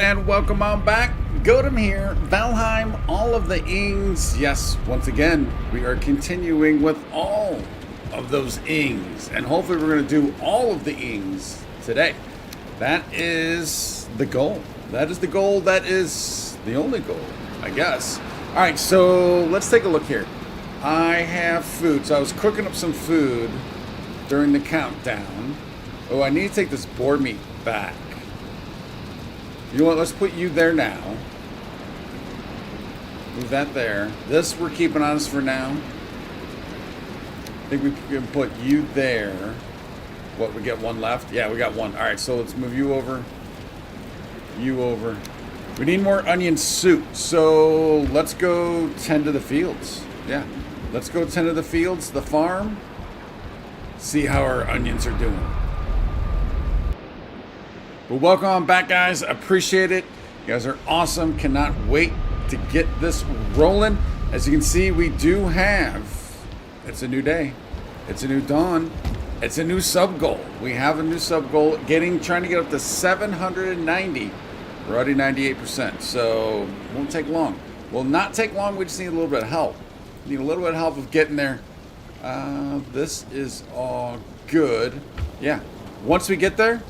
and welcome on back. Godem here, Valheim, all of the ings. Yes, once again, we are continuing with all of those ings, and hopefully we're going to do all of the ings today. That is the goal. That is the goal. That is the only goal, I guess. All right, so let's take a look here. I have food, so I was cooking up some food during the countdown. Oh, I need to take this boar meat back. You know what? Let's put you there now. Move that there. This we're keeping on us for now. I think we can put you there. What, we get one left? Yeah, we got one. All right, so let's move you over. You over. We need more onion soup, so let's go tend to the fields. Yeah, let's go tend to the fields, the farm. See how our onions are doing. Well, welcome on back, guys. Appreciate it. You guys are awesome. Cannot wait to get this rolling. As you can see, we do have, it's a new day. It's a new dawn. It's a new sub goal. We have a new sub goal, trying to get up to 790. We're already 98%, so it won't take long. Will not take long. We just need a little bit of help. Need a little bit of help of getting there. This is all good. Yeah. Once we get there,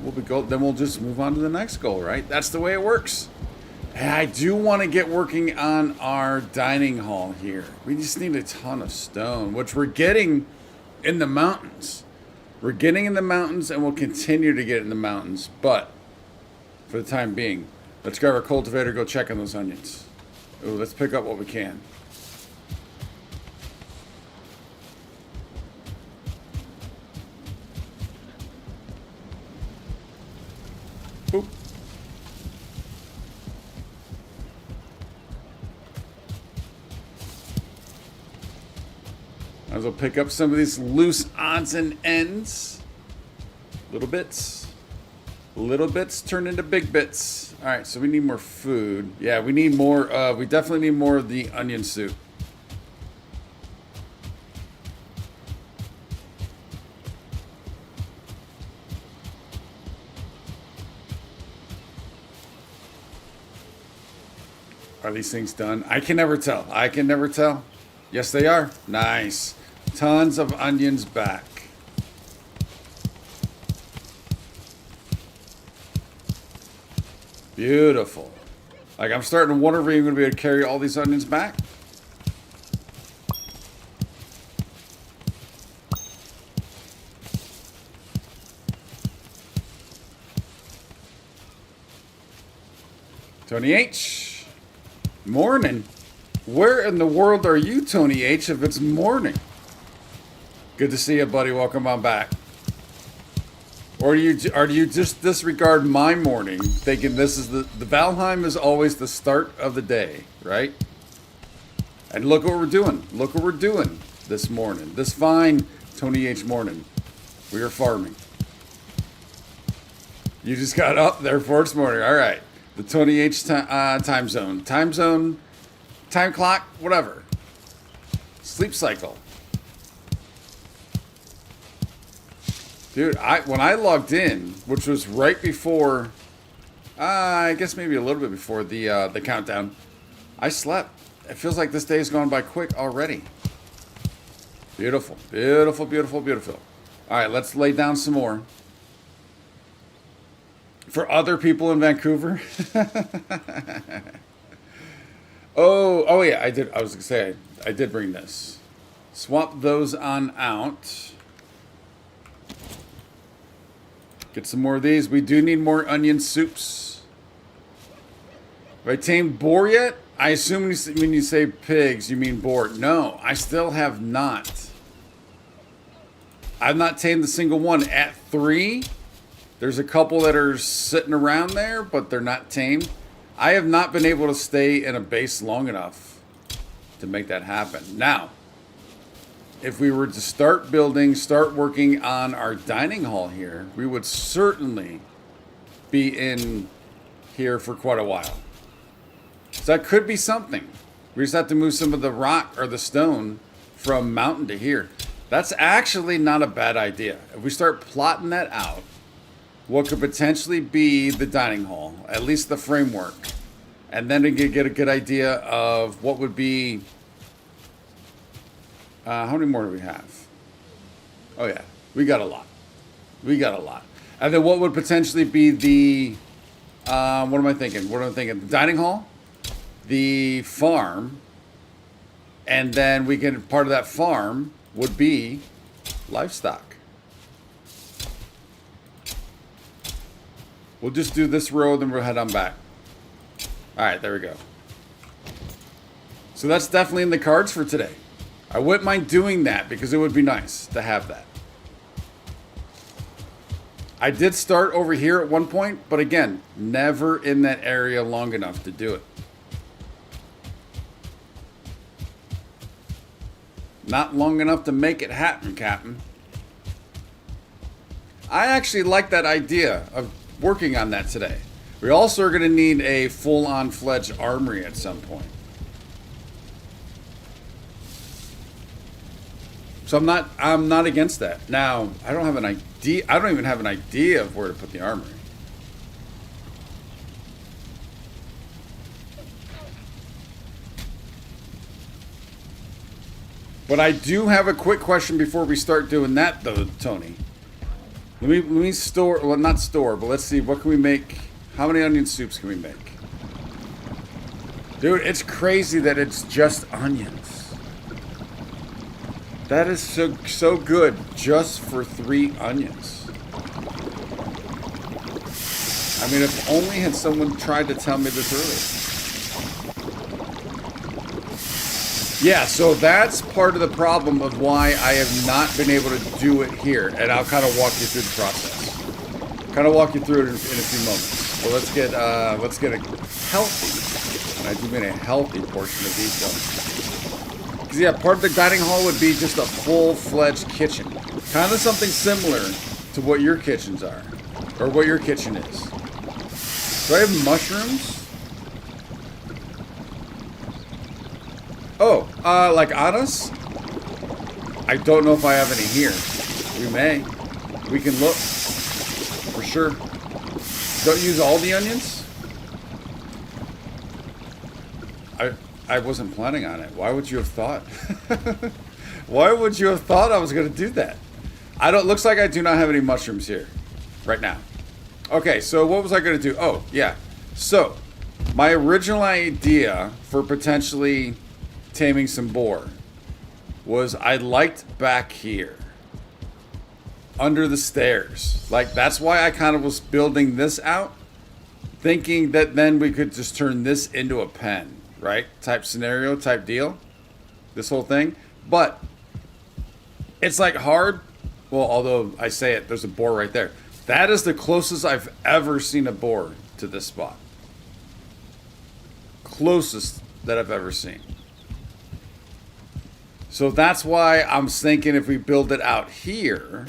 then we'll just move on to the next goal, right? That's the way it works. And I do want to get working on our dining hall here. We just need a ton of stone, which we're getting in the mountains. We're getting in the mountains, and we'll continue to get in the mountains. But for the time being, let's grab our cultivator, go check on those onions. Ooh, let's pick up what we can. Boop. Might as well pick up some of these loose odds and ends. Little bits. Little bits turn into big bits. All right, so we need more food. Yeah, we need more. We definitely need more of the onion soup. Are these things done? I can never tell. I can never tell. Yes, they are. Nice. Tons of onions back. Beautiful. Like, I'm starting to wonder if we're even going to be able to carry all these onions back. Tony H. Morning. Where in the world are you, Tony H, if it's morning? Good to see you, buddy. Welcome on back. Or do you just disregard my morning, thinking this is the Valheim is always the start of the day, right? And look what we're doing. Look what we're doing this morning. This fine Tony H morning. We are farming. You just got up there for this morning. All right. The Tony H time zone. Time clock, whatever. Sleep cycle. Dude, when I logged in, which was right before, I guess maybe a little bit before the countdown, I slept. It feels like this day has gone by quick already. Beautiful, beautiful, beautiful, beautiful. All right, let's lay down some more. For other people in Vancouver. oh yeah, I did. I was gonna say I did bring this. Swap those on out. Get some more of these. We do need more onion soups. Have I tamed boar yet? I assume when you say pigs, you mean boar. No, I still have not. I've not tamed a single one. At 3, there's a couple that are sitting around there, but they're not tamed. I have not been able to stay in a base long enough to make that happen. Now, if we were to start working on our dining hall here, we would certainly be in here for quite a while. So that could be something. We just have to move some of the rock or the stone from mountain to here. That's actually not a bad idea. If we start plotting that out, what could potentially be the dining hall, at least the framework. And then we could get a good idea of what would be... how many more do we have? Oh yeah, we got a lot. We got a lot. And then what would potentially be the... what am I thinking? What am I thinking? The dining hall, the farm, and then we can... Part of that farm would be livestock. We'll just do this row, then we'll head on back. All right, there we go. So that's definitely in the cards for today. I wouldn't mind doing that because it would be nice to have that. I did start over here at one point, but again, never in that area long enough to do it. Not long enough to make it happen, Captain. I actually like that idea of working on that today. We also are going to need a full-on fledged armory at some point. So I'm not against that. Now, I don't have an idea. I don't even have an idea of where to put the armory. But I do have a quick question before we start doing that, though, Tony. Let me store, well, not store, but let's see, what can we make? How many onion soups can we make? Dude, it's crazy that it's just onions. That is so good just for 3 onions. I mean, if only had someone tried to tell me this earlier. Yeah, so that's part of the problem of why I have not been able to do it here. And I'll kind of walk you through the process. Kind of walk you through it in a few moments. So let's get a healthy, and I do mean a healthy portion of these going. Because yeah, part of the dining hall would be just a full-fledged kitchen. Kind of something similar to what your kitchens are. Or what your kitchen is. Do I have mushrooms? Oh, like on us? I don't know if I have any here. We may. We can look. For sure. Don't use all the onions? I wasn't planning on it. Why would you have thought? Why would you have thought I was going to do that? Looks like I do not have any mushrooms here. Right now. Okay, so what was I going to do? Oh, yeah. So, my original idea for potentially taming some boar was I liked back here under the stairs. Like, that's why I kind of was building this out, thinking that then we could just turn this into a pen, right? Type scenario, type deal, this whole thing. But it's like hard. Well, although I say it, there's a boar right there. That is the closest I've ever seen a boar to this spot. Closest that I've ever seen. So that's why I'm thinking if we build it out here,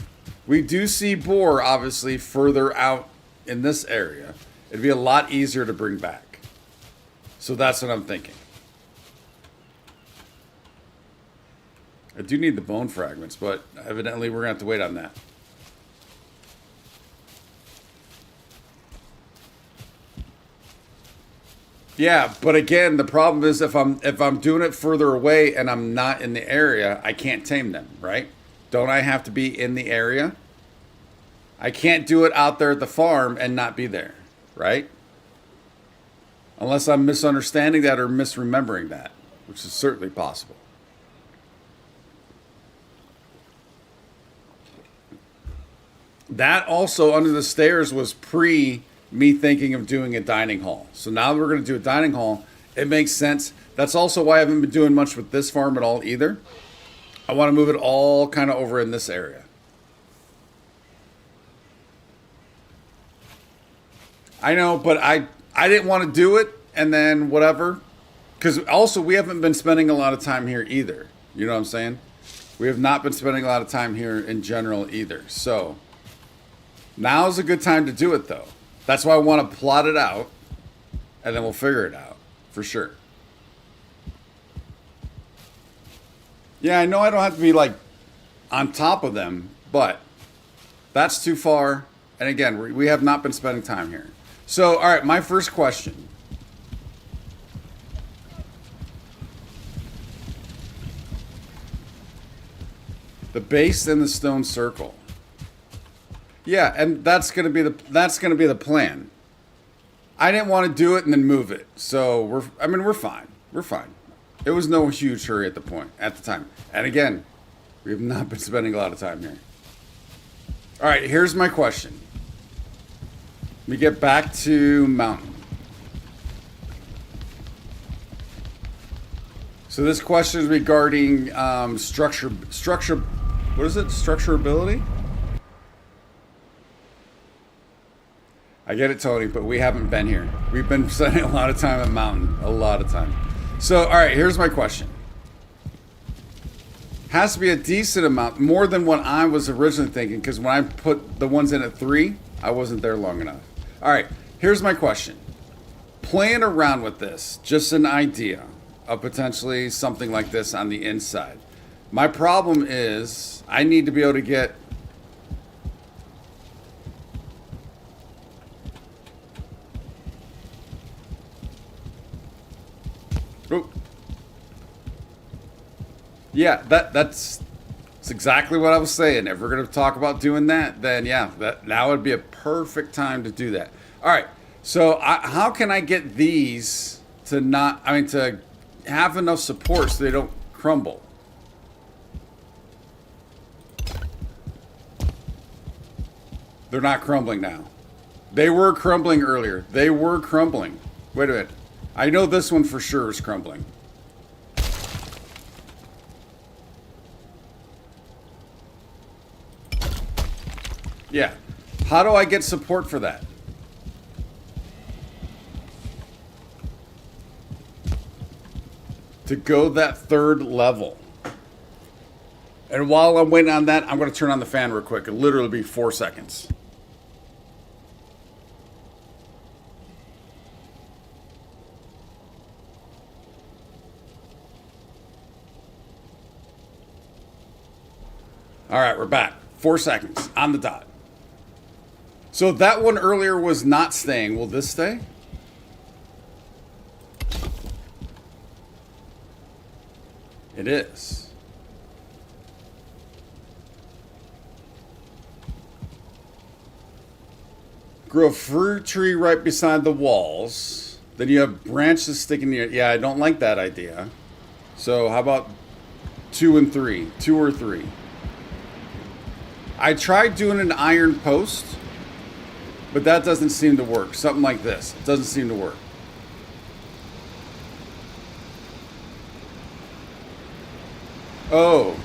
we do see boar obviously further out in this area. It'd be a lot easier to bring back. So that's what I'm thinking. I do need the bone fragments, but evidently we're going to have to wait on that. Yeah, but again, the problem is if I'm doing it further away and I'm not in the area, I can't tame them, right? Don't I have to be in the area? I can't do it out there at the farm and not be there, right? Unless I'm misunderstanding that or misremembering that, which is certainly possible. That also under the stairs was pre me thinking of doing a dining hall. So now that we're going to do a dining hall, it makes sense. That's also why I haven't been doing much with this farm at all either. I want to move it all kind of over in this area. I know, but I didn't want to do it and then whatever. Because also we haven't been spending a lot of time here either. You know what I'm saying? We have not been spending a lot of time here in general either. So now's a good time to do it though. That's why I want to plot it out, and then we'll figure it out, for sure. Yeah, I know I don't have to be, like, on top of them, but that's too far, And again, we have not been spending time here. So, all right, my first question. The base and the stone circle. Yeah, and that's gonna be the plan. I didn't want to do it and then move it, so we're fine. We're fine. It was no huge hurry at the time. And again, we have not been spending a lot of time here. All right, here's my question. We get back to mountain. So this question is regarding structure. What is it? Structurability? I get it, Tony, but we haven't been here. We've been spending a lot of time at mountain. A lot of time. So, all right, here's my question. Has to be a decent amount, more than what I was originally thinking, because when I put the ones in at 3, I wasn't there long enough. All right, here's my question. Playing around with this, just an idea of potentially something like this on the inside. My problem is I need to be able to get yeah, that's exactly what I was saying. If we're going to talk about doing that, then yeah, that would be a perfect time to do that. All right, so how can I get these to to have enough support so they don't crumble? They're not crumbling now. They were crumbling earlier. They were crumbling. Wait a minute. I know this one for sure is crumbling. Yeah. How do I get support for that? To go that 3rd level. And while I'm waiting on that, I'm going to turn on the fan real quick. It'll literally be 4 seconds. All right, we're back. 4 seconds on the dot. So that one earlier was not staying. Will this stay? It is. Grow a fruit tree right beside the walls. Then you have branches sticking near. Yeah, I don't like that idea. So how about 2 and 3? 2 or 3. I tried doing an iron post, but that doesn't seem to work. Something like this. It doesn't seem to work. Oh.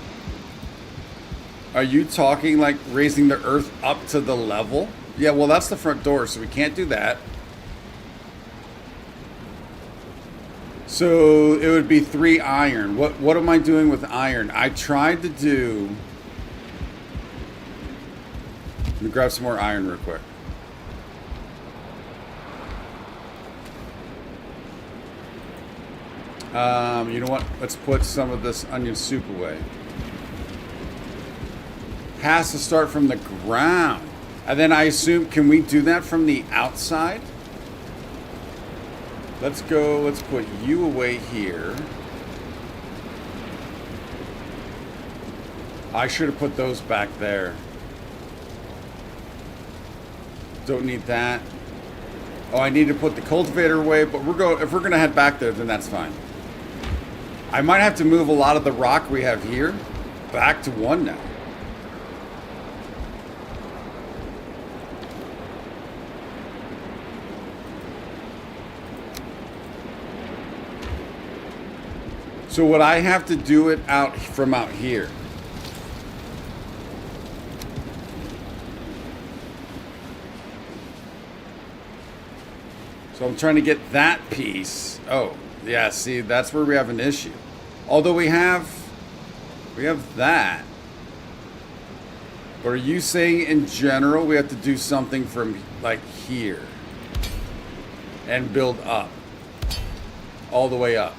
Are you talking like raising the earth up to the level? Yeah, well, that's the front door, so we can't do that. So it would be 3 iron. What am I doing with iron? I tried to do... Let me grab some more iron real quick. You know what? Let's put some of this onion soup away. Has to start from the ground. And then I assume, can we do that from the outside? Let's go, let's put you away here. I should have put those back there. Don't need that. Oh, I need to put the cultivator away, but if we're gonna head back there, then that's fine. I might have to move a lot of the rock we have here back to 1 now. So would I have to do it from out here? So I'm trying to get that piece. Oh, yeah, see, that's where we have an issue. Although we have that. But are you saying in general we have to do something from like here and build up? All the way up?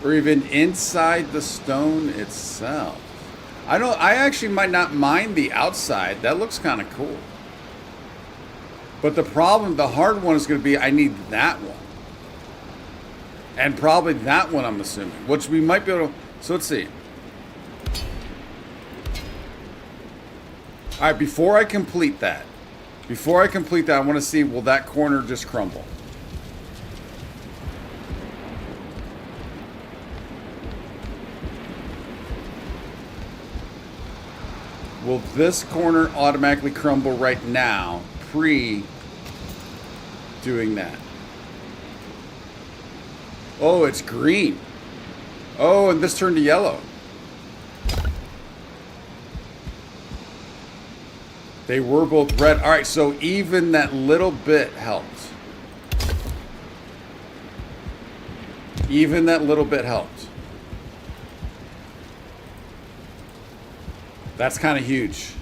Or even inside the stone itself? I actually might not mind the outside. That looks kind of cool. But the hard one is going to be I need that one. And probably that one, I'm assuming. Which we might be able to... So let's see. All right, before I complete that, I want to see, will that corner just crumble? Will this corner automatically crumble right now, pre doing that? Oh, it's green. Oh, and this turned to yellow. They were both red. All right, so even that little bit helped. Even that little bit helped. That's kind of huge.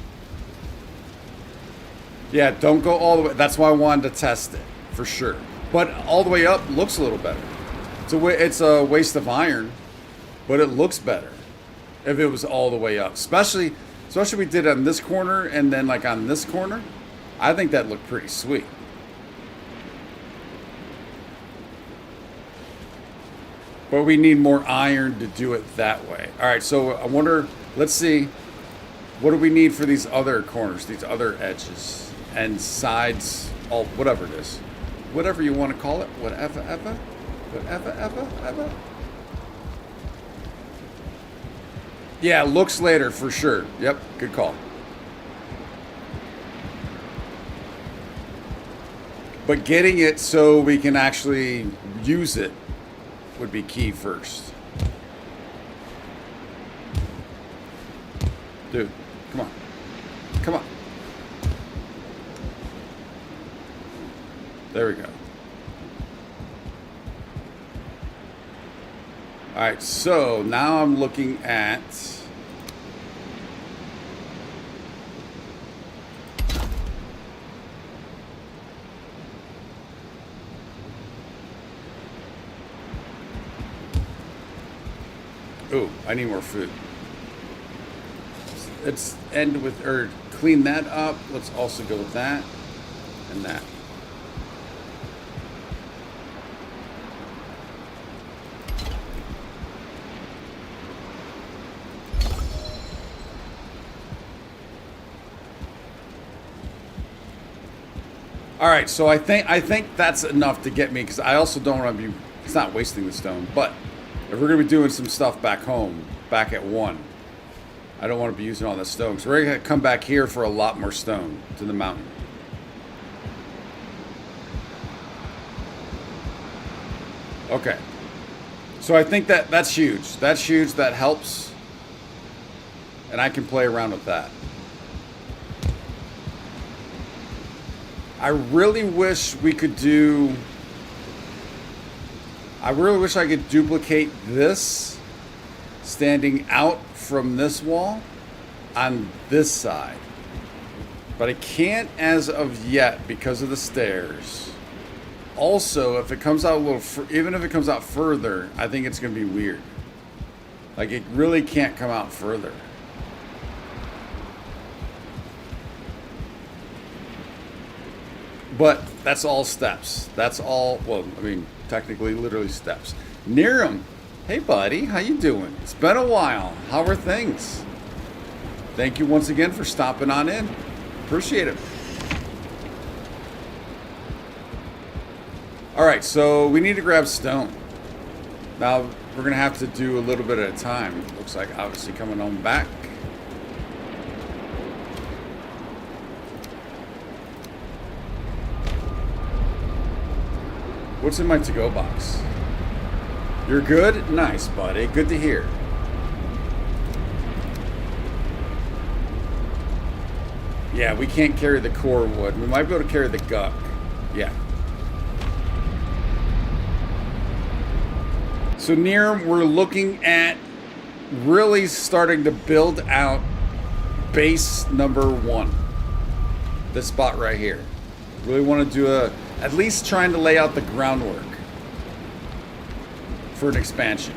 Yeah, don't go all the way. That's why I wanted to test it, for sure. But all the way up looks a little better. It's a waste of iron, but it looks better if it was all the way up. Especially we did it on this corner and then like on this corner. I think that looked pretty sweet. But we need more iron to do it that way. All right, so I wonder, let's see, what do we need for these other corners, these other edges and sides, all whatever it is. Whatever you want to call it, whatever. Yeah, looks later for sure. Yep, good call. But getting it so we can actually use it would be key first. Dude, come on. Come on. There we go. All right, so now I'm looking at ooh, I need more food. Let's end with, or clean that up. Let's also go with that and that. All right, so I think that's enough to get me, because I also don't want to be, it's not wasting the stone, but if we're going to be doing some stuff back home, back at 1, I don't want to be using all that stone. So we're going to come back here for a lot more stone to the mountain. Okay. So I think that's huge. That's huge. That helps. And I can play around with that. I really wish we could do... I really wish I could duplicate this standing out from this wall on this side. But I can't as of yet because of the stairs. Also, if it comes out a little... even if it comes out further, I think it's going to be weird. Like, it really can't come out further. But that's all steps. That's all, well, I mean, technically, literally steps. Niram, hey buddy, how you doing? It's been a while. How are things? Thank you once again for stopping on in. Appreciate it. All right, so we need to grab stone. Now, we're going to have to do a little bit at a time. Looks like obviously coming on back. What's in my to-go box? You're good? Nice, buddy. Good to hear. Yeah, we can't carry the core wood. We might be able to carry the guck. Yeah. So near, we're looking at really starting to build out base number 1. This spot right here. Really want to do at least trying to lay out the groundwork for an expansion.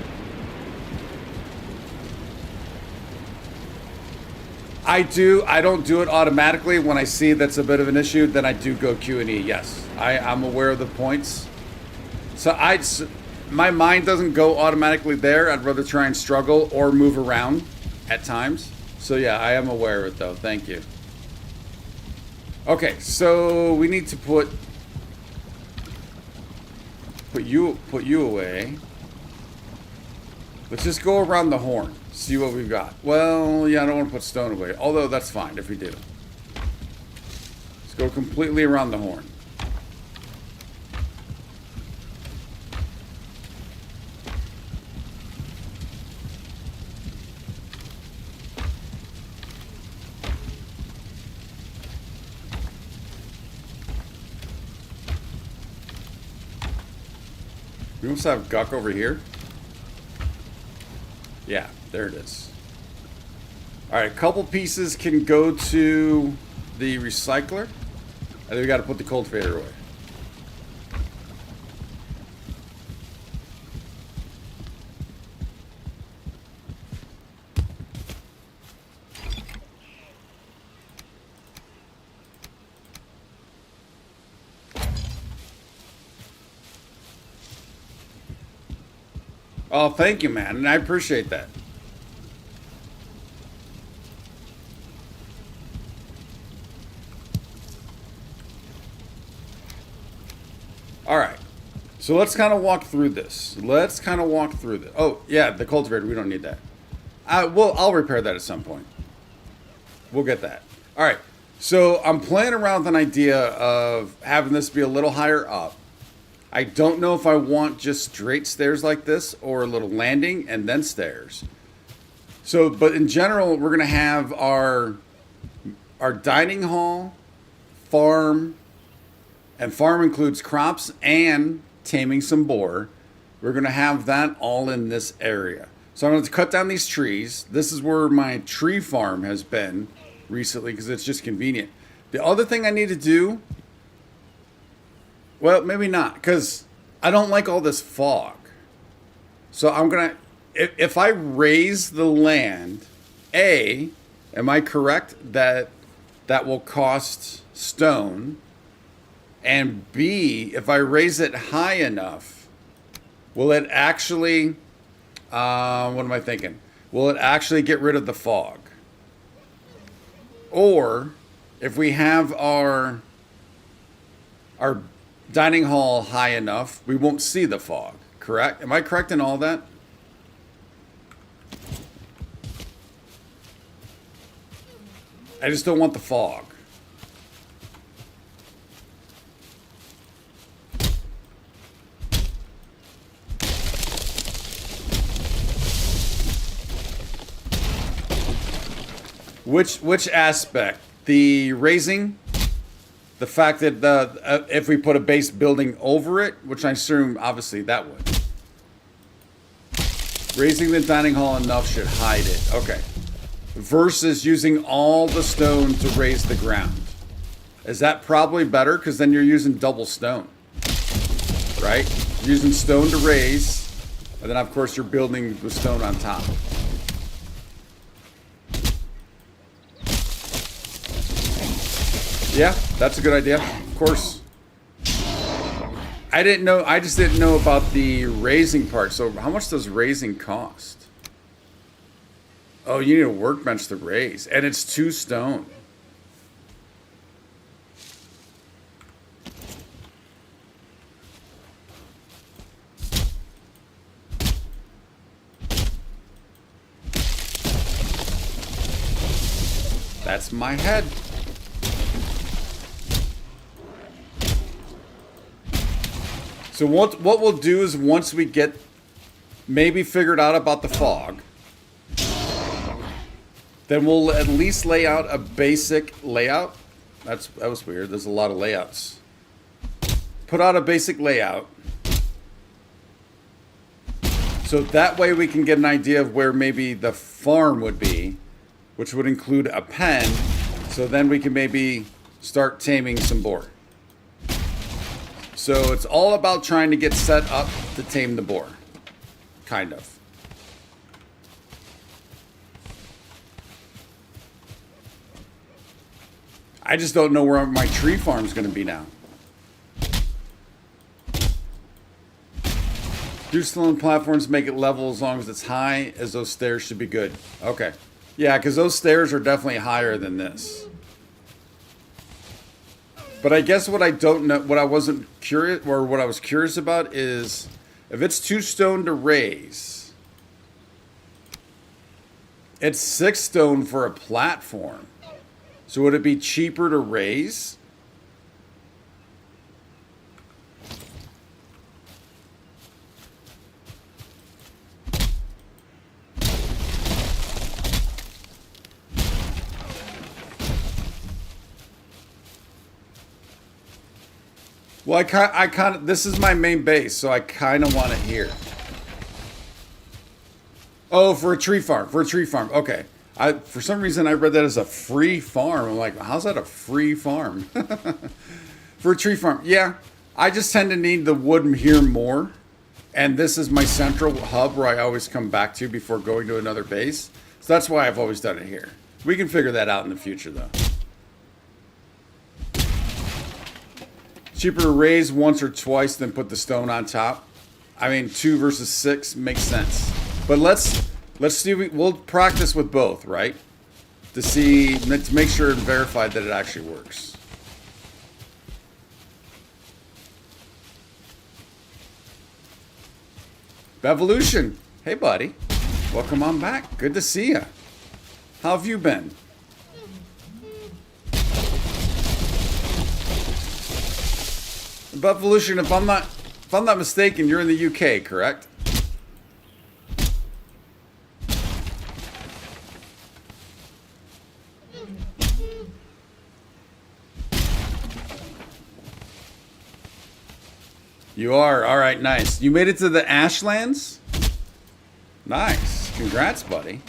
I do. I don't do it automatically. When I see that's a bit of an issue, then I do go Q&E. Yes, I'm aware of the points. So my mind doesn't go automatically there. I'd rather try and struggle or move around at times. So yeah, I am aware of it though. Thank you. Okay, so we need to put you away. Let's just go around the horn. See what we've got. Well, yeah, I don't want to put stone away. Although that's fine if we do. Let's go completely around the horn. We must have Guck over here. Yeah, there it is. All right, a couple pieces can go to the recycler. I think we got to put the cultivator away. Oh, thank you, man, and I appreciate that. All right, so let's kind of walk through this. Oh, yeah, the cultivator, we don't need that. I'll repair that at some point. We'll get that. All right, so I'm playing around with an idea of having this be a little higher up. I don't know if I want just straight stairs like this or a little landing and then stairs. So, but in general, we're going to have our dining hall, farm, and farm includes crops and taming some boar. We're going to have that all in this area. So I'm going to cut down these trees. This is where my tree farm has been recently because it's just convenient. The other thing I need to do, well, maybe not, because I don't like all this fog. So I'm going to, if I raise the land, am I correct that that will cost stone? And B, if I raise it high enough, will it actually, what am I thinking? Will it actually get rid of the fog? Or if we have our dining hall high enough, we won't see the fog, correct? Am I correct in all that? I just don't want the fog. Which aspect? The raising? The fact that if we put a base building over it, which I assume obviously that would. Raising the dining hall enough should hide it. Okay. Versus using all the stone to raise the ground. Is that probably better? Because then you're using double stone. Right? You're using stone to raise. And then of course you're building the stone on top. Yeah, that's a good idea. Of course. I just didn't know about the raising part. So how much does raising cost? Oh, you need a workbench to raise. And it's 2 stone. That's my head. So what we'll do is once we get maybe figured out about the fog, then we'll at least lay out a basic layout. That was weird. There's a lot of layouts. Put out a basic layout. So that way we can get an idea of where maybe the farm would be, which would include a pen. So then we can maybe start taming some boar. So it's all about trying to get set up to tame the boar. Kind of. I just don't know where my tree farm's going to be now. Do stone platforms make it level as long as it's high, as those stairs should be good. Okay. Yeah, because those stairs are definitely higher than this. But I guess what I don't know, what I wasn't curious, or what I was curious about is if it's 2 stone to raise, it's 6 stone for a platform. So would it be cheaper to raise? Well, I kind of, this is my main base, so I kind of want it here. Oh, for a tree farm, Okay. For some reason, I read that as a free farm. I'm like, how's that a free farm? For a tree farm. Yeah, I just tend to need the wood here more. And this is my central hub where I always come back to before going to another base. So that's why I've always done it here. We can figure that out in the future, though. Cheaper to raise once or twice than put the stone on top. I mean, 2 versus 6 makes sense. But let's see. We'll practice with both, right? To make sure and verify that it actually works. Bevolution, hey buddy, welcome on back. Good to see you. How have you been? Bevolution, if I'm not mistaken, you're in the UK, correct? You are? All right, nice. You made it to the Ashlands? Nice. Congrats, buddy.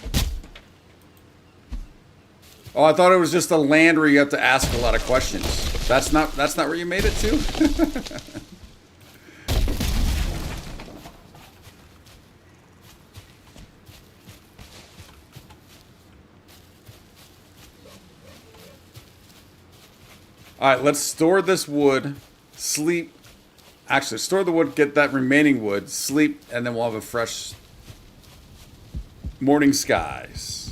Oh, I thought it was just a land where you have to ask a lot of questions. That's not where you made it to? All right, let's store this wood, sleep. Actually, store the wood, get that remaining wood, sleep, and then we'll have a fresh morning skies.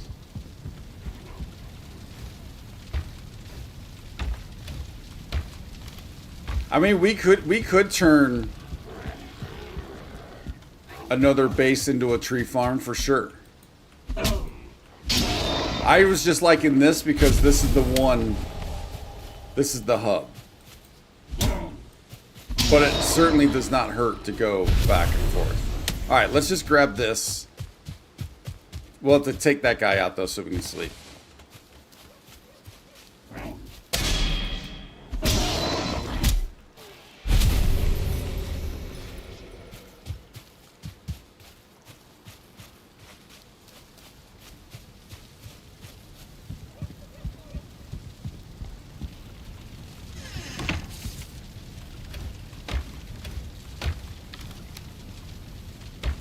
I mean, we could turn another base into a tree farm for sure. I was just liking this because this is the one, this is the hub. But it certainly does not hurt to go back and forth. All right, let's just grab this. We'll have to take that guy out, though, so we can sleep.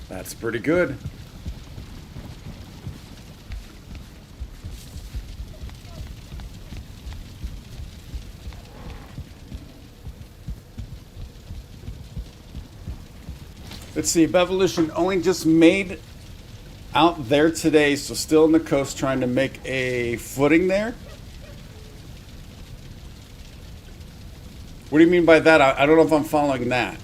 That's pretty good. Let's see, Bevolution only just made out there today, so still on the coast trying to make a footing there. What do you mean by that? I don't know if I'm following that.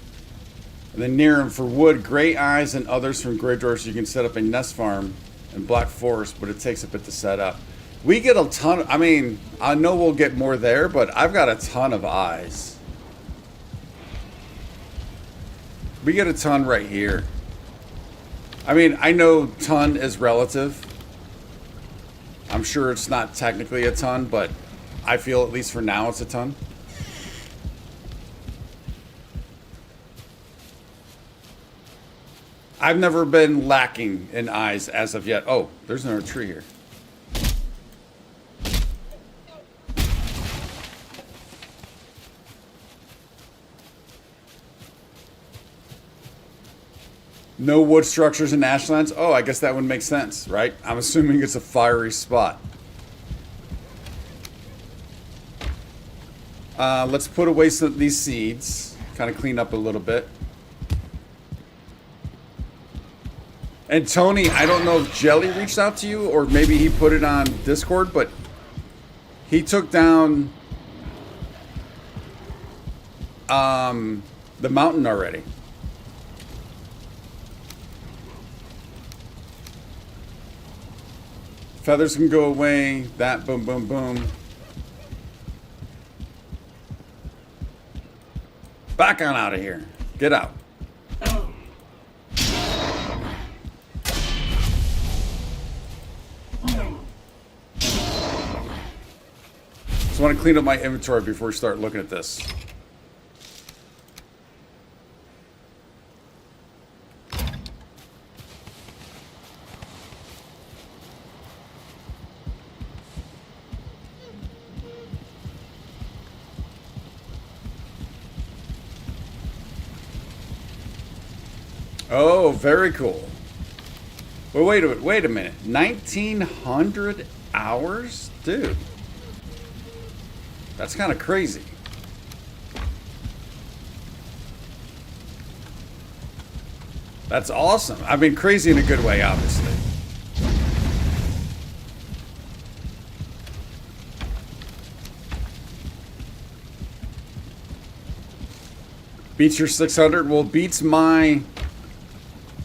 And then near him for wood, Gray Eyes and others from Grey Dwarfs, you can set up a nest farm in Black Forest, but it takes a bit to set up. We get a ton, I mean, I know we'll get more there, but I've got a ton of eyes. We get a ton right here. I mean, I know ton is relative. I'm sure it's not technically a ton, but I feel at least for now it's a ton. I've never been lacking in eyes as of yet. Oh, there's another tree here. No wood structures in Ashlands? Oh, I guess that would make sense, right? I'm assuming it's a fiery spot. Let's put away some of these seeds. Kind of clean up a little bit. And Tony, I don't know if Jelly reached out to you or maybe he put it on Discord, but he took down the mountain already. Feathers can go away. That, boom, boom, boom. Back on out of here. Get out. Just want to clean up my inventory before we start looking at this. Oh, very cool. Well, wait a minute. 1,900 hours? Dude. That's kind of crazy. That's awesome. I mean, crazy in a good way, obviously. Beats your 600? Well, beats my...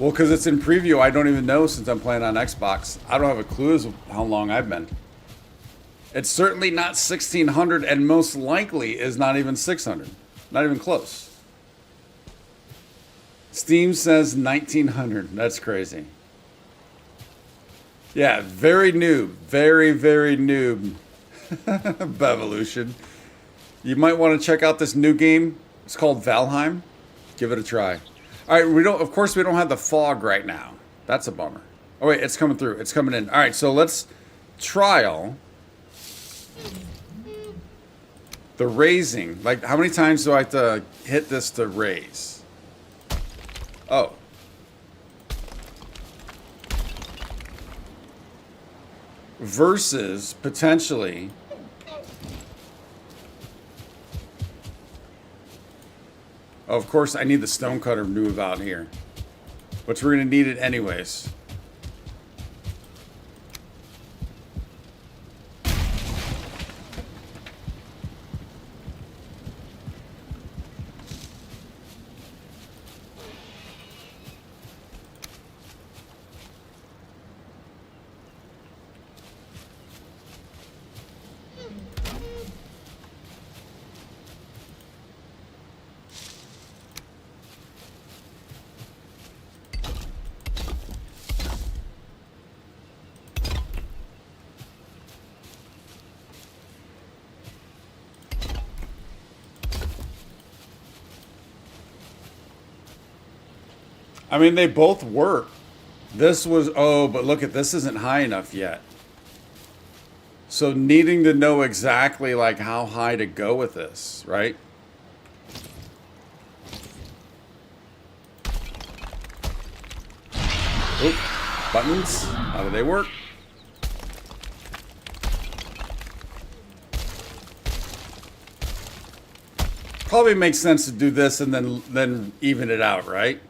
Well, because it's in preview, I don't even know since I'm playing on Xbox. I don't have a clue as how long I've been. It's certainly not 1,600 and most likely is not even 600. Not even close. Steam says 1,900. That's crazy. Yeah, very noob. Very, very noob. Bevolution. You might want to check out this new game. It's called Valheim. Give it a try. All right, of course, we don't have the fog right now. That's a bummer. Oh, wait, it's coming through. It's coming in. All right, so let's trial the raising. Like, how many times do I have to hit this to raise? Oh. Versus, potentially... Oh, of course, I need the stonecutter move out here. Which we're going to need it anyways. I mean, they both work. This was, oh, but look at this isn't high enough yet. So needing to know exactly like how high to go with this, right? Oop, buttons, how do they work? Probably makes sense to do this and then even it out, right?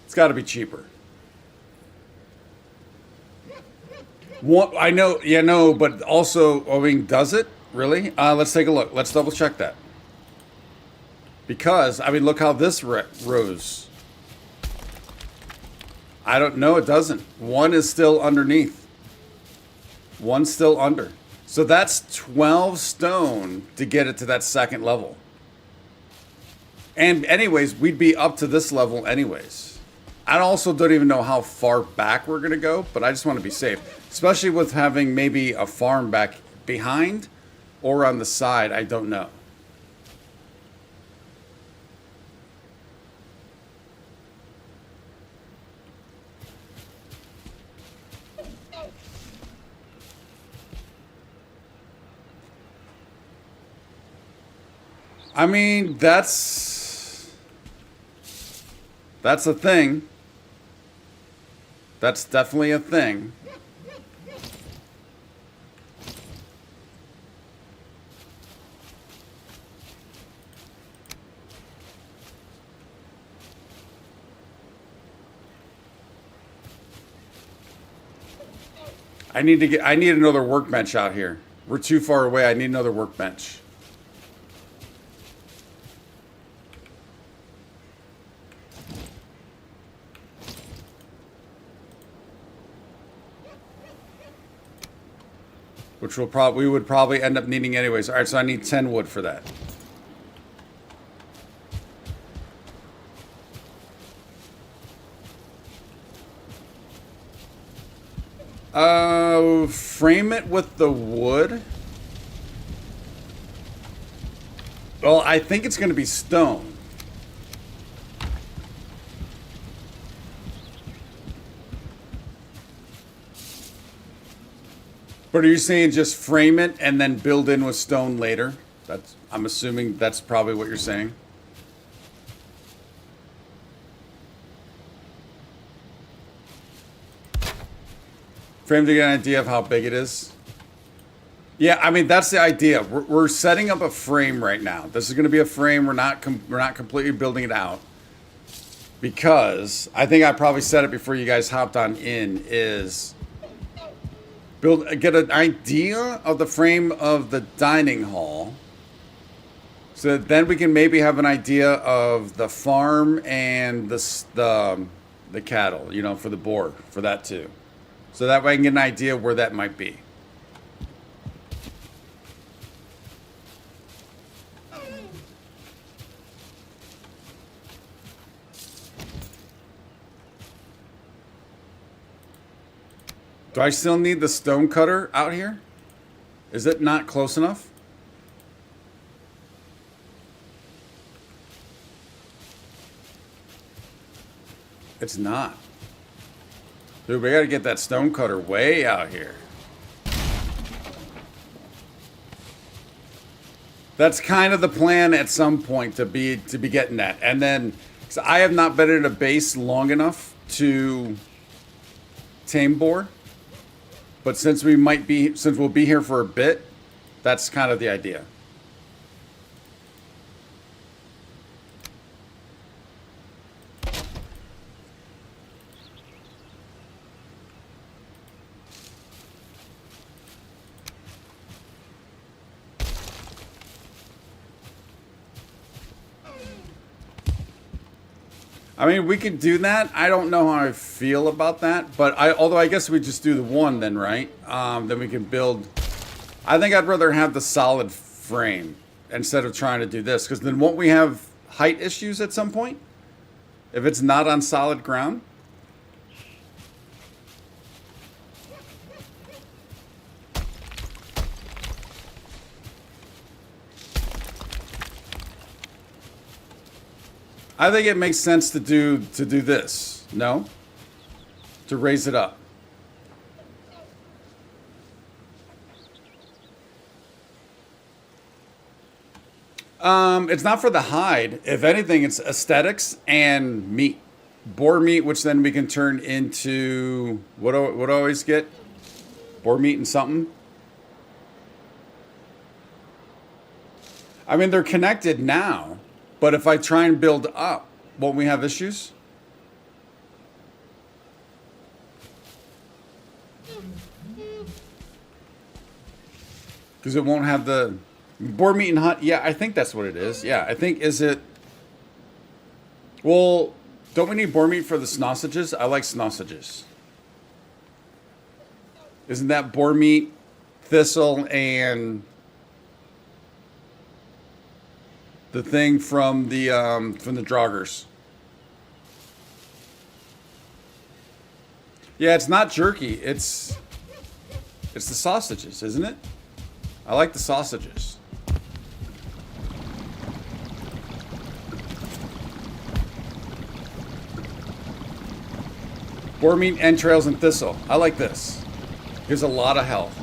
It's got to be cheaper. What, I know, yeah, no, but also, I mean, does it really? Let's take a look. Let's double check that. Because, I mean, look how this rose. I don't know, it doesn't. One is still underneath. One's still under. So that's 12 stone to get it to that second level. And anyways, we'd be up to this level anyways. I also don't even know how far back we're going to go, but I just want to be safe. Especially with having maybe a farm back behind or on the side, I don't know. I mean, that's a thing. That's definitely a thing. I need another workbench out here. We're too far away. I need another workbench. Which we would probably end up needing anyways. All right, so I need 10 wood for that. Frame it with the wood. Well, I think it's going to be stone. But are you saying just frame it and then build in with stone later? I'm assuming that's probably what you're saying. Frame to get an idea of how big it is. Yeah, I mean that's the idea. We're setting up a frame right now. This is going to be a frame. We're not completely building it out because I think I probably said it before you guys hopped on in. Is get an idea of the frame of the dining hall, so that then we can maybe have an idea of the farm and the cattle. You know, for the boar for that too. So that way I can get an idea where that might be. Do I still need the stone cutter out here? Is it not close enough? It's not. Dude, we gotta get that stone cutter way out here. That's kind of the plan at some point to be getting that. And then, so I have not been in a base long enough to tame boar. But since we'll be here for a bit, that's kind of the idea. I mean, we could do that. I don't know how I feel about that, but although I guess we just do the one then, right? Then we can build. I think I'd rather have the solid frame instead of trying to do this, because then won't we have height issues at some point if it's not on solid ground? I think it makes sense to do this. No? To raise it up. It's not for the hide. If anything, it's aesthetics and meat. Boar meat, which then we can turn into what do I always get? Boar meat and something. I mean, they're connected now. But if I try and build up, won't we have issues? Because it won't have the boar meat and hunt. Yeah, I think that's what it is. Yeah, I think is it. Well, don't we need boar meat for the sausages? I like sausages. Isn't that boar meat, thistle, and the thing from the Draugrs? Yeah, it's not jerky. It's the sausages, isn't it? I like the sausages. Boar meat, entrails, and thistle. I like this. Gives a lot of health.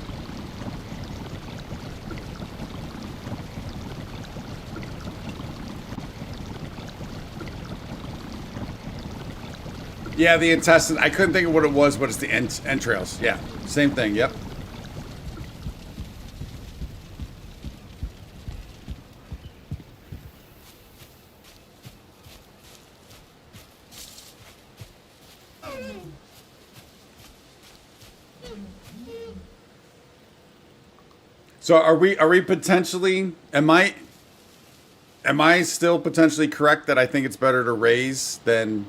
Yeah, the intestine. I couldn't think of what it was, but it's the entrails. Yeah, same thing. Yep. So are we potentially, am I still potentially correct that I think it's better to raise than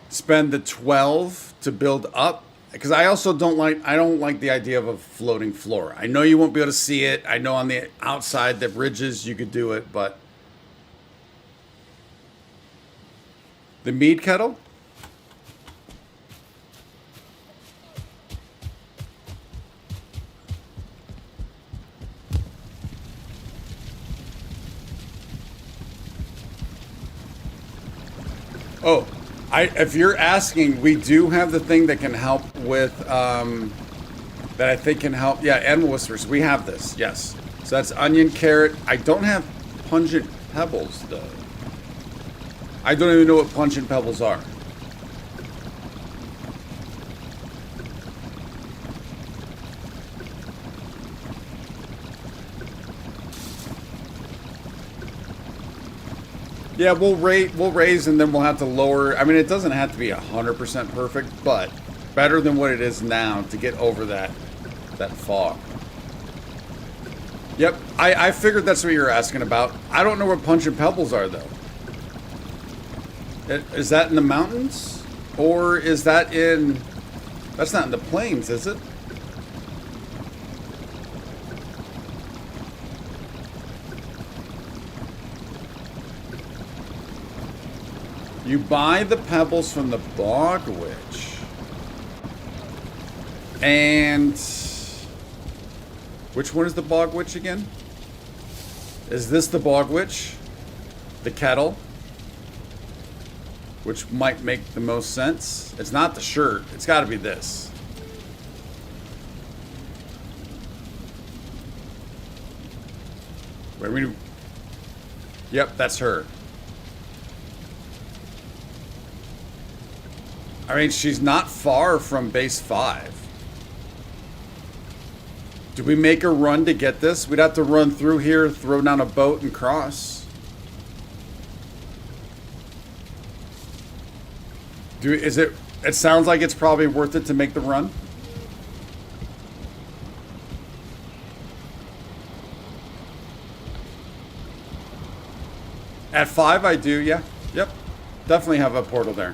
spend the 12 to build up? Because I don't like the idea of a floating floor. I know you won't be able to see it. I know on the outside the ridges you could do it, but the mead kettle? Oh, if you're asking, we do have the thing that can help with, that I think can help. Yeah, animal whispers. We have this. Yes. So that's onion, carrot. I don't have pungent pebbles though. I don't even know what pungent pebbles are. Yeah, we'll raise and then we'll have to lower. I mean, it doesn't have to be 100% perfect, but better than what it is now to get over that fog. Yep, I figured that's what you're asking about. I don't know where Punch and Pebbles are though. Is that in the mountains, or is that in? That's not in the plains, is it? You buy the pebbles from the Bog Witch. And which one is the Bog Witch again? Is this the Bog Witch? The kettle? Which might make the most sense. It's not the shirt. It's got to be this. Wait, yep, that's her. I mean, she's not far from base 5. Do we make a run to get this? We'd have to run through here, throw down a boat, and cross. It sounds like it's probably worth it to make the run. At 5, I do, yeah. Yep. Definitely have a portal there.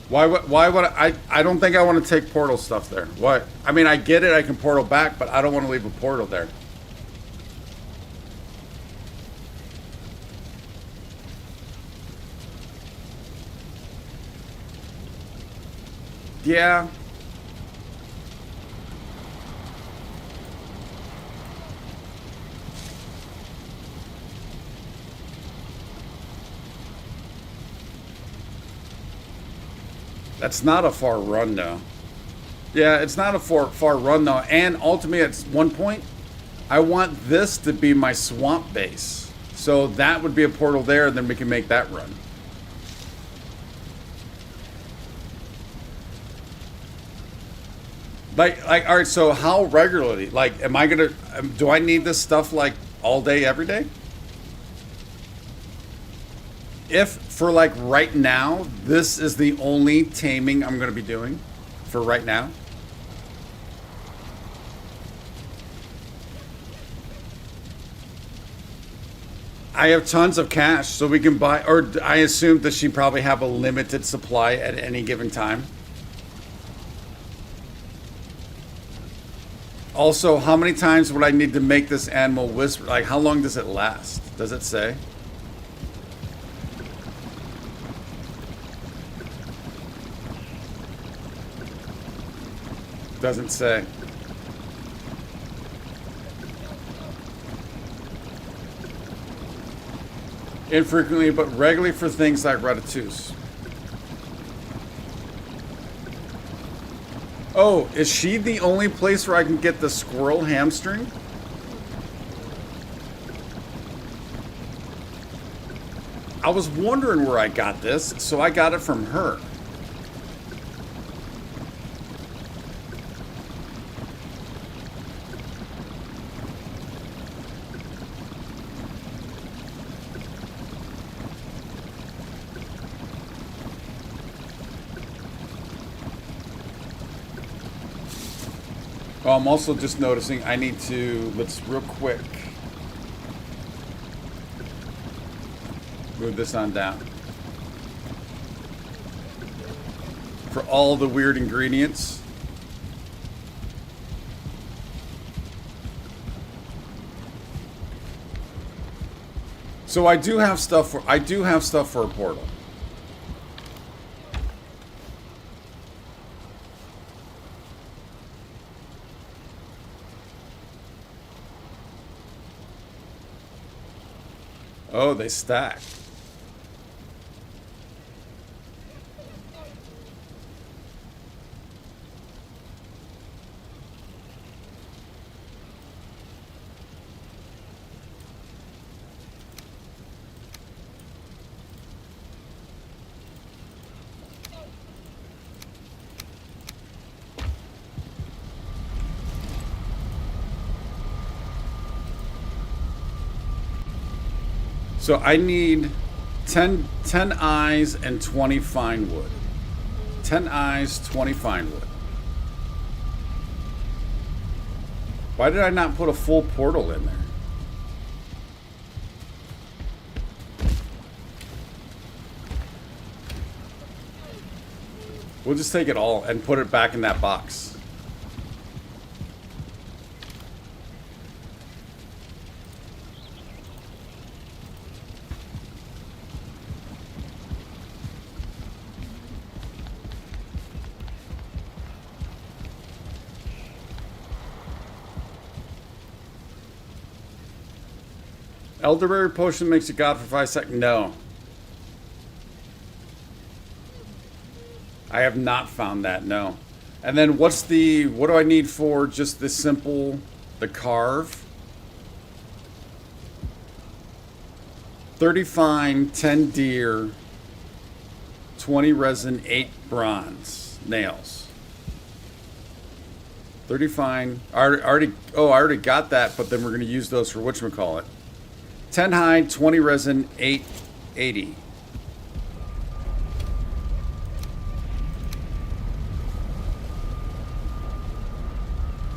Why would I don't think I want to take portal stuff there. Why? I mean, I get it, I can portal back, but I don't want to leave a portal there. Yeah. That's not a far run, though. Yeah, it's not a far run, though. And ultimately, at one point, I want this to be my swamp base. So that would be a portal there, and then we can make that run. Like, all right, so how regularly? Like, am I gonna, do I need this stuff, like, all day, every day? If, for, like, right now, this is the only taming I'm gonna be doing for right now. I have tons of cash, so we can buy, or I assume that she probably have a limited supply at any given time. Also, how many times would I need to make this animal whisper? Like, how long does it last? Does it say? Doesn't say. Infrequently, but regularly for things like ratatouille. Oh, is she the only place where I can get the squirrel hamstring? I was wondering where I got this, so I got it from her. Oh, I'm also just noticing I need to, let's real quick move this on down. For all the weird ingredients. So I do have stuff for a portal. Oh, they stack. So I need 10 eyes and 20 fine wood. 10 eyes, 20 fine wood. Why did I not put a full portal in there? We'll just take it all and put it back in that box. Elderberry potion makes you god for 5 seconds. No. I have not found that, no. And then what do I need for just the simple, the carve? 30 fine, 10 deer, 20 resin, 8 bronze nails. 30 fine. I already got that, but then we're going to use those for whatchamacallit. 10 hide, 20 resin, 8 80.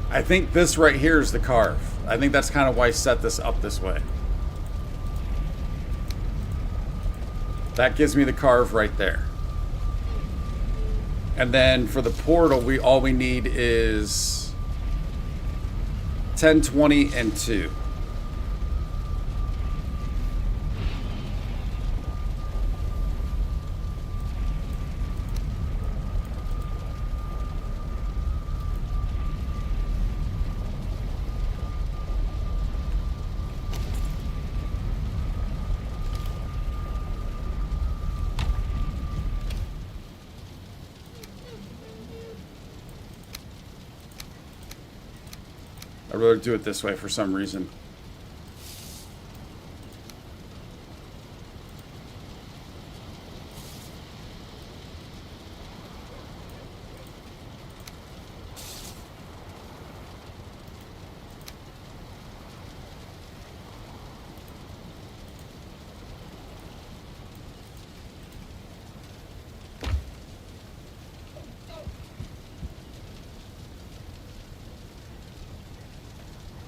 I think this right here is the carve. I think that's kind of why I set this up this way. That gives me the carve right there. And then for the portal, all we need is 10, 20, and 2. I'd rather do it this way for some reason.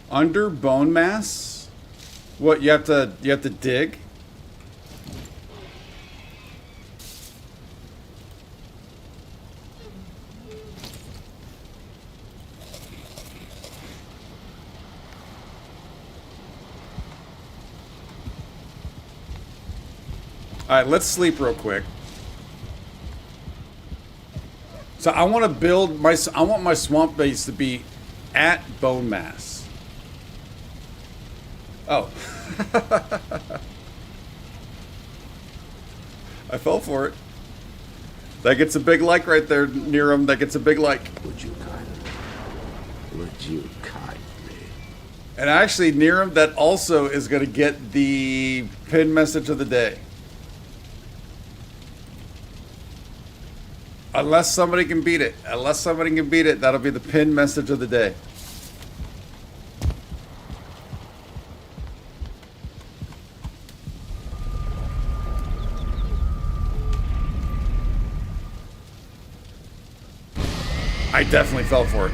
Under bone mass? What, you have to dig? Alright, let's sleep real quick. So I want to build I want my swamp base to be at bone mass. Oh. I fell for it. That gets a big like right there, Niram. That gets a big like. Would you kindly? Would you kindly? And actually, Niram, that also is going to get the pinned message of the day. Unless somebody can beat it. Unless somebody can beat it, that'll be the pinned message of the day. I definitely fell for it.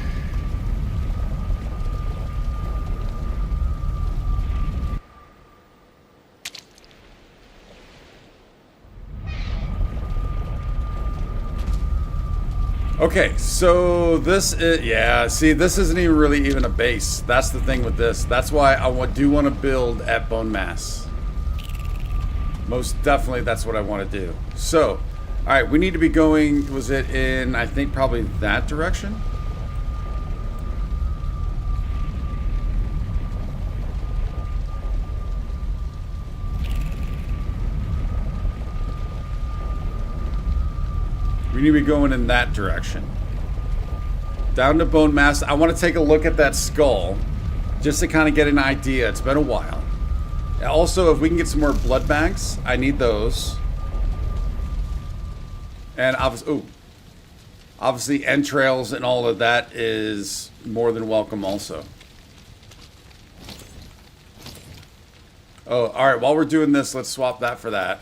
Okay, so this is, yeah, see, this isn't even really even a base. That's the thing with this. That's why I do want to build at bone mass. Most definitely that's what I want to do. So, all right, we need to be going, was it in, I think probably that direction? We need to be going in that direction. Down to bone mass. I want to take a look at that skull just to kind of get an idea. It's been a while. Also, if we can get some more blood bags, I need those. And obviously entrails and all of that is more than welcome also. Oh, all right. While we're doing this, let's swap that for that.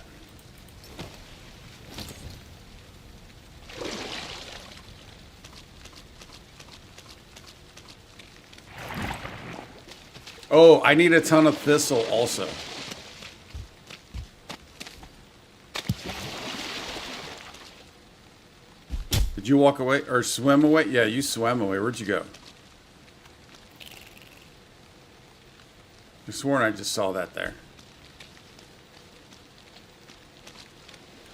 Oh, I need a ton of thistle also. Did you walk away or swim away? Yeah, you swam away. Where'd you go? I sworn I just saw that there.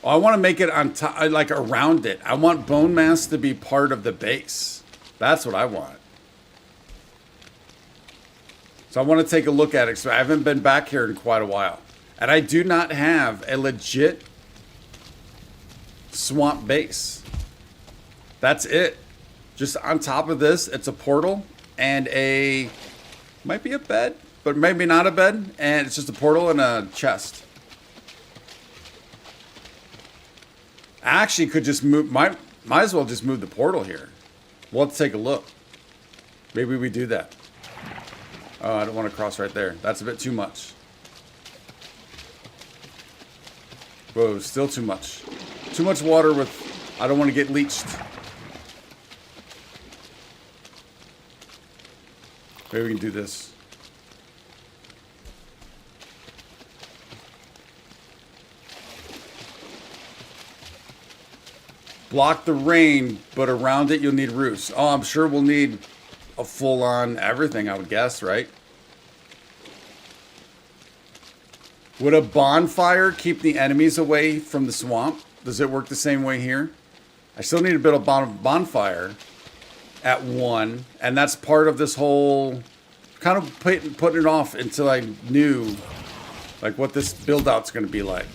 Oh, I want to make it on top, like around it. I want bone mass to be part of the base. That's what I want. So I want to take a look at it. So I haven't been back here in quite a while. And I do not have a legit swamp base. That's it. Just on top of this, it's a portal and might be a bed, but maybe not a bed. And it's just a portal and a chest. I actually could just move, might as well just move the portal here. We'll have to take a look. Maybe we do that. Oh, I don't want to cross right there. That's a bit too much. Whoa, still too much. Too much water with... I don't want to get leached. Maybe we can do this. Block the rain, but around it you'll need roofs. Oh, I'm sure we'll need a full-on everything, I would guess, right? Would a bonfire keep the enemies away from the swamp? Does it work the same way here? I still need a bit of bonfire at 1, and that's part of this whole kind of putting it off until I knew like what this build out's going to be like.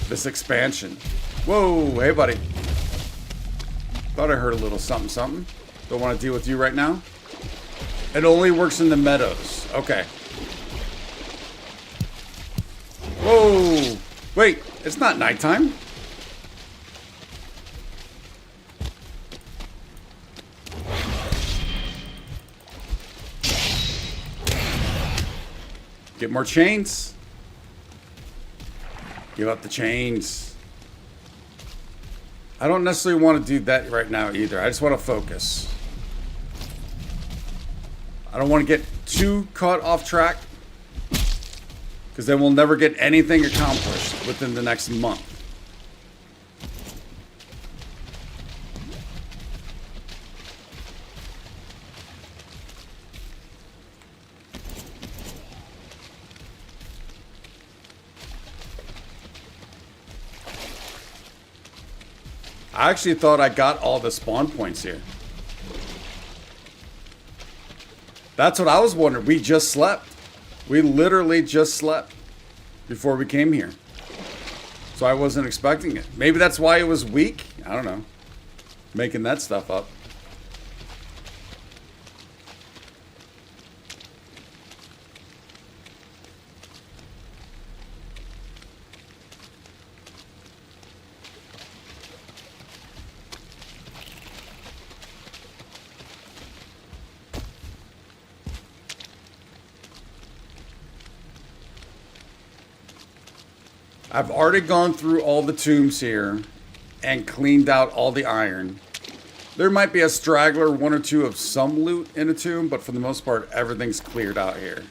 This expansion. Whoa, hey buddy. Thought I heard a little something something. Don't want to deal with you right now. It only works in the meadows. Okay. Whoa. Wait, it's not nighttime. Get more chains. Give up the chains. I don't necessarily want to do that right now either. I just want to focus. I don't want to get too caught off track, because then we'll never get anything accomplished within the next month. I actually thought I got all the spawn points here. That's what I was wondering. We just slept. We literally just slept before we came here. So I wasn't expecting it. Maybe that's why it was weak. I don't know. Making that stuff up. I've already gone through all the tombs here and cleaned out all the iron. There might be a straggler, 1 or 2 of some loot in a tomb, but for the most part, everything's cleared out here.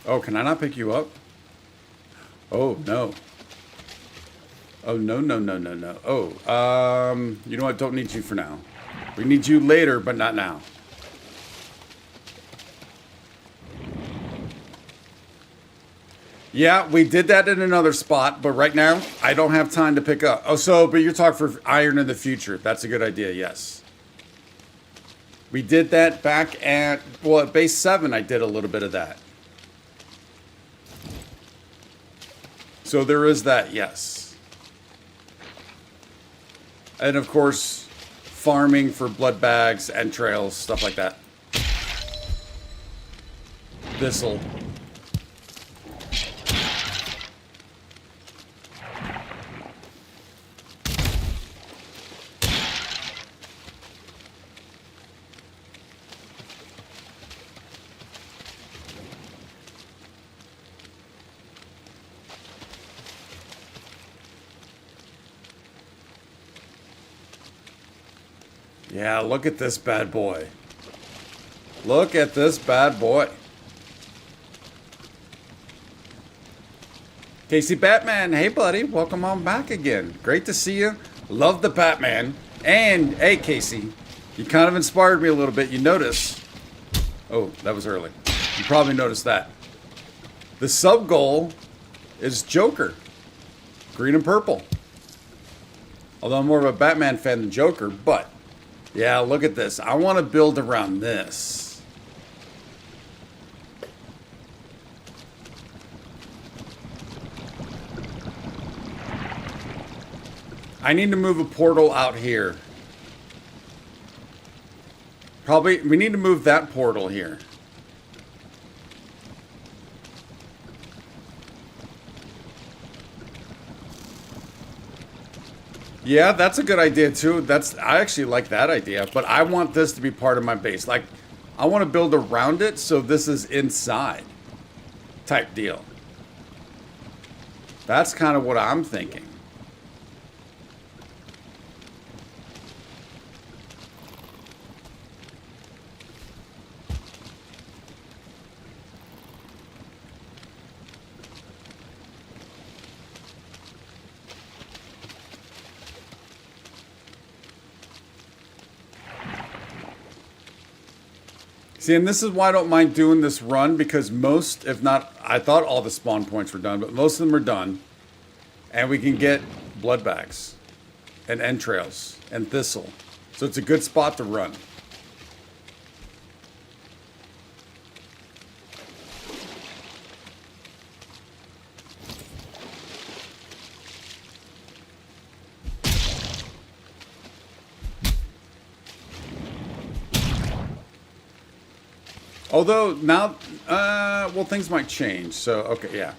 Oh, can I not pick you up? Oh, no. Oh, no, no, no, no, no. Oh, you know what? Don't need you for now. We need you later, but not now. Yeah, we did that in another spot, but right now, I don't have time to pick up. Oh, so, but you're talking for iron in the future. That's a good idea, yes. We did that back at, well, at base 7, I did a little bit of that. So there is that, yes. And of course, farming for blood bags, entrails, stuff like that. This'll. Yeah, look at this bad boy. Look at this bad boy. Casey Batman, hey buddy, welcome on back again. Great to see you. Love the Batman. And, hey Casey, you kind of inspired me a little bit. You notice, oh, that was early. You probably noticed that. The sub goal is Joker. Green and purple. Although I'm more of a Batman fan than Joker, but yeah, look at this. I want to build around this. I need to move a portal out here. Probably, we need to move that portal here. Yeah, that's a good idea too. I actually like that idea, but I want this to be part of my base. Like, I want to build around it so this is inside type deal. That's kind of what I'm thinking. See, and this is why I don't mind doing this run, because most, if not, I thought all the spawn points were done, but most of them are done. And we can get blood bags and entrails and thistle. So it's a good spot to run. Although now, well, things might change. So, okay, yeah.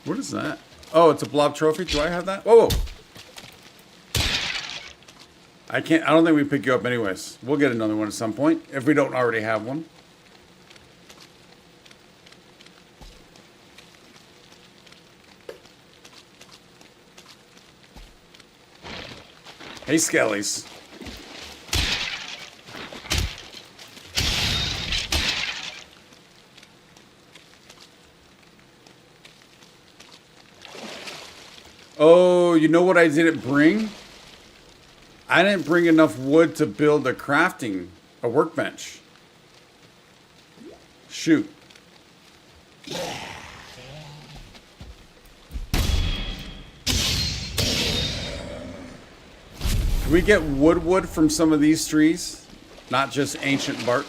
What is that? Oh, it's a blob trophy. Do I have that? Whoa, whoa. I can't, I don't think we pick you up anyways. We'll get another one at some point, if we don't already have one. Hey, Skellies. Oh, you know what I didn't bring? I didn't bring enough wood to build a workbench. Shoot. Can we get wood from some of these trees? Not just ancient bark?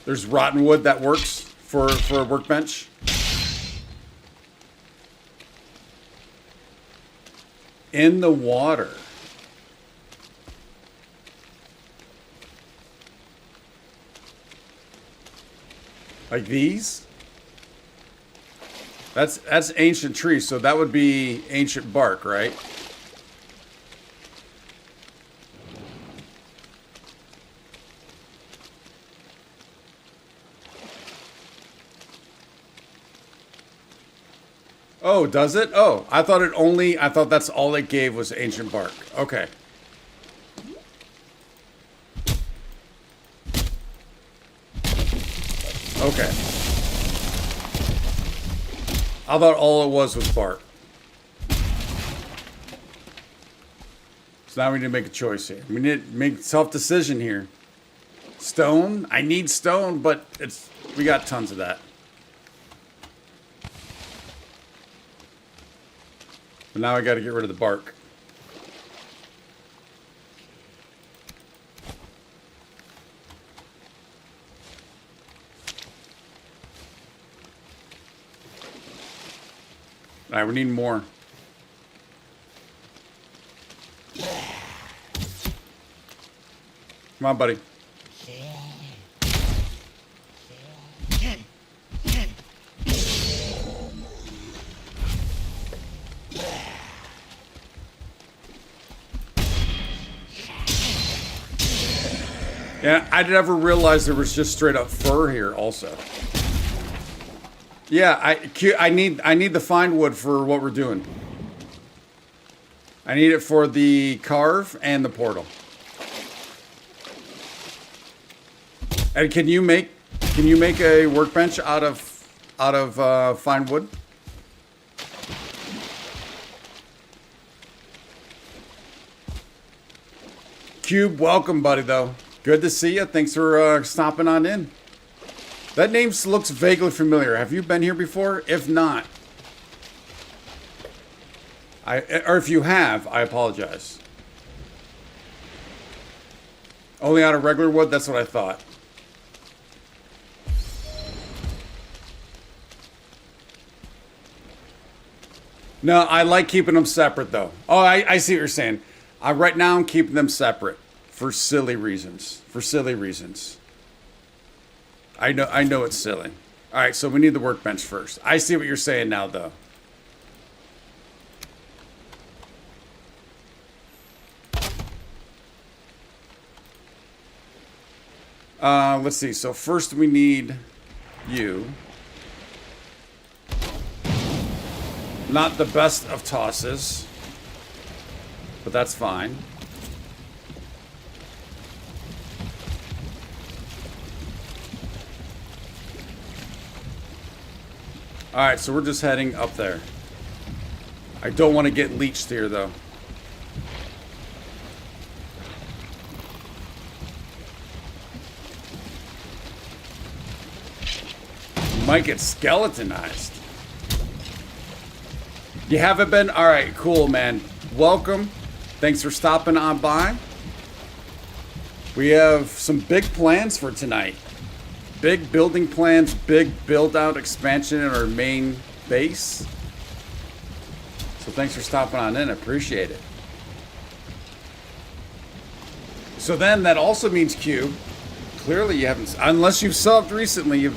There's rotten wood that works for a workbench. In the water. Like these? That's ancient tree, so that would be ancient bark, right? Oh, does it? Oh, I thought that's all it gave was ancient bark. Okay. Okay. I thought all it was bark. So now we need to make a choice here. We need to make a self-decision here. Stone? I need stone, but we got tons of that. But now I got to get rid of the bark. All right, we need more. Come on, buddy. Yeah, I never realized there was just straight up fur here also. Yeah, I need the fine wood for what we're doing. I need it for the carve and the portal. And can you make a workbench out of fine wood? Cube, welcome, buddy. Though, good to see you. Thanks for stopping on in. That name looks vaguely familiar. Have you been here before? If not, or if you have, I apologize. Only out of regular wood? That's what I thought. No, I like keeping them separate, though. Oh, I see what you're saying. Right now, I'm keeping them separate for silly reasons. For silly reasons. I know it's silly. All right, so we need the workbench first. I see what you're saying now, though. Let's see. So first we need you. Not the best of tosses, but that's fine. Alright, so we're just heading up there. I don't want to get leeched here, though. Might get skeletonized. You haven't been? Alright, cool, man. Welcome. Thanks for stopping on by. We have some big plans for tonight. Big building plans, big build-out expansion in our main base. So thanks for stopping on in. I appreciate it. So then that also means Q. Clearly you haven't, unless you've subbed recently.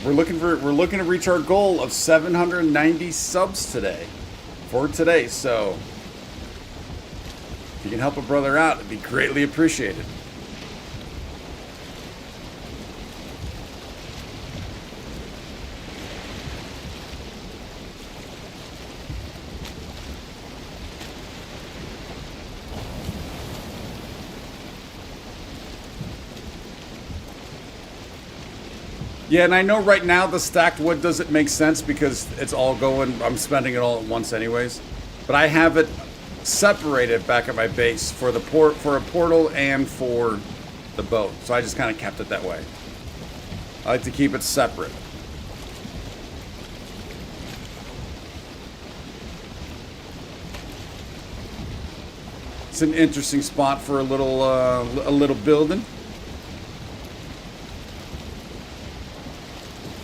We're looking to reach our goal of 790 subs today. For today, so if you can help a brother out, it'd be greatly appreciated. Yeah, and I know right now the stacked wood doesn't make sense because it's all going, I'm spending it all at once anyways. But I have it separated back at my base for the for a portal and for the boat. So I just kind of kept it that way. I like to keep it separate. It's an interesting spot for a little building.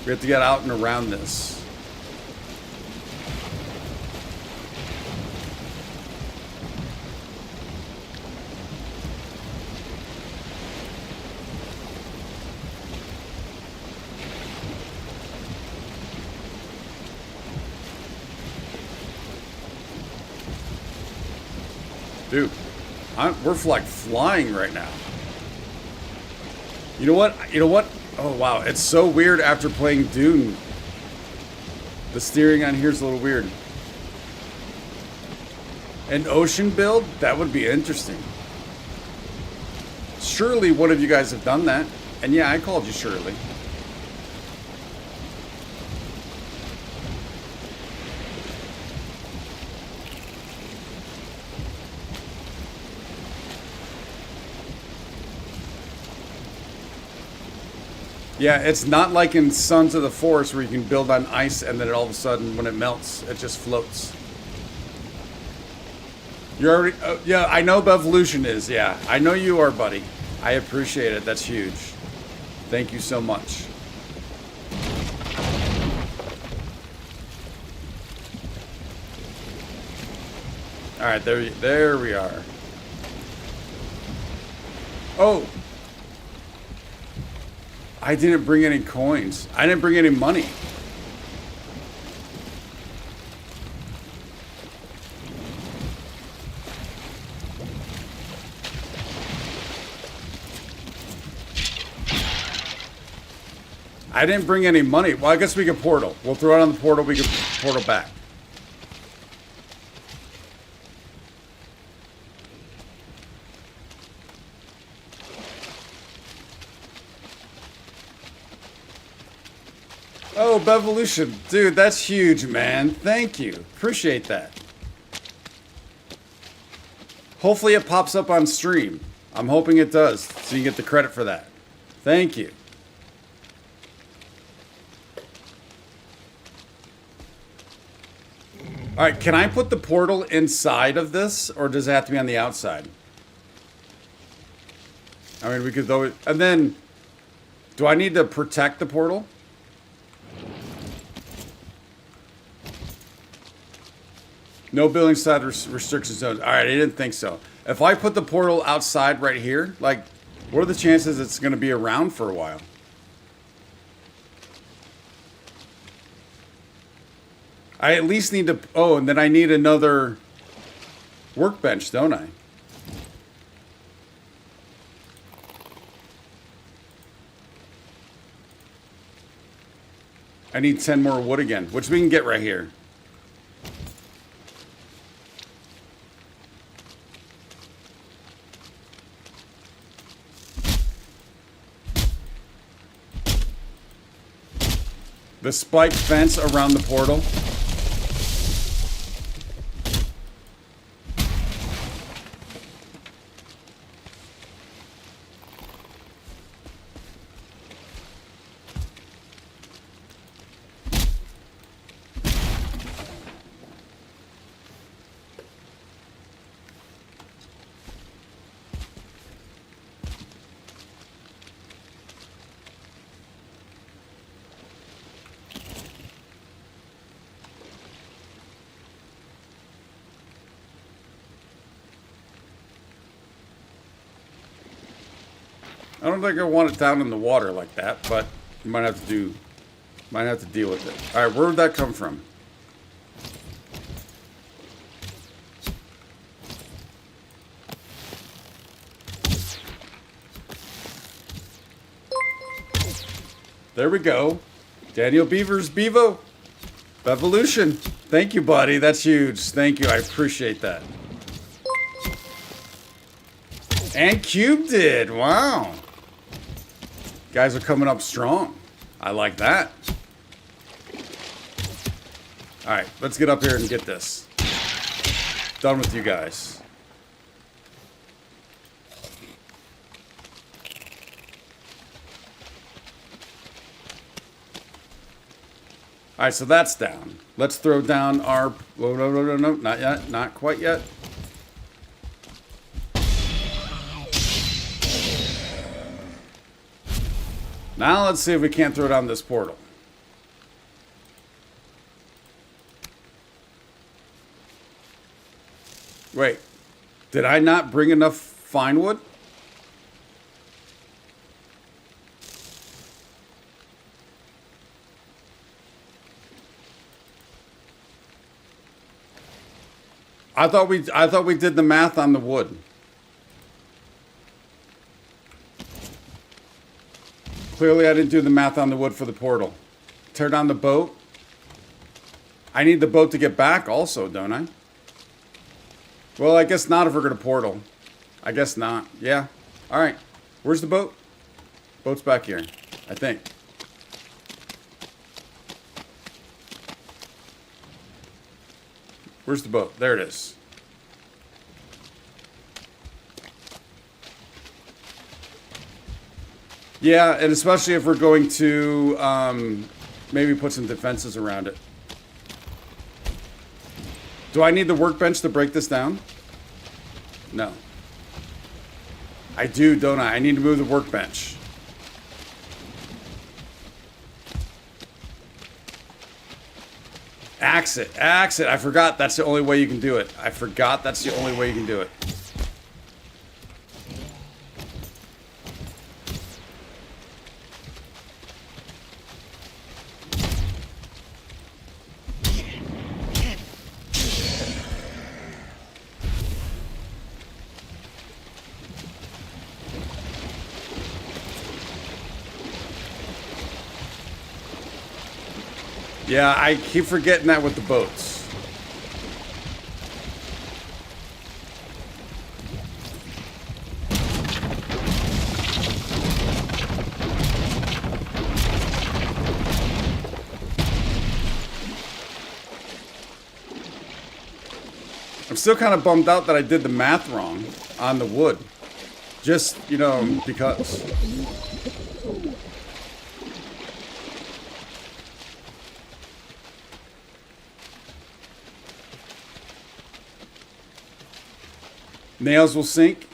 We have to get out and around this. Dude, we're like flying right now. You know what? You know what? Oh, wow. It's so weird after playing Dune. The steering on here is a little weird. An ocean build? That would be interesting. Surely one of you guys have done that. And yeah, I called you Shirley. Yeah, it's not like in Sons of the Forest where you can build on ice and then all of a sudden when it melts, it just floats. You're already... yeah, I know Bevolution is. Yeah, I know you are, buddy. I appreciate it. That's huge. Thank you so much. All right, there we are. Oh. I didn't bring any coins. I didn't bring any money. I didn't bring any money. Well, I guess we can portal. We'll throw it on the portal. We can portal back. Oh, Bevolution. Dude, that's huge, man. Thank you. Appreciate that. Hopefully it pops up on stream. I'm hoping it does, so you get the credit for that. Thank you. All right, can I put the portal inside of this, or does it have to be on the outside? I mean, we could though. And then, do I need to protect the portal? No building side restriction zones. All right, I didn't think so. If I put the portal outside right here, like, what are the chances it's going to be around for a while? I at least need to... Oh, and then I need another workbench, don't I? I need 10 more wood again, which we can get right here. The spike fence around the portal. I don't think I want it down in the water like that, but you might have to deal with it. All right, where would that come from? There we go. Daniel Beavers, Bevo. Evolution. Thank you, buddy. That's huge. Thank you. I appreciate that. And Cube did. Wow. Guys are coming up strong. I like that. All right, let's get up here and get this. Done with you guys. All right, so that's down. Let's throw down our... Oh, no, not yet. Not quite yet. Now let's see if we can't throw down this portal. Wait, did I not bring enough fine wood? I thought we did the math on the wood. Clearly I didn't do the math on the wood for the portal. Tear down the boat. I need the boat to get back also, don't I? Well, I guess not if we're going to portal. I guess not. Yeah. All right. Where's the boat? Boat's back here, I think. Where's the boat? There it is. Yeah, and especially if we're going to maybe put some defenses around it. Do I need the workbench to break this down? No. I do, don't I? I need to move the workbench. Axe it. Axe it. I forgot that's the only way you can do it. I forgot that's the only way you can do it. Yeah, I keep forgetting that with the boats. I'm still kind of bummed out that I did the math wrong on the wood. Just, you know, because. Nails will sink.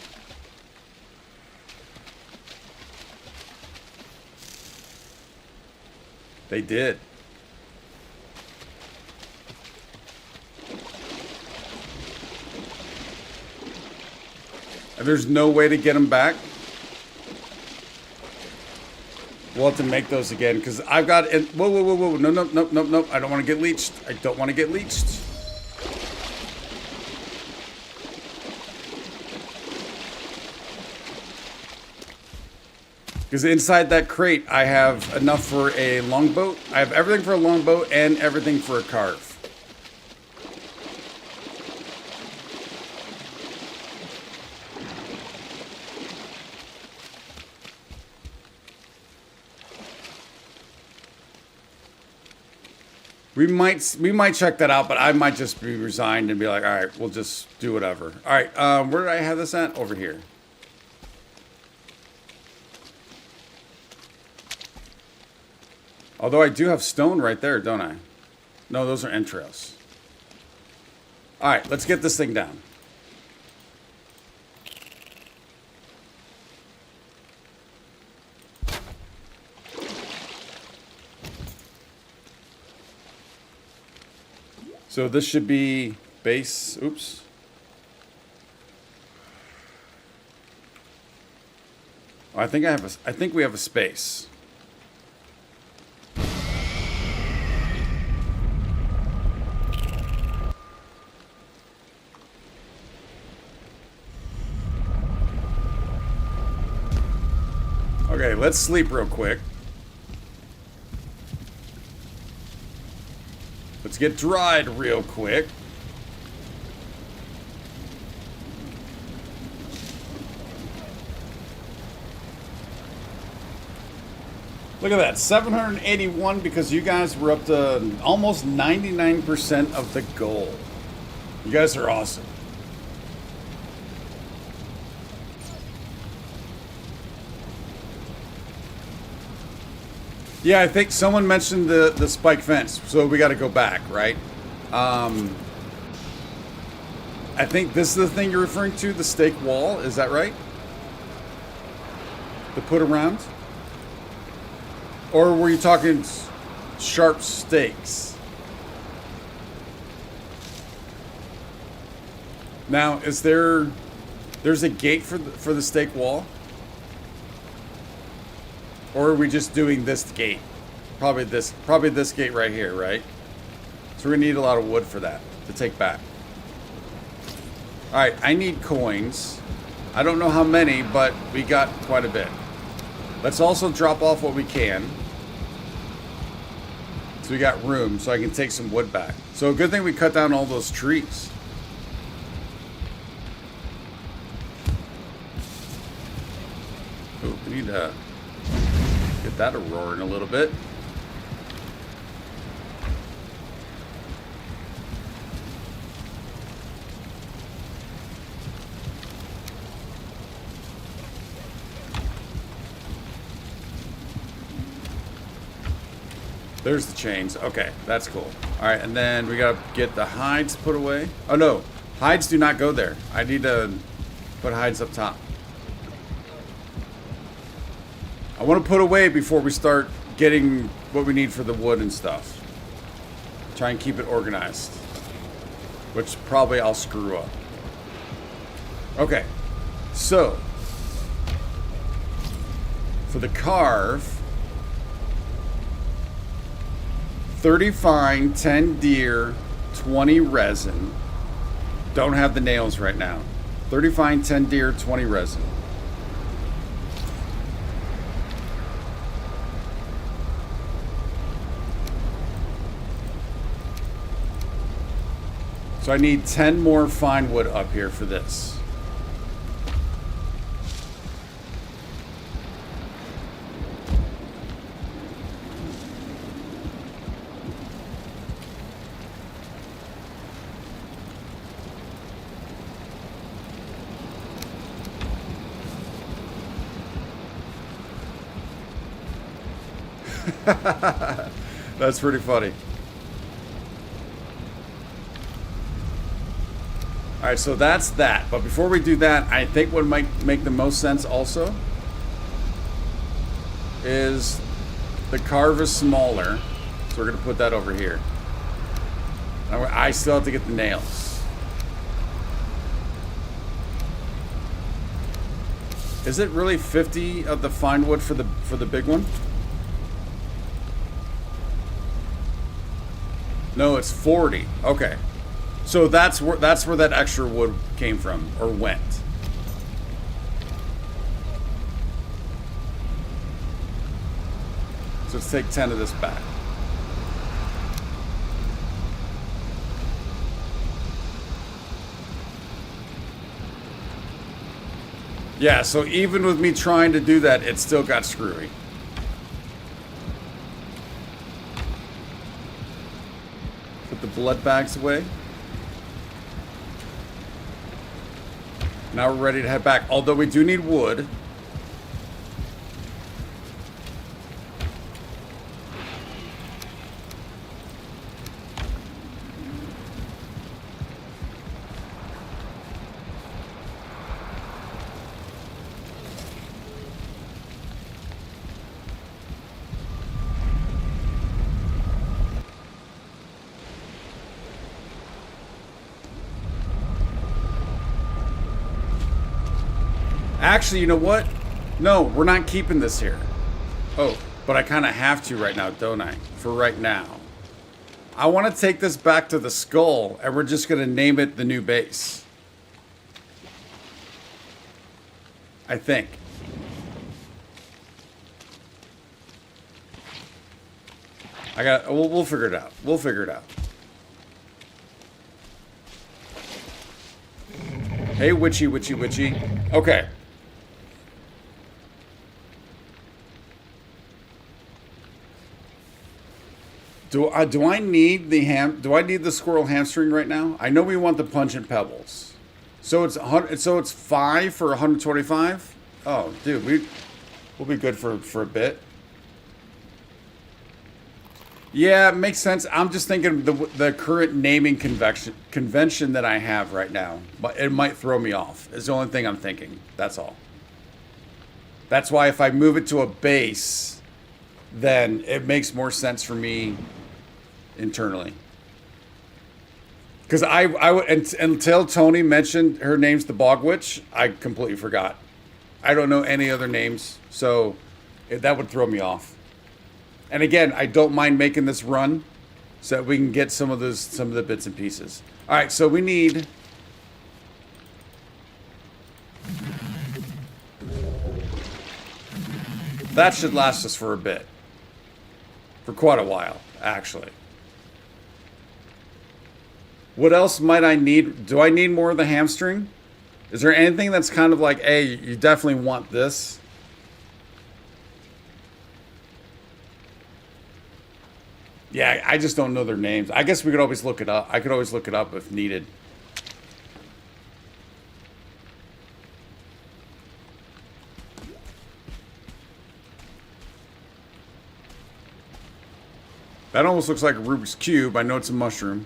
They did. And there's no way to get them back. We'll have to make those again because I've got. Whoa, whoa, whoa, whoa! No, no, no, no, no! I don't want to get leached. I don't want to get leached. Because inside that crate, I have enough for a longboat. I have everything for a longboat and everything for a carve. We might check that out, but I might just be resigned and be like, all right, we'll just do whatever. All right, where did I have this at? Over here. Although I do have stone right there, don't I? No, those are entrails. All right, let's get this thing down. So this should be base. Oops. I think I think we have a space. Okay, let's sleep real quick. Let's get dried real quick. Look at that, 781 because you guys were up to almost 99% of the goal. You guys are awesome. Yeah, I think someone mentioned the spike fence, so we got to go back, right? I think this is the thing you're referring to, the stake wall. Is that right? To put around? Or were you talking sharp stakes? Now, there's a gate for the stake wall? Or are we just doing this gate? Probably this gate right here, right? So we're gonna need a lot of wood for that to take back. Alright, I need coins. I don't know how many, but we got quite a bit. Let's also drop off what we can. So we got room, so I can take some wood back. So a good thing we cut down all those trees. Ooh, we need to get that a-roaring a little bit. There's the chains. Okay, that's cool. All right, and then we gotta get the hides put away. Oh no, hides do not go there. I need to put hides up top. I want to put away before we start getting what we need for the wood and stuff. Try and keep it organized, which probably I'll screw up. Okay, so for the carve, 30 fine, 10 deer, 20 resin. Don't have the nails right now. 30 fine, 10 deer, 20 resin. So I need 10 more fine wood up here for this. That's pretty funny. All right, so that's that. But before we do that, I think what might make the most sense also is the carve is smaller. So we're going to put that over here. I still have to get the nails. Is it really 50 of the fine wood for the big one? No, it's 40. Okay. So that's where that extra wood came from, or went. So let's take 10 of this back. Yeah, so even with me trying to do that, it still got screwy. Put the blood bags away. Now we're ready to head back. Although we do need wood. Actually, you know what? No, we're not keeping this here. Oh, but I kind of have to right now, don't I? For right now. I want to take this back to the skull, and we're just going to name it the new base. I think. We'll figure it out. We'll figure it out. Hey, witchy, witchy, witchy. Okay. Do I need the squirrel hamstring right now? I know we want the pungent pebbles. So it's 5 for 125? Oh, dude, we'll be good for a bit. Yeah, it makes sense. I'm just thinking the current naming convention that I have right now, but it might throw me off. It's the only thing I'm thinking. That's all. That's why if I move it to a base, then it makes more sense for me internally. Because I until Tony mentioned her name's the Bog Witch, I completely forgot. I don't know any other names, so that would throw me off. And again, I don't mind making this run so that we can get some of the bits and pieces. All right, so we need That should last us for a bit. For quite a while, actually. What else might I need? Do I need more of the hamstring? Is there anything that's kind of like, hey, you definitely want this? Yeah, I just don't know their names. I guess we could always look it up. I could always look it up if needed. That almost looks like a Rubik's Cube. I know it's a mushroom.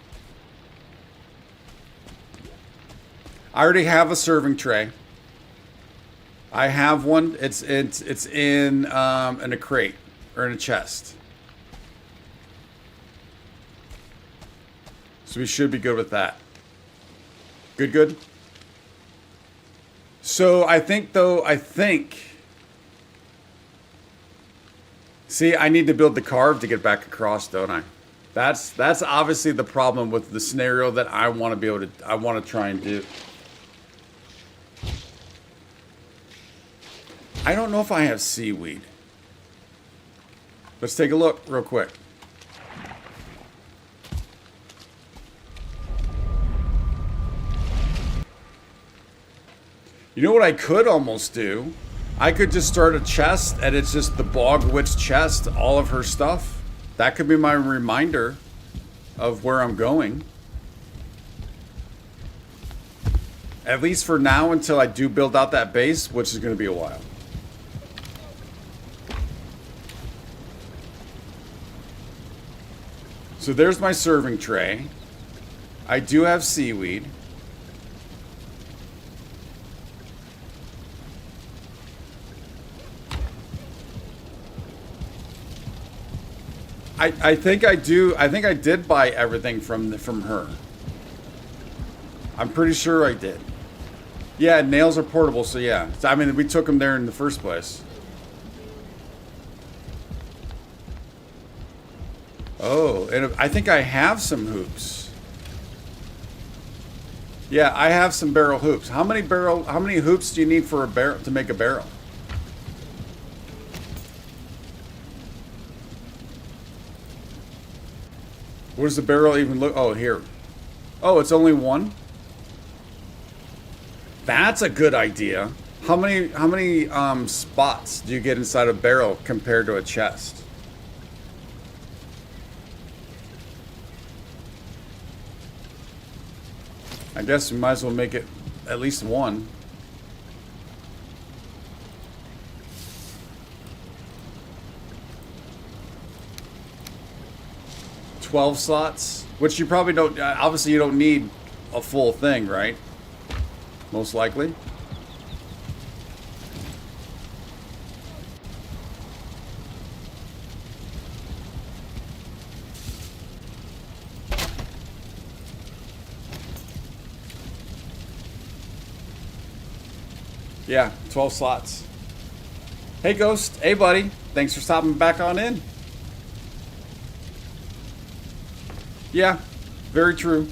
I already have a serving tray. I have one. It's in a crate or in a chest. So we should be good with that. Good. So I think. See, I need to build the carve to get back across, don't I? That's obviously the problem with the scenario that I want to be able to. I want to try and do. I don't know if I have seaweed. Let's take a look real quick. You know what I could almost do? I could just start a chest and it's just the Bog Witch chest, all of her stuff. That could be my reminder of where I'm going. At least for now until I do build out that base, which is going to be a while. So there's my serving tray. I do have seaweed. I think I do. I think I did buy everything from her. I'm pretty sure I did. Yeah, nails are portable, so yeah. I mean, we took them there in the first place. Oh, and I think I have some hoops. Yeah, I have some barrel hoops. How many hoops do you need for a barrel to make a barrel? What does the barrel even look? Oh, here. Oh, it's only one? That's a good idea. How many spots do you get inside a barrel compared to a chest? I guess we might as well make it at least one. $12 slots, which you probably don't. Obviously, you don't need a full thing, right? Most likely. Yeah, 12 slots. Hey, Ghost. Hey, buddy. Thanks for stopping back on in. Yeah, very true.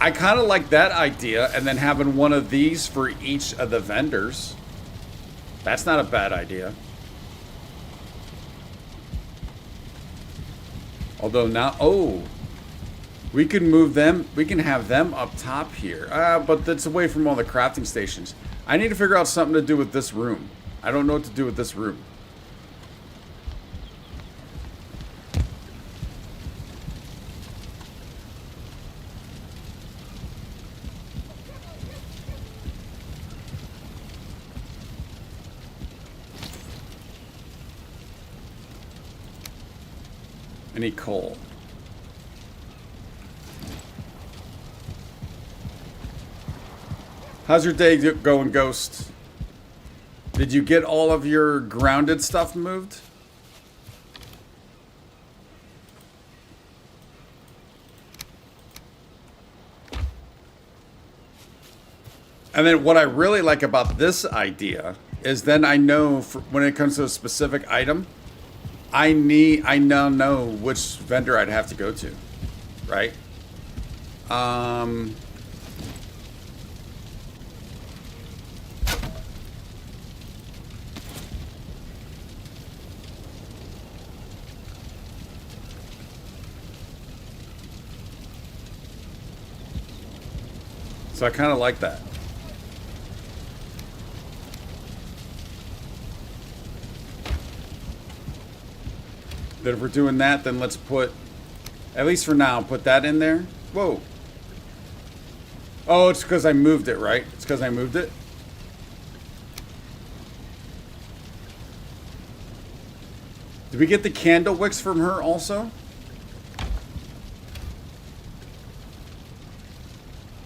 I kind of like that idea, and then having one of these for each of the vendors. That's not a bad idea. Although now, oh, we can move them. We can have them up top here. But that's away from all the crafting stations. I need to figure out something to do with this room. I don't know what to do with this room. I need coal. How's your day going, Ghost? Did you get all of your grounded stuff moved? And then what I really like about this idea is then I know when it comes to a specific item, I now know which vendor I'd have to go to, right? So I kind of like that. Then if we're doing that, then let's put, at least for now, put that in there. Whoa. Oh, it's because I moved it, right? It's because I moved it. Did we get the candle wicks from her also?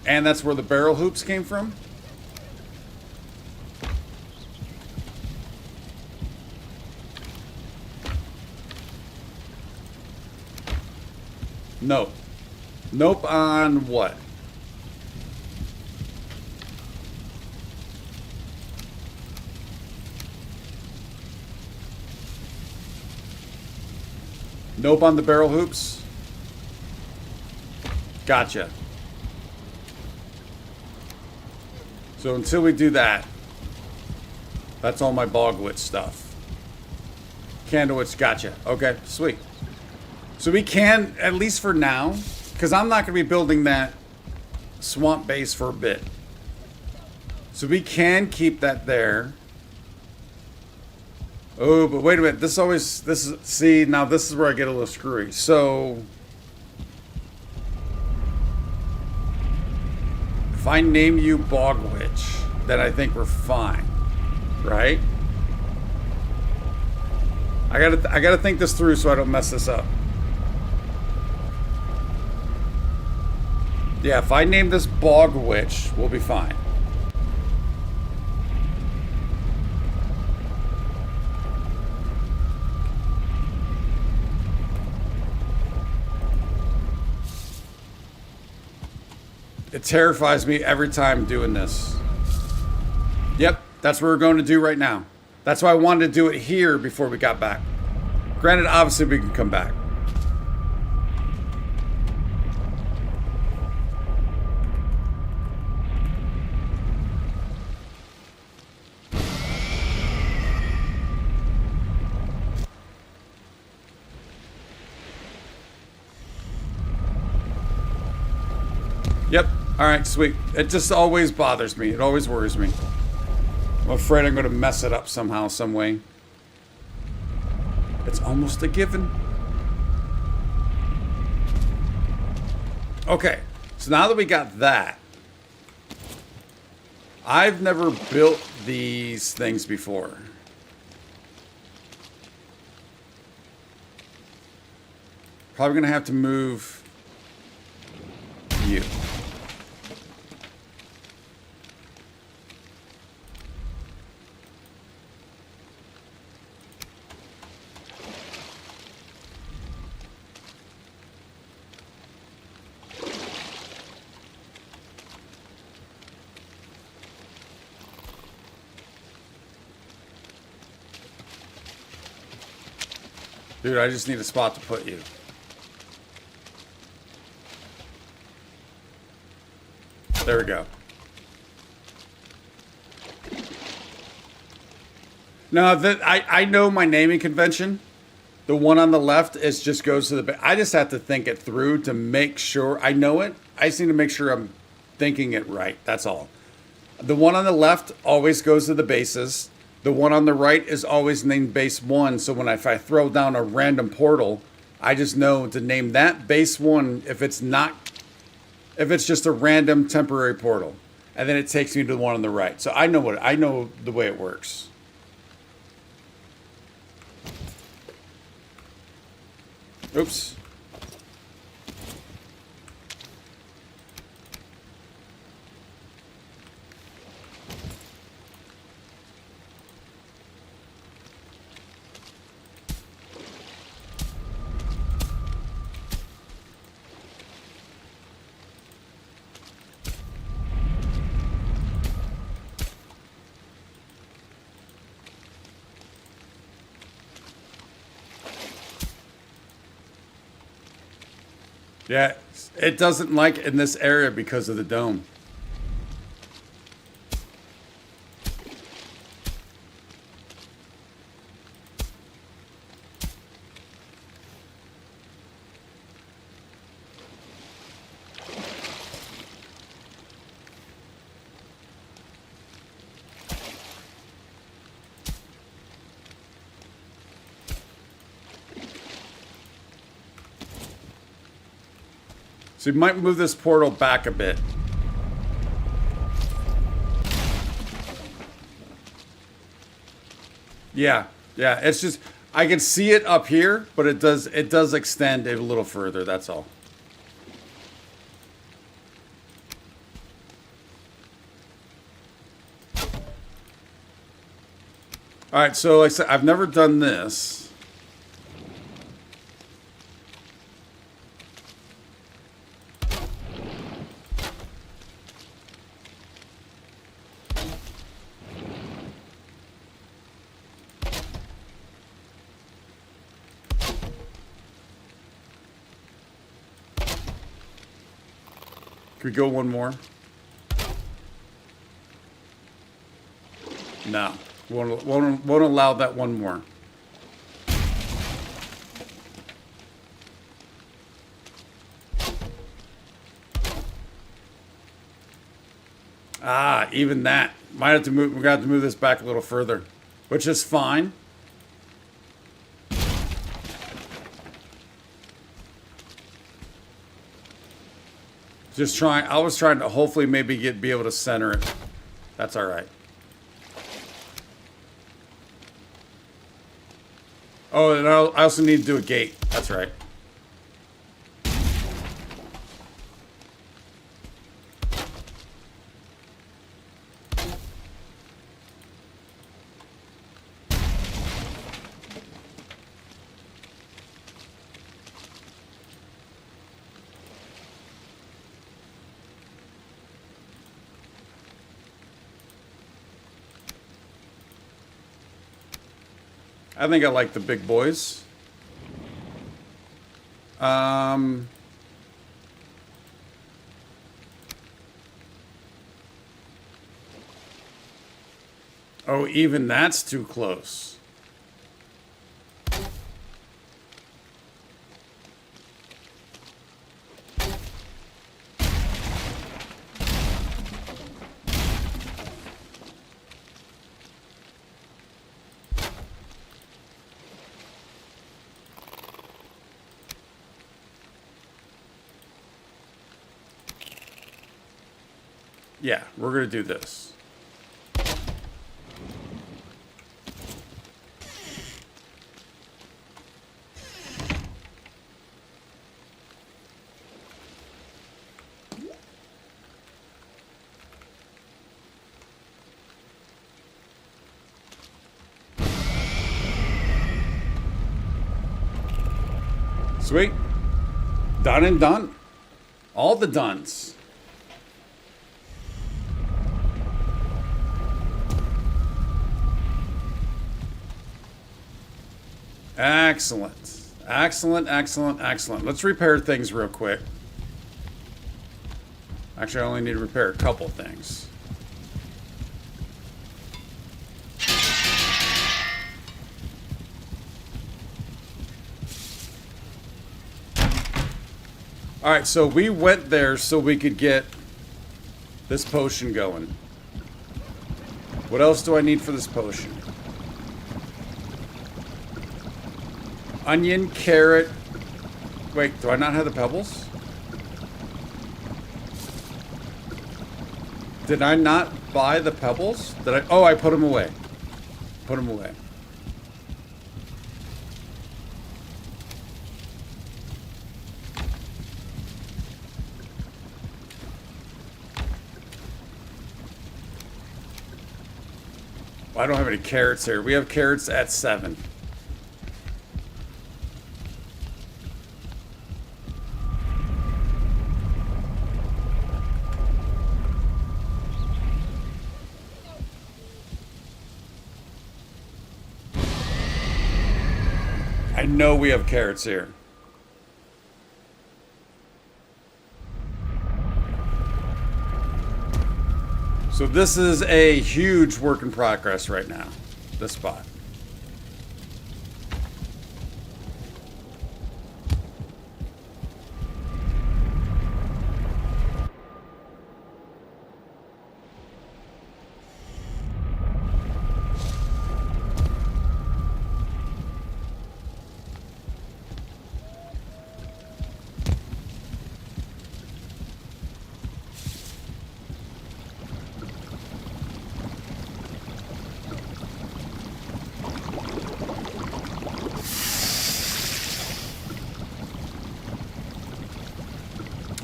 And that's where the barrel hoops came from? Nope. Nope on what? Nope on the barrel hoops? Gotcha. So until we do that, that's all my bogwitch stuff. Candlewitch, gotcha. Okay, sweet. So we can, at least for now, because I'm not going to be building that swamp base for a bit. So we can keep that there. Oh, but wait a minute. See, now this is where I get a little screwy. So if I name you Bogwitch, then I think we're fine, right? I gotta think this through so I don't mess this up. Yeah, if I name this Bogwitch, we'll be fine. It terrifies me every time doing this. Yep, that's what we're going to do right now. That's why I wanted to do it here before we got back. Granted, obviously we can come back. Yep. All right, sweet. It just always bothers me. It always worries me. I'm afraid I'm going to mess it up somehow, some way. It's almost a given. Okay. So now that we got that, I've never built these things before. Probably going to have to move you. Dude, I just need a spot to put you. There we go. Now that I know my naming convention, the one on the left is just goes to the. I just have to think it through to make sure I know it. I just need to make sure I'm thinking it right. That's all. The one on the left always goes to the bases. The one on the right is always named base 1. So if I throw down a random portal, I just know to name that base 1 if it's just a random temporary portal. And then it takes me to the one on the right. So I know the way it works. Oops. Yeah, it doesn't like in this area because of the dome. So we might move this portal back a bit. Yeah, yeah. It's just I can see it up here, but it does extend a little further. That's all. All right. So like I said, I've never done this. Could we go one more? No. Won't allow that one more. Ah, even that. Might have to move. We're gonna have to move this back a little further, which is fine. Just trying. I was trying to hopefully maybe be able to center it. That's all right. Oh, and I also need to do a gate. That's right. I think I like the big boys. Oh, even that's too close. Yeah, we're going to do this. Sweet. Done and done. All the dones. Excellent. Excellent, excellent, excellent. Let's repair things real quick. Actually, I only need to repair a couple things. All right, so we went there so we could get this potion going. What else do I need for this potion? Onion, carrot. Wait, do I not have the pebbles? Did I not buy the pebbles? Did I? Oh, I put them away. Put them away. I don't have any carrots here. We have carrots at 7. I know we have carrots here. So this is a huge work in progress right now, this spot.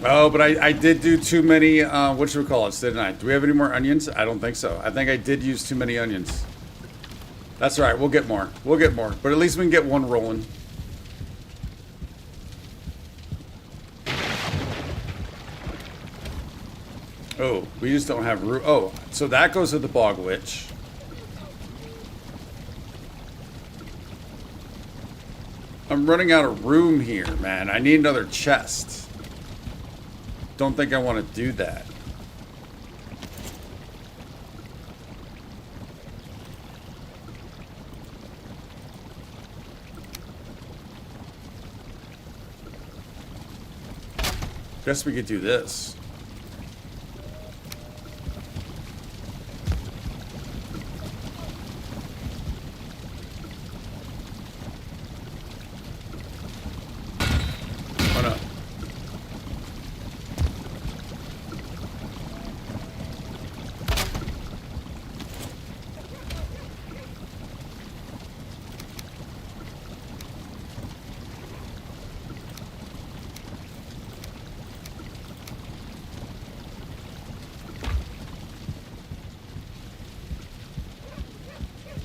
Oh, but I did do too many, what should we call it, didn't I? Do we have any more onions? I don't think so. I think I did use too many onions. That's all right. We'll get more. We'll get more. But at least we can get one rolling. Oh, we just don't have room. Oh, so that goes to the Bog Witch. I'm running out of room here, man. I need another chest. Don't think I want to do that. Guess we could do this. Why not?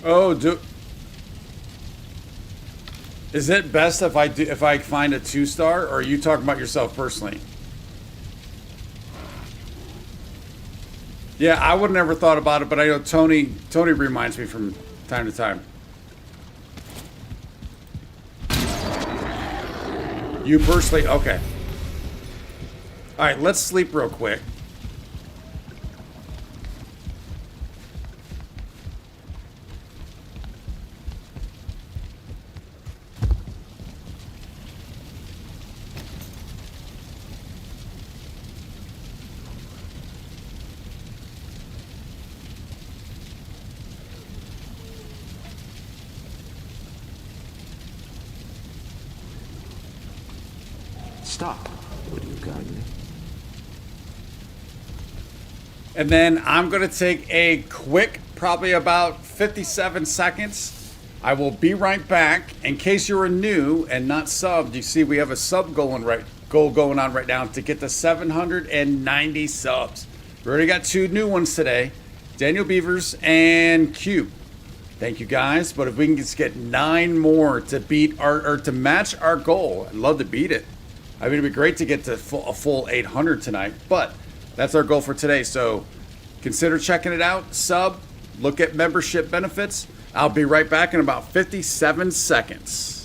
Oh, is it best if I find a 2-star, or are you talking about yourself personally? Yeah, I would have never thought about it, but I know Tony reminds me from time to time. You personally, okay. All right, let's sleep real quick. Stop. What do you got me? And then I'm going to take a quick, probably about 57 seconds. I will be right back. In case you're new and not subbed, you see we have a sub goal going on right now to get to 790 subs. We already got 2 new ones today, Daniel Beavers and Cube. Thank you guys, but if we can just get 9 more to beat or to match our goal, I'd love to beat it. I mean, it'd be great to get to a full 800 tonight, but that's our goal for today. So consider checking it out. Sub, look at membership benefits. I'll be right back in about 57 seconds.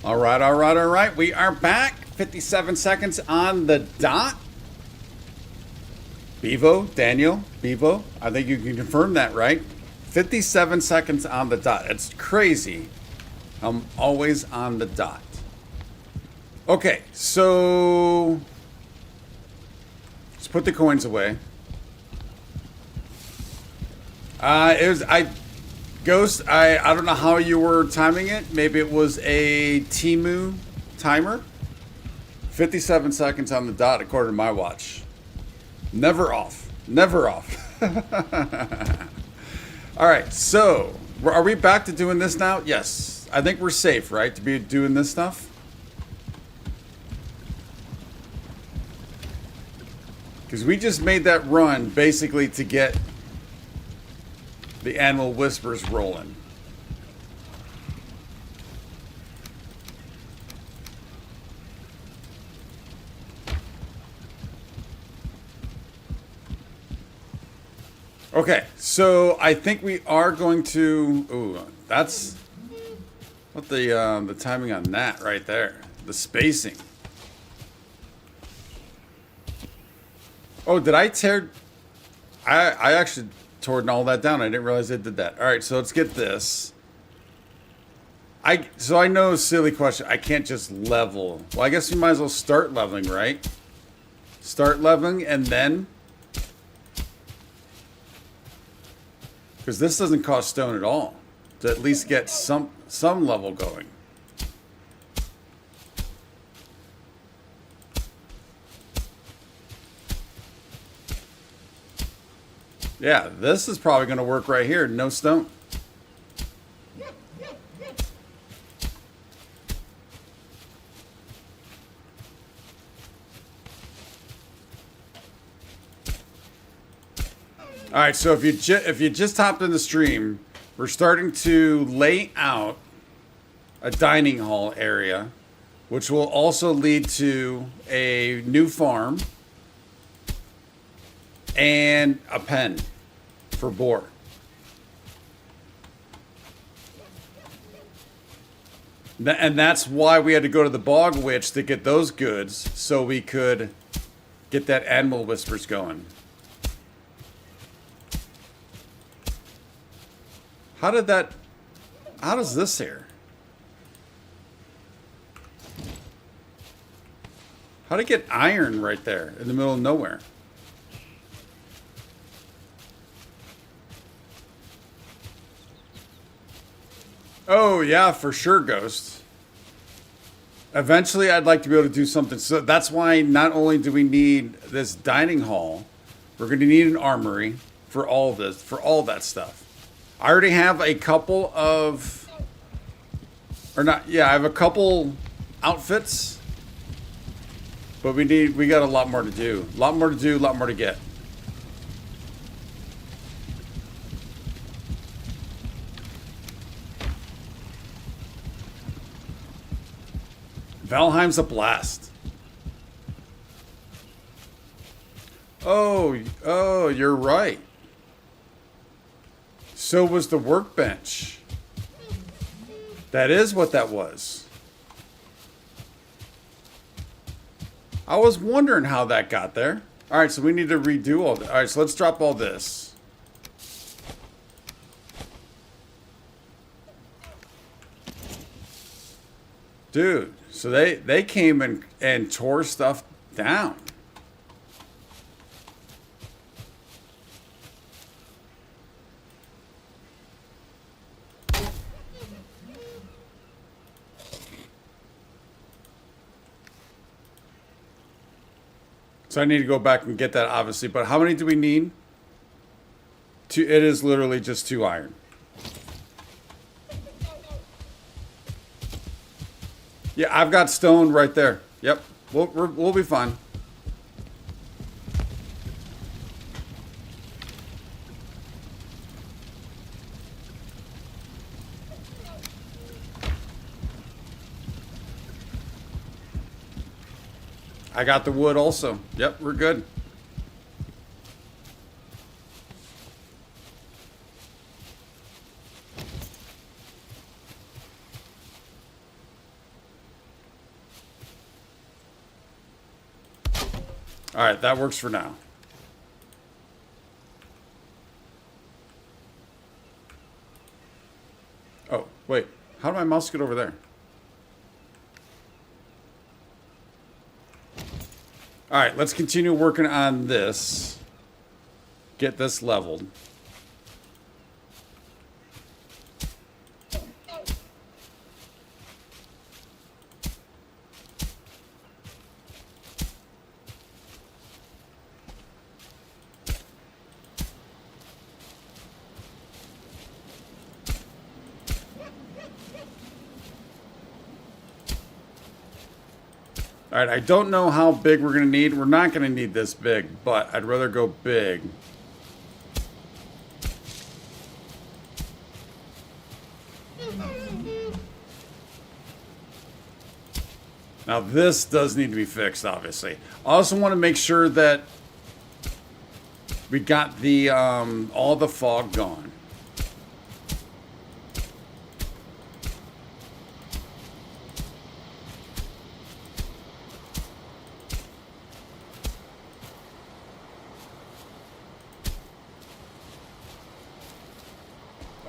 All right. We are back. 57 seconds on the dot. Daniel, Bevo, I think you can confirm that, right? 57 seconds on the dot. It's crazy. I'm always on the dot. Okay, so let's put the coins away. Ghost, I don't know how you were timing it. Maybe it was a Temu timer. 57 seconds on the dot according to my watch. Never off. Never off. All right, so Are we back to doing this now? Yes. I think we're safe, right? To be doing this stuff? Because we just made that run basically to get the animal whispers rolling. Okay, so I think we are going to. Ooh, that's what the timing on that right there. The spacing. Oh, did I tear? I actually tore all that down. I didn't realize I did that. All right, so let's get this. So I know, silly question. I can't just level. Well, I guess we might as well start leveling, right? Start leveling and then. Because this doesn't cost stone at all to at least get some level going. Yeah, this is probably going to work right here. No stone. All right, so if you just hopped in the stream, we're starting to lay out a dining hall area, which will also lead to a new farm and a pen for boar. And that's why we had to go to the Bog Witch to get those goods, so we could get that animal whispers going. How does this here? How to get iron right there in the middle of nowhere? Oh, yeah, for sure, Ghost. Eventually, I'd like to be able to do something. So that's why not only do we need this dining hall, we're going to need an armory for all this, for all that stuff. I already have a couple of, or not, yeah, I have a couple outfits, but we got a lot more to do. A lot more to do, a lot more to get. Valheim's a blast. Oh, you're right. So was the workbench. That is what that was. I was wondering how that got there. All right, so we need to redo all that. All right, so let's drop all this. Dude, so they came and tore stuff down. So I need to go back and get that, obviously. But how many do we need? Two. It is literally just 2 iron. Yeah, I've got stone right there. Yep, we'll be fine. I got the wood also. Yep, we're good. All right, that works for now. Oh, wait. How did my mouse get over there? All right, let's continue working on this. Get this leveled. All right, I don't know how big we're going to need. We're not going to need this big, but I'd rather go big. Now this does need to be fixed, obviously. I also want to make sure that we got the all the fog gone.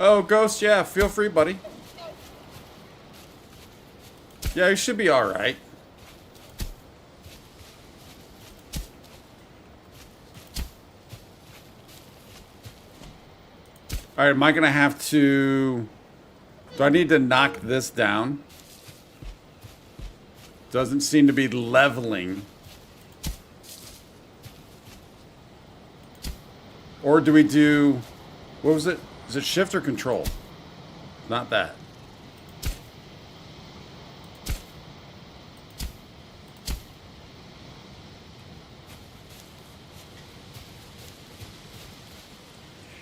Oh, Ghost, yeah, feel free, buddy. Yeah, you should be all right. All right, am I gonna have to? Do I need to knock this down? Doesn't seem to be leveling. Or do we do? What was it? Is it shift or control? Not that.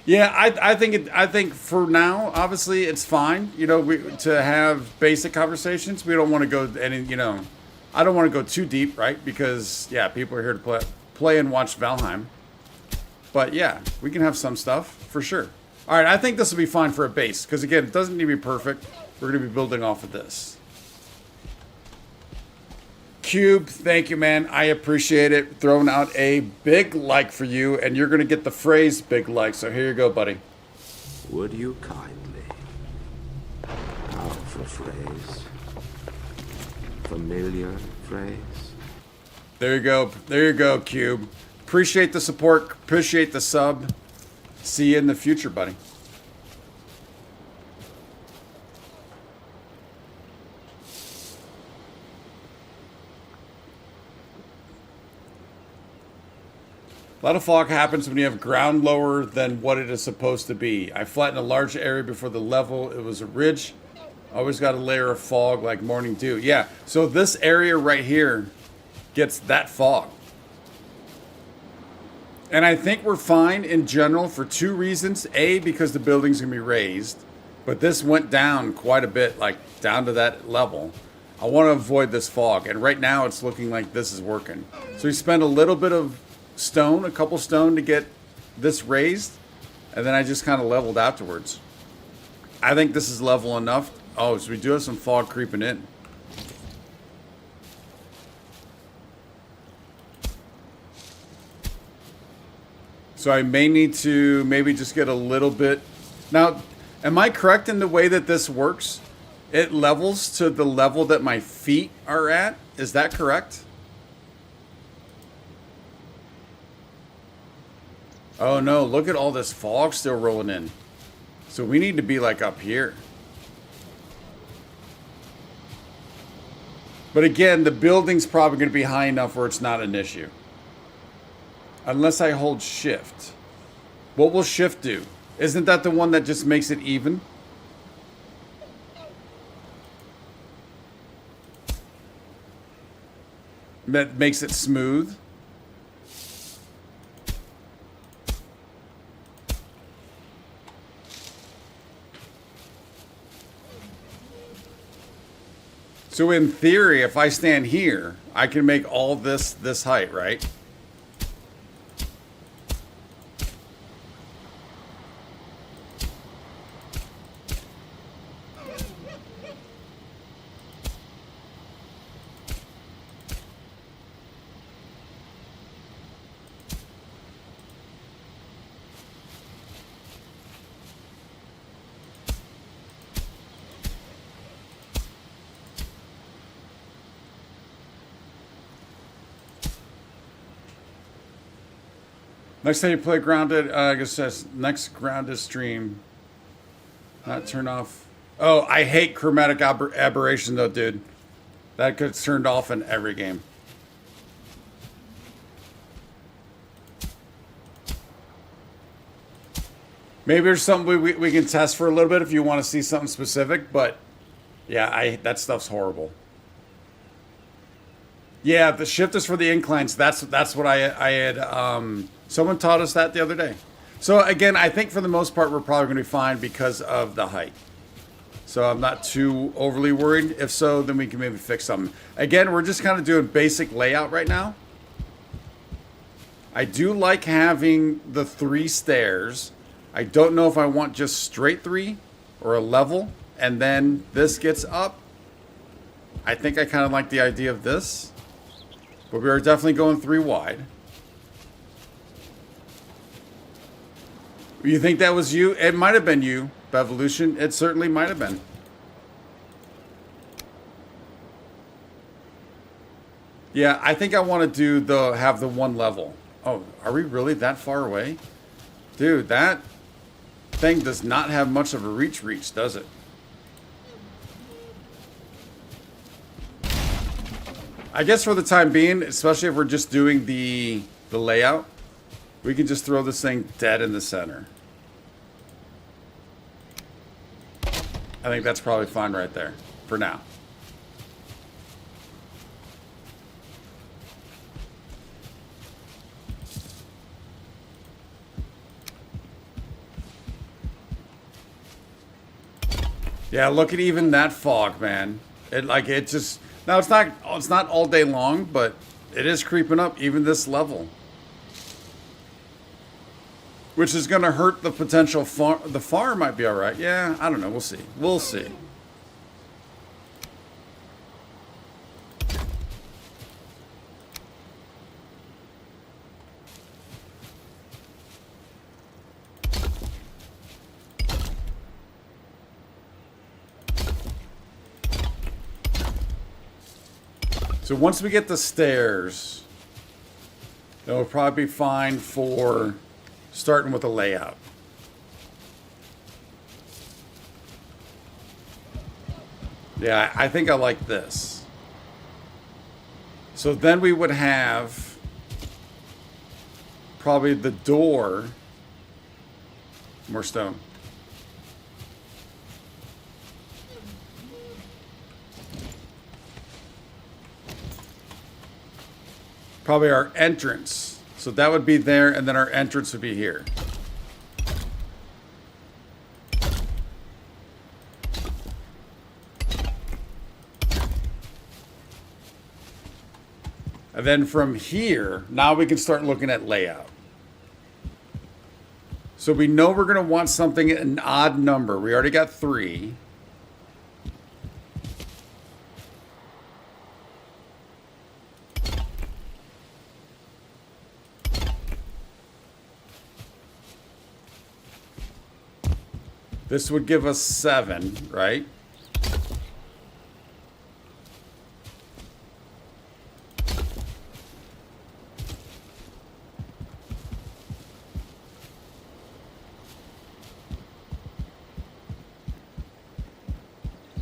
Yeah, I think for now, obviously, it's fine. You know, to have basic conversations. We don't want to go any. You know, I don't want to go too deep, right? Because yeah, people are here to play and watch Valheim. But yeah, we can have some stuff for sure. All right, I think this will be fine for a base because again, it doesn't need to be perfect. We're going to be building off of this. Cube, thank you, man. I appreciate it. Throwing out a big like for you, and you're going to get the phrase big like. So here you go, buddy. Would you kindly? Powerful phrase. Familiar phrase. There you go. There you go, Cube. Appreciate the support. Appreciate the sub. See you in the future, buddy. A lot of fog happens when you have ground lower than what it is supposed to be. I flattened a large area before the level. It was a ridge. Always got a layer of fog like morning dew. Yeah, so this area right here gets that fog. And I think we're fine in general for two reasons. A, because the building's going to be raised. But this went down quite a bit, like down to that level. I want to avoid this fog. And right now it's looking like this is working. So we spent a little bit of stone, a couple stone to get this raised. And then I just kind of leveled afterwards. I think this is level enough. Oh, so we do have some fog creeping in. So I may need to maybe just get a little bit. Now, am I correct in the way that this works? It levels to the level that my feet are at. Is that correct? Oh no, look at all this fog still rolling in. So we need to be like up here. But again, the building's probably going to be high enough where it's not an issue. Unless I hold shift. What will shift do? Isn't that the one that just makes it even? That makes it smooth? So in theory, if I stand here, I can make all this height, right? Next time you play Grounded, I guess that's next Grounded stream. Not turn off. Oh, I hate chromatic aberration though, dude. That gets turned off in every game. Maybe there's something we can test for a little bit if you want to see something specific, but yeah, that stuff's horrible. Yeah, the shift is for the inclines. That's what I had. Someone taught us that the other day. So again, I think for the most part we're probably going to be fine because of the height. So I'm not too overly worried. If so, then we can maybe fix something. Again, we're just kind of doing basic layout right now. I do like having the 3 stairs. I don't know if I want just straight 3 or a level and then this gets up. I think I kind of like the idea of this. But we are definitely going 3 wide. You think that was you? It might have been you, Bevolution. It certainly might have been. Yeah, I think I want to do have the 1 level. Oh, are we really that far away? Dude, that thing does not have much of a reach, does it? I guess for the time being, especially if we're just doing the layout, we can just throw this thing dead in the center. I think that's probably fine right there for now. Yeah, look at even that fog, man. It just now it's not all day long, but it is creeping up even this level. Which is going to hurt the potential farm. The farm might be all right. Yeah, I don't know. We'll see. We'll see. So once we get the stairs, it'll probably be fine for starting with a layout. Yeah, I think I like this. So then we would have probably the door. More stone. Probably our entrance. So that would be there, and then our entrance would be here. And then from here, now we can start looking at layout. So we know we're going to want something, an odd number. We already got 3. This would give us 7, right?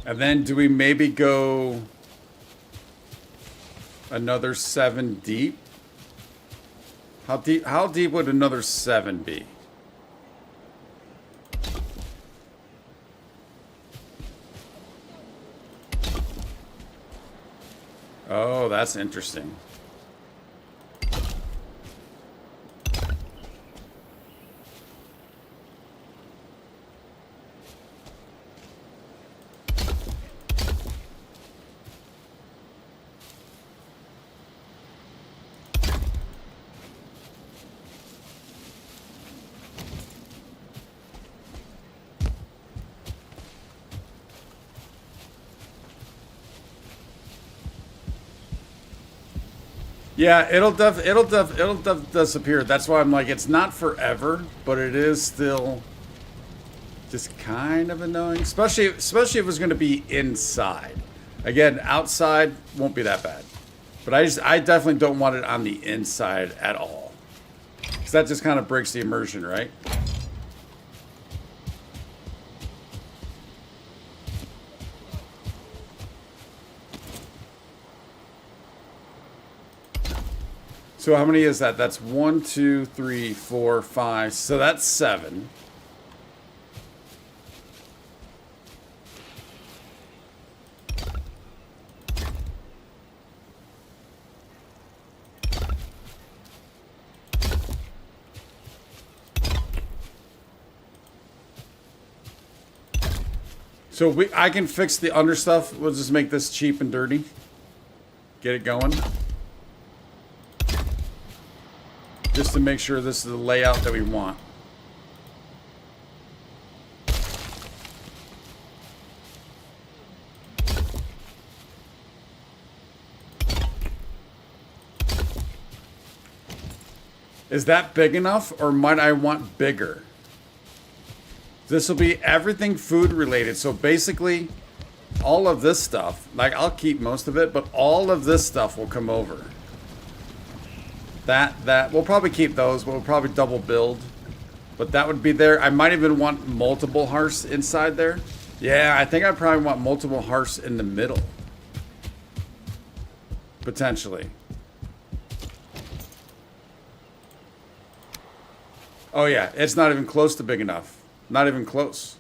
And then do we maybe go another 7 deep? How deep would another 7 be? Oh, that's interesting. Yeah, it'll disappear. That's why I'm like, it's not forever, but it is still just kind of annoying, especially if it's going to be inside. Again, outside won't be that bad, but I definitely don't want it on the inside at all, because that just kind of breaks the immersion, right? So how many is that? That's 1, 2, 3, 4, 5. So that's 7. So I can fix the under stuff. We'll just make this cheap and dirty. Get it going. Just to make sure this is the layout that we want. Is that big enough, or might I want bigger? This will be everything food related. So basically, all of this stuff, like I'll keep most of it, but all of this stuff will come over. That we'll probably keep those. We'll probably double build, but that would be there. I might even want multiple hearths inside there. Yeah, I think I probably want multiple hearths in the middle, potentially. Oh yeah, it's not even close to big enough. Not even close.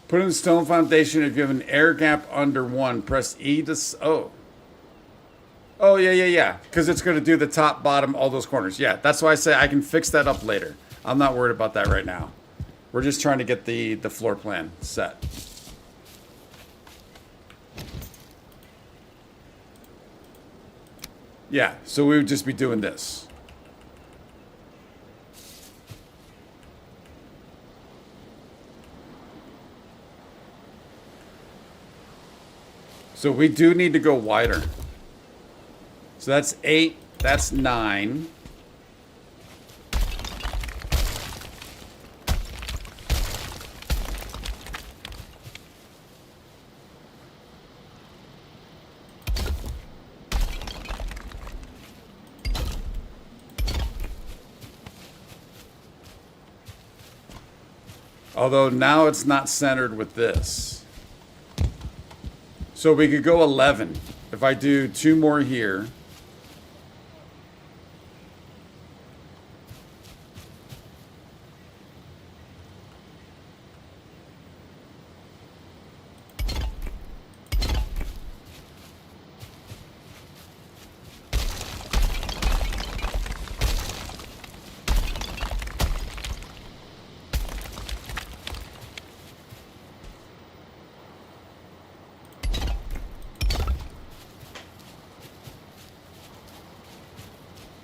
Put in the stone foundation. If you have an air gap under 1, press E to... Oh. Oh, yeah. Because it's going to do the top, bottom, all those corners. Yeah, that's why I say I can fix that up later. I'm not worried about that right now. We're just trying to get the floor plan set. Yeah, so we would just be doing this. So we do need to go wider. So that's 8, that's 9. Although now it's not centered with this. So we could go 11. If I do 2 more here.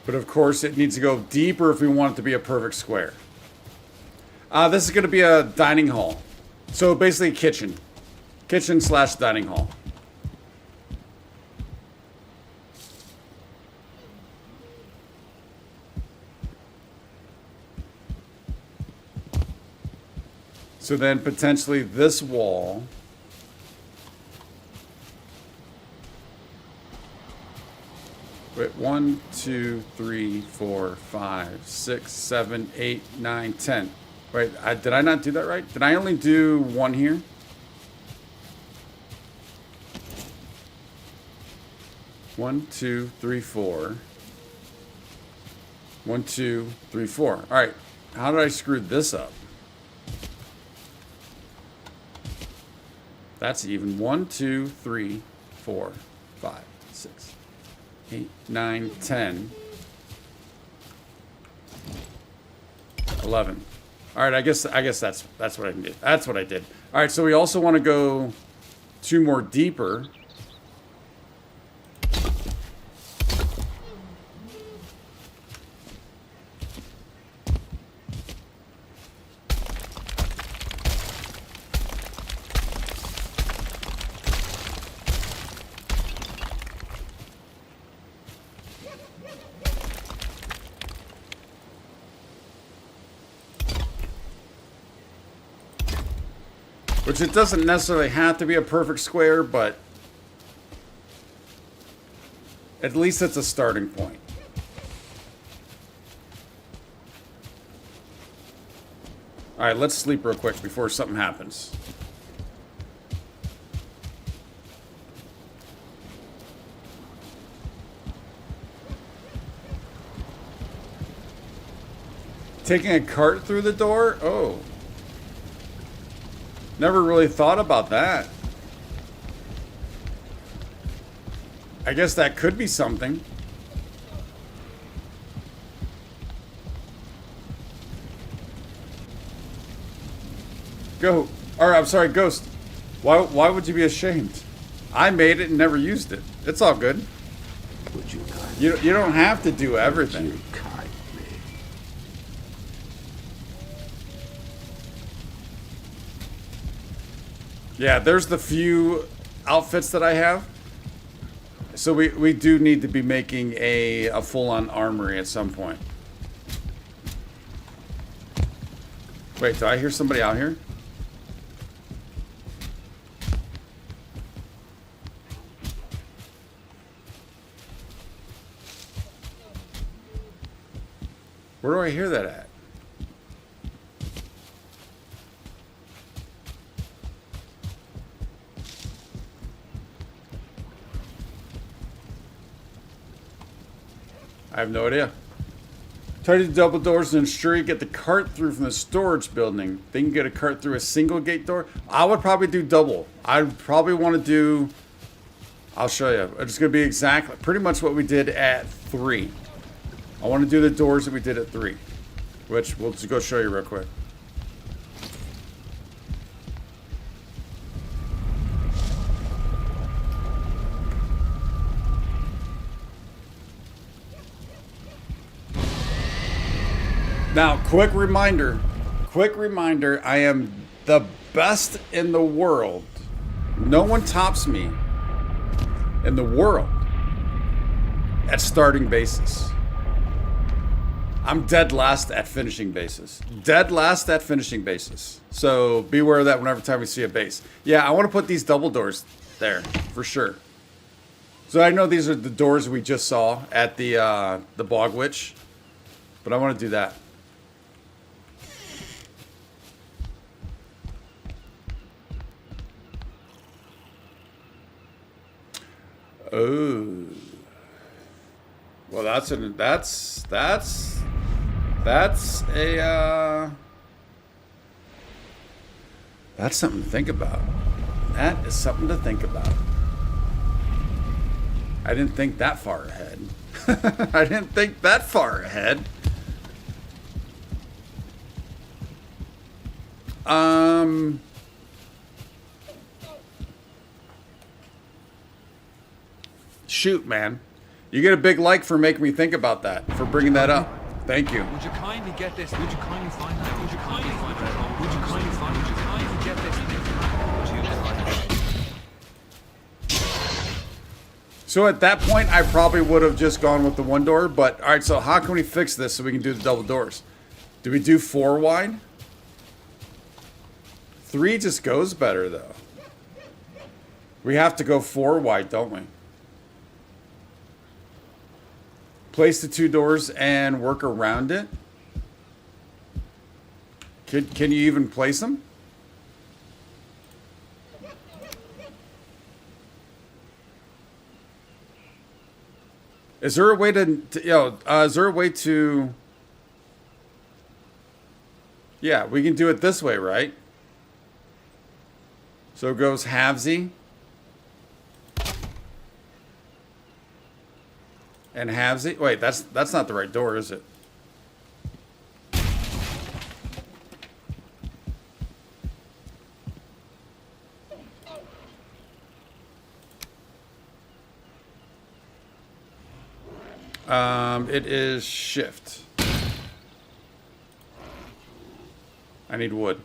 But of course, it needs to go deeper if we want it to be a perfect square. This is going to be a dining hall. So basically a kitchen. Kitchen / dining hall. So then potentially this wall... Wait, 1, 2, 3, 4, 5, 6, 7, 8, 9, 10. Wait, did I not do that right? Did I only do 1 here? One, 2, 3, 4. 1, 2, 3, 4. All right. How did I screw this up? That's even. 1, 2, 3, 4, 5, 6. 8, 9, 10, 11. All right, I guess that's what I did. That's what I did. All right, so we also want to go 2 more deeper. Which it doesn't necessarily have to be a perfect square, but at least it's a starting point. All right, let's sleep real quick before something happens. Taking a cart through the door? Oh. Never really thought about that. I guess that could be something. Go. Or, I'm sorry, Ghost. Why would you be ashamed? I made it and never used it. It's all good. Would you kindly? You don't have to do everything. Would you kindly? Yeah, there's the few outfits that I have. So we do need to be making a full-on armory at some point. Wait, do I hear somebody out here? Where do I hear that at? I have no idea. Try to do double doors and ensure you get the cart through from the storage building. Then you can get a cart through a single gate door. I would probably do double. I'd probably want to do... I'll show you. It's going to be exactly pretty much what we did at 3. I want to do the doors that we did at 3. Which we'll just go show you real quick. Now, quick reminder, I am the best in the world. No one tops me in the world at starting bases. I'm dead last at finishing bases. Dead last at finishing bases. So beware of that whenever time we see a base. Yeah, I want to put these double doors there for sure. So I know these are the doors we just saw at the Bog Witch, but I want to do that. Oh, well, that's something to think about. That is something to think about. I didn't think that far ahead. I didn't think that far ahead. Shoot, man. You get a big like for making me think about that, for bringing that up. Thank you. Would you kindly get this? Would you kindly find that? Would you kindly find that? Would you kindly find? Would you kindly get this? So at that point, I probably would have just gone with the one door. But all right, so how can we fix this so we can do the double doors? Do we do 4 wide? 3 just goes better though. We have to go 4 wide, don't we? Place the 2 doors and work around it. Can you even place them? Is there a way to is there a way to... Yeah, we can do it this way, right? So it goes halvesy. And halvesy. Wait, that's not the right door, is it? It is shift. I need wood.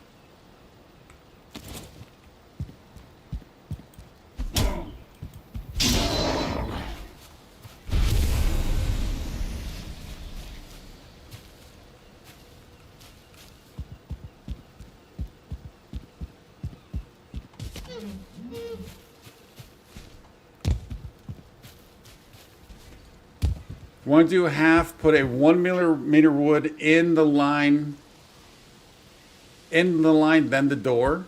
Want to do half, put a 1 millimeter wood in the line, then the door.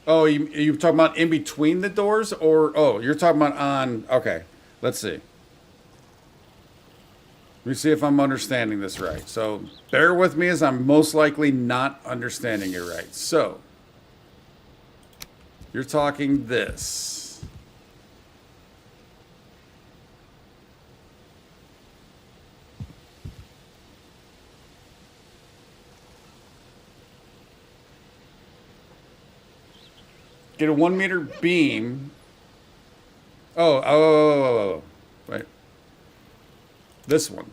Oh, you talking about in between the doors, or oh, you're talking about on? Okay, let's see. Let me see if I'm understanding this right. So bear with me as I'm most likely not understanding it right. So you're talking this. Get a 1 meter beam. Oh. Wait. This one.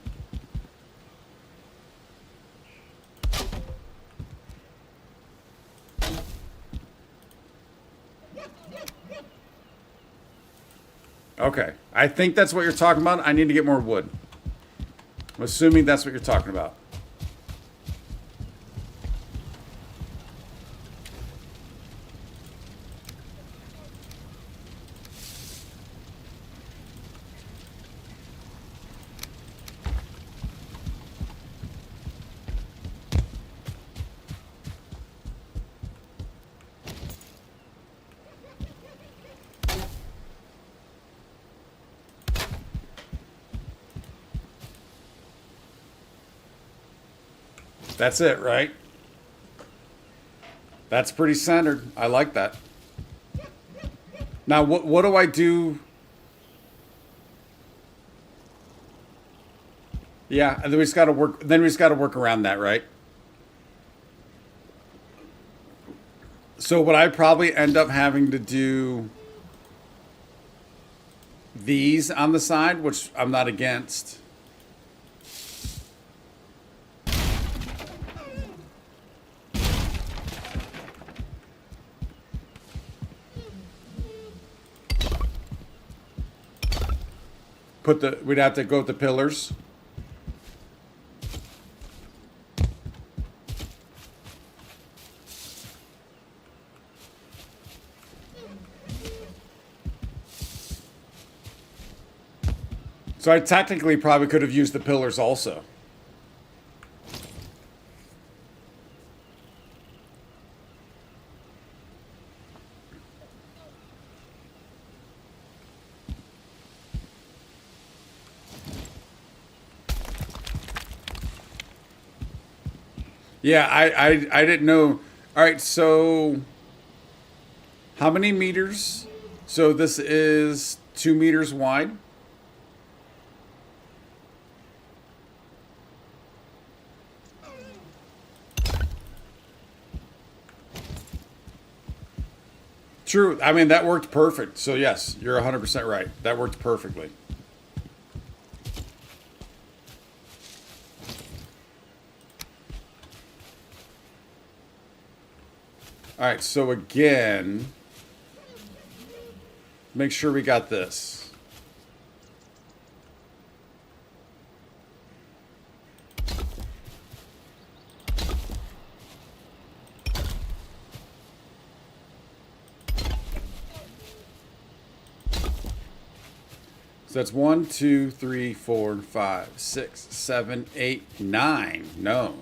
Okay. I think that's what you're talking about. I need to get more wood. I'm assuming that's what you're talking about. That's it, right? That's pretty centered. I like that. Now, what do I do? Yeah, and then we just got to work. Then we just got to work around that, right? So what I probably end up having to do these on the side, which I'm not against. We'd have to go with the pillars. So I technically probably could have used the pillars also. Yeah, I didn't know. All right, so how many meters? So this is 2 meters wide. True. I mean, that worked perfect. So yes, you're 100% right. That worked perfectly. All right, so again, make sure we got this. So that's 1, 2, 3, 4, 5, 6, 7, 8, 9. No.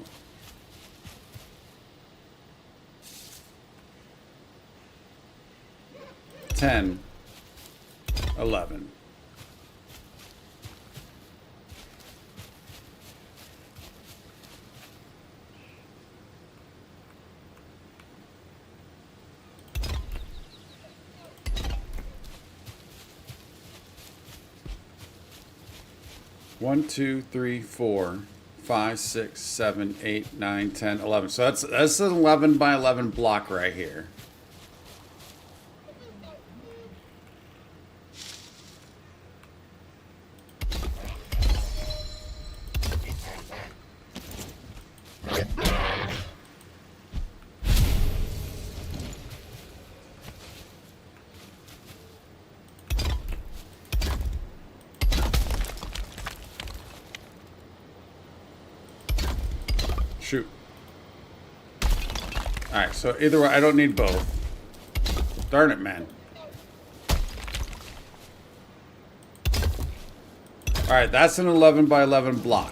10, 11. One, 2, 3, 4, 5, 6, 7, 8, 9, 10, 11. So that's an 11 by 11 block right here. Shoot. Alright, so either way, I don't need both. Darn it, man. Alright, that's an 11 by 11 block.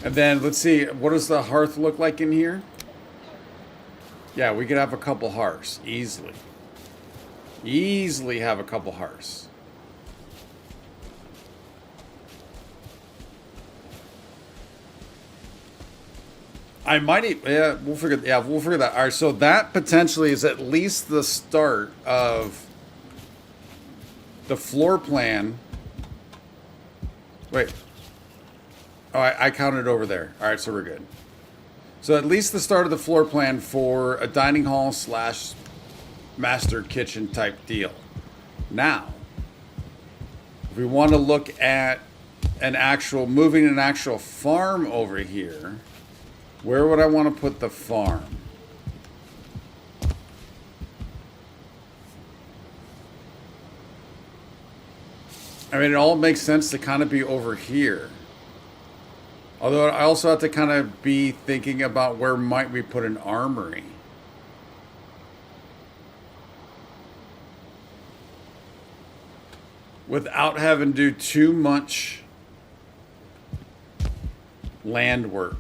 And then, let's see, what does the hearth look like in here? Yeah, we could have a couple hearths, easily. Easily have a couple hearths. I might, yeah, we'll figure that. All right, so that potentially is at least the start of the floor plan. Wait. Oh, I counted over there. All right, so we're good. So at least the start of the floor plan for a dining hall slash master kitchen type deal. Now, if we want to look at moving an actual farm over here, where would I want to put the farm? I mean, it all makes sense to kind of be over here. Although I also have to kind of be thinking about where might we put an armory. Without having to do too much land work.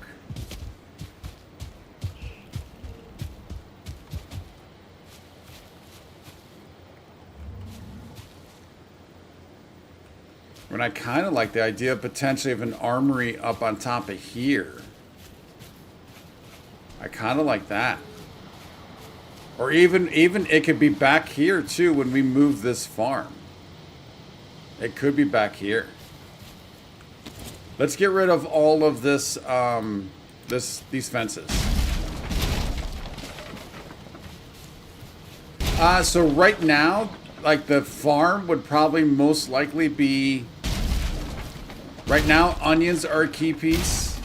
I mean, I kind of like the idea potentially of an armory up on top of here. I kind of like that. Or even it could be back here too when we move this farm. It could be back here. Let's get rid of all of this, these fences. So right now, like the farm would probably most likely be. Right now, onions are a key piece.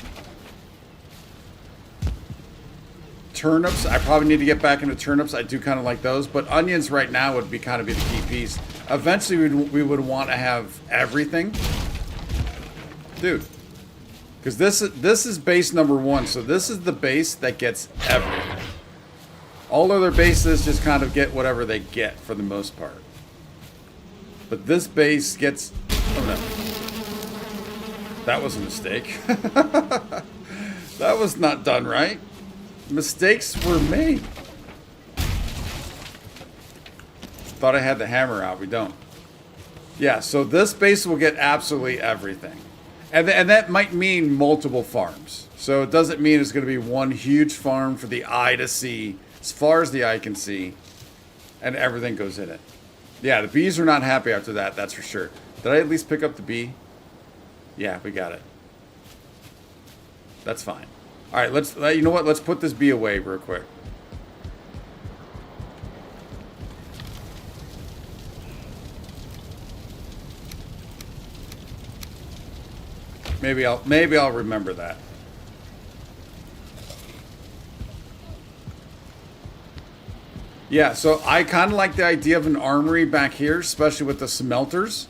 Turnips, I probably need to get back into turnips. I do kind of like those, but onions right now would be kind of be the key piece. Eventually, we would want to have everything, dude. Because this is base number 1, so this is the base that gets everything. All other bases just kind of get whatever they get for the most part. But this base gets. Oh no. That was a mistake. That was not done right. Mistakes were made. Thought I had the hammer out. We don't. Yeah, so this base will get absolutely everything. And that might mean multiple farms. So it doesn't mean it's going to be one huge farm for the eye to see, as far as the eye can see, and everything goes in it. Yeah, the bees are not happy after that, that's for sure. Did I at least pick up the bee? Yeah, we got it. That's fine. All right, you know what? Let's put this bee away real quick. Maybe I'll remember that. Yeah, so I kind of like the idea of an armory back here, especially with the smelters.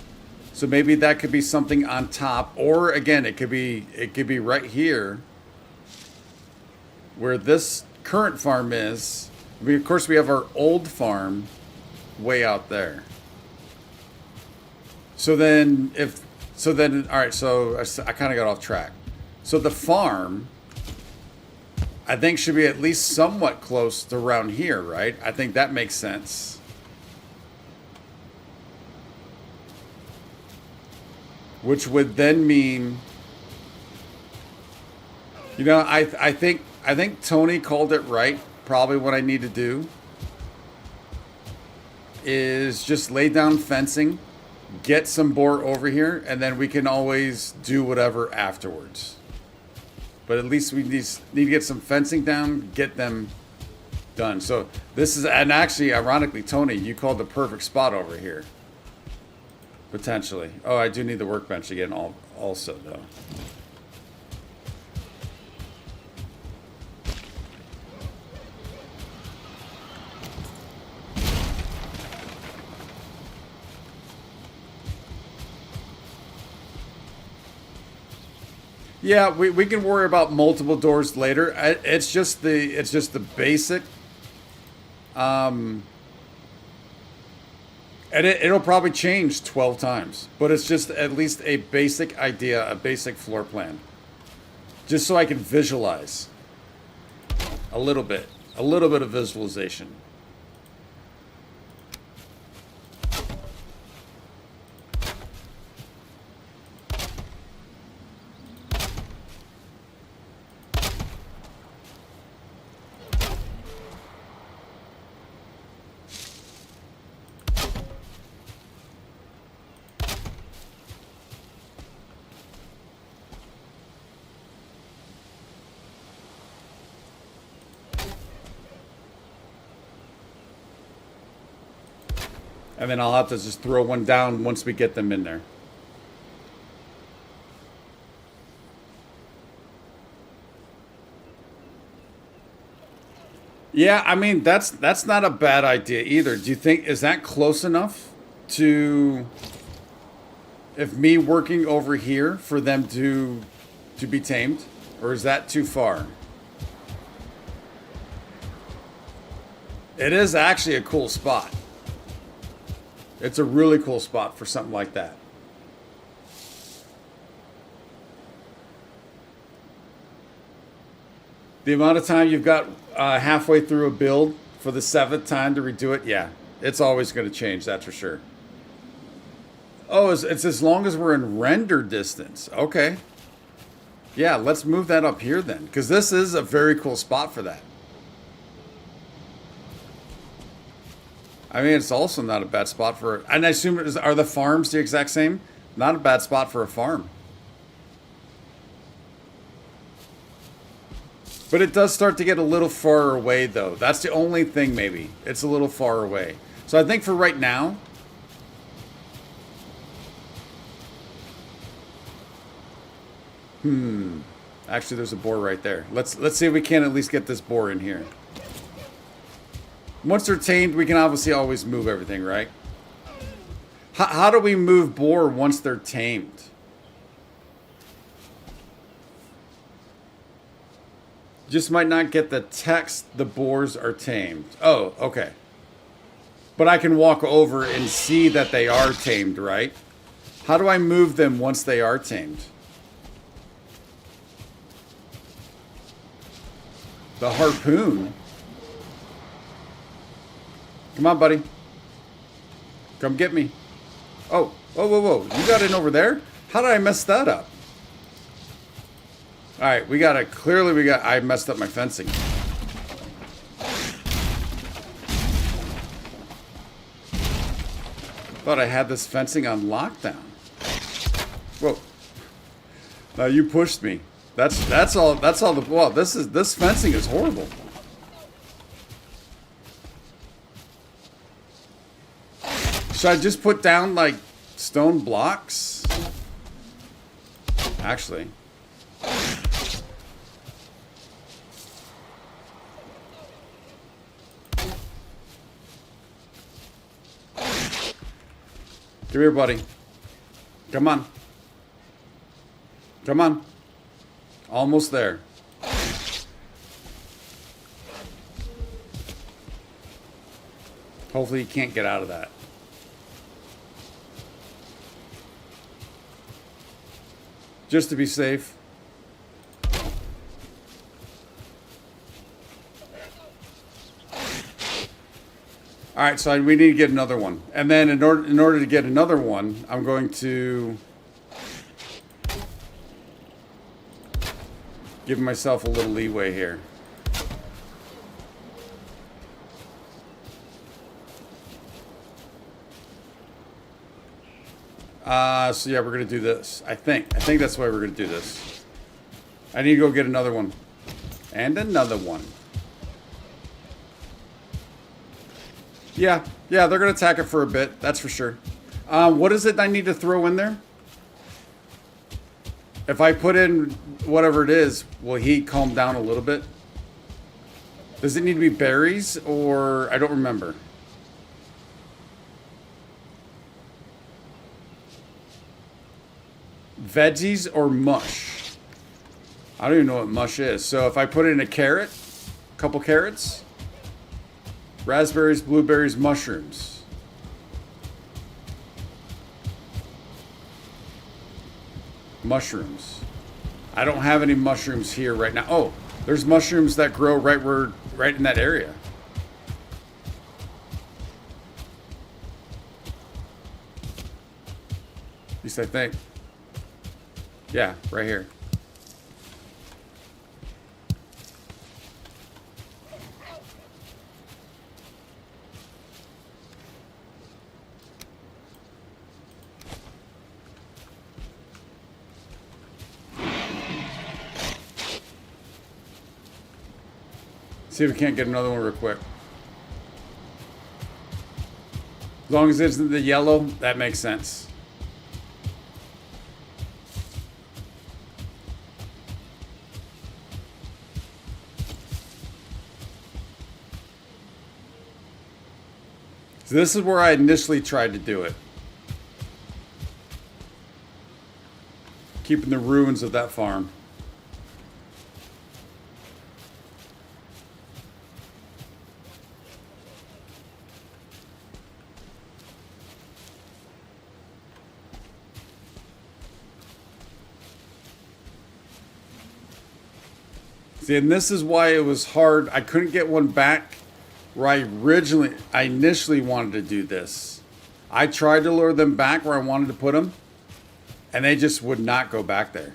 So maybe that could be something on top, or again, it could be right here, where this current farm is. Of course, we have our old farm way out there. So then, all right. So I kind of got off track. So the farm, I think, should be at least somewhat close to around here, right? I think that makes sense. Which would then mean, you know, I think Tony called it right. Probably what I need to do is just lay down fencing, get some boar over here, and then we can always do whatever afterwards. But at least we need to get some fencing down, get them done. So this is, and actually, ironically, Tony, you called the perfect spot over here. Potentially. Oh, I do need the workbench again also, though. Yeah, we can worry about multiple doors later. It's just the basic. And it'll probably change 12 times, but it's just at least a basic idea, a basic floor plan. Just so I can visualize a little bit of visualization. And then I'll have to just throw one down once we get them in there. Yeah, I mean that's not a bad idea either. Do you think is that close enough to if me working over here for them to be tamed, or is that too far? It is actually a cool spot. It's a really cool spot for something like that. The amount of time you've got halfway through a build for the 7th time to redo it, yeah, it's always going to change, that's for sure. Oh, it's as long as we're in render distance. Okay. Yeah, let's move that up here then, because this is a very cool spot for that. I mean, it's also not a bad spot for... And I assume, are the farms the exact same? Not a bad spot for a farm. But it does start to get a little far away, though. That's the only thing, maybe. It's a little far away. So I think for right now... Actually, there's a boar right there. Let's see if we can at least get this boar in here. Once they're tamed, we can obviously always move everything, right? How do we move boar once they're tamed? Just might not get the text, the boars are tamed. Oh, okay. But I can walk over and see that they are tamed, right? How do I move them once they are tamed? The harpoon? Come on, buddy. Come get me. Oh, whoa, whoa, whoa. You got in over there? How did I mess that up? All right, I messed up my fencing. Thought I had this fencing on lockdown. Whoa. Now you pushed me. That's all the, well, this fencing is horrible. Should I just put down like stone blocks? Actually. Come here, buddy. Come on. Come on. Almost there. Hopefully you can't get out of that. Just to be safe. All right, so we need to get another one. And then in order to get another one, I'm going to give myself a little leeway here. So yeah, we're gonna do this. I think that's why we're gonna do this. I need to go get another one. And another one. Yeah, they're gonna attack it for a bit, that's for sure. What is it I need to throw in there? If I put in whatever it is, will he calm down a little bit? Does it need to be berries or I don't remember. Veggies or mush? I don't even know what mush is. So if I put in a carrot, a couple carrots, raspberries, blueberries, mushrooms. Mushrooms. I don't have any mushrooms here right now. Oh, there's mushrooms that grow right in that area. At least I think. Yeah, right here. See if we can't get another one real quick. long as it's the yellow, that makes sense. So this is where I initially tried to do it. Keeping the ruins of that farm. See, and this is why it was hard. I couldn't get one back where I initially wanted to do this. I tried to lure them back where I wanted to put them, and they just would not go back there.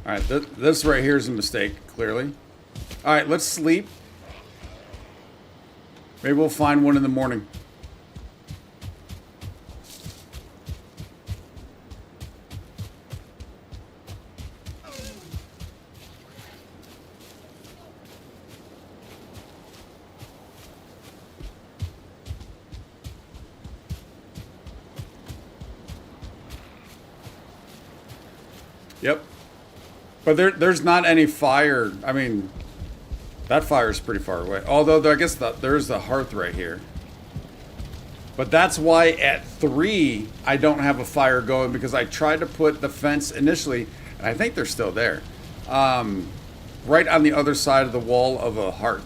All right, this right here is a mistake, clearly. All right, let's sleep. Maybe we'll find one in the morning. Yep. But there's not any fire. I mean, that fire is pretty far away. Although I guess there's the hearth right here. But that's why at 3, I don't have a fire going, because I tried to put the fence initially, and I think they're still there, right on the other side of the wall of a hearth.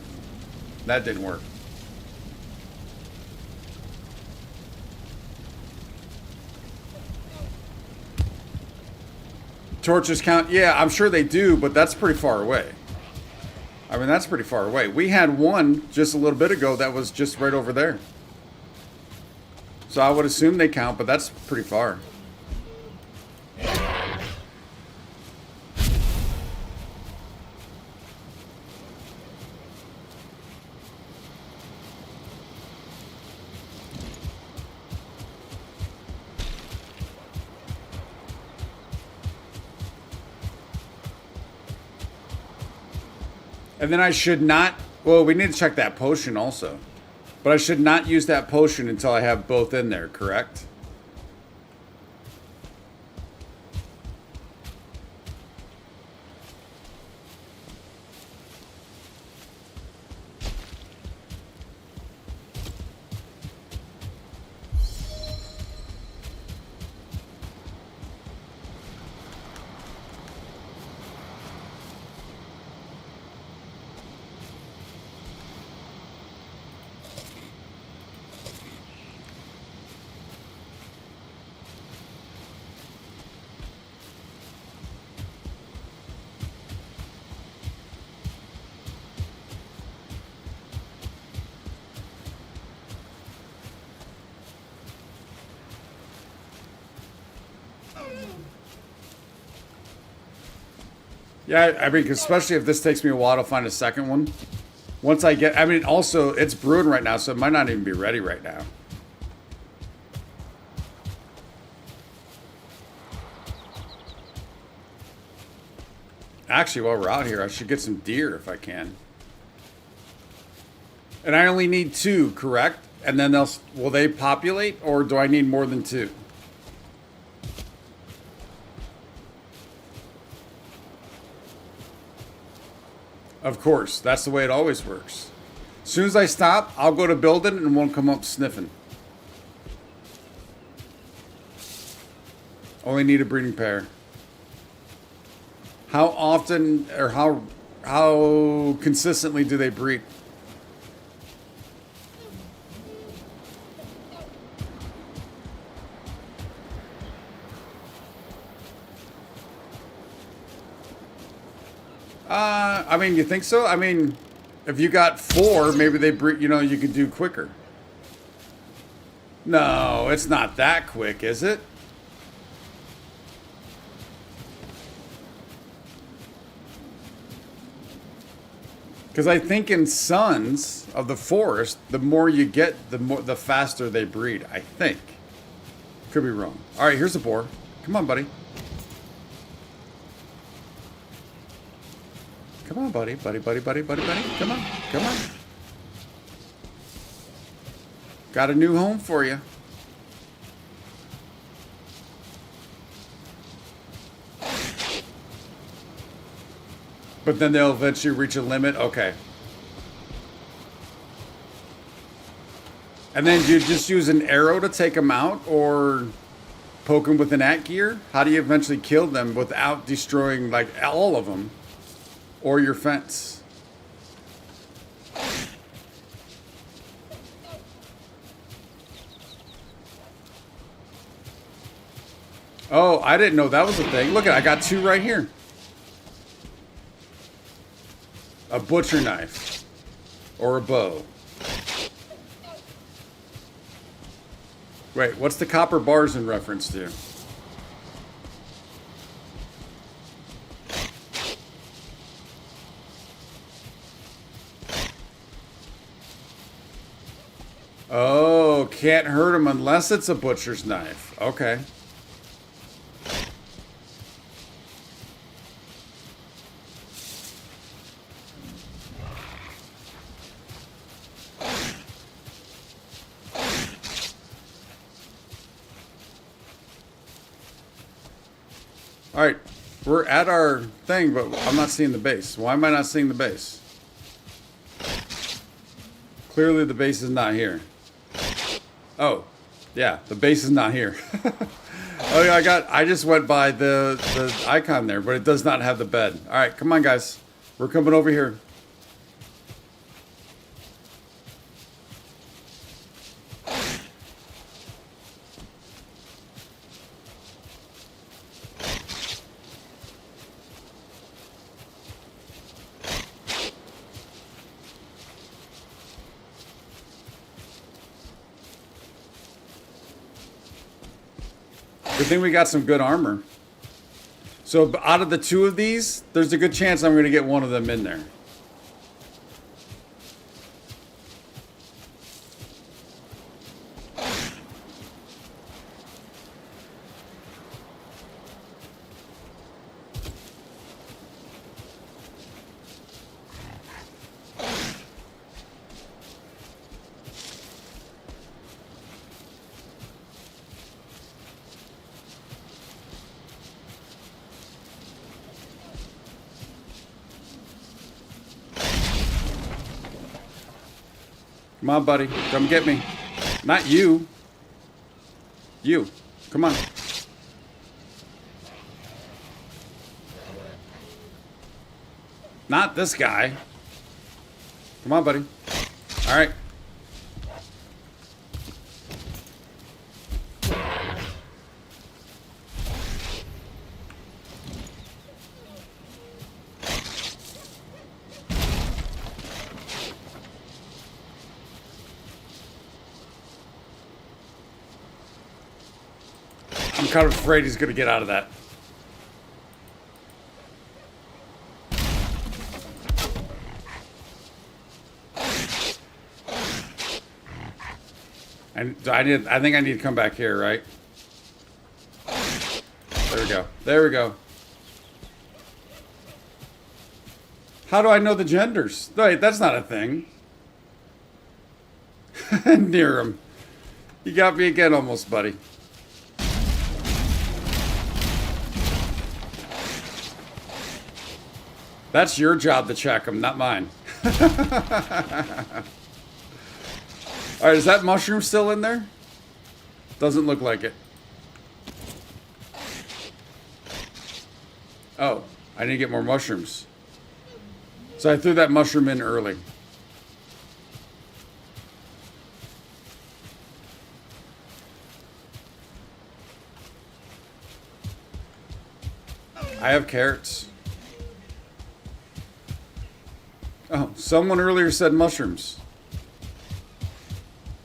That didn't work. Torches count? Yeah, I'm sure they do, but that's pretty far away. I mean, that's pretty far away. We had one just a little bit ago that was just right over there. So I would assume they count, but that's pretty far. And then I should not, well, we need to check that potion also. But I should not use that potion until I have both in there, correct? Yeah, I mean, especially if this takes me a while to find a second one. Once I get, I mean, also, it's brewing right now, so it might not even be ready right now. Actually, while we're out here, I should get some deer if I can. And I only need 2, correct? And then will they populate, or do I need more than 2? Of course, that's the way it always works. As soon as I stop, I'll go to building and won't come up sniffing. Only need a breeding pair. How often or how consistently do they breed? I mean, you think so? I mean, if you got 4, maybe they breed, you know, you could do quicker. No, it's not that quick, is it? Because I think in Sons of the Forest, the more you get, the faster they breed, I think. Could be wrong. All right, here's a boar. Come on, buddy. Come on, buddy. Buddy, buddy, buddy, buddy, buddy. Come on. Come on. Got a new home for you. But then they'll eventually reach a limit. Okay. And then you just use an arrow to take them out, or poke them with an at gear? How do you eventually kill them without destroying like all of them, or your fence? Oh, I didn't know that was a thing. Look at, I got two right here. A butcher knife or a bow. Wait, what's the copper bars in reference to? Oh, can't hurt them unless it's a butcher's knife. Okay. All right, we're at our thing, but I'm not seeing the base. Why am I not seeing the base? Clearly the base is not here. Oh, yeah, the base is not here. Oh yeah, I just went by the icon there, but it does not have the bed. All right, come on guys. We're coming over here. Good thing we got some good armor. So out of the two of these, there's a good chance I'm going to get one of them in there. Come on, buddy. Come get me. Not you. You. Come on. Not this guy. Come on, buddy. All right. I'm kind of afraid he's going to get out of that. And I think I need to come back here, right? There we go. There we go. How do I know the genders? Wait, that's not a thing. Near him. You got me again almost, buddy. That's your job to check them, not mine. All right, is that mushroom still in there? Doesn't look like it. Oh, I need to get more mushrooms. So I threw that mushroom in early. I have carrots. Oh, someone earlier said mushrooms.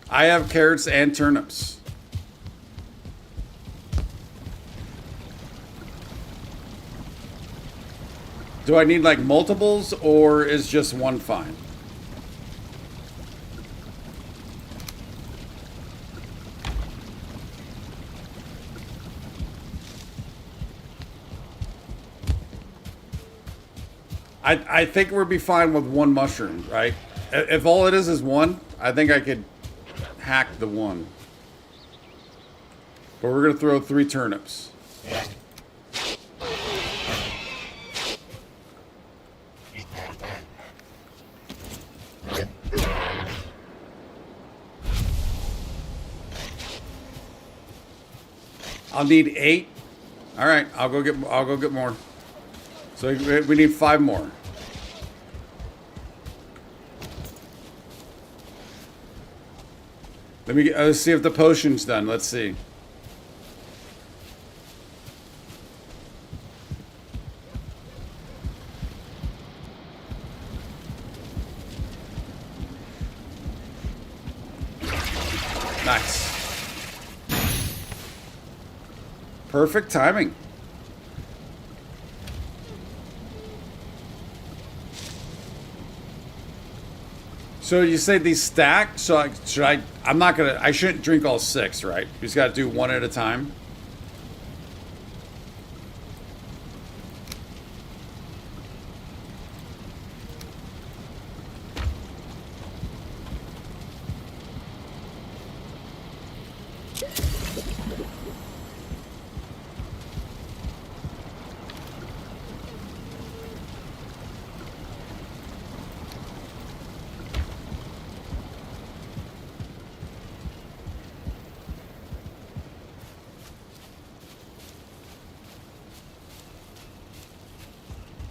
I have carrots and turnips. Do I need like multiples, or is just one fine? I think we'll be fine with one mushroom, right? If all it is one, I think I could hack the one. But we're gonna throw 3 turnips. I'll need 8. All right, I'll go get more. So we need 5 more. Let's see if the potion's done. Let's see. Nice. Perfect timing. So you say these stack? So I shouldn't drink all 6, right? You just got to do 1 at a time.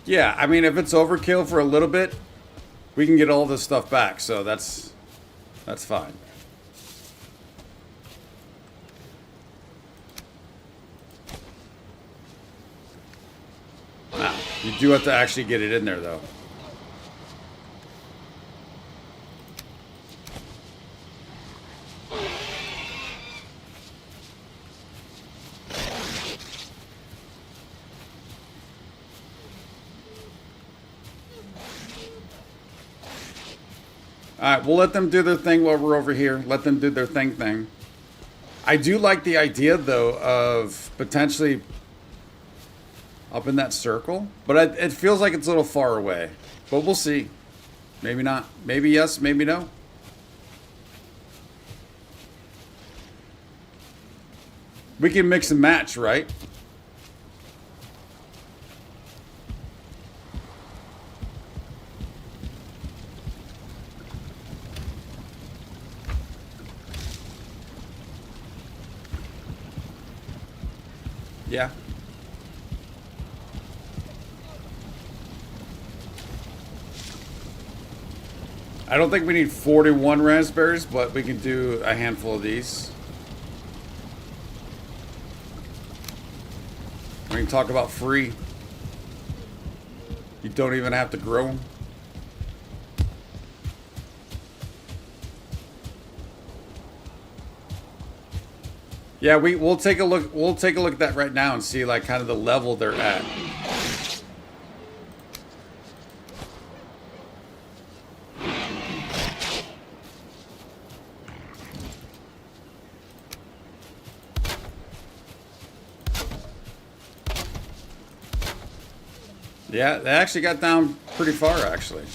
Yeah, I mean, if it's overkill for a little bit, we can get all this stuff back, so that's fine. Now, you do have to actually get it in there, though. Alright, we'll let them do their thing while we're over here. Let them do their thing. I do like the idea, though, of potentially up in that circle. But it feels like it's a little far away. But we'll see. Maybe not. Maybe yes, maybe no. We can mix and match, right? Yeah. I don't think we need 41 raspberries, but we can do a handful of these. We can talk about free. You don't even have to grow them. Yeah, we'll take a look. We'll take a look at that right now and see like kind of the level they're at. Yeah, they actually got down pretty far, actually.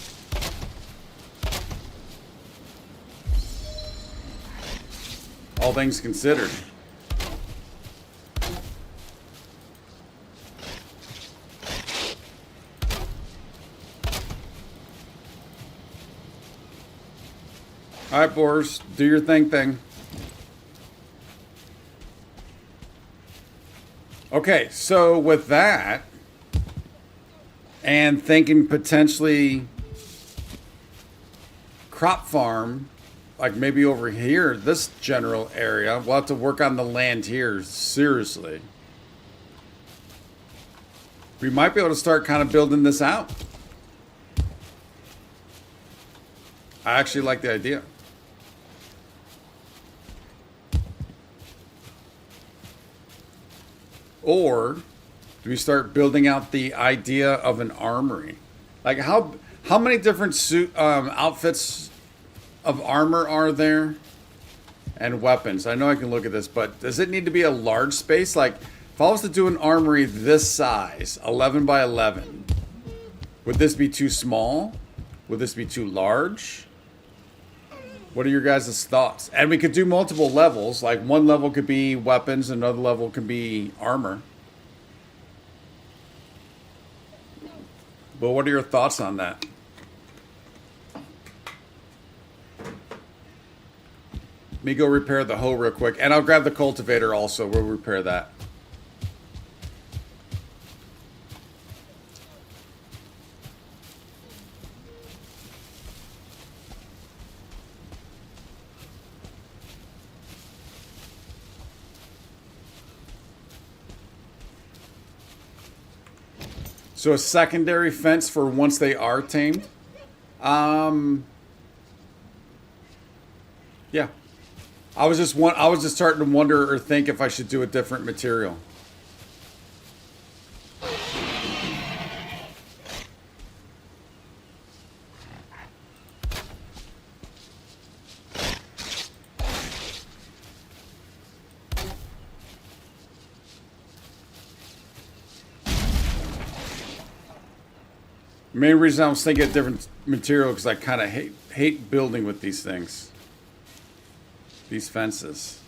All things considered. All right, Boris, do your thing. Okay, so with that, and thinking potentially crop farm, like maybe over here, this general area, we'll have to work on the land here, seriously. We might be able to start kind of building this out. I actually like the idea. Or do we start building out the idea of an armory? Like how many different outfits of armor are there? And weapons. I know I can look at this, but does it need to be a large space? Like if I was to do an armory this size, 11 by 11, Would this be too small? Would this be too large? What are your guys' thoughts? And we could do multiple levels. Like one level could be weapons, another level could be armor. But what are your thoughts on that? Let me go repair the hoe real quick. And I'll grab the cultivator also. We'll repair that. So a secondary fence for once they are tamed? Yeah. I was just starting to wonder or think if I should do a different material. Main reason I was thinking of different material because I kind of hate building with these things. These fences.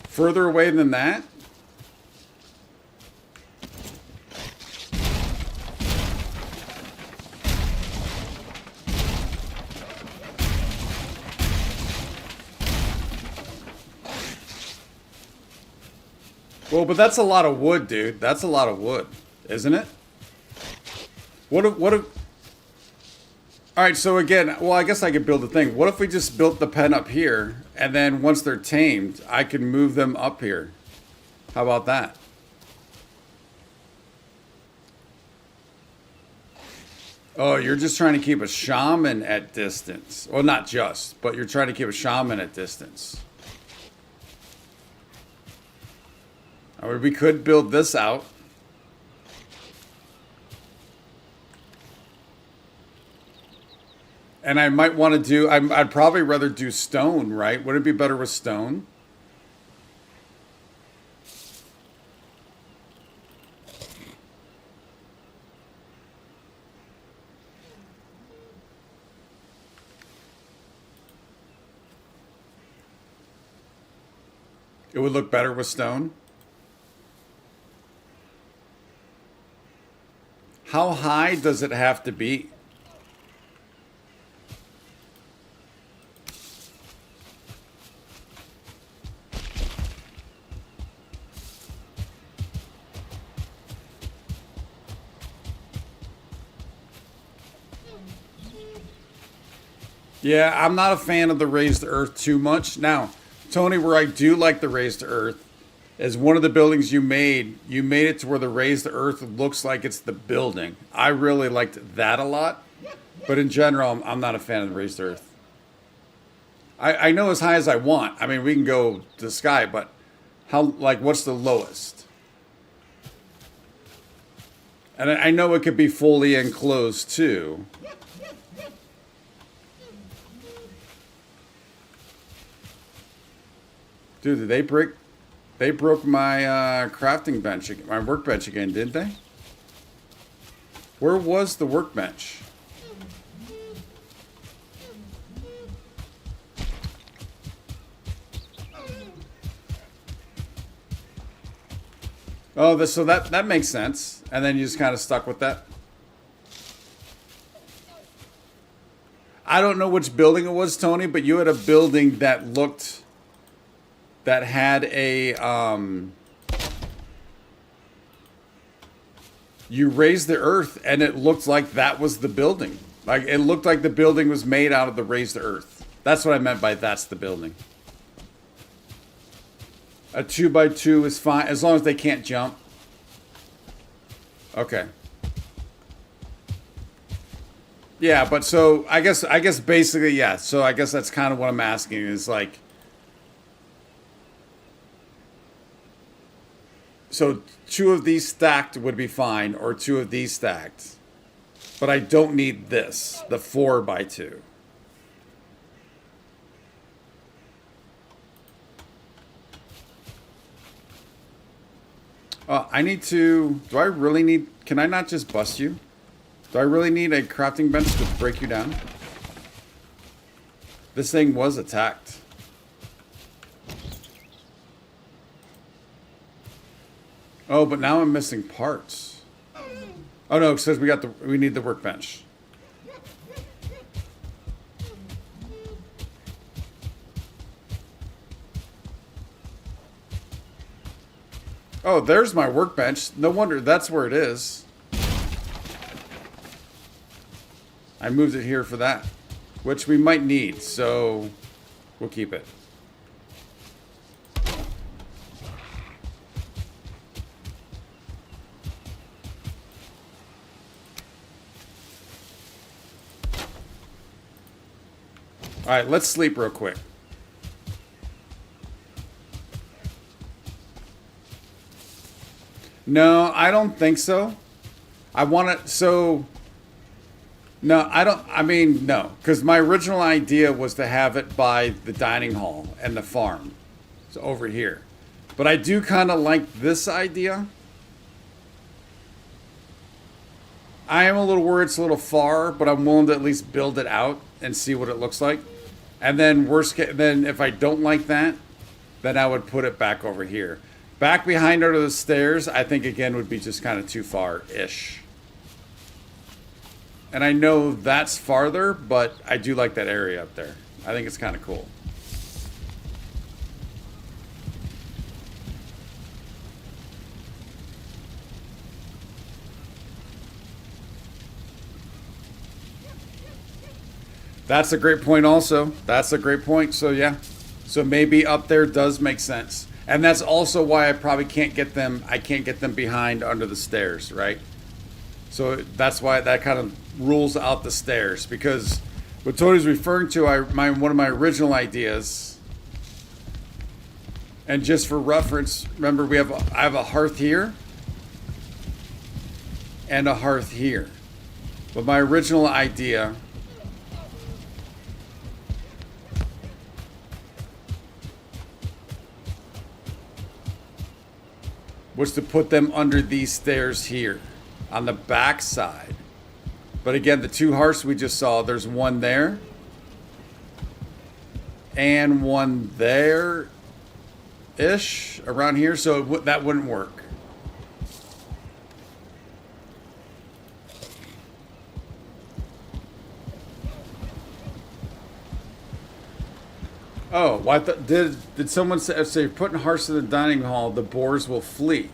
Further away than that? Well, but that's a lot of wood, dude. That's a lot of wood, isn't it? What if... All right, so again, well, I guess I could build a thing. What if we just built the pen up here, and then once they're tamed, I can move them up here? How about that? Oh, you're just trying to keep a shaman at distance. Well, not just, but you're trying to keep a shaman at distance. I mean, we could build this out. And I might want to do, I'd probably rather do stone, right? Would it be better with stone? It would look better with stone. How high does it have to be? Yeah, I'm not a fan of the raised earth too much. Now, Tony, where I do like the raised earth is one of the buildings you made it to where the raised earth looks like it's the building. I really liked that a lot. But in general, I'm not a fan of the raised earth. I know as high as I want. I mean, we can go to the sky, but what's the lowest? And I know it could be fully enclosed too. Dude, they broke my crafting bench, my workbench again, didn't they? Where was the workbench? Oh, so that makes sense. And then you just kind of stuck with that. I don't know which building it was, Tony, but you had a building that had a, you raised the earth and it looked like that was the building. Like, it looked like the building was made out of the raised earth. That's what I meant by that's the building. A 2x2 is fine, as long as they can't jump. Okay. Yeah, but so I guess basically, yeah. So I guess that's kind of what I'm asking is like, so two of these stacked would be fine, or two of these stacked, but I don't need this, the 4x2. I need to. Do I really need? Can I not just bust you? Do I really need a crafting bench to break you down? This thing was attacked. Oh, but now I'm missing parts. Oh no, it says we need the workbench. Oh, there's my workbench. No wonder that's where it is. I moved it here for that, which we might need, so we'll keep it. All right, let's sleep real quick. No, I don't think so. I want it so. No, I don't. I mean, no, because my original idea was to have it by the dining hall and the farm, so over here. But I do kind of like this idea. I am a little worried it's a little far, but I'm willing to at least build it out and see what it looks like. And then then if I don't like that, then I would put it back over here. Back behind under the stairs, I think again would be just kind of too far-ish. And I know that's farther, but I do like that area up there. I think it's kind of cool. That's a great point also. That's a great point. So yeah. So maybe up there does make sense. And that's also why I probably can't get them, I can't get them behind under the stairs, right? So that's why that kind of rules out the stairs, because what Tony's referring to, one of my original ideas, and just for reference, remember I have a hearth here and a hearth here. But my original idea was to put them under these stairs here on the back side. But again, the two hearths we just saw, there's one there and one there ish around here, so that wouldn't work. Oh, well, did someone say if you're putting hearths in the dining hall, the boars will flee?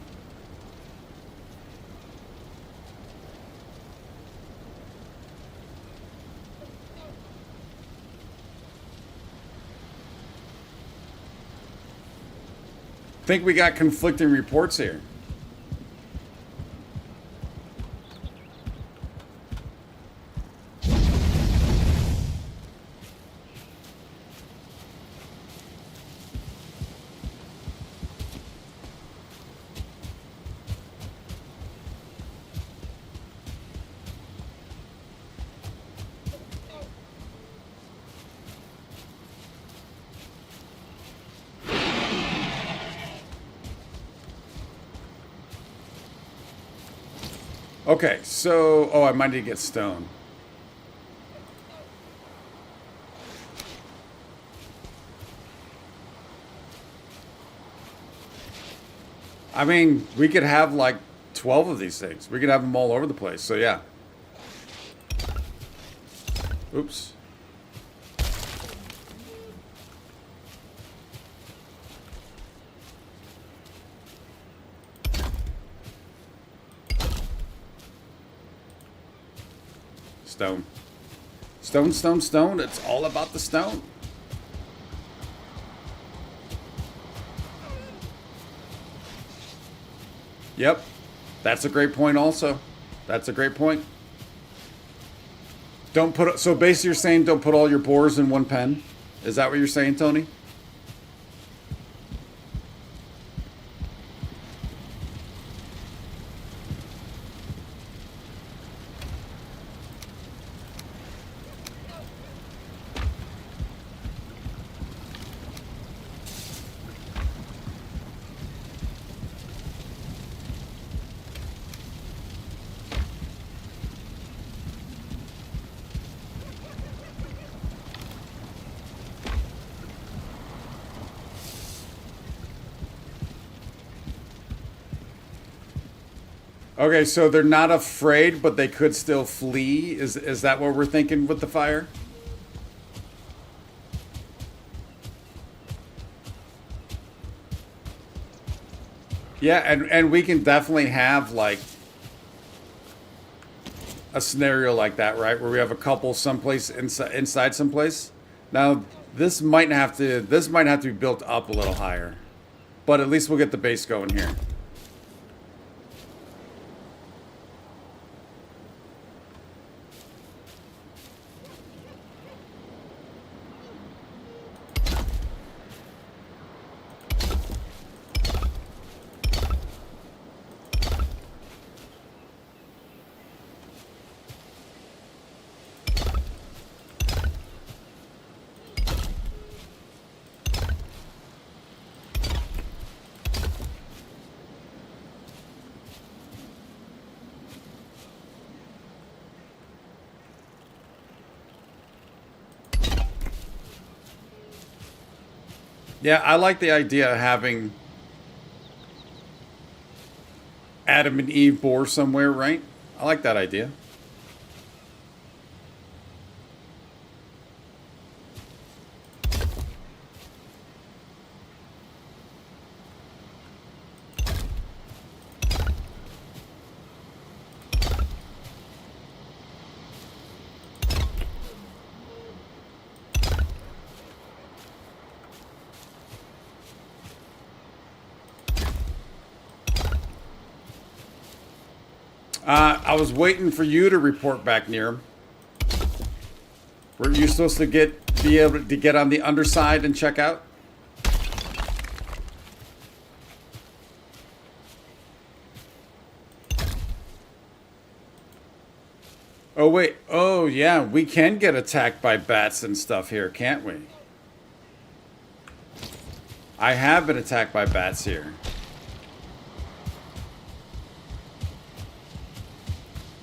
I think we got conflicting reports here. Okay, so I might need to get stone. I mean, we could have like 12 of these things. We could have them all over the place. So yeah. Oops. Stone. Stone, stone, stone. It's all about the stone. Yep. That's a great point also. That's a great point. Don't put, so basically you're saying don't put all your boars in one pen? Is that what you're saying, Tony? Okay, so they're not afraid, but they could still flee. Is that what we're thinking with the fire? Yeah, and we can definitely have like a scenario like that, right? Where we have a couple someplace inside someplace. Now, this might have to be built up a little higher. But at least we'll get the base going here. Yeah, I like the idea of having Adam and Eve boar somewhere, right? I like that idea. I was waiting for you to report back near him. Were you supposed to be able to get on the underside and check out? Oh wait, oh yeah, we can get attacked by bats and stuff here, can't we? I have been attacked by bats here.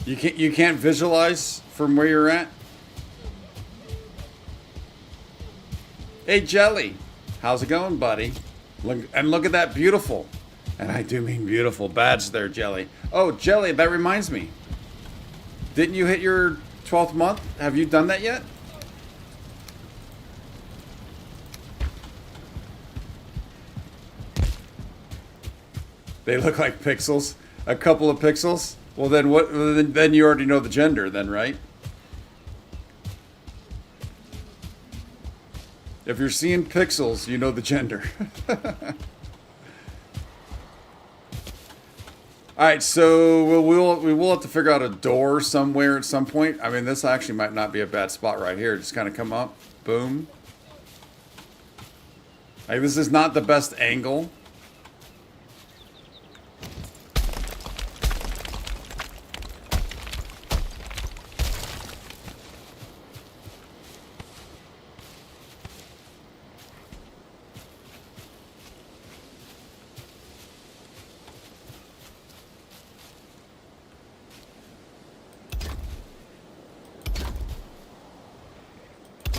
You can't visualize from where you're at? Hey Jelly, how's it going, buddy? Look at that beautiful, and I do mean beautiful badge there, Jelly. Oh, Jelly, that reminds me. Didn't you hit your 12th month? Have you done that yet? They look like pixels. A couple of pixels. Well, then what? Then you already know the gender, then, right? If you're seeing pixels, you know the gender. All right, so we will have to figure out a door somewhere at some point. I mean, this actually might not be a bad spot right here. Just kind of come up, boom. Like, this is not the best angle.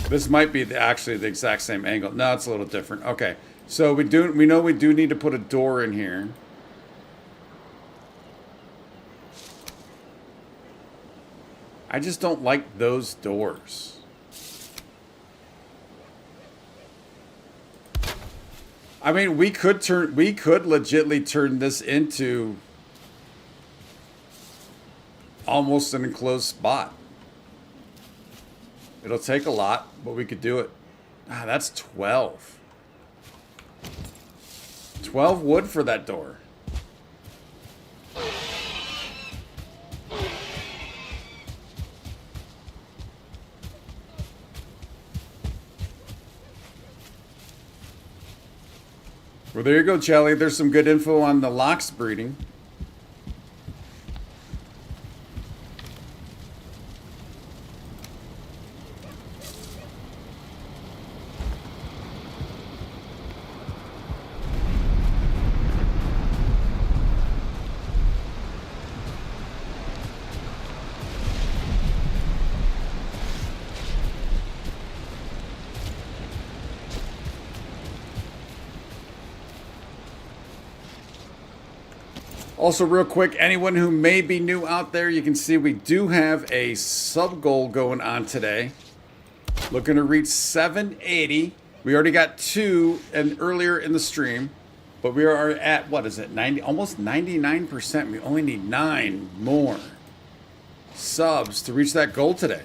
This might be actually the exact same angle. No, it's a little different. Okay, so we know we do need to put a door in here. I just don't like those doors. I mean, we could legitimately turn this into almost an enclosed spot. It'll take a lot, but we could do it. Ah, that's 12. 12 wood for that door. Well, there you go, Charlie. There's some good info on the lox breeding. Also, real quick, anyone who may be new out there, you can see we do have a sub goal going on today. Looking to reach 780. We already got 2 and earlier in the stream, but we are at, what is it, 90, almost 99%. We only need 9 more subs to reach that goal today.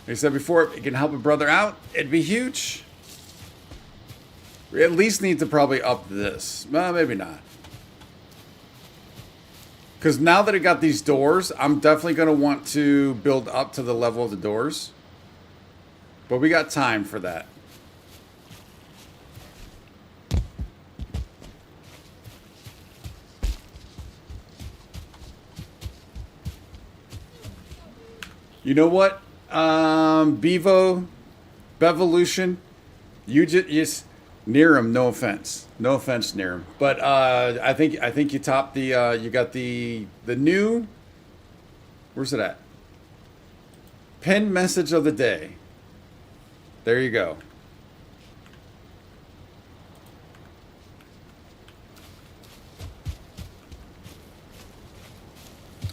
Like I said before, if it can help a brother out, it'd be huge. We at least need to probably up this. Well, maybe not. Because now that I got these doors, I'm definitely going to want to build up to the level of the doors. But we got time for that. You know what? Bevolution, you just... Niram, no offense, Niram, but I think you topped the you got the new, where's it at? Pinned message of the day. There you go.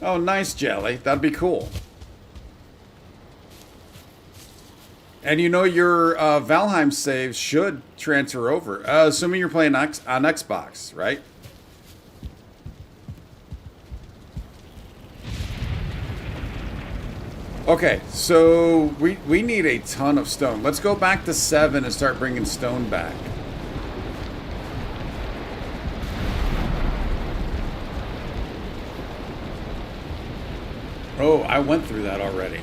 Oh, nice, Jelly. That'd be cool. And you know your Valheim saves should transfer over, assuming you're playing on Xbox, right? Okay, so we need a ton of stone. Let's go back to 7 and start bringing stone back. Oh, I went through that already.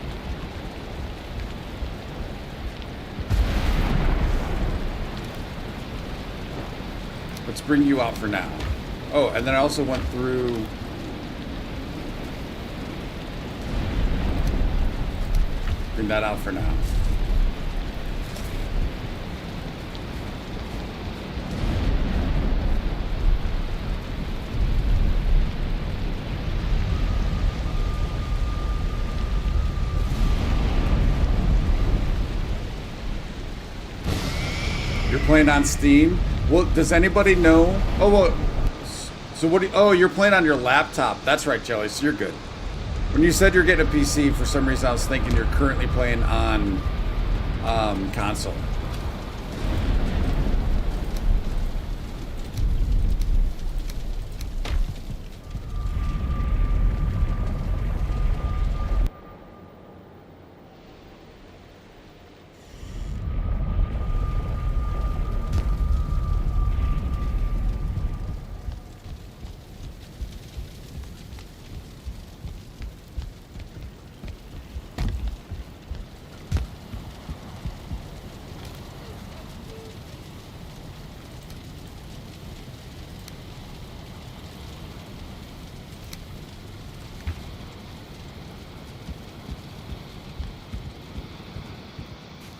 Let's bring you out for now. Oh, and then I also went through... Bring that out for now. You're playing on Steam? Well, does anybody know? Oh, well, so what do you, oh, you're playing on your laptop. That's right, Jelly, so you're good. When you said you're getting a PC, for some reason I was thinking you're currently playing on console.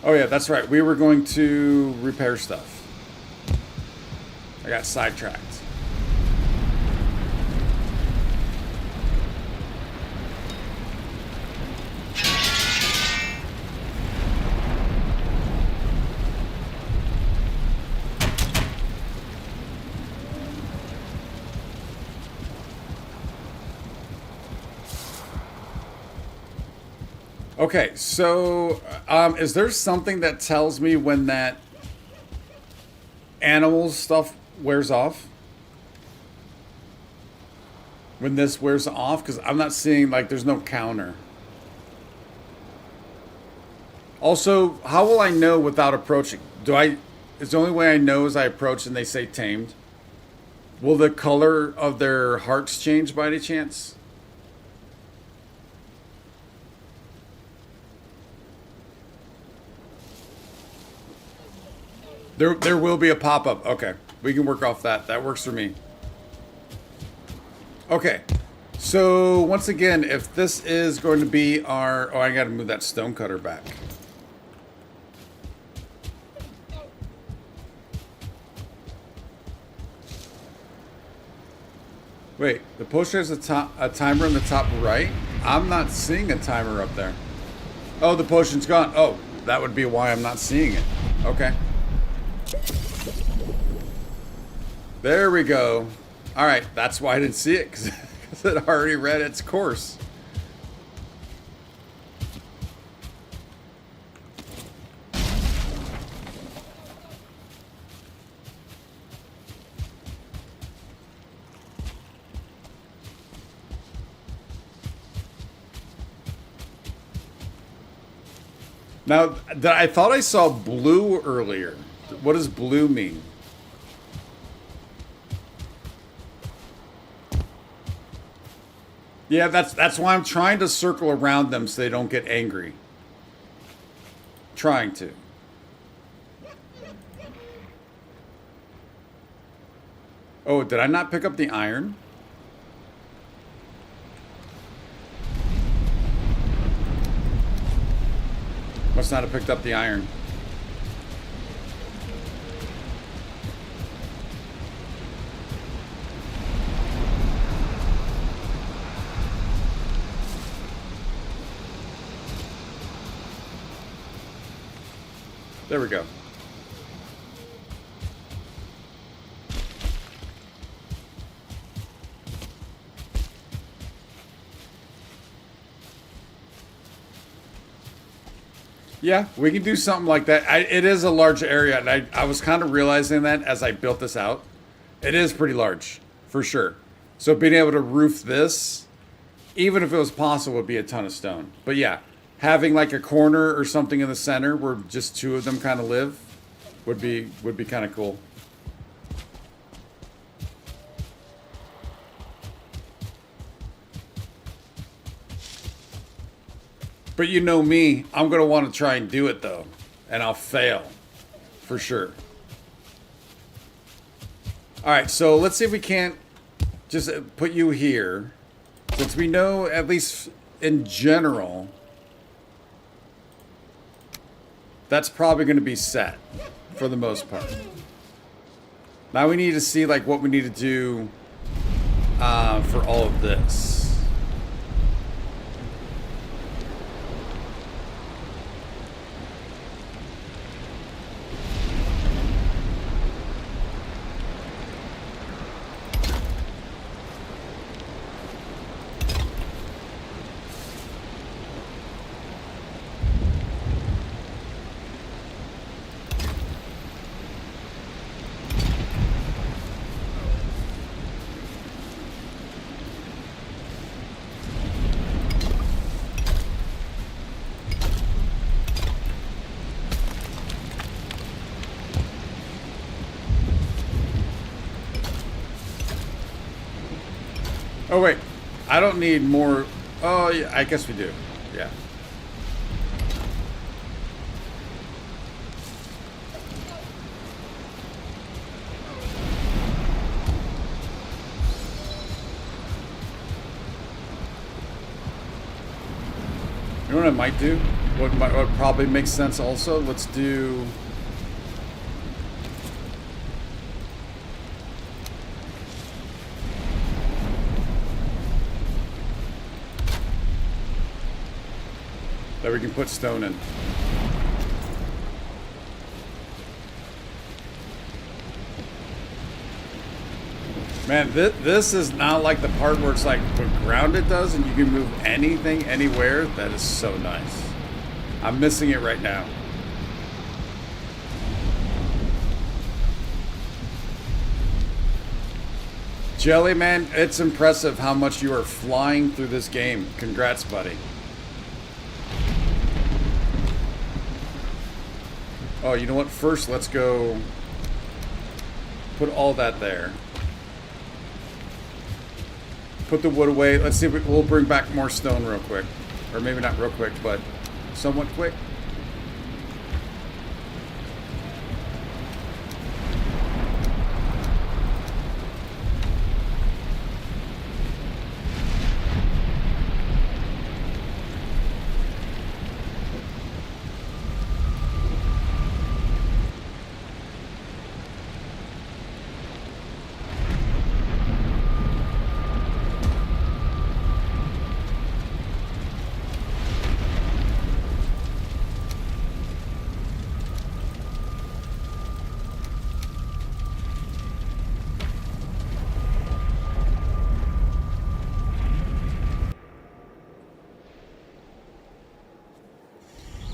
Oh yeah, that's right. We were going to repair stuff. I got sidetracked. Okay, so is there something that tells me when that animal stuff wears off? When this wears off? Because I'm not seeing, like, there's no counter. Also, how will I know without approaching? Is the only way I know is I approach and they say tamed? Will the color of their hearts change by any chance? There will be a pop-up. Okay. We can work off that. That works for me. Okay. So, once again, if this is going to be our... Oh, I got to move that stonecutter back. Wait, the poster has a timer in the top right? I'm not seeing a timer up there. Oh, the potion's gone. Oh, that would be why I'm not seeing it. Okay. There we go. All right, that's why I didn't see it, because it already read its course. Now, I thought I saw blue earlier. What does blue mean? Yeah, that's why I'm trying to circle around them so they don't get angry. Trying to. Oh, did I not pick up the iron? Must not have picked up the iron. There we go. Yeah, we can do something like that. It is a large area, and I was kind of realizing that as I built this out. It is pretty large, for sure. So being able to roof this, even if it was possible, would be a ton of stone. But yeah, having like a corner or something in the center where just two of them kind of live would be kind of cool. But you know me, I'm going to want to try and do it though. And I'll fail. For sure. Alright, so let's see if we can't just put you here. Since we know, at least in general, that's probably going to be set. For the most part. Now we need to see like what we need to do for all of this. Oh wait, I don't need more. Oh yeah, I guess we do. Yeah. You know what I might do? What probably makes sense also? Let's do... that we can put stone in. Man, this is not like the part where it's like what grounded does and you can move anything, anywhere. That is so nice. I'm missing it right now. Jelly, man, it's impressive how much you are flying through this game. Congrats, buddy. Oh, you know what? First, let's go put all that there. Put the wood away. Let's see if we'll bring back more stone real quick. Or maybe not real quick, but somewhat quick.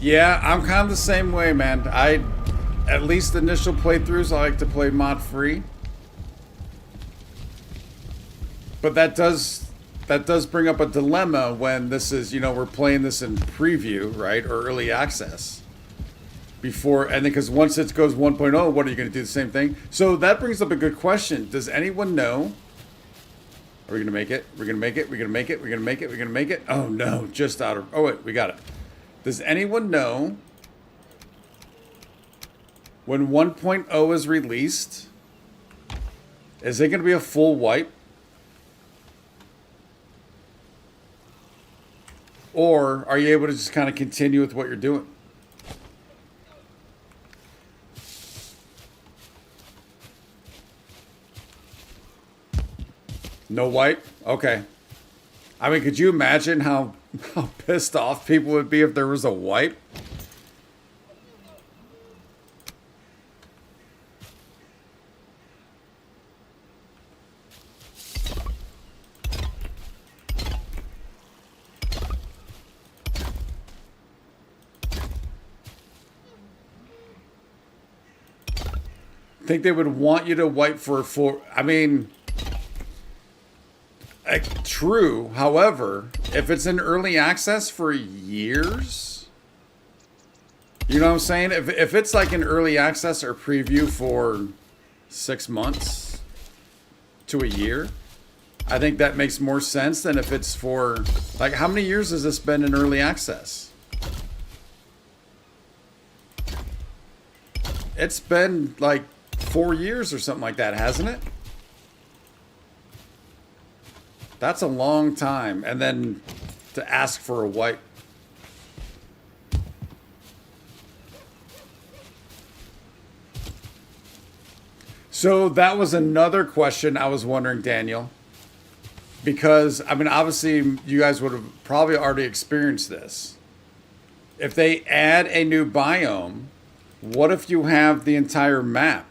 Yeah, I'm kind of the same way, man. At least initial playthroughs, I like to play mod free. But that does bring up a dilemma when this is, we're playing this in preview, right, or early access. Before, and then because once it goes 1.0, what are you going to do the same thing? So that brings up a good question. Does anyone know? Are we going to make it? We're going to make it. We're going to make it. We're going to make it. We're going to make it. Oh no, just out of. Oh wait, we got it. Does anyone know when 1.0 is released? Is it going to be a full wipe? Or are you able to just kind of continue with what you're doing? No wipe? Okay. I mean, could you imagine how pissed off people would be if there was a wipe? I think they would want you to wipe for I mean, true. However, if it's in early access for years, you know what I'm saying? If it's like an early access or preview for 6 months to a year, I think that makes more sense than if it's for, like, how many years has this been in early access? It's been like 4 years or something like that, hasn't it? That's a long time. And then to ask for a wipe. So that was another question I was wondering, Daniel. Because, I mean, obviously, you guys would have probably already experienced this. If they add a new biome, what if you have the entire map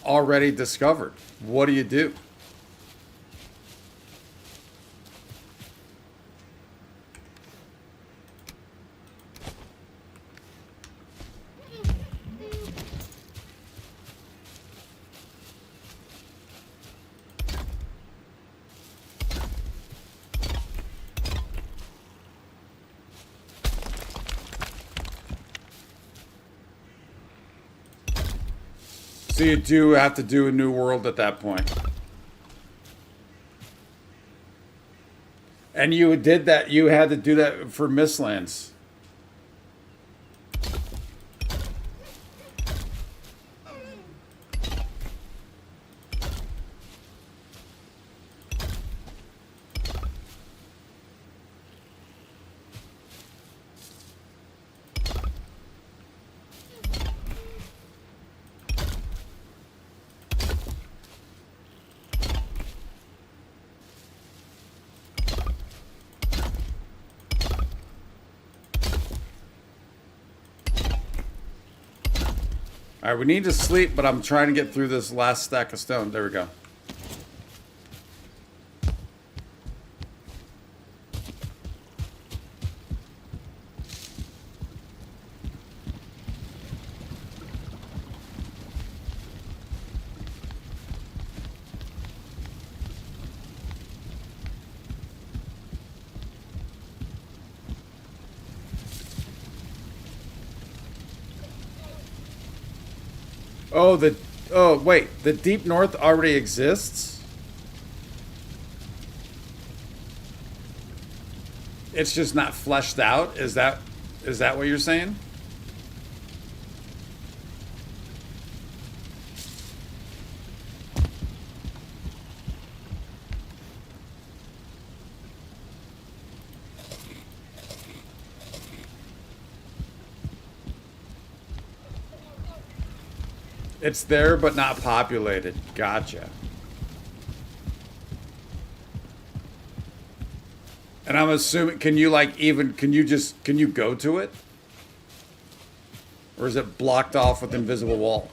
already discovered? What do you do? So you do have to do a new world at that point. And you did that, you had to do that for Mistlands. All right, we need to sleep, but I'm trying to get through this last stack of stone. There we go. Oh wait, the Deep North already exists? It's just not fleshed out? Is that what you're saying? It's there but not populated. Gotcha. And I'm assuming, can you go to it? Or is it blocked off with invisible wall?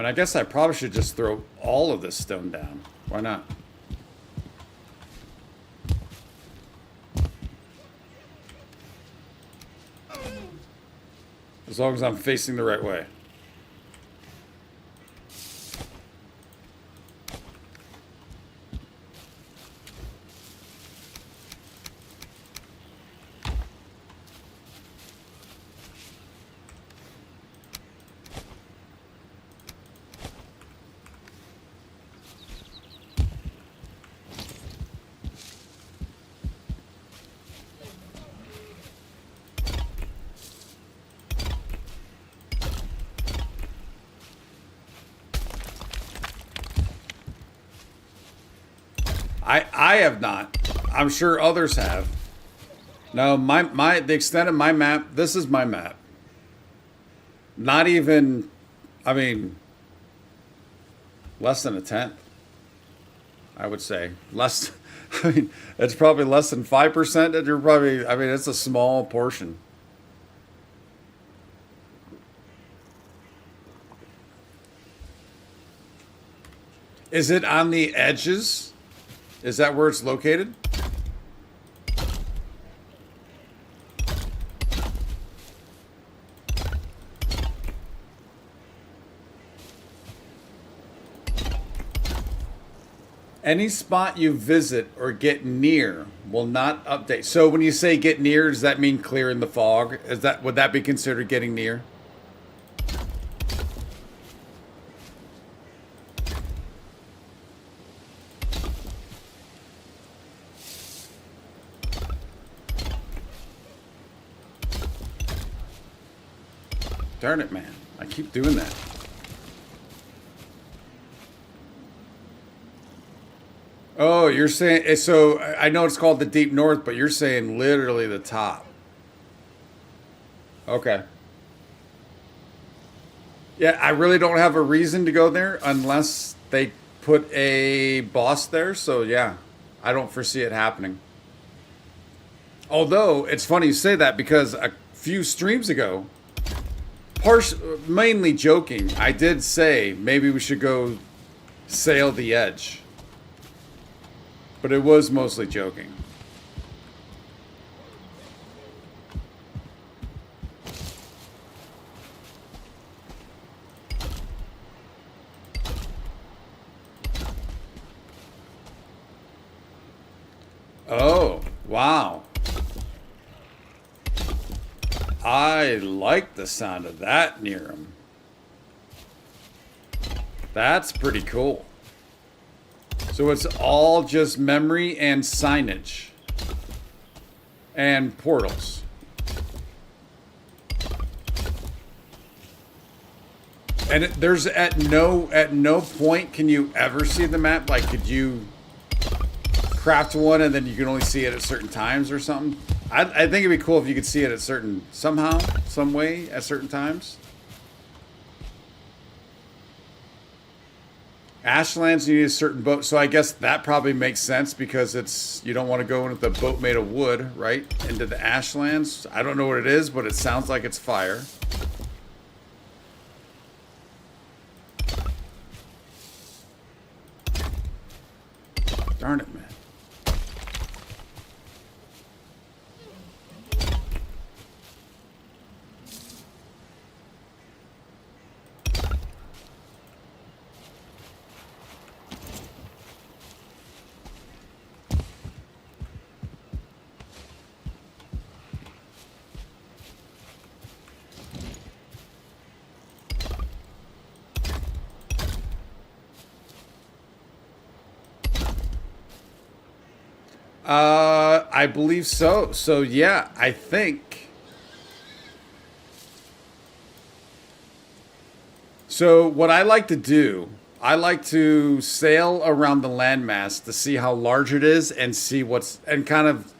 mean, I guess I probably should just throw all of this stone down. Why not? As long as I'm facing the right way. I have not. I'm sure others have. No, the extent of my map, this is my map. Not even, I mean, less than a tenth, I would say. Less, I mean, it's probably less than 5% that you're probably, I mean, it's a small portion. Is it on the edges? Is that where it's located? Any spot you visit or get near will not update. So when you say get near, does that mean clear in the fog? Would that be considered getting near? Darn it, man. I keep doing that. Oh, you're saying, so I know it's called the Deep North, but you're saying literally the top. Okay. Yeah, I really don't have a reason to go there unless they put a boss there. So yeah, I don't foresee it happening. Although it's funny you say that because a few streams ago, mainly joking, I did say maybe we should go sail the edge. But it was mostly joking. Oh, wow. I like the sound of that near him. That's pretty cool. So it's all just memory and signage and portals. And there's at no point can you ever see the map. Like, could you craft one and then you can only see it at certain times or something? I think it'd be cool if you could see it at some way at certain times. Ashlands, you need a certain boat, so I guess that probably makes sense because you don't want to go in with a boat made of wood, right? Into the Ashlands. I don't know what it is, but it sounds like it's fire. Darn it, man. I believe so. So yeah, I think. So what I like to do, I like to sail around the landmass to see how large it is and see and kind of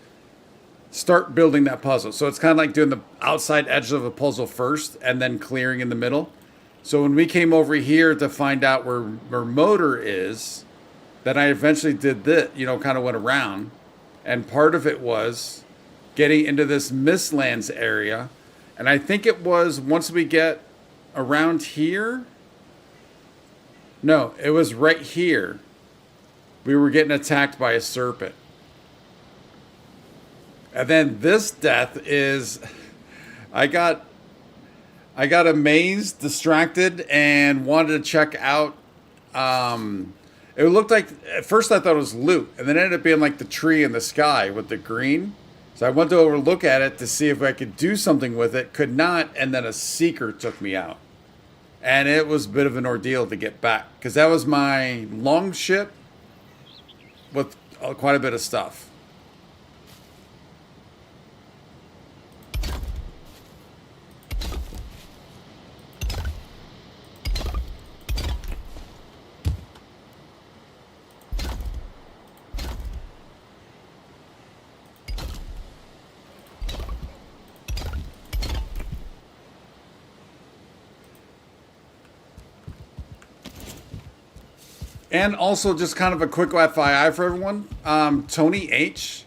start building that puzzle. So it's kind of like doing the outside edge of a puzzle first and then clearing in the middle. So when we came over here to find out where motor is, then I eventually did this, kind of went around. And part of it was getting into this Mistlands area. And I think it was once we get around here, No, it was right here. We were getting attacked by a serpent. And then this death is I got amazed, distracted, and wanted to check out it looked like at first I thought it was loot, and then it ended up being like the tree in the sky with the green. So I went to overlook at it to see if I could do something with it. Could not, and then a seeker took me out. And it was a bit of an ordeal to get back because that was my long ship with quite a bit of stuff. And also, just kind of a quick FYI for everyone. Tony H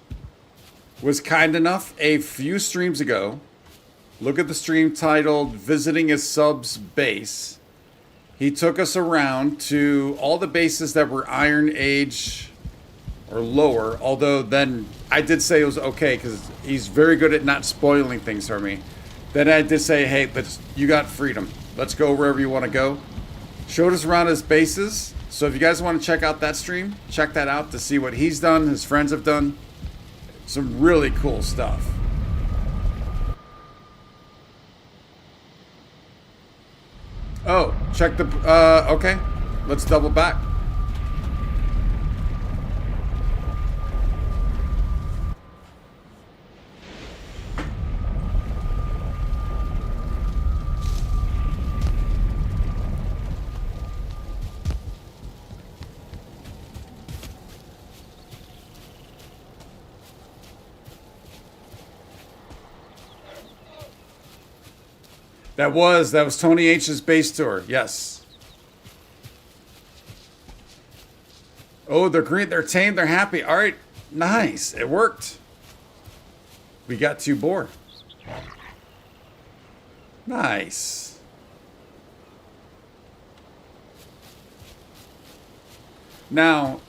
was kind enough a few streams ago. Look at the stream titled Visiting His Sub's Base. He took us around to all the bases that were Iron Age or lower. Although then I did say it was okay because he's very good at not spoiling things for me. Then I did say, hey, you got freedom. Let's go wherever you want to go. Showed us around his bases. So if you guys want to check out that stream, check that out to see what he's done, his friends have done. Some really cool stuff. Oh, check the, okay. Let's double back. That was Tony H's base tour. Yes. Oh, they're green. They're tame. They're happy. All right. Nice. It worked. We got 2 boar. Nice. Now,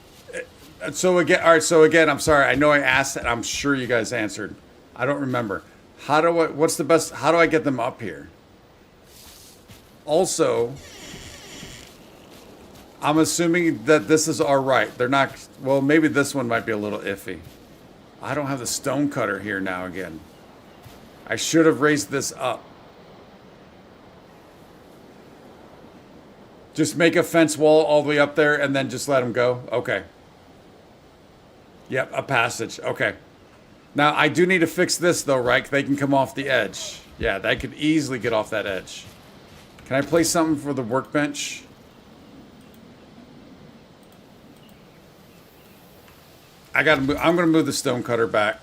so again, all right. So again, I'm sorry. I know I asked that. I'm sure you guys answered. I don't remember. What's the best? How do I get them up here? Also, I'm assuming that this is all right. They're not, well, maybe this one might be a little iffy. I don't have the stone cutter here now again. I should have raised this up. Just make a fence wall all the way up there and then just let them go. Okay. Yep, a passage. Okay. Now, I do need to fix this though, right? They can come off the edge. Yeah, they could easily get off that edge. Can I place something for the workbench? I'm gonna move the stone cutter back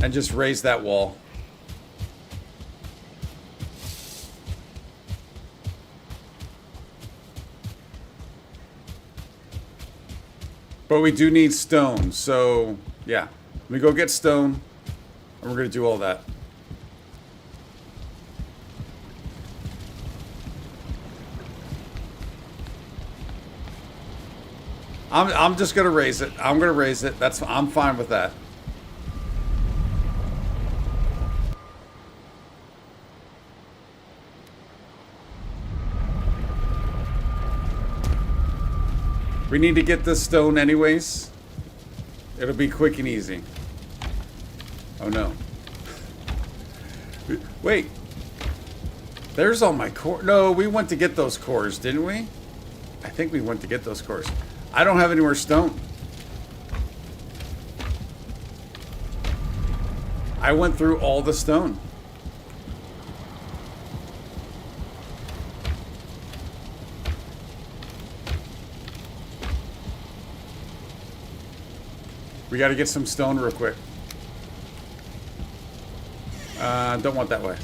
and just raise that wall. But we do need stone, so yeah. Let me go get stone, and we're gonna do all that. I'm just gonna raise it. I'm gonna raise it. I'm fine with that. We need to get this stone anyways. It'll be quick and easy. Oh no. Wait. There's all my core. No, we went to get those cores, didn't we? I think we went to get those cores. I don't have any more stone. I went through all the stone. We got to get some stone real quick. Don't want that way.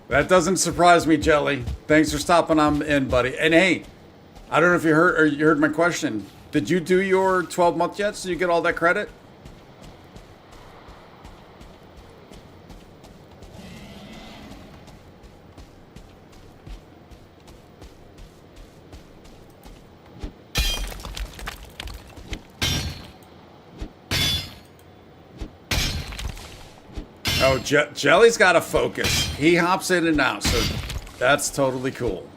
That doesn't surprise me, Jelly. Thanks for stopping on in, buddy. And hey, I don't know if you heard or you heard my question. Did you do your 12-month yet so you get all that credit? Oh, Jelly's got to focus. He hops in and out, so that's totally cool.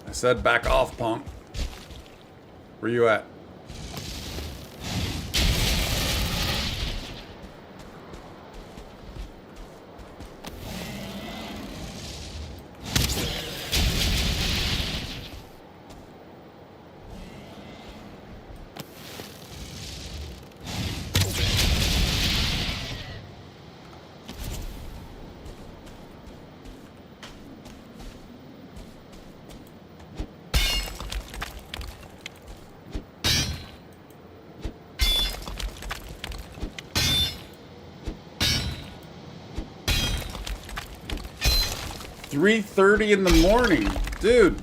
I said back off, punk. Where you at? $3:30 in the morning, dude.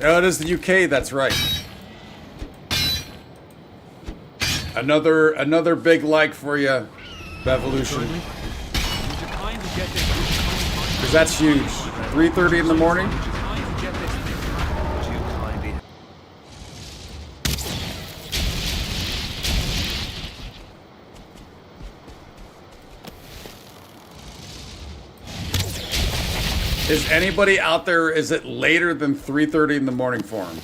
Oh, it is the UK. That's right. Another big like for you, Bevolution. Because that's huge. 3:30 in the morning. Is anybody out there, is it later than 3:30 in the morning for him?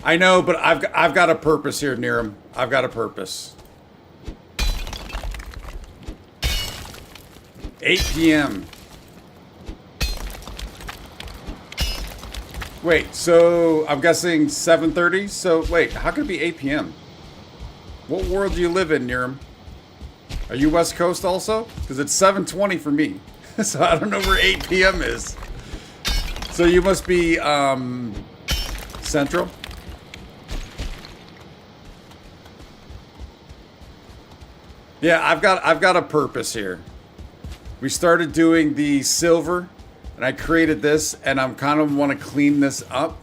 I know, but I've got a purpose here, Niram. I've got a purpose. 8 p.m. Wait, so I'm guessing 7:30? So wait, how could it be 8 p.m.? What world do you live in, Niram? Are you West Coast also? Because it's 7:20 for me. So I don't know where 8 p.m. is. So you must be Central? Yeah, I've got a purpose here. We started doing the silver, and I created this, and I'm kind of want to clean this up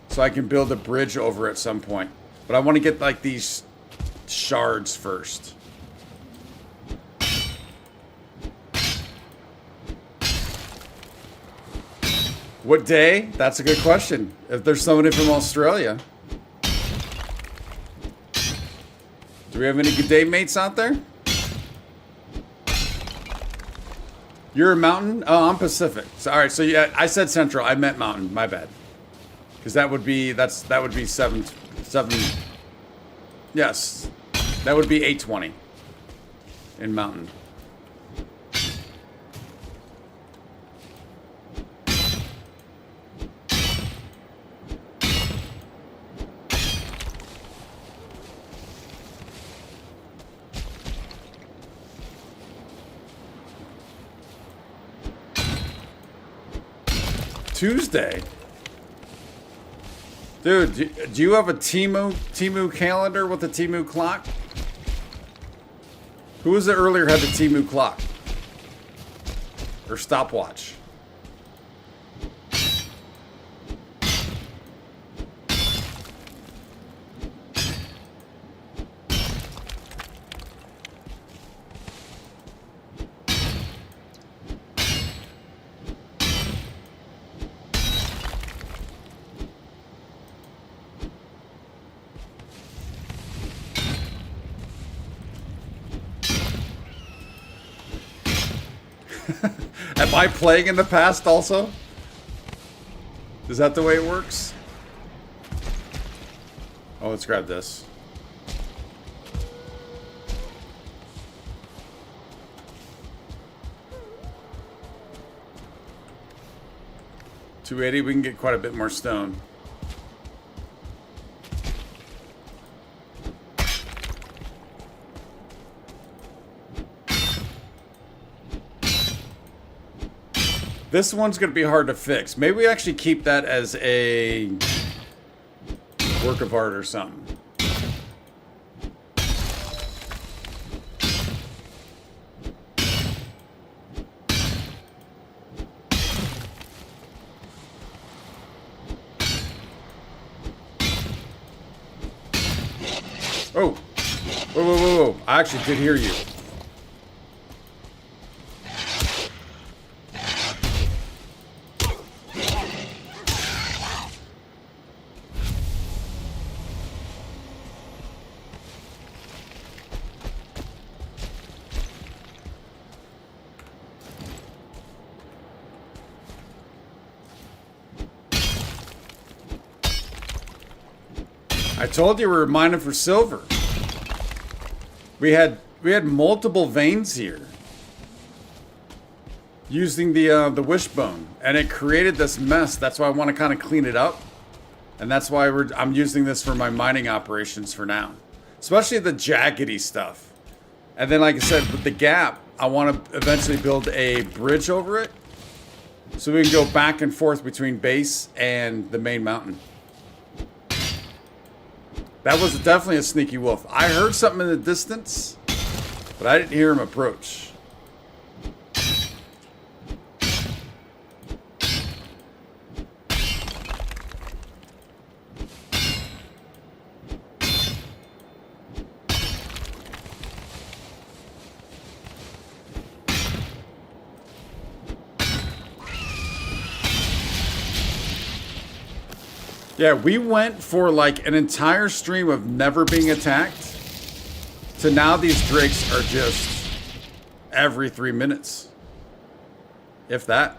so I can build a bridge over at some point. But I want to get like these shards first. What day? That's a good question. If there's somebody from Australia. Do we have any good day mates out there? You're a mountain? Oh, I'm Pacific. So, all right, so yeah, I said Central. I meant mountain. My bad. Because that would be seven. Yes, that would be 8:20 in mountain. Tuesday. Dude, do you have a Temu calendar with a Temu clock? Who was it earlier had the Temu clock? Or stopwatch? Am I playing in the past also? Is that the way it works? Oh, let's grab this. $280, we can get quite a bit more stone. This one's going to be hard to fix. Maybe we actually keep that as a work of art or something. Oh, whoa, whoa, whoa, whoa. I actually did hear you. I told you we were mining for silver. We had multiple veins here using the wishbone, and it created this mess. That's why I want to kind of clean it up, and that's why I'm using this for my mining operations for now, especially the jaggedy stuff. And then, like I said, with the gap, I want to eventually build a bridge over it so we can go back and forth between base and the main mountain. That was definitely a sneaky wolf. I heard something in the distance, but I didn't hear him approach. Yeah, we went for like an entire stream of never being attacked to now these drakes are just every 3 minutes. If that.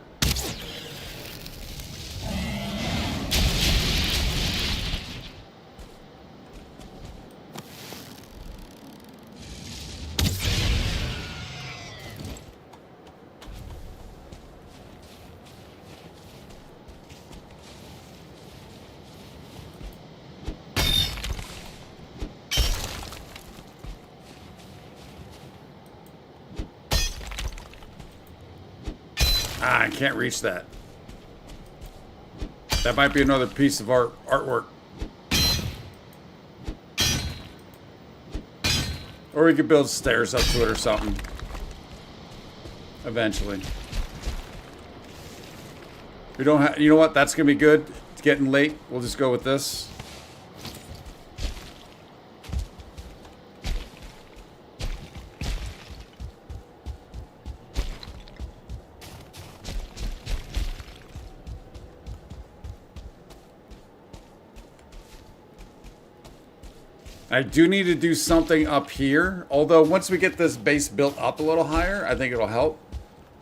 I can't reach that. That might be another piece of artwork. Or we could build stairs up to it or something. Eventually. We don't have, you know what? That's gonna be good. It's getting late. We'll just go with this. I do need to do something up here. Although once we get this base built up a little higher, I think it'll help.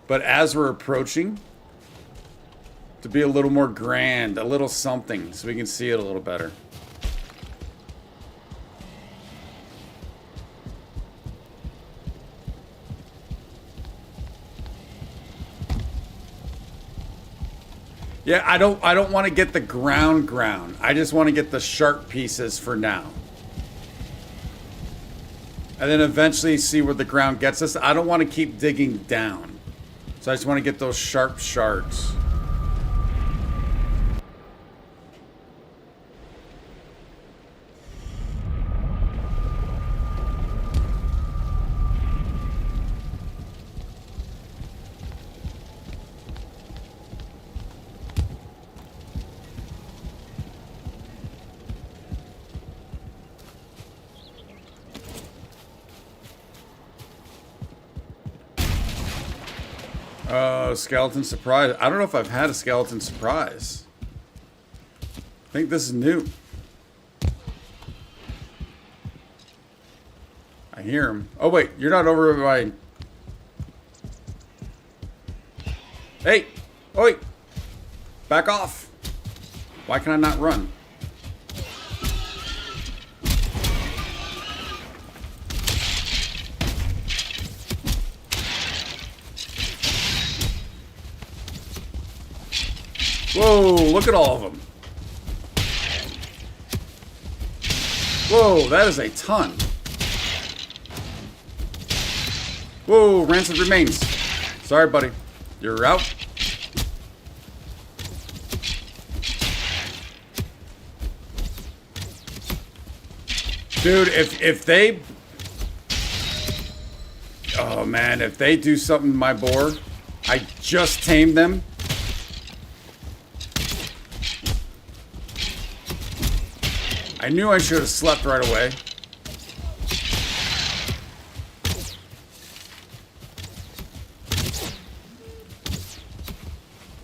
But as we're approaching, to be a little more grand, a little something, so we can see it a little better. Yeah, I don't want to get the ground. I just want to get the sharp pieces for now. And then eventually see where the ground gets us. I don't want to keep digging down. So I just want to get those sharp shards. Skeleton surprise. I don't know if I've had a skeleton surprise. I think this is new. I hear him. Oh wait, you're not over by... Hey! Oh wait! Back off! Why can I not run? Whoa, look at all of them. Whoa, that is a ton. Whoa, rancid remains. Sorry, buddy. You're out. Dude, if they... Oh, man, if they do something to my boar, I just tamed them. I knew I should have slept right away.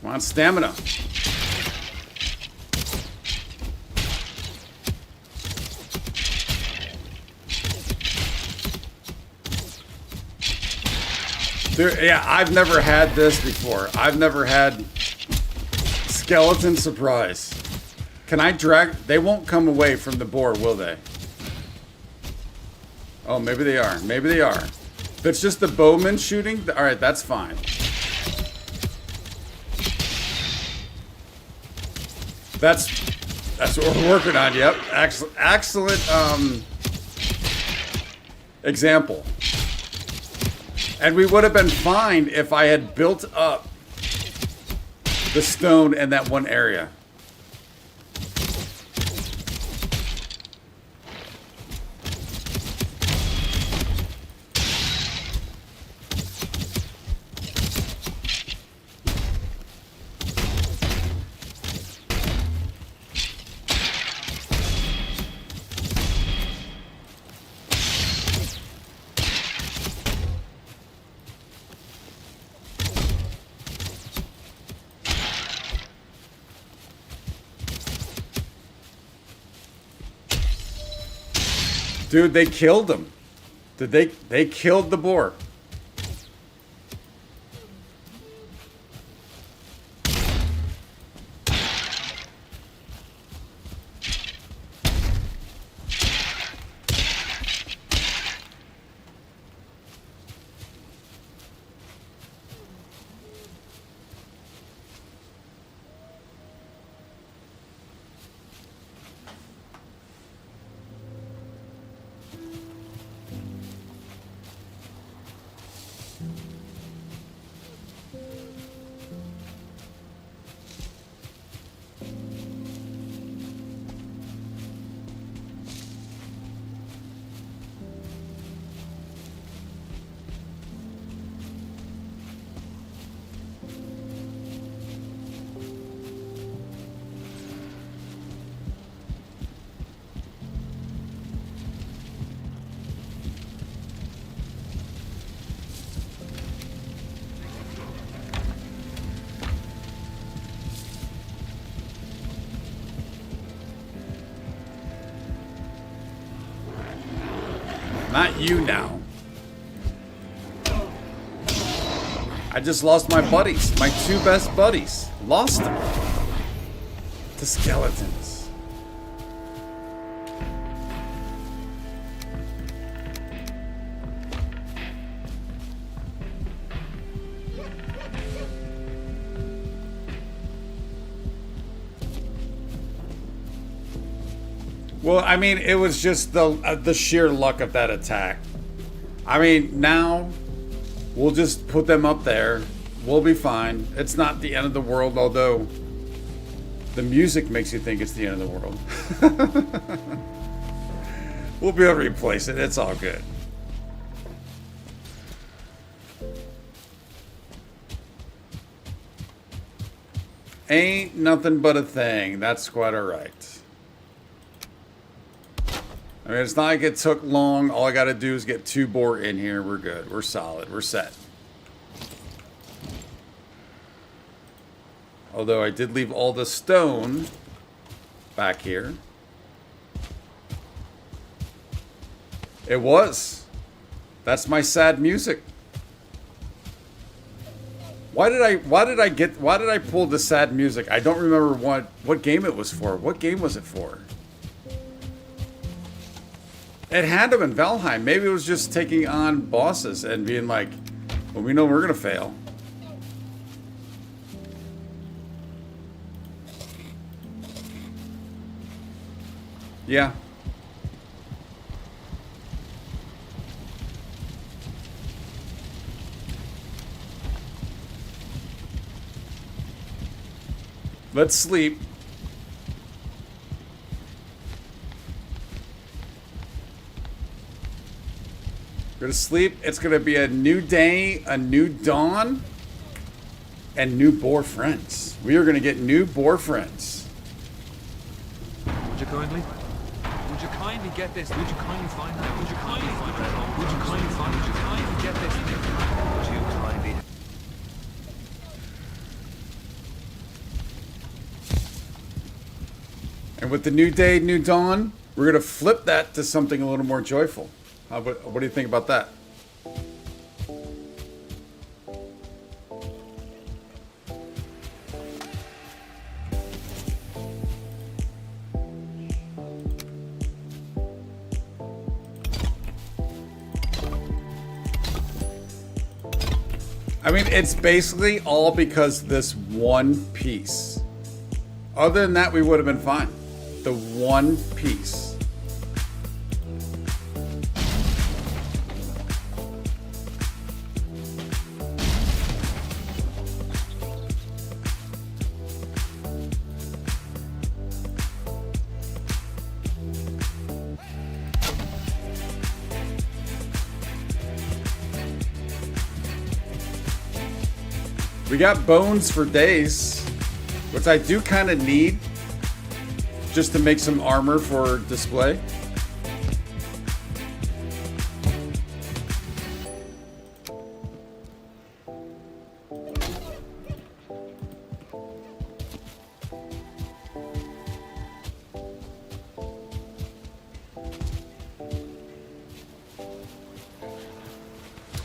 Come on, stamina. Dude, yeah, I've never had this before. I've never had skeleton surprise. Can I drag? They won't come away from the boar, will they? Oh, maybe they are. Maybe they are. If it's just the bowman shooting, all right, that's fine. That's what we're working on. Yep, excellent example. And we would have been fine if I had built up the stone in that one area. Dude, they killed him. Did they killed the boar. Not you now. I just lost my buddies. My two best buddies. Lost them. To skeletons. Well, I mean, it was just the sheer luck of that attack. I mean, now we'll just put them up there. We'll be fine. It's not the end of the world, although the music makes you think it's the end of the world. We'll be able to replace it. It's all good. Ain't nothing but a thing. That's quite all right. I mean, it's not like it took long. All I got to do is get 2 boar in here. We're good. We're solid. We're set. Although I did leave all the stone back here. It was. That's my sad music. Why did I pull the sad music? I don't remember what game it was for. What game was it for? It had to have been Valheim. Maybe it was just taking on bosses and being like, well, we know we're going to fail. Yeah. Let's sleep. Go to sleep. It's going to be a new day, a new dawn, and new boar friends. We are going to get new boar friends. Would you kindly? Would you kindly get this? Would you kindly find that? Would you kindly find that? Would you kindly find? Would you kindly get this? Would you kindly? And with the new day, new dawn, we're going to flip that to something a little more joyful. What do you think about that? I mean, it's basically all because this one piece. Other than that, we would have been fine. The one piece. We got bones for days, which I do kind of need just to make some armor for display.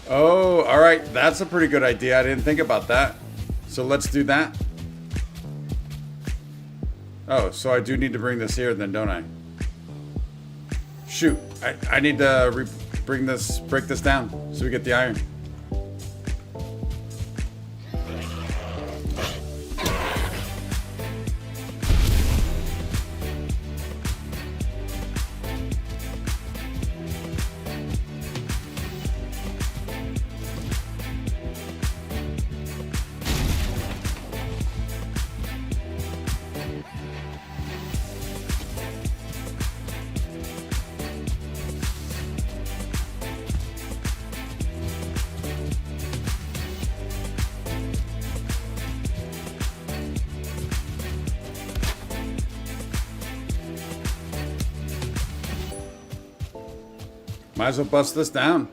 Oh, all right. That's a pretty good idea. I didn't think about that. So let's do that. Oh, so I do need to bring this here then, don't I? Shoot. I need to break this down so we get the iron. Might as well bust this down.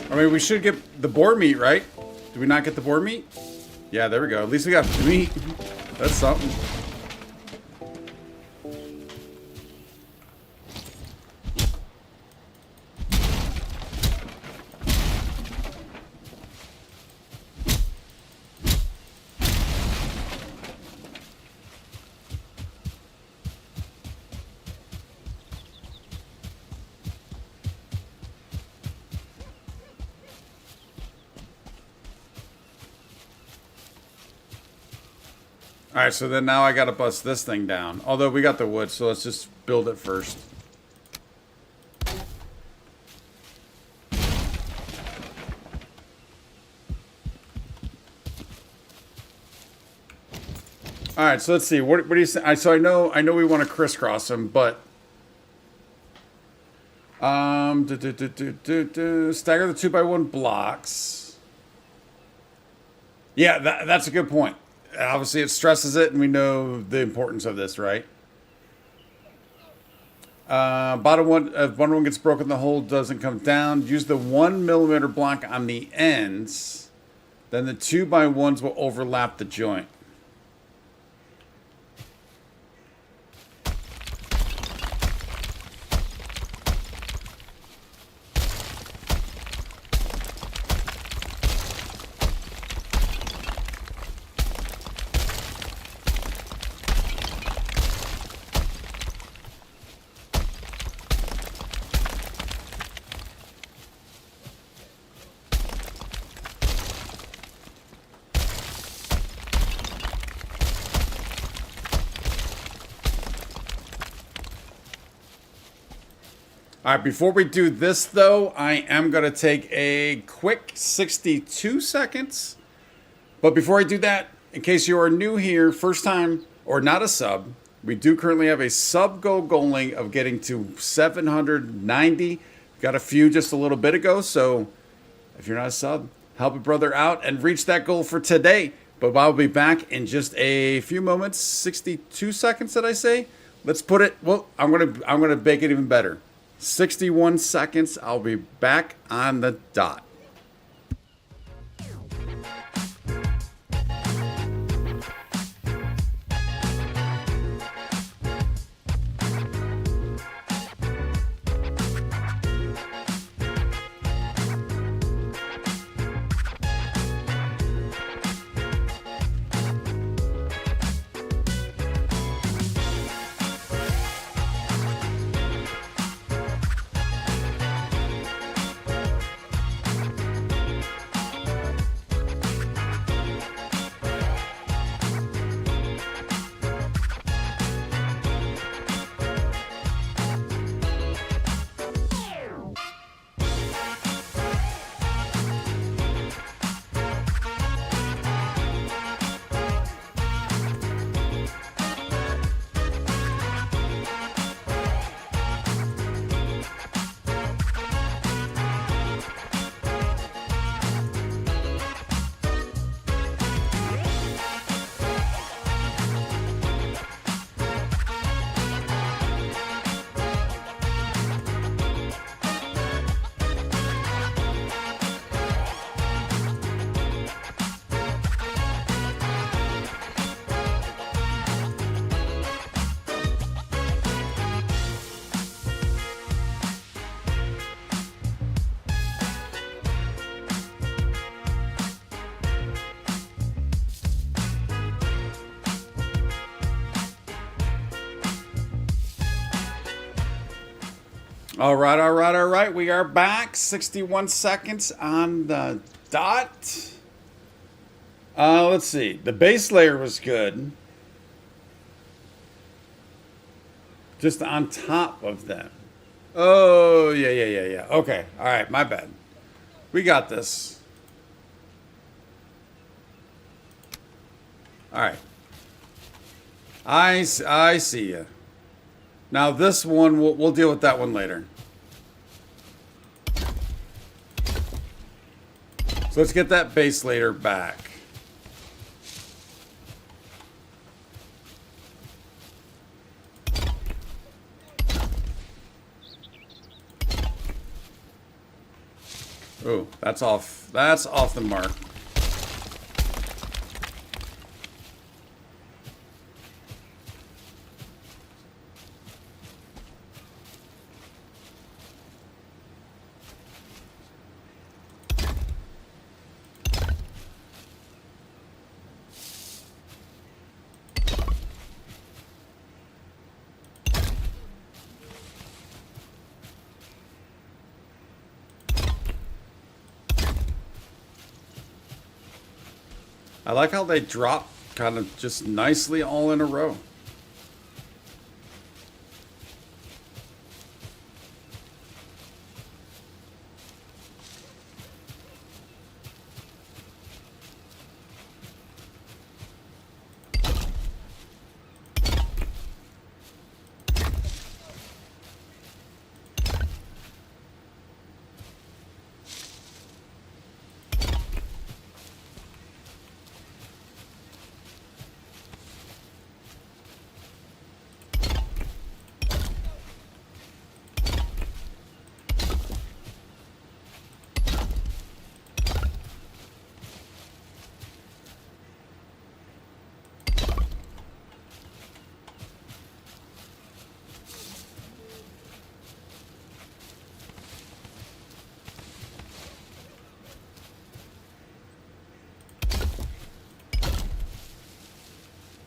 I mean, we should get the boar meat, right? Did we not get the boar meat? Yeah, there we go. At least we got meat. That's something. All right, so then now I got to bust this thing down. Although we got the wood, so let's just build it first. All right, so let's see. What do you say? So I know we want to crisscross them, but stagger the 2x1 blocks. Yeah, that's a good point. Obviously, it stresses it, and we know the importance of this, right? Bottom one, if one gets broken, the hole doesn't come down. Use the 1mm block on the ends. Then the 2x1s will overlap the joint. All right, before we do this, though, I am going to take a quick 62 seconds. But before I do that, in case you are new here, first time, or not a sub, We do currently have a sub goal goaling of getting to 790. Got a few just a little bit ago, so if you're not a sub, help a brother out and reach that goal for today. But I'll be back in just a few moments. 62 seconds, did I say? Let's put it. Well, I'm gonna make it even better. 61 seconds. I'll be back on the dot. All right. We are back. 61 seconds on the dot. Let's see. The base layer was good. Just on top of them. Oh, yeah. Okay. All right. My bad. We got this. All right. I see you. Now this one, we'll deal with that one later. So let's get that base layer back. Oh, that's off. That's off the mark. I like how they drop kind of just nicely all in a row.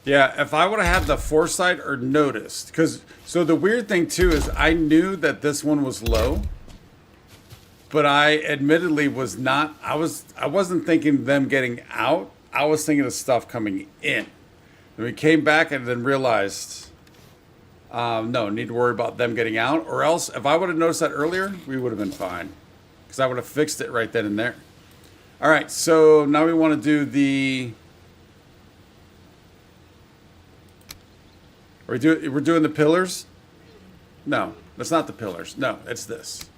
Yeah, if I would have had the foresight or noticed, because so the weird thing too is I knew that this one was low, but I admittedly was not. I wasn't thinking them getting out. I was thinking of stuff coming in. And we came back and then realized, no, need to worry about them getting out, or else if I would have noticed that earlier, we would have been fine, because I would have fixed it right then and there. All right, so now we want to do the. We're doing the pillars? No, that's not the pillars. No, it's this.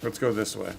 Let's go this way.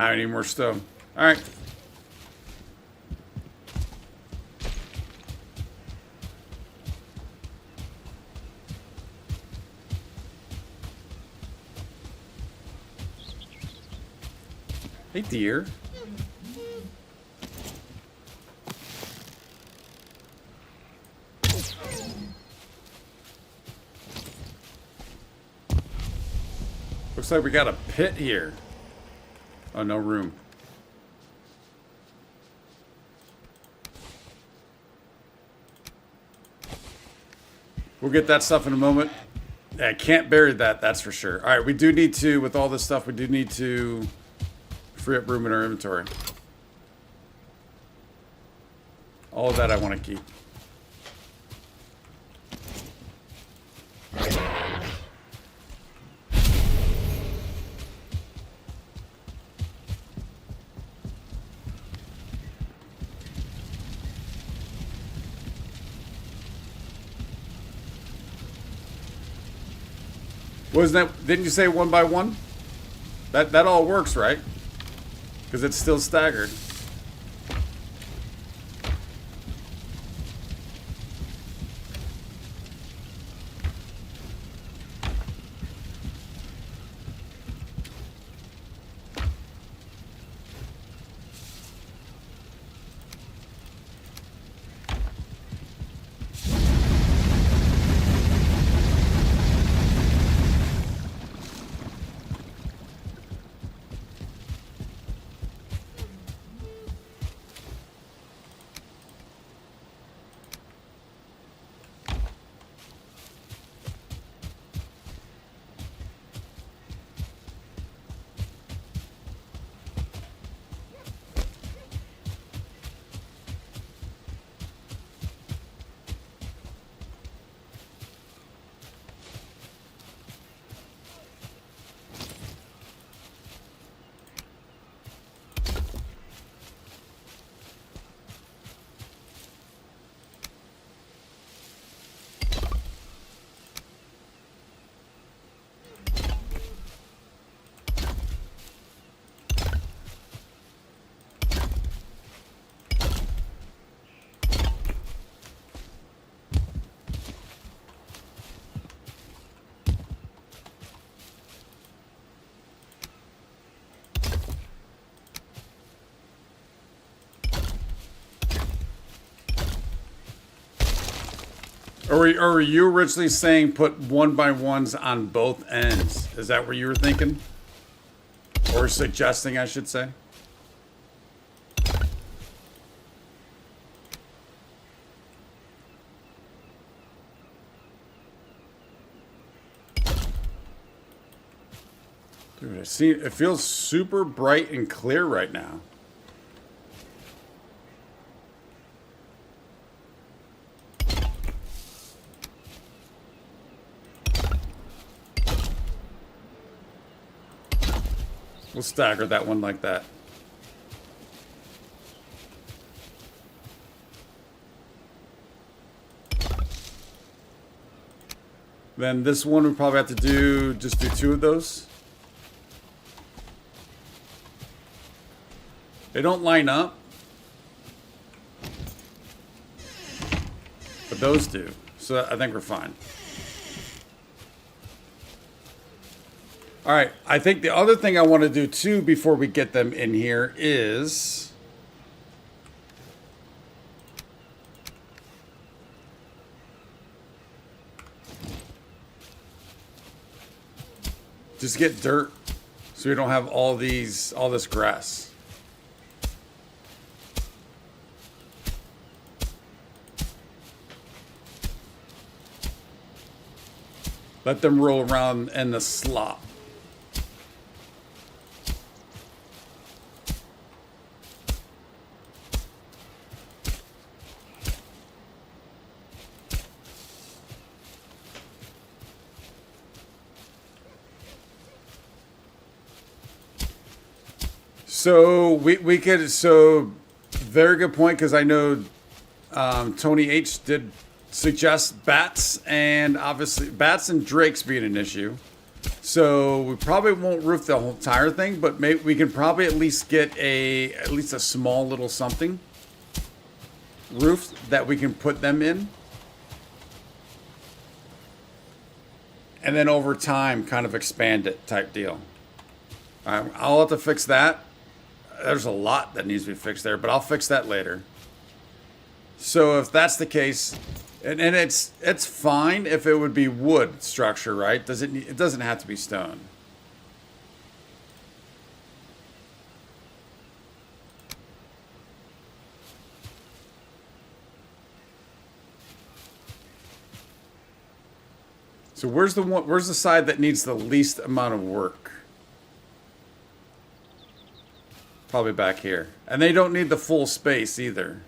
I need more stone. All right. Hey, dear. Looks like we got a pit here. Oh, no room. We'll get that stuff in a moment. I can't bury that, that's for sure. All right, we do need to, with all this stuff, we do need to free up room in our inventory. All of that I want to keep. Wasn't that, didn't you say one by one? That all works, right? Because it's still staggered. Or were you originally saying put one by ones on both ends? Is that what you were thinking? Or suggesting, I should say? Dude, it feels super bright and clear right now. We'll stagger that one like that. Then this one we probably have to do, just do 2 of those. They don't line up. But those do. So I think we're fine. All right. I think the other thing I want to do too before we get them in here is just get dirt so we don't have all this grass. Let them roll around in the slop. So we could, so very good point, because I know Tony H did suggest bats, and obviously bats and drakes being an issue. So we probably won't roof the whole entire thing, but maybe we can probably at least get at least a small little something roofed that we can put them in. And then over time kind of expand it type deal. I'll have to fix that. There's a lot that needs to be fixed there, but I'll fix that later. So if that's the case, and it's fine if it would be wood structure, right? It doesn't have to be stone. So where's the side that needs the least amount of work? Probably back here. And they don't need the full space either.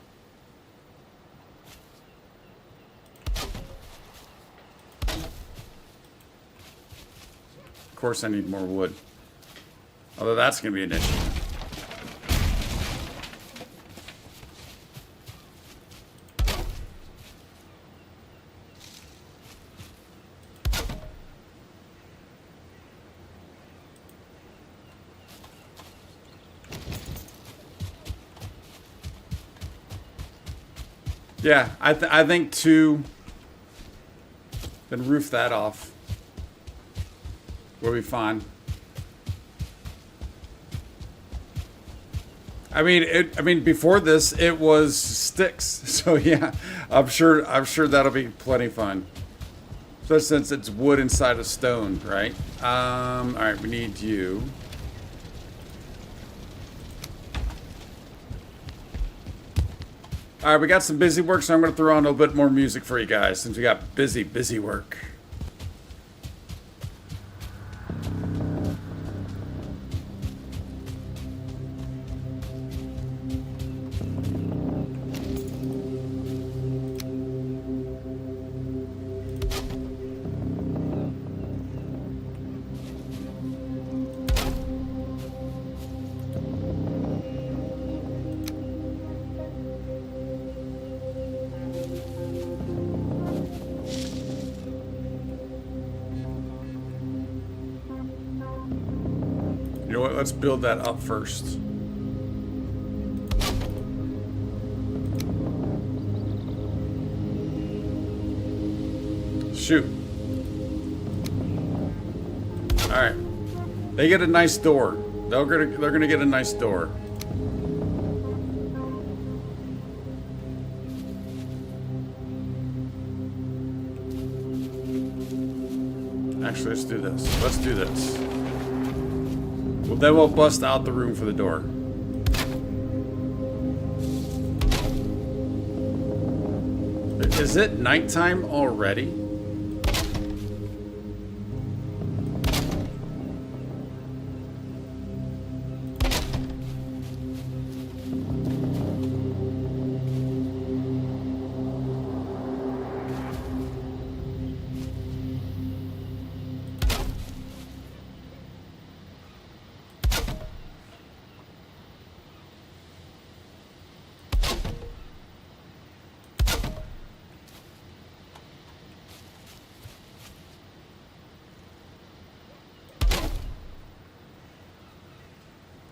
Of course I need more wood. Although that's going to be an issue. Yeah, I think 2. Then roof that off. We'll be fine. I mean, before this it was sticks. So yeah, I'm sure that'll be plenty fun. Especially since it's wood inside of stone, right? All right, we need you. All right, we got some busy work, so I'm going to throw on a little bit more music for you guys since we got busy work. You know what? Let's build that up first. Shoot. All right. They get a nice door. They're gonna get a nice door. Actually, let's do this. Let's do this. Well, then we'll bust out the room for the door. Is it nighttime already?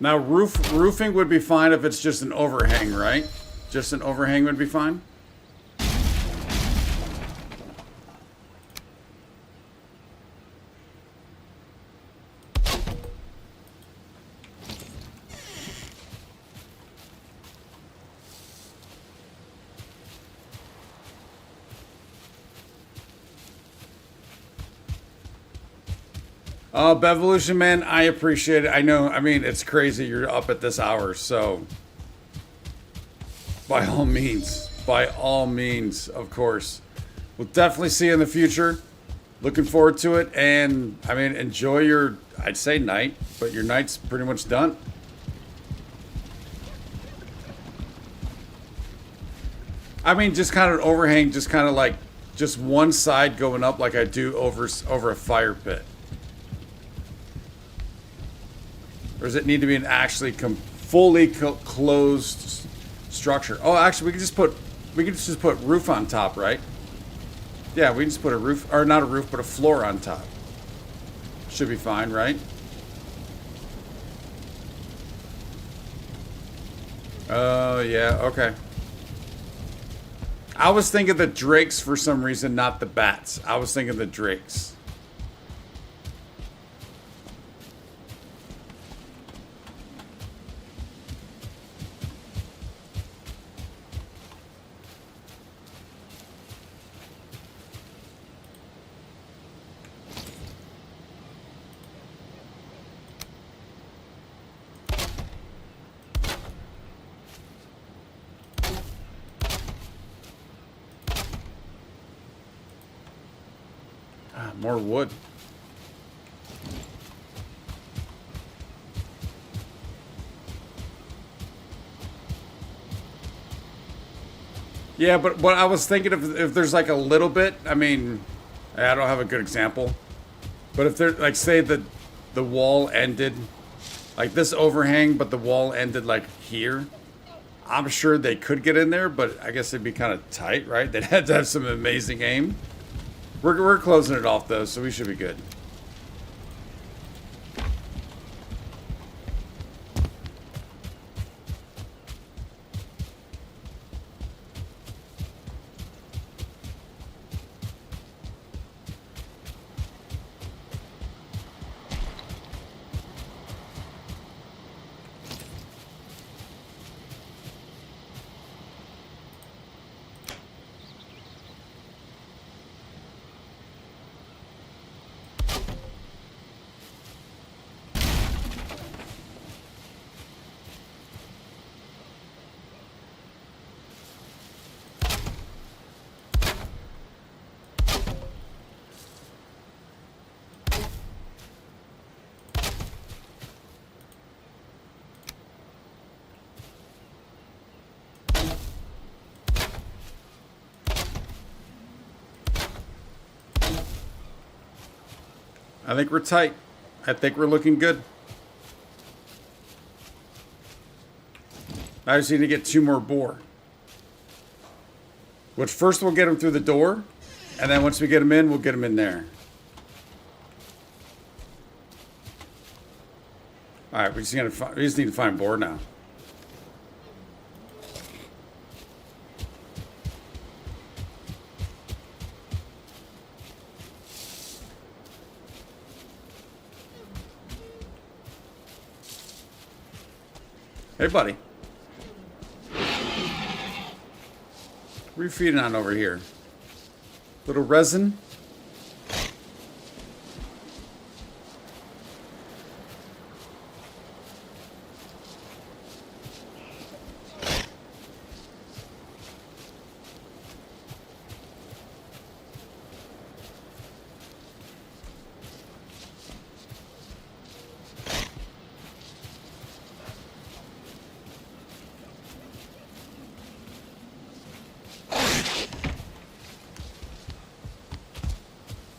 Now, roofing would be fine if it's just an overhang, right? Just an overhang would be fine? Oh, Bevolution, man, I appreciate it. I know, I mean, it's crazy you're up at this hour, so by all means, of course. We'll definitely see you in the future. Looking forward to it, and I mean, enjoy your, I'd say night, but your night's pretty much done. I mean, just kind of overhang, just kind of like, just one side going up like I do over a fire pit. Or does it need to be an actually fully closed structure? Oh, actually, we can just put roof on top, right? Yeah, we can just put a roof, or not a roof, but a floor on top. Should be fine, right? Oh, yeah, okay. I was thinking the drakes for some reason, not the bats. I was thinking the drakes. More wood. Yeah, but what I was thinking if there's like a little bit, I mean, I don't have a good example, but if there, like, say the wall ended, like this overhang, but the wall ended like here, I'm sure they could get in there, but I guess it'd be kind of tight, right? They'd have to have some amazing aim. We're closing it off though, so we should be good. I think we're tight. I think we're looking good. I just need to get 2 more boar. Which first we'll get them through the door, and then once we get them in, we'll get them in there. All right, we just need to find boar now. Hey, buddy. What are you feeding on over here? Little resin?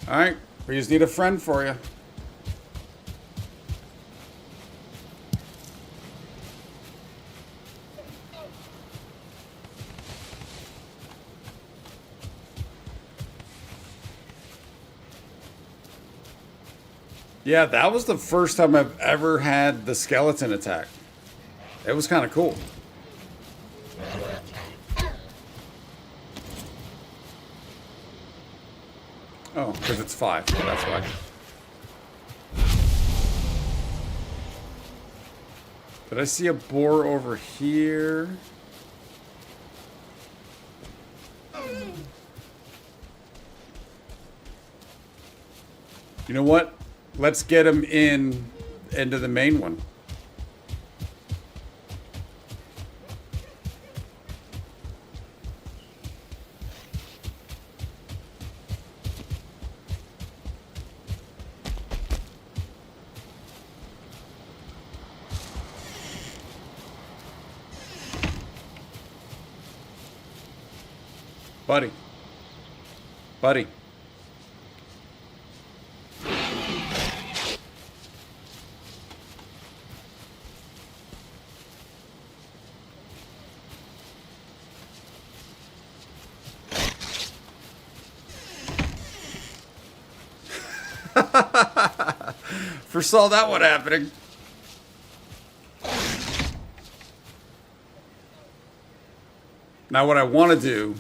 All right, we just need a friend for you. Yeah, that was the first time I've ever had the skeleton attack. It was kind of cool. Oh, because it's 5. That's why. Did I see a boar over here? You know what? Let's get him into the main one. Buddy. Buddy. Foresaw that one happening. Now what I want to do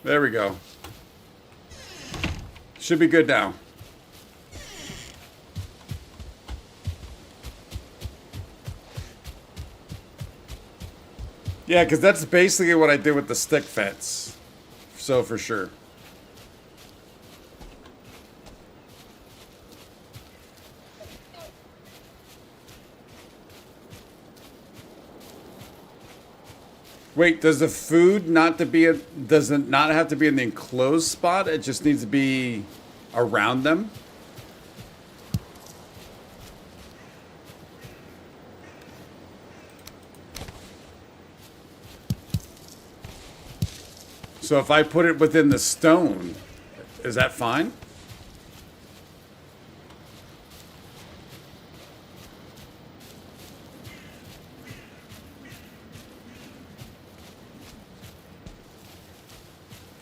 there we go. Should be good now. Yeah, because that's basically what I did with the stick fence. So for sure. Wait, does the food does it not have to be in the enclosed spot? It just needs to be around them? So if I put it within the stone, is that fine?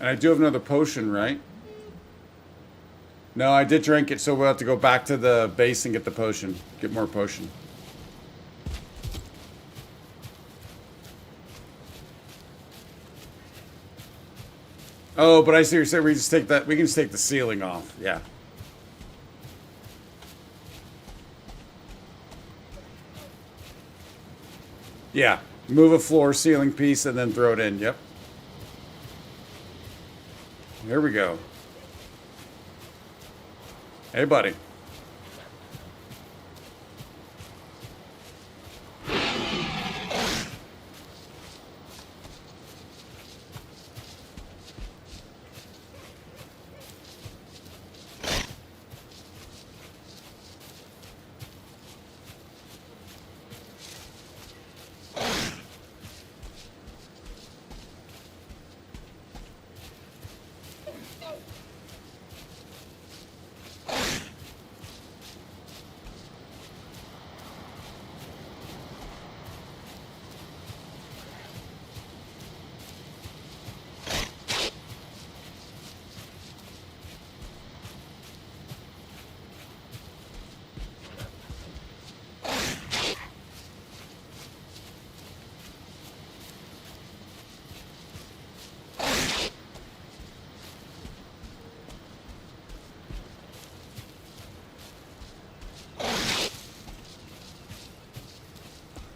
And I do have another potion, right? No, I did drink it, so we'll have to go back to the base and get the potion. Get more potion. Oh, but I see what you're saying. We just take that. We can just take the ceiling off. Yeah. Yeah. Move a floor ceiling piece and then throw it in. Yep. Here we go. Hey, buddy.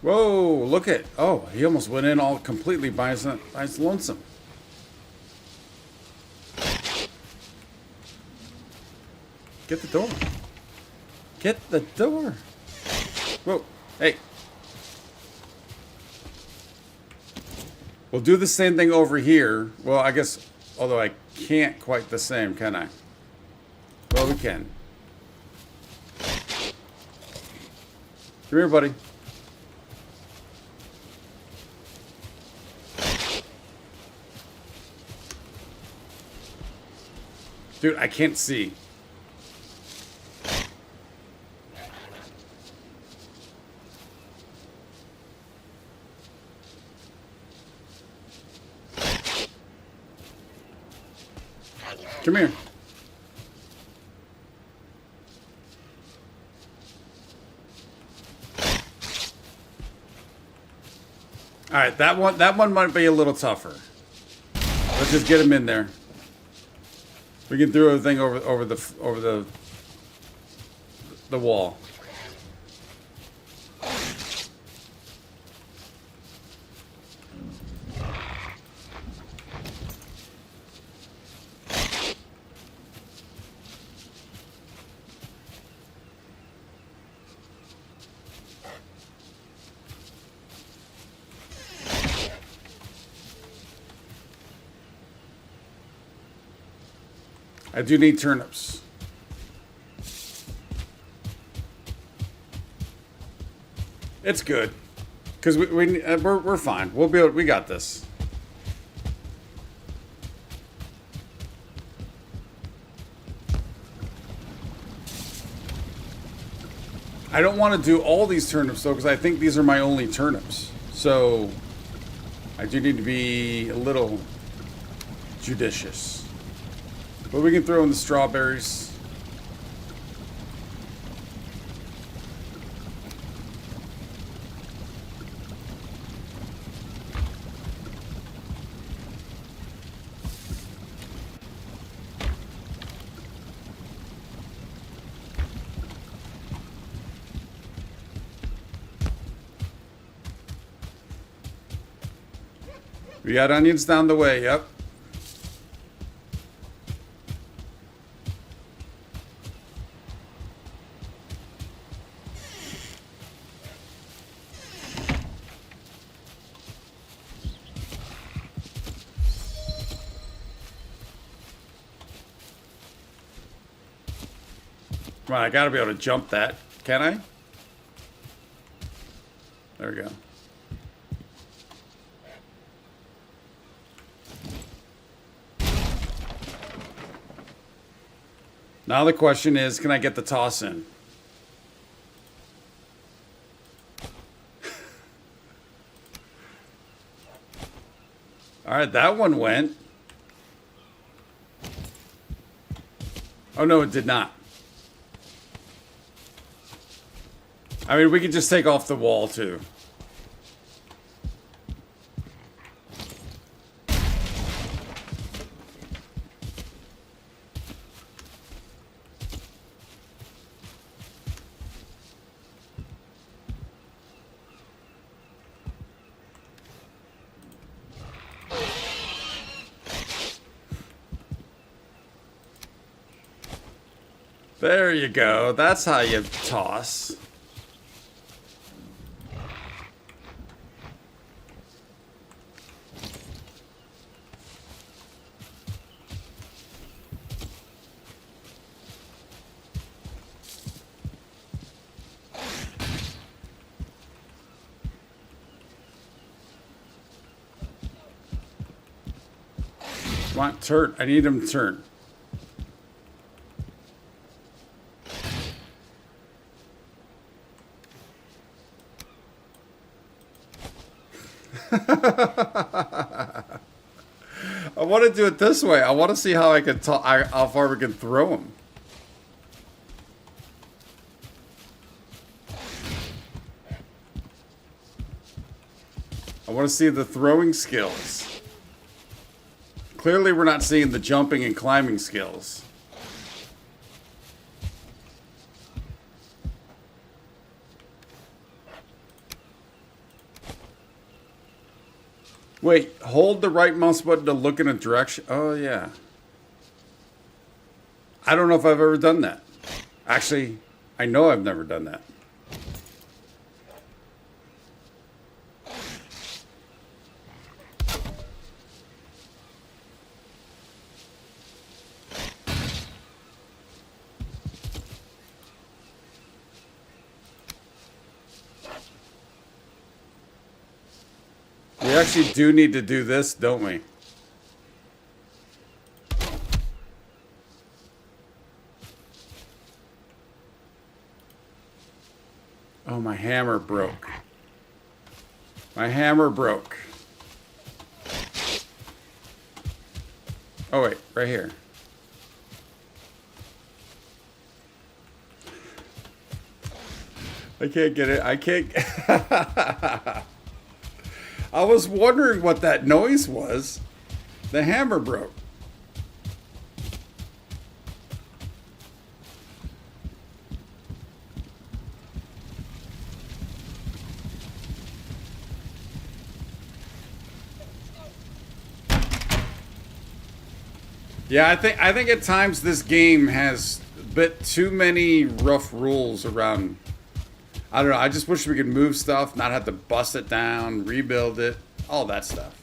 Whoa, look at... Oh, he almost went in all completely by his lonesome. Get the door. Get the door. Whoa, hey. We'll do the same thing over here. Well, I guess, although I can't quite the same, can I? Well, we can. Come here, buddy. Dude, I can't see. Come here. All right, that one might be a little tougher. Let's just get him in there. We can throw everything over the wall. I do need turnips. It's good, because we're fine. We'll be able, we got this. I don't want to do all these turnips though, because I think these are my only turnips. So I do need to be a little judicious. But we can throw in the strawberries. We got onions down the way, yep. Come on, I gotta be able to jump that. Can I? There we go. Now the question is, can I get the toss in? All right, that one went. Oh, no, it did not. I mean, we could just take off the wall, too. There you go. That's how you toss. Come on, turn. I need him to turn. I want to do it this way. I want to see how I can how far we can throw him. I want to see the throwing skills. Clearly, we're not seeing the jumping and climbing skills. Wait, hold the right mouse button to look in a direction. Oh, yeah. I don't know if I've ever done that. Actually, I know I've never done that. We actually do need to do this, don't we? Oh, my hammer broke. My hammer broke. Oh, wait. Right here. I can't get it. I can't. I was wondering what that noise was. The hammer broke. Yeah, I think at times this game has a bit too many rough rules around. I don't know. I just wish we could move stuff, not have to bust it down, rebuild it, all that stuff.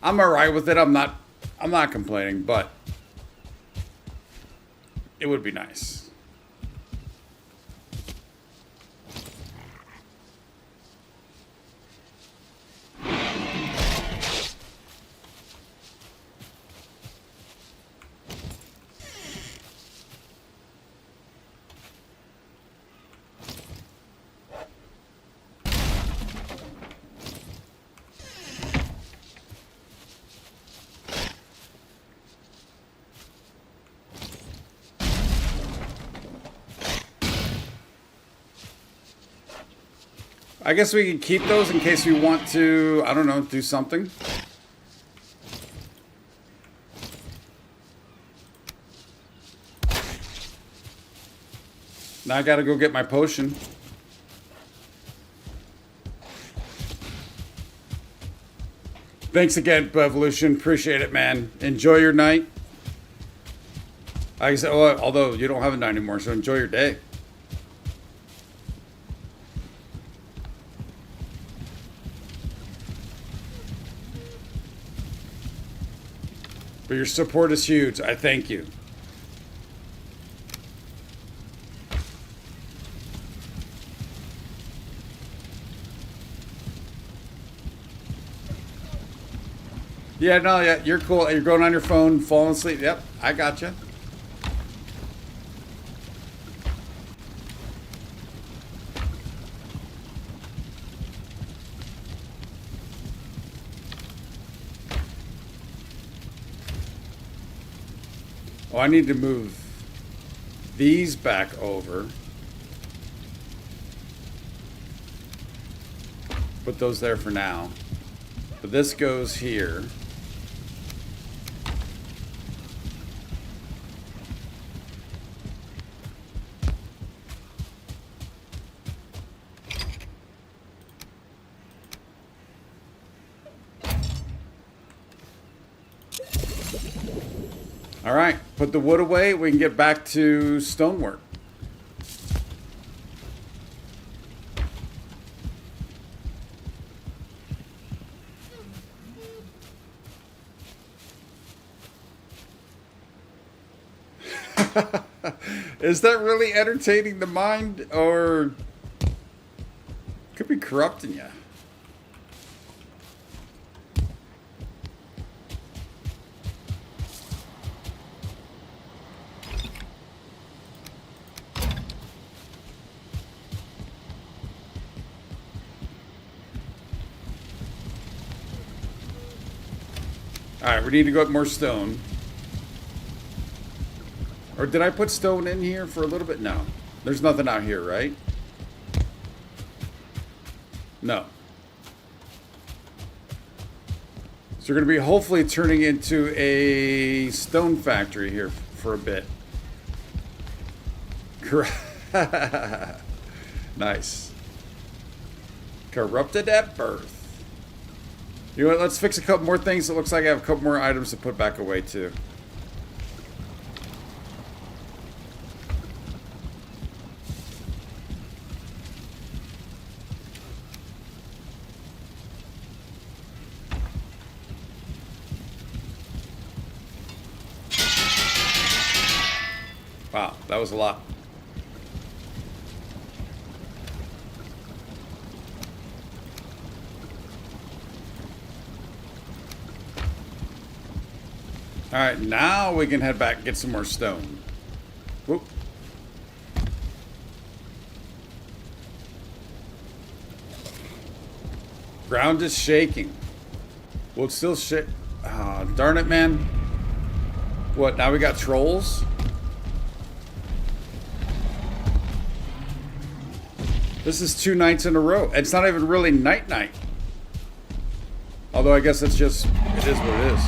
I'm alright with it. I'm not complaining, but it would be nice. I guess we can keep those in case we want to, I don't know, do something. Now I gotta go get my potion. Thanks again, Evolution. Appreciate it, man. Enjoy your night. Like I said, although you don't have a night anymore, so enjoy your day. But your support is huge. I thank you. Yeah, no, yeah, you're cool. You're going on your phone, falling asleep. Yep, I got you. Oh, I need to move these back over. Put those there for now. But this goes here. All right, put the wood away. We can get back to stonework. Is that really entertaining the mind, or could be corrupting you? Alright, we need to go up more stone. Or did I put stone in here for a little bit? No. There's nothing out here, right? No. So we're going to be hopefully turning into a stone factory here for a bit. Nice. Corrupted at birth. You know what, let's fix a couple more things. It looks like I have a couple more items to put back away too. Wow, that was a lot. All right, now we can head back and get some more stone. Whoop. Ground is shaking. Well, it's still shit. Ah, darn it, man. What, now we got trolls? This is 2 nights in a row. It's not even really night. Although I guess it's just, it is what it is.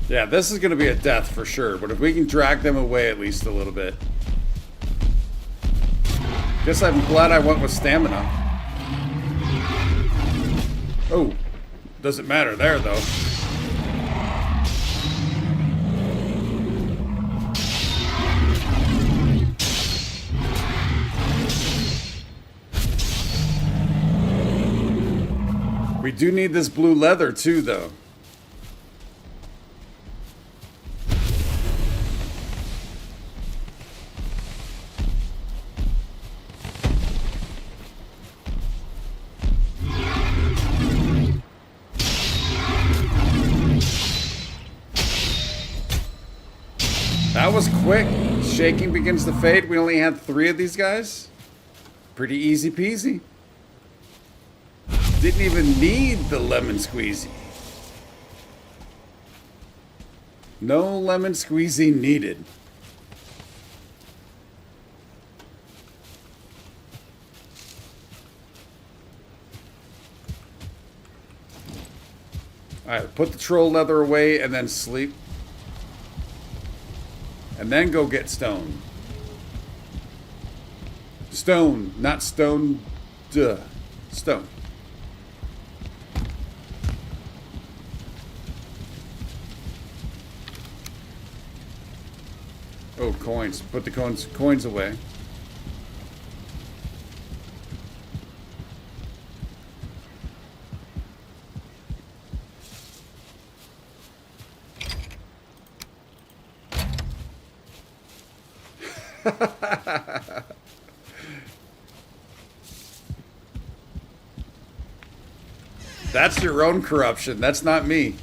Yeah, this is going to be a death for sure, but if we can drag them away at least a little bit. Guess I'm glad I went with stamina. Oh, doesn't matter there though. We do need this blue leather too though. That was quick. Shaking begins to fade. We only had 3 of these guys. Pretty easy peasy. Didn't even need the lemon squeezy. No lemon squeezy needed. Alright, put the troll leather away and then sleep. And then go get stone. Stone, not stone. Duh. Stone. Oh, coins. Put the coins away. That's your own corruption. That's not me.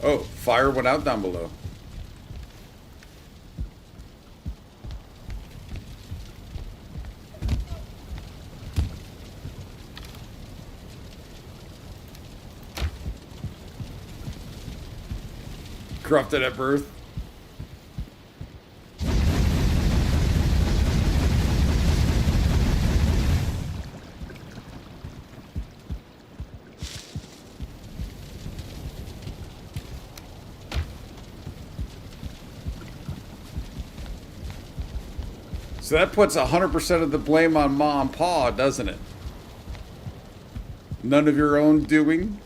Oh, fire went out down below. Corrupted at birth. So that puts 100% of the blame on Ma and Pa, doesn't it? None of your own doing?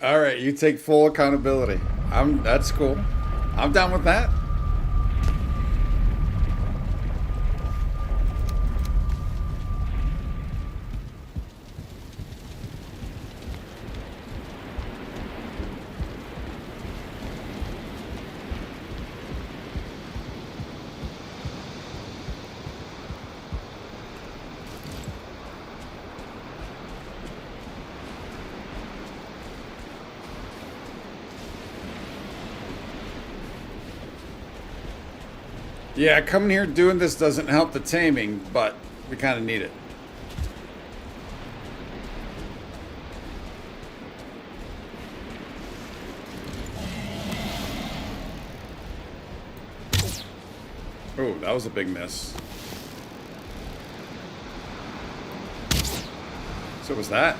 All right, you take full accountability. That's cool. I'm down with that. Yeah, coming here doing this doesn't help the taming, but we kind of need it. Oh, that was a big miss. So was that?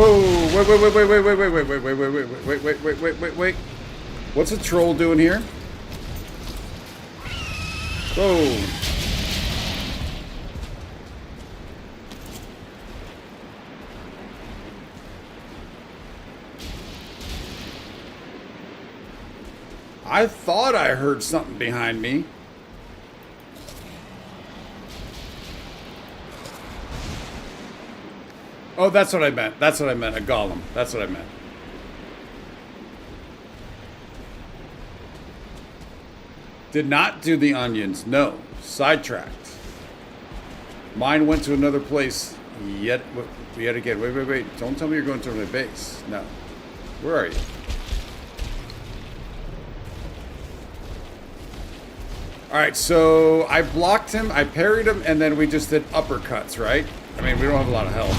Whoa! Wait. What's a troll doing here? Whoa! I thought I heard something behind me. Oh, that's what I meant. That's what I meant. A golem. That's what I meant. Did not do the onions. No. Sidetracked. Mine went to another place yet again. Wait. Don't tell me you're going to my base. No. Where are you? Alright, so I blocked him, I parried him, and then we just did uppercuts, right? I mean, we don't have a lot of health.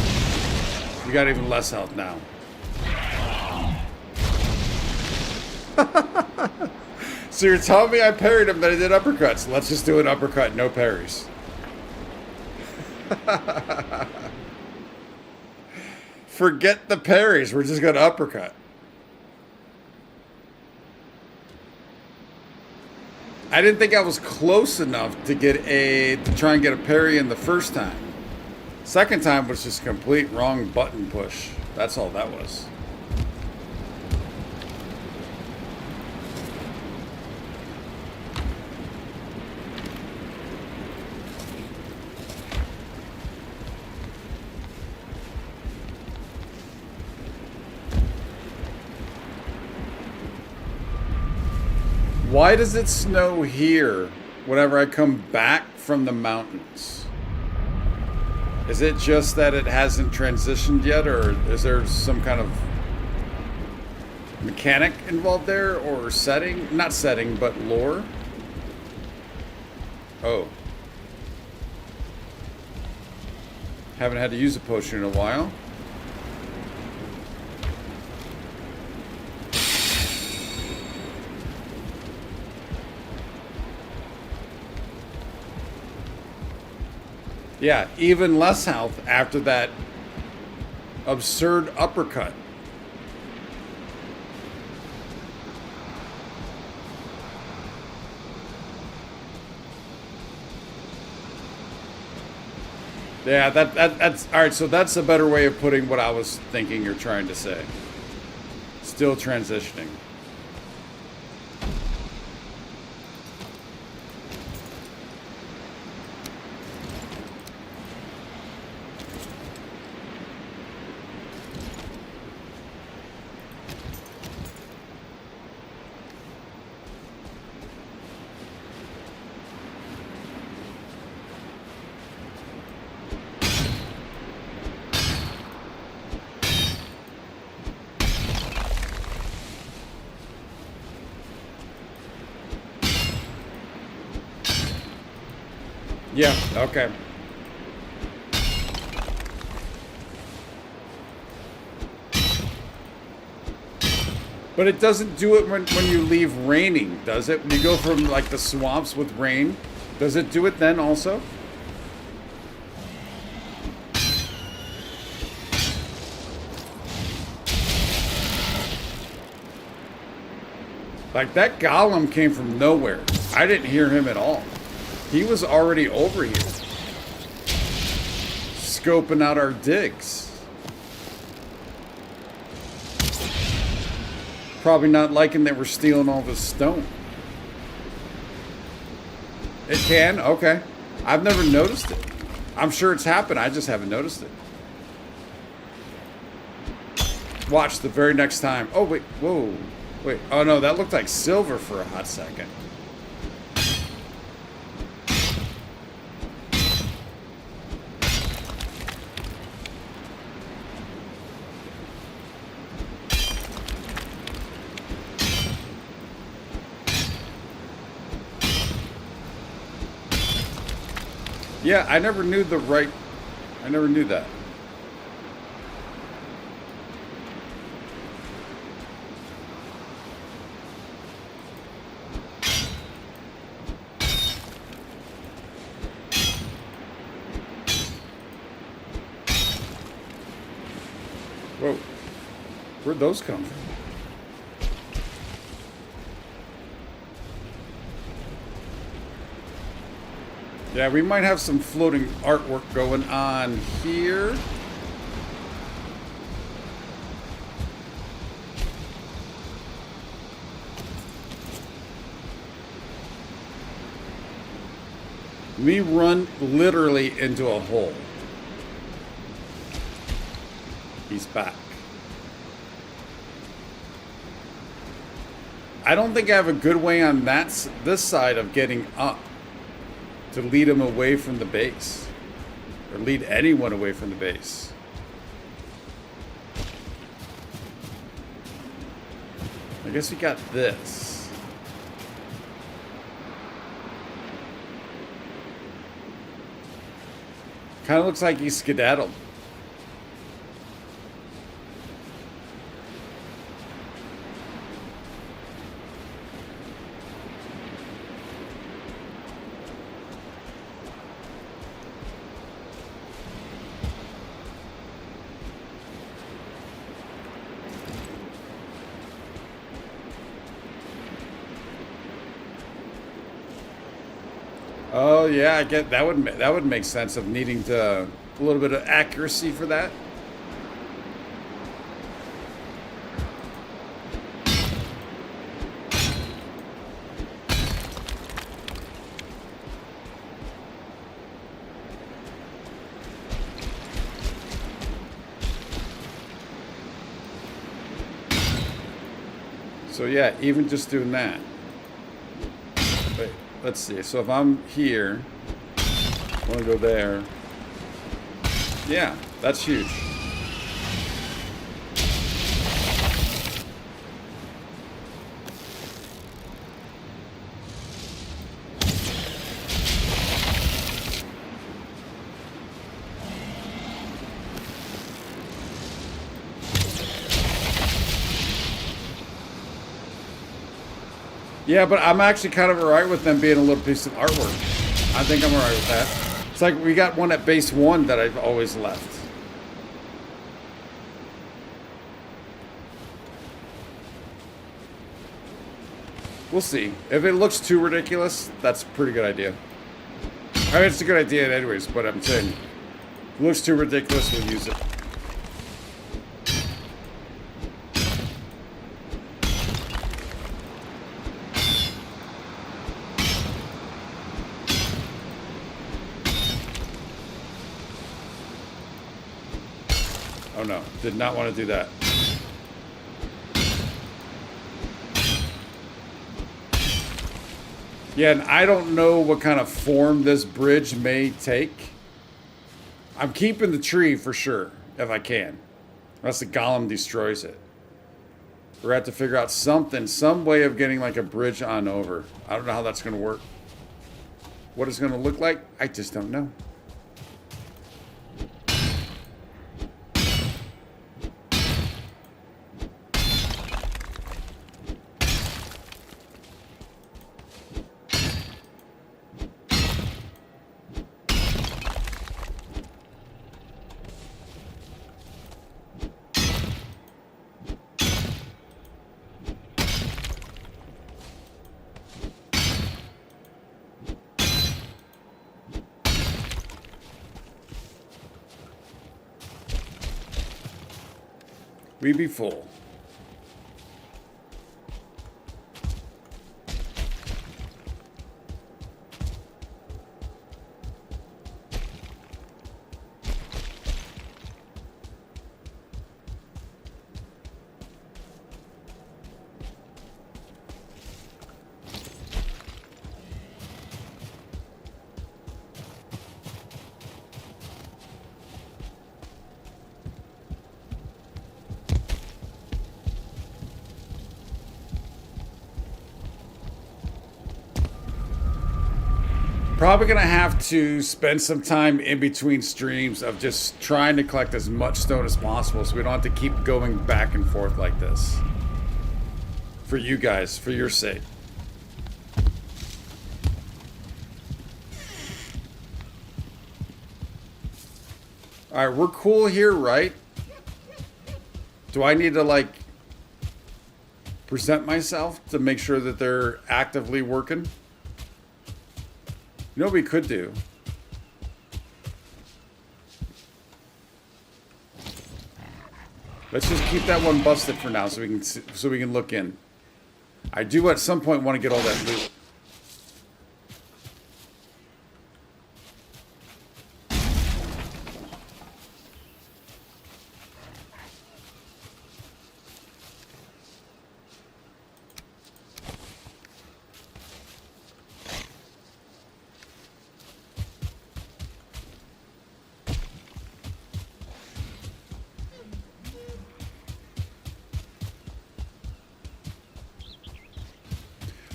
We got even less health now. So you're telling me I parried him, that I did uppercuts. Let's just do an uppercut, no parries. Forget the parries, we're just gonna uppercut. I didn't think I was close enough to try and get a parry in the first time. Second time was just complete wrong button push. That's all that was. Why does it snow here whenever I come back from the mountains? Is it just that it hasn't transitioned yet, or is there some kind of mechanic involved there, or setting? Not setting, but lore? Oh. Haven't had to use a potion in a while. Yeah, even less health after that absurd uppercut. Yeah, that's all right. So that's a better way of putting what I was thinking you're trying to say. Still transitioning. Yeah, okay. But it doesn't do it when you leave raining, does it? When you go from like the swamps with rain, does it do it then also? Like that golem came from nowhere. I didn't hear him at all. He was already over here, scoping out our digs. Probably not liking that we're stealing all this stone. It can? Okay. I've never noticed it. I'm sure it's happened, I just haven't noticed it. Watch the very next time. Oh, wait, whoa. Wait, oh no, that looked like silver for a hot second. Yeah, I never knew I never knew that. Whoa. Where'd those come from? Yeah, we might have some floating artwork going on here. We run literally into a hole. He's back. I don't think I have a good way on this side of getting up to lead him away from the base. Or lead anyone away from the base. I guess we got this. Kind of looks like he's skedaddled. Oh yeah, I get that would make sense of needing to a little bit of accuracy for that. So yeah, even just doing that. Wait, let's see. So if I'm here, I want to go there. Yeah, that's huge. Yeah, but I'm actually kind of alright with them being a little piece of artwork. I think I'm alright with that. It's like we got one at base 1 that I've always left. We'll see. If it looks too ridiculous, that's a pretty good idea. I mean, it's a good idea anyways, but I'm saying, if it looks too ridiculous, we'll use it. Oh no, did not want to do that. Yeah, and I don't know what kind of form this bridge may take. I'm keeping the tree for sure, if I can. Unless the golem destroys it. We're going to have to figure out something, some way of getting like a bridge on over. I don't know how that's going to work. What it's going to look like, I just don't know. We be full. Probably gonna have to spend some time in between streams of just trying to collect as much stone as possible so we don't have to keep going back and forth like this. For you guys, for your sake. Alright, we're cool here, right? Do I need to like present myself to make sure that they're actively working? You know what we could do? Let's just keep that one busted for now, so we can look in. I do at some point want to get all that loot.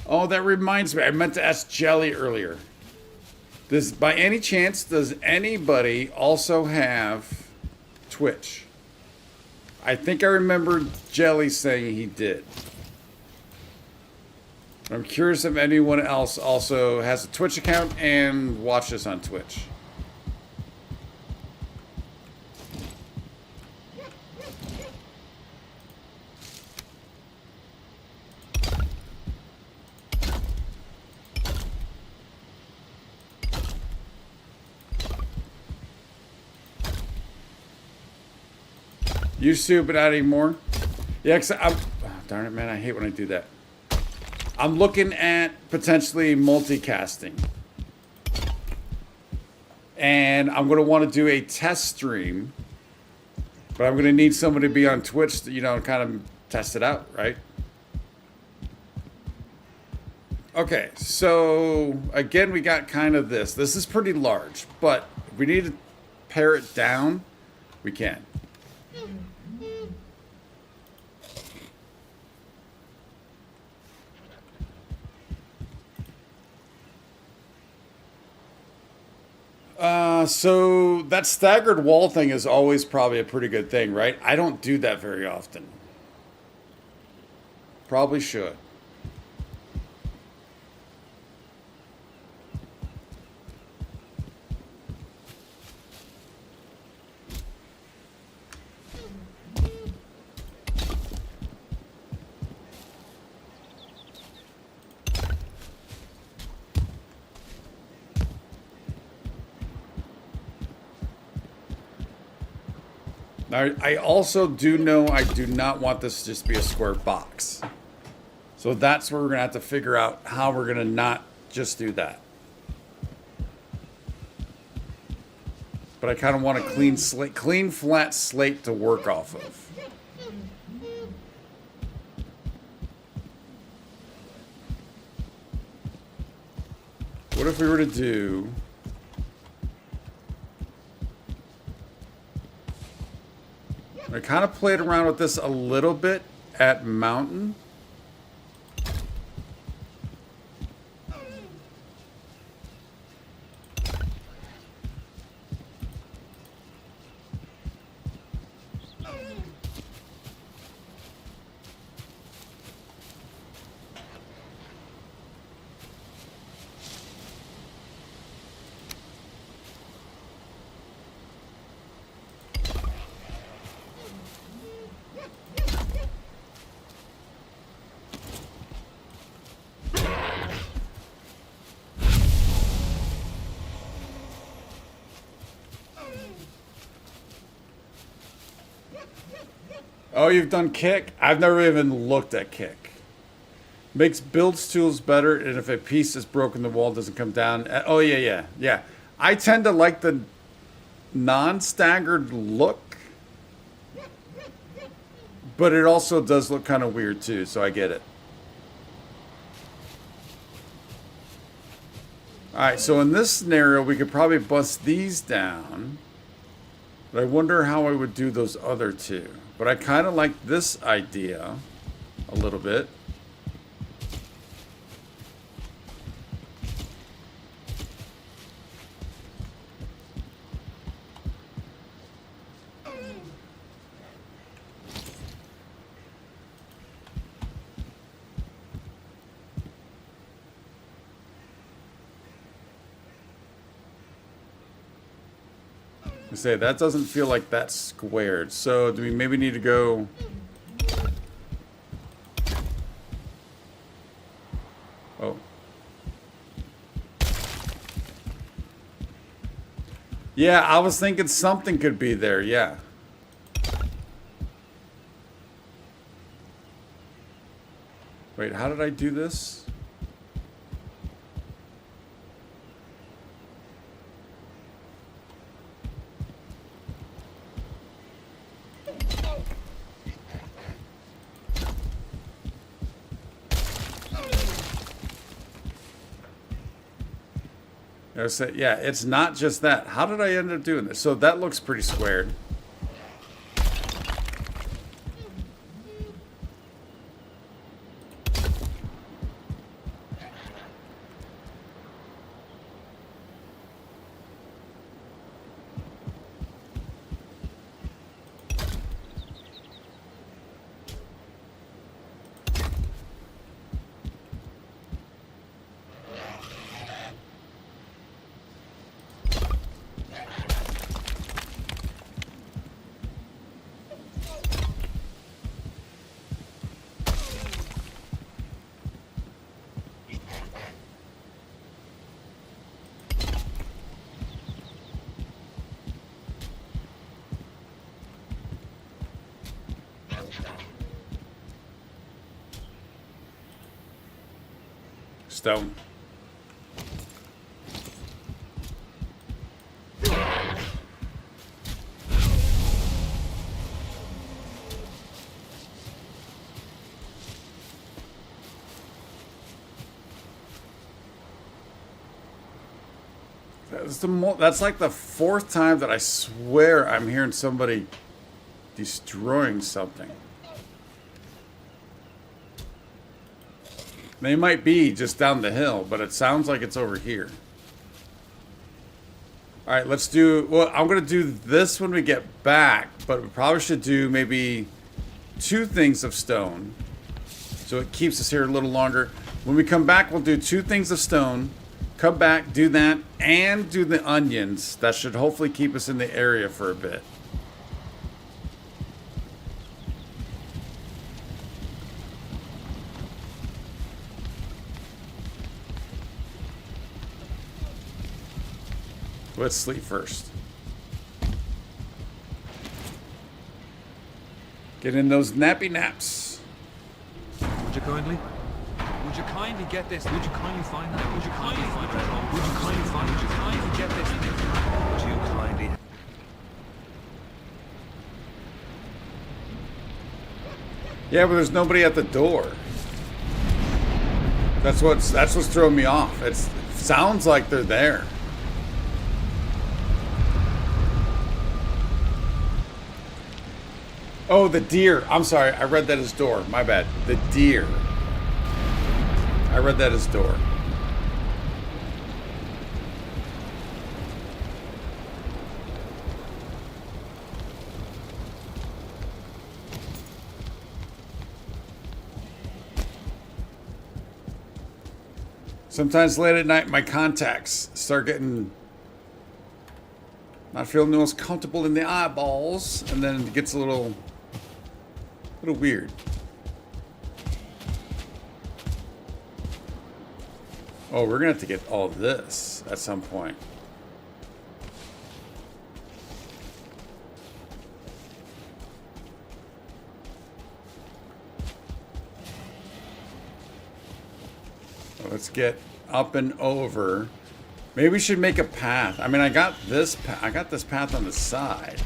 Oh, that reminds me. I meant to ask Jelly earlier. By any chance, does anybody also have Twitch? I think I remember Jelly saying he did. I'm curious if anyone else also has a Twitch account and watches on Twitch. Used to, but not anymore. Yeah, oh, darn it, man. I hate when I do that. I'm looking at potentially multicasting. And I'm going to want to do a test stream. But I'm going to need somebody to be on Twitch to, kind of test it out, right? Okay, so again, we got kind of this. This is pretty large, but if we need to pare it down, we can. So that staggered wall thing is always probably a pretty good thing, right? I don't do that very often. Probably should. I also do know I do not want this to just be a square box. So that's where we're going to have to figure out how we're going to not just do that. But I kind of want a clean slate, clean flat slate to work off of. What if we were to do... I kind of played around with this a little bit at Mountain. Oh, you've done kick? I've never even looked at kick. Makes builds tools better, and if a piece is broken, the wall doesn't come down. Oh, yeah. I tend to like the non-staggered look, but it also does look kind of weird too, so I get it. All right, so in this scenario, we could probably bust these down, but I wonder how I would do those other two. But I kind of like this idea a little bit. I say that doesn't feel like that's squared. So do we maybe need to go? Oh. Yeah, I was thinking something could be there. Yeah. Wait, how did I do this? Yeah, it's not just that. How did I end up doing this? So that looks pretty squared. Stone. That's like the fourth time that I swear I'm hearing somebody destroying something. They might be just down the hill, but it sounds like it's over here. All right, let's do... Well, I'm going to do this when we get back, but we probably should do maybe 2 things of stone. So it keeps us here a little longer. When we come back, we'll do 2 things of stone. Come back, do that, and do the onions. That should hopefully keep us in the area for a bit. Let's sleep first. Get in those nappy naps. Would you kindly? Would you kindly get this? Would you kindly find that? Would you kindly find that home? Would you kindly find? Would you kindly get this? Would you kindly? Yeah, but there's nobody at the door. That's what's throwing me off. It sounds like they're there. Oh, the deer. I'm sorry. I read that as door. My bad. The deer. I read that as door. Sometimes late at night, my contacts start getting... not feeling the most comfortable in the eyeballs, and then it gets a little weird. Oh, we're gonna have to get all this at some point. So let's get up and over. Maybe we should make a path. I mean, I got this path on the side.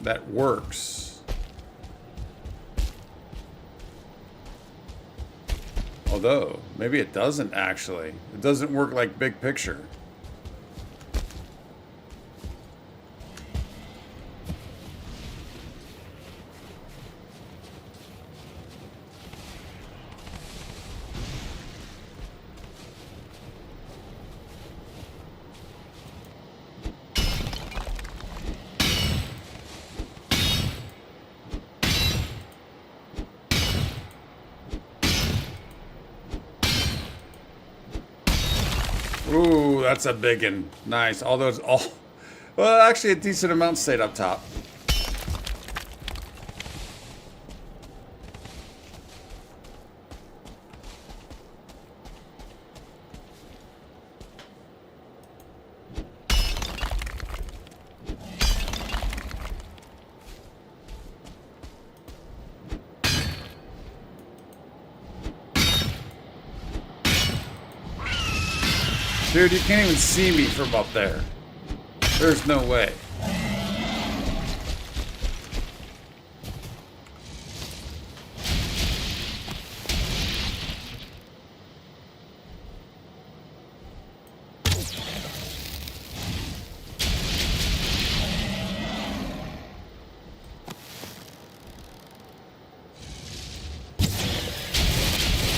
That works. Although, maybe it doesn't actually. It doesn't work like big picture. that's a big one. Nice. Although it's all... Well, actually a decent amount stayed up top. Dude, you can't even see me from up there. There's no way.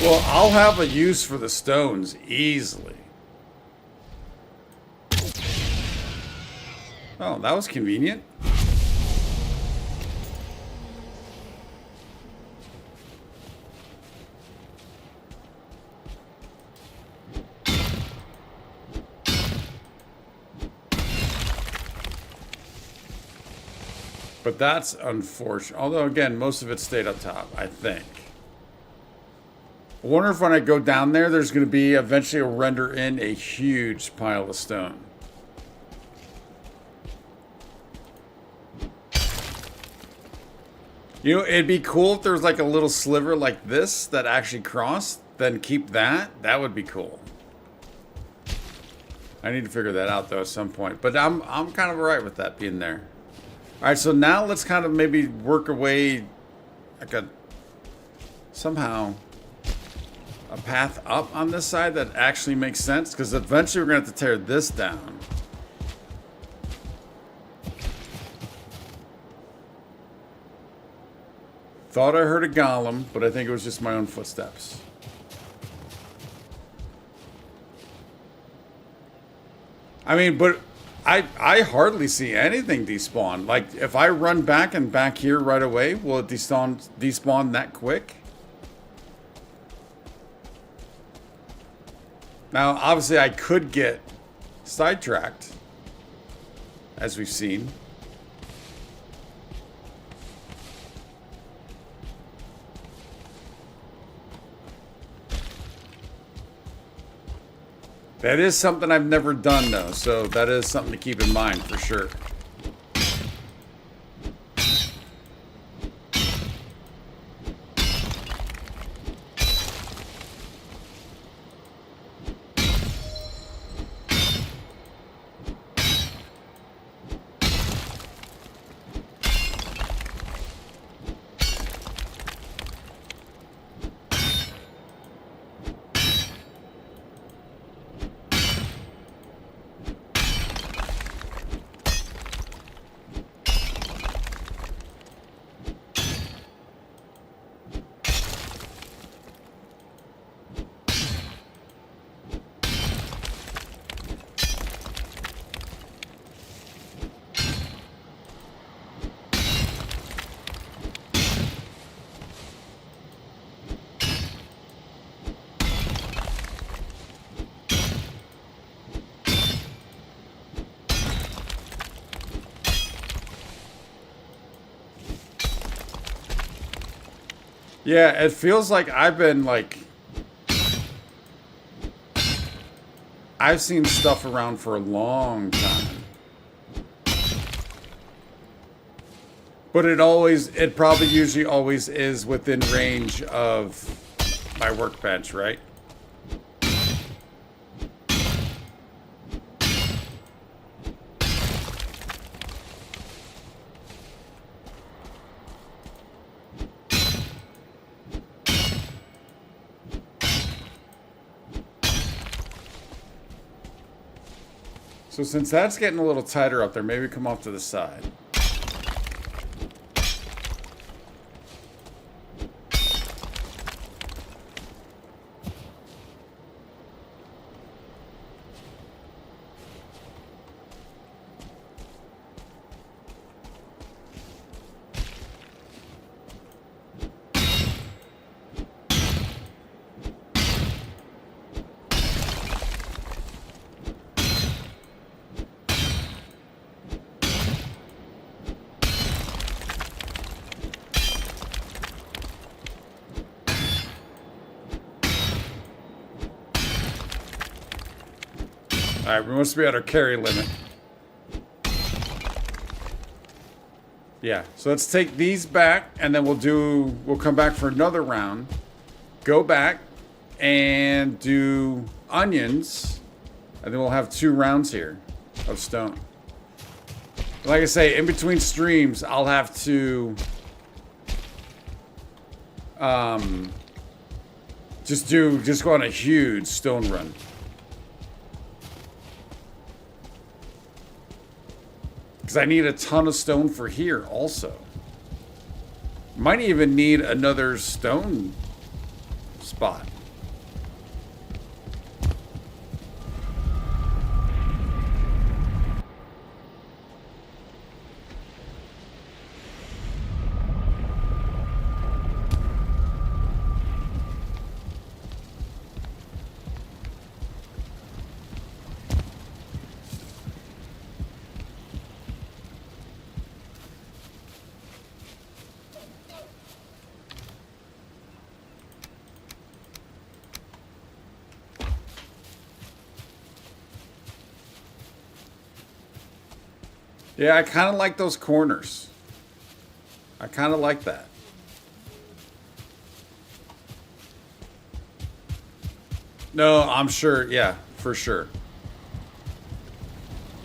Well, I'll have a use for the stones easily. Oh, that was convenient. But that's unfortunate. Although, again, most of it stayed up top, I think. I wonder if when I go down there, there's going to be eventually a render in a huge pile of stone. You know, it'd be cool if there was like a little sliver like this that actually crossed. Then keep that. That would be cool. I need to figure that out though at some point. But I'm kind of alright with that being there. All right, so now let's kind of maybe work away like somehow a path up on this side that actually makes sense, because eventually we're gonna have to tear this down. Thought I heard a golem, but I think it was just my own footsteps. I mean, but I hardly see anything despawn. Like, if I run back and back here right away, will it despawn that quick? Now, obviously, I could get sidetracked, as we've seen. That is something I've never done, though, so that is something to keep in mind for sure. Yeah, it feels like I've been like... I've seen stuff around for a long time. But it probably usually always is within range of my workbench, right? So since that's getting a little tighter up there, maybe come off to the side. Alright, we must be at our carry limit. Yeah, so let's take these back, and then we'll come back for another round. Go back and do onions, and then we'll have 2 rounds here of stone. Like I say, in between streams, I'll have to just go on a huge stone run. Because I need a ton of stone for here also. Might even need another stone spot. Yeah, I kind of like those corners. I kind of like that. No, I'm sure. Yeah, for sure.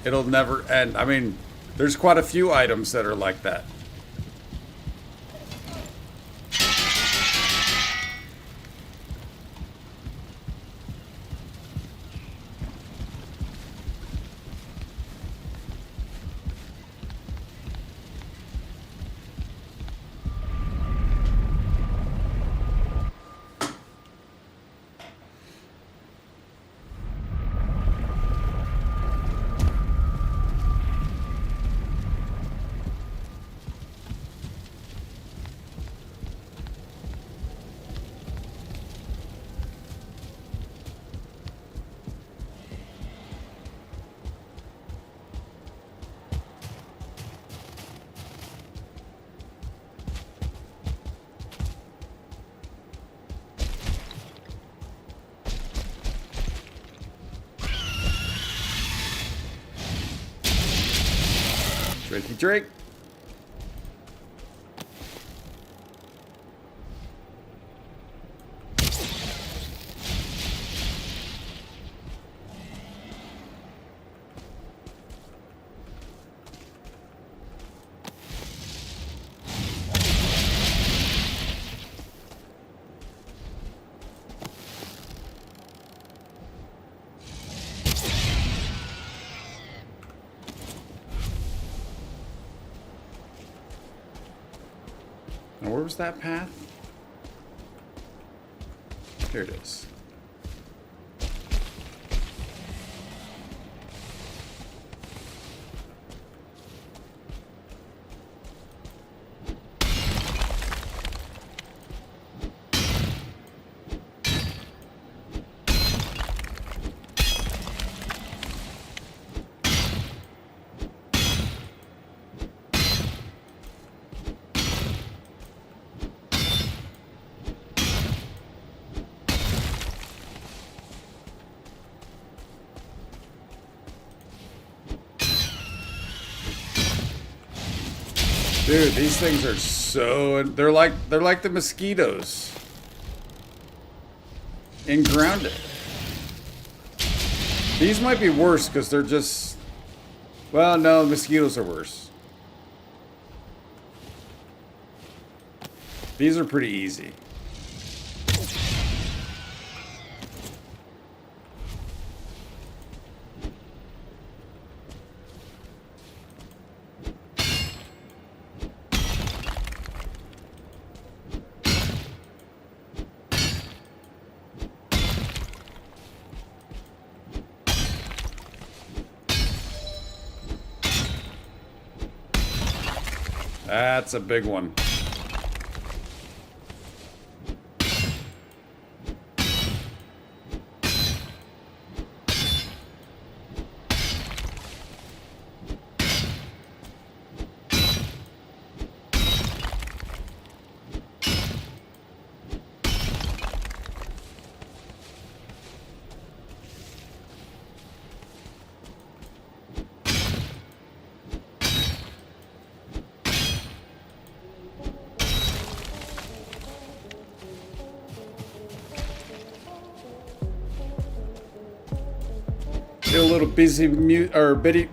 It'll never end. I mean, there's quite a few items that are like that. Drakey Drake. Now, where was that path? Here it is. Dude, these things are so... They're like the mosquitoes in Grounded. These might be worse because they're just... Well, no, mosquitoes are worse. These are pretty easy. That's a big one. little busy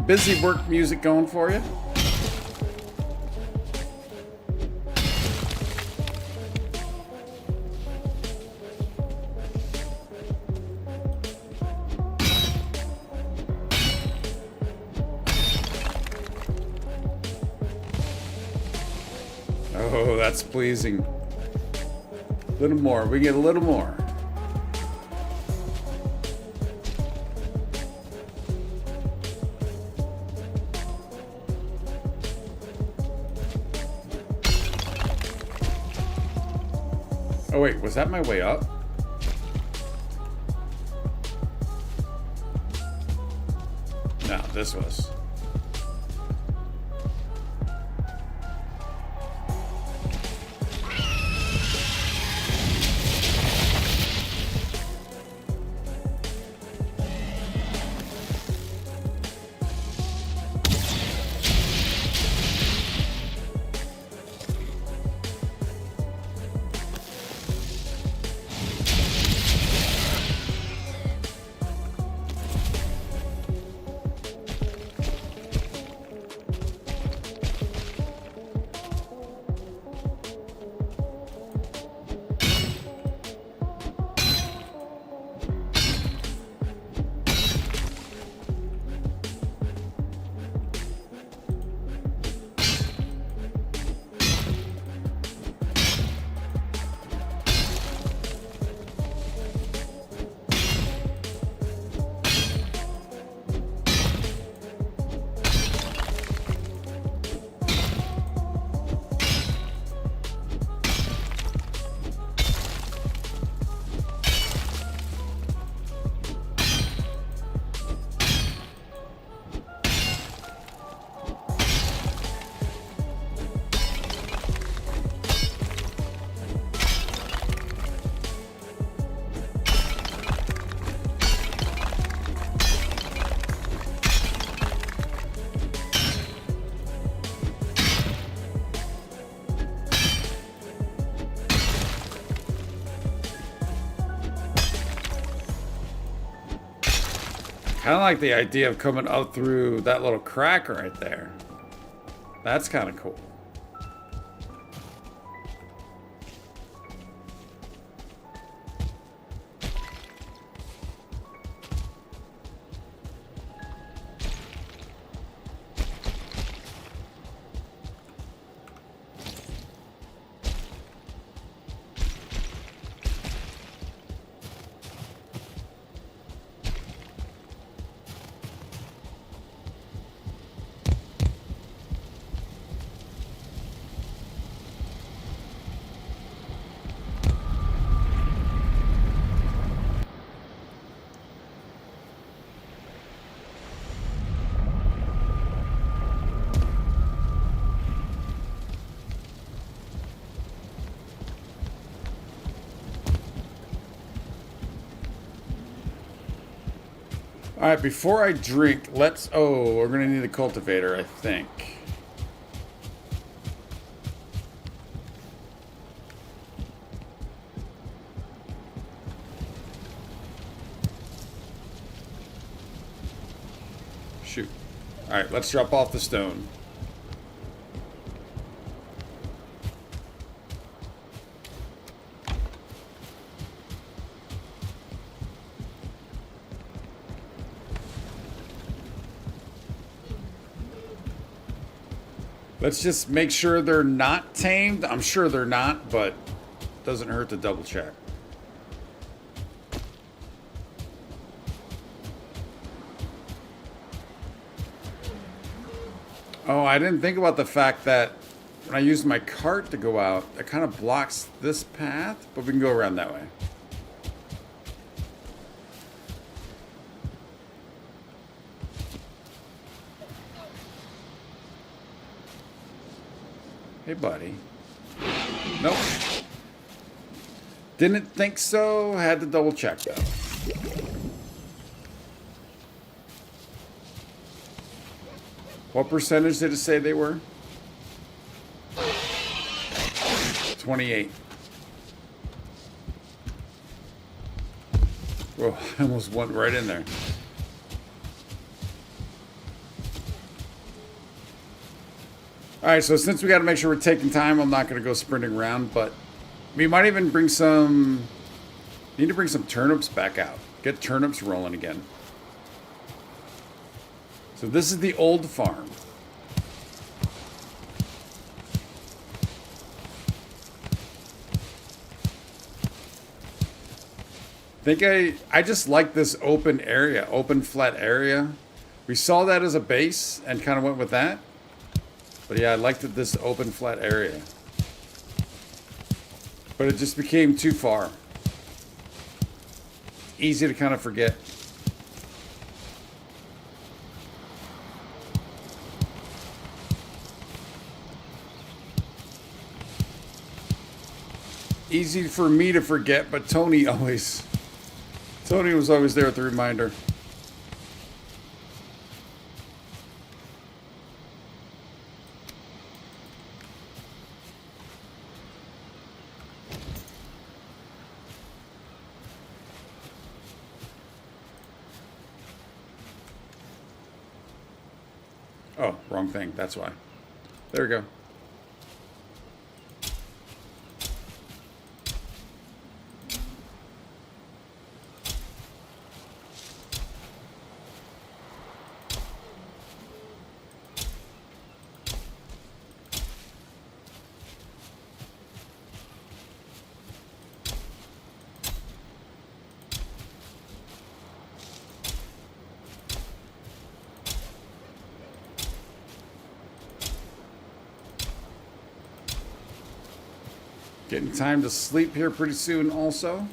busy work music going for you. Oh, that's pleasing. A little more. We get a little more. Oh wait, was that my way up? No, this was. Kind of like the idea of coming up through that little crack right there. That's kind of cool. All right, before I drink, let's... Oh, we're going to need a cultivator, I think. Shoot. All right, let's drop off the stone. Let's just make sure they're not tamed. I'm sure they're not, but doesn't hurt to double check. Oh, I didn't think about the fact that when I use my cart to go out, it kind of blocks this path, but we can go around that way. Hey, buddy. Nope. Didn't think so. Had to double check, though. What percentage did it say they were? 28. Whoa, I almost went right in there. All right, so since we got to make sure we're taking time, I'm not going to go sprinting around, but we might even bring some... Need to bring some turnips back out. Get turnips rolling again. So this is the old farm. I just like this open area, open flat area. We saw that as a base and kind of went with that. But yeah, I liked this open flat area. But it just became too far. Easy to kind of forget. Easy for me to forget, but Tony was always there with the reminder. Oh, wrong thing. That's why. There we go. Getting time to sleep here pretty soon also.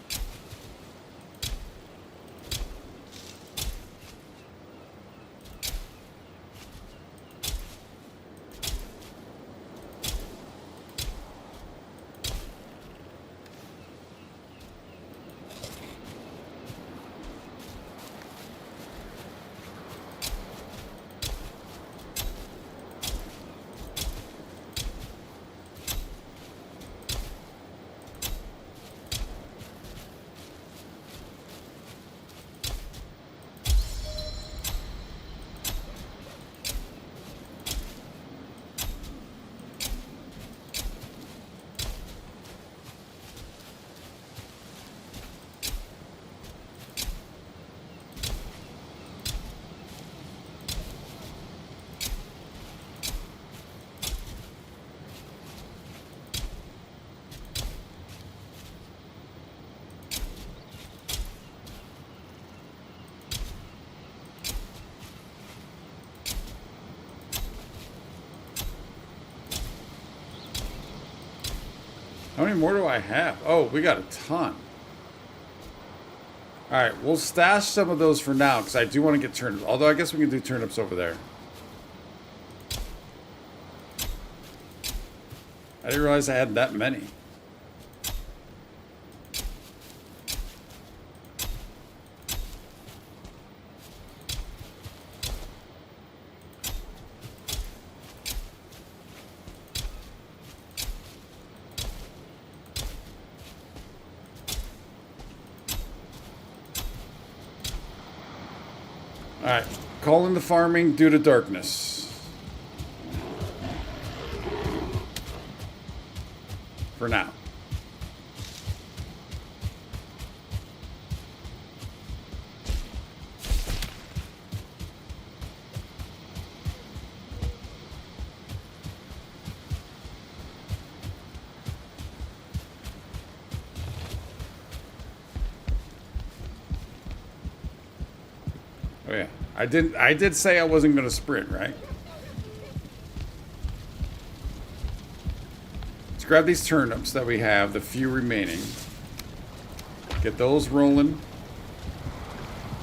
How many more do I have? Oh, we got a ton. All right, we'll stash some of those for now because I do want to get turnips. Although I guess we can do turnips over there. I didn't realize I had that many. All right, call in the farming due to darkness. For now. Oh yeah, I did say I wasn't going to sprint, right? Let's grab these turnips that we have, the few remaining. Get those rolling.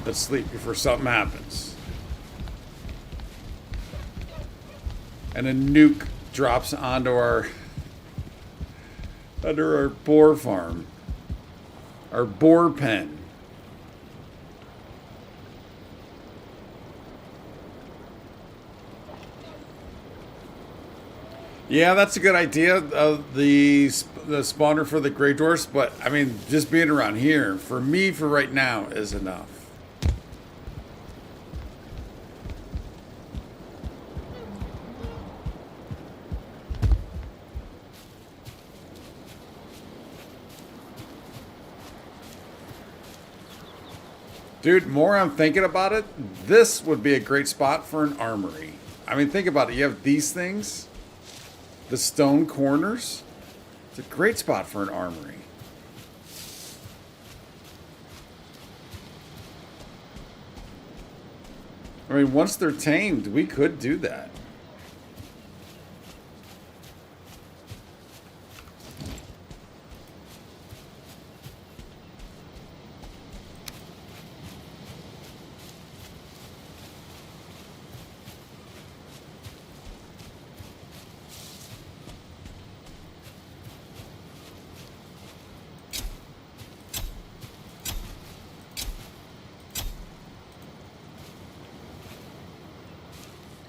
Let's sleep before something happens. And a nuke drops onto our under our boar farm. Our boar pen. Yeah, that's a good idea, the spawner for the Grey Dwarfs, but, I mean, just being around here, for me, for right now, is enough. Dude, more I'm thinking about it, this would be a great spot for an armory. I mean, think about it. You have these things, the stone corners. It's a great spot for an armory. I mean, once they're tamed, we could do that.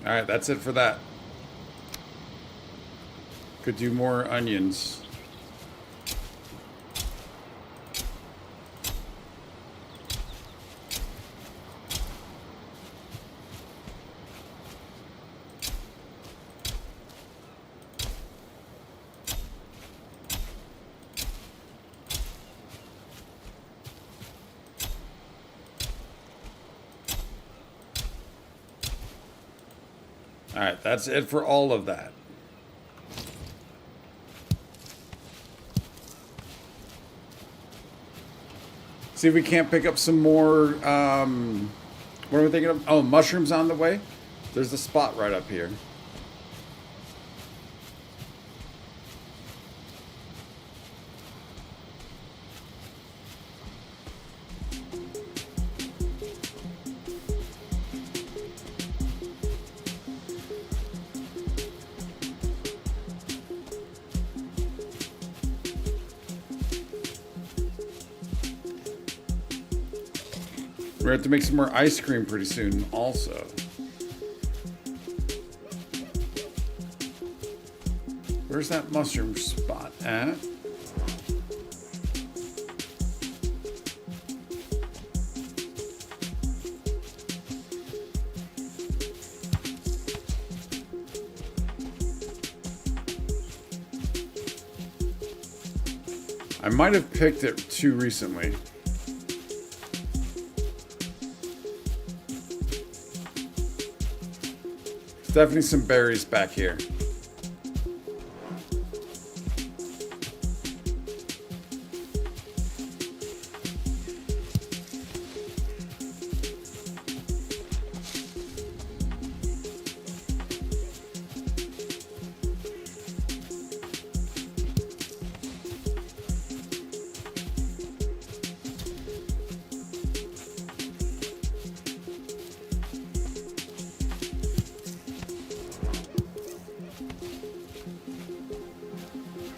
All right, that's it for that. Could do more onions. All right, that's it for all of that. See if we can't pick up some more, what are we thinking of? Oh, mushrooms on the way. There's a spot right up here. We're going to have to make some more ice cream pretty soon also. Where's that mushroom spot at? I might have picked it too recently. Definitely some berries back here.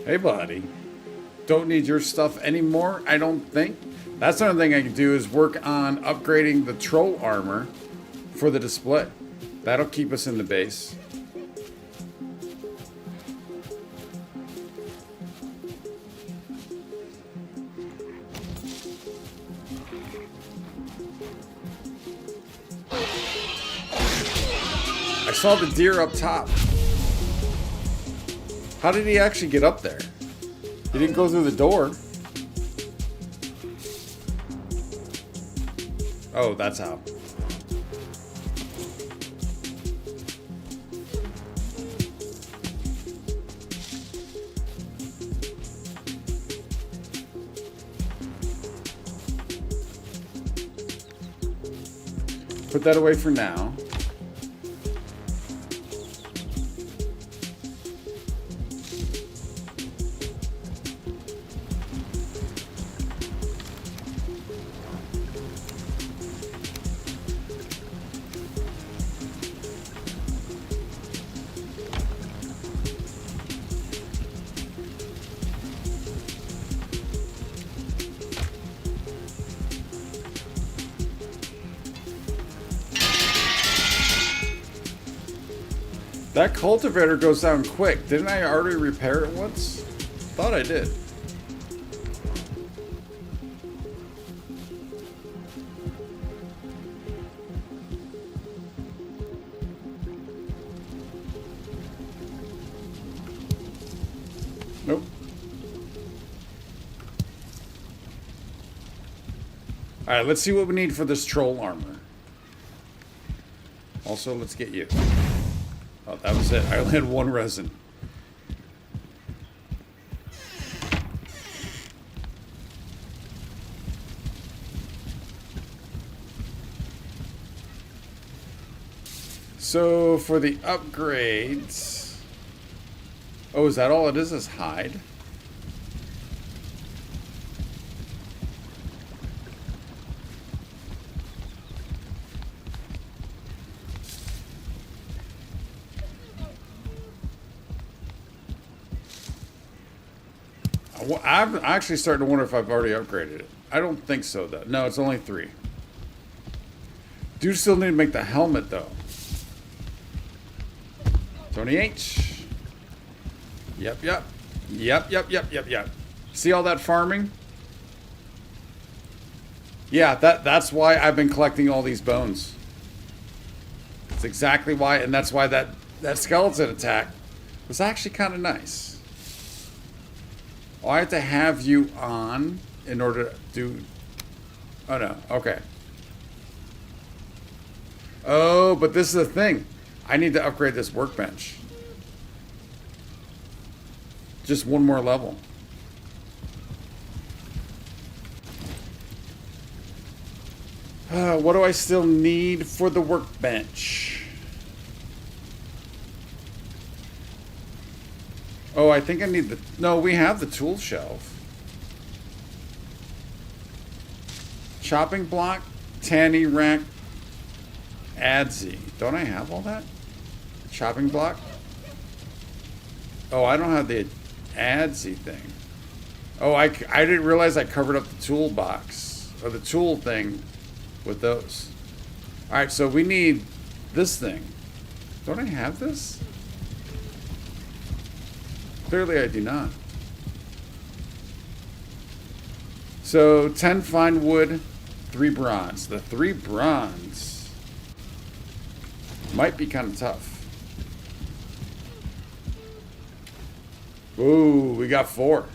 Hey, buddy. Don't need your stuff anymore, I don't think. That's another thing I can do is work on upgrading the troll armor for the display. That'll keep us in the base. I saw the deer up top. How did he actually get up there? He didn't go through the door. Oh, that's how. Put that away for now. That cultivator goes down quick. Didn't I already repair it once? Thought I did. Nope. All right, let's see what we need for this troll armor. Also, let's get you. Oh, that was it. I only had one resin. So for the upgrades, oh, is that all it is hide? I'm actually starting to wonder if I've already upgraded it. I don't think so, though. No, it's only 3. Do still need to make the helmet, though. Tony H. Yep. See all that farming? Yeah, that's why I've been collecting all these bones. That's exactly why, and that's why that skeleton attack was actually kind of nice. Oh, I have to have you on in order to do... Oh, no. Okay. Oh, but this is the thing. I need to upgrade this workbench. Just one more level. What do I still need for the workbench? Oh, I think I need the... No, we have the tool shelf. Chopping block, tanny rack, adzy. Don't I have all that? Chopping block? Oh, I don't have the adzy thing. Oh, I didn't realize I covered up the toolbox. Or the tool thing with those. Alright, so we need this thing. Don't I have this? Clearly I do not. So 10 fine wood, 3 bronze. The 3 bronze might be kind of tough. Ooh, we got 4.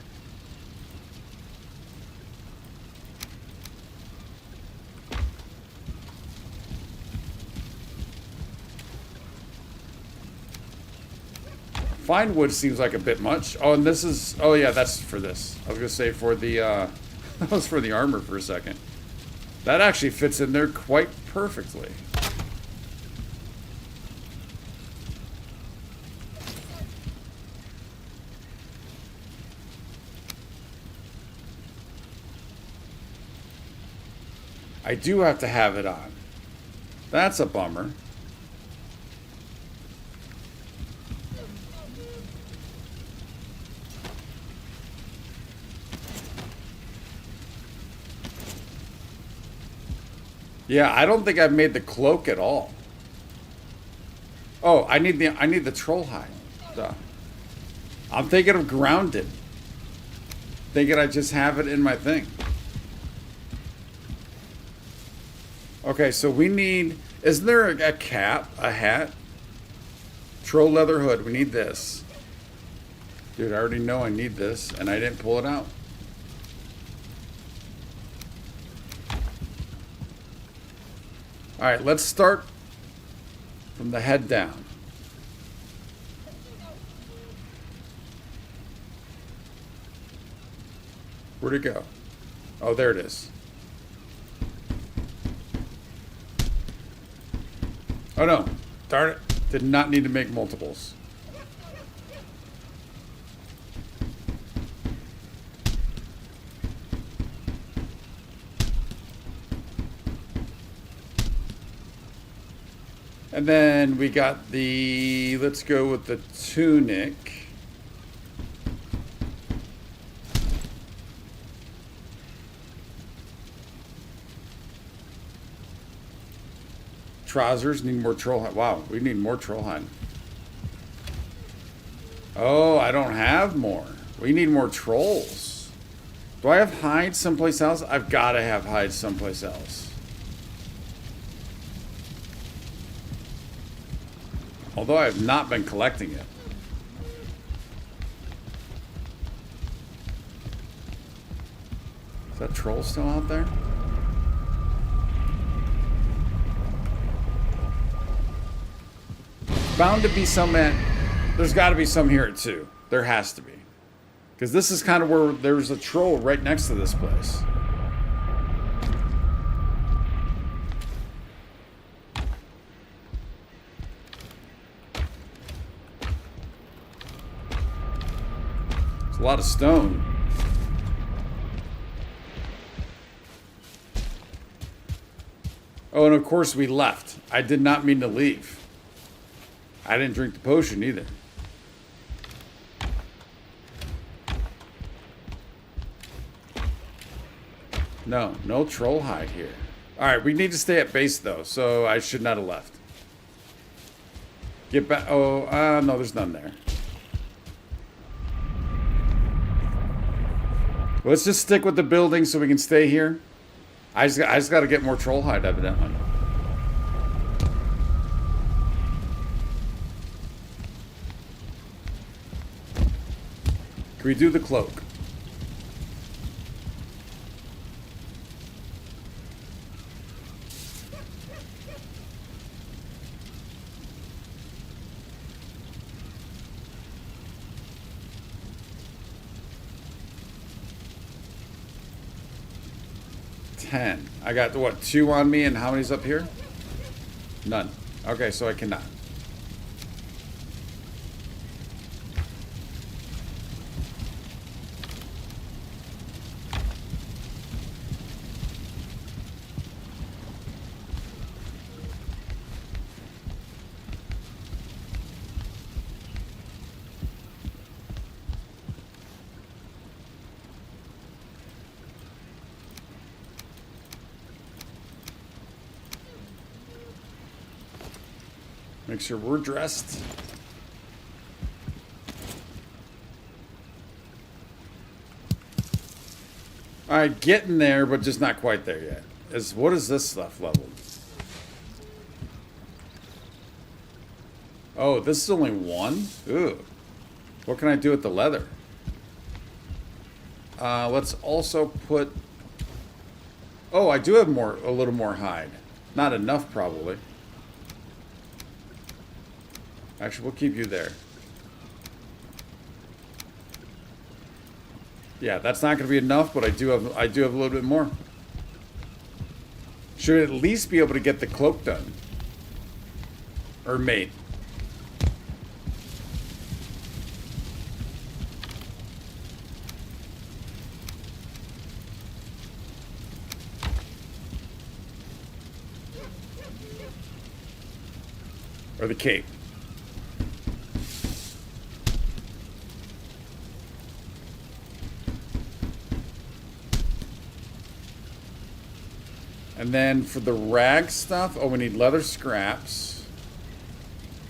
Fine wood seems like a bit much. Oh, and this is... Oh, yeah, that's for this. I was going to say for the... that was for the armor for a second. That actually fits in there quite perfectly. I do have to have it on. That's a bummer. Yeah, I don't think I've made the cloak at all. Oh, I need the troll hide. Duh. I'm thinking of grounded. Thinking I just have it in my thing. Okay, so we need... Isn't there a cap? A hat? Troll leather hood. We need this. Dude, I already know I need this, and I didn't pull it out. Alright, let's start from the head down. Where'd it go? Oh, there it is. Oh no, darn it. Did not need to make multiples. And then we got the, let's go with the tunic. Trousers, need more troll hide. Wow, we need more troll hide. Oh, I don't have more. We need more trolls. Do I have hide someplace else? I've got to have hide someplace else. Although I have not been collecting it. Is that troll still out there? bound to be some at... There's got to be some here at 2. There has to be. Because this is kind of where there's a troll right next to this place. There's a lot of stone. Oh, and of course we left. I did not mean to leave. I didn't drink the potion either. No, no troll hide here. Alright, we need to stay at base though, so I should not have left. Get back. Oh, no, there's none there. Let's just stick with the building so we can stay here. I just got to get more troll hide, evidently. Can we do the cloak? I got, what, 2 on me, and how many's up here? None. Okay, so I cannot. Make sure we're dressed. Alright, getting there, but just not quite there yet. What is this stuff leveled? Oh, this is only 1? Ooh. What can I do with the leather? Let's also put... Oh, I do have a little more hide. Not enough, probably. Actually, we'll keep you there. Yeah, that's not going to be enough, but I do have a little bit more. Should at least be able to get the cloak done. Or made. Or the cape. And then for the rag stuff, oh, we need leather scraps,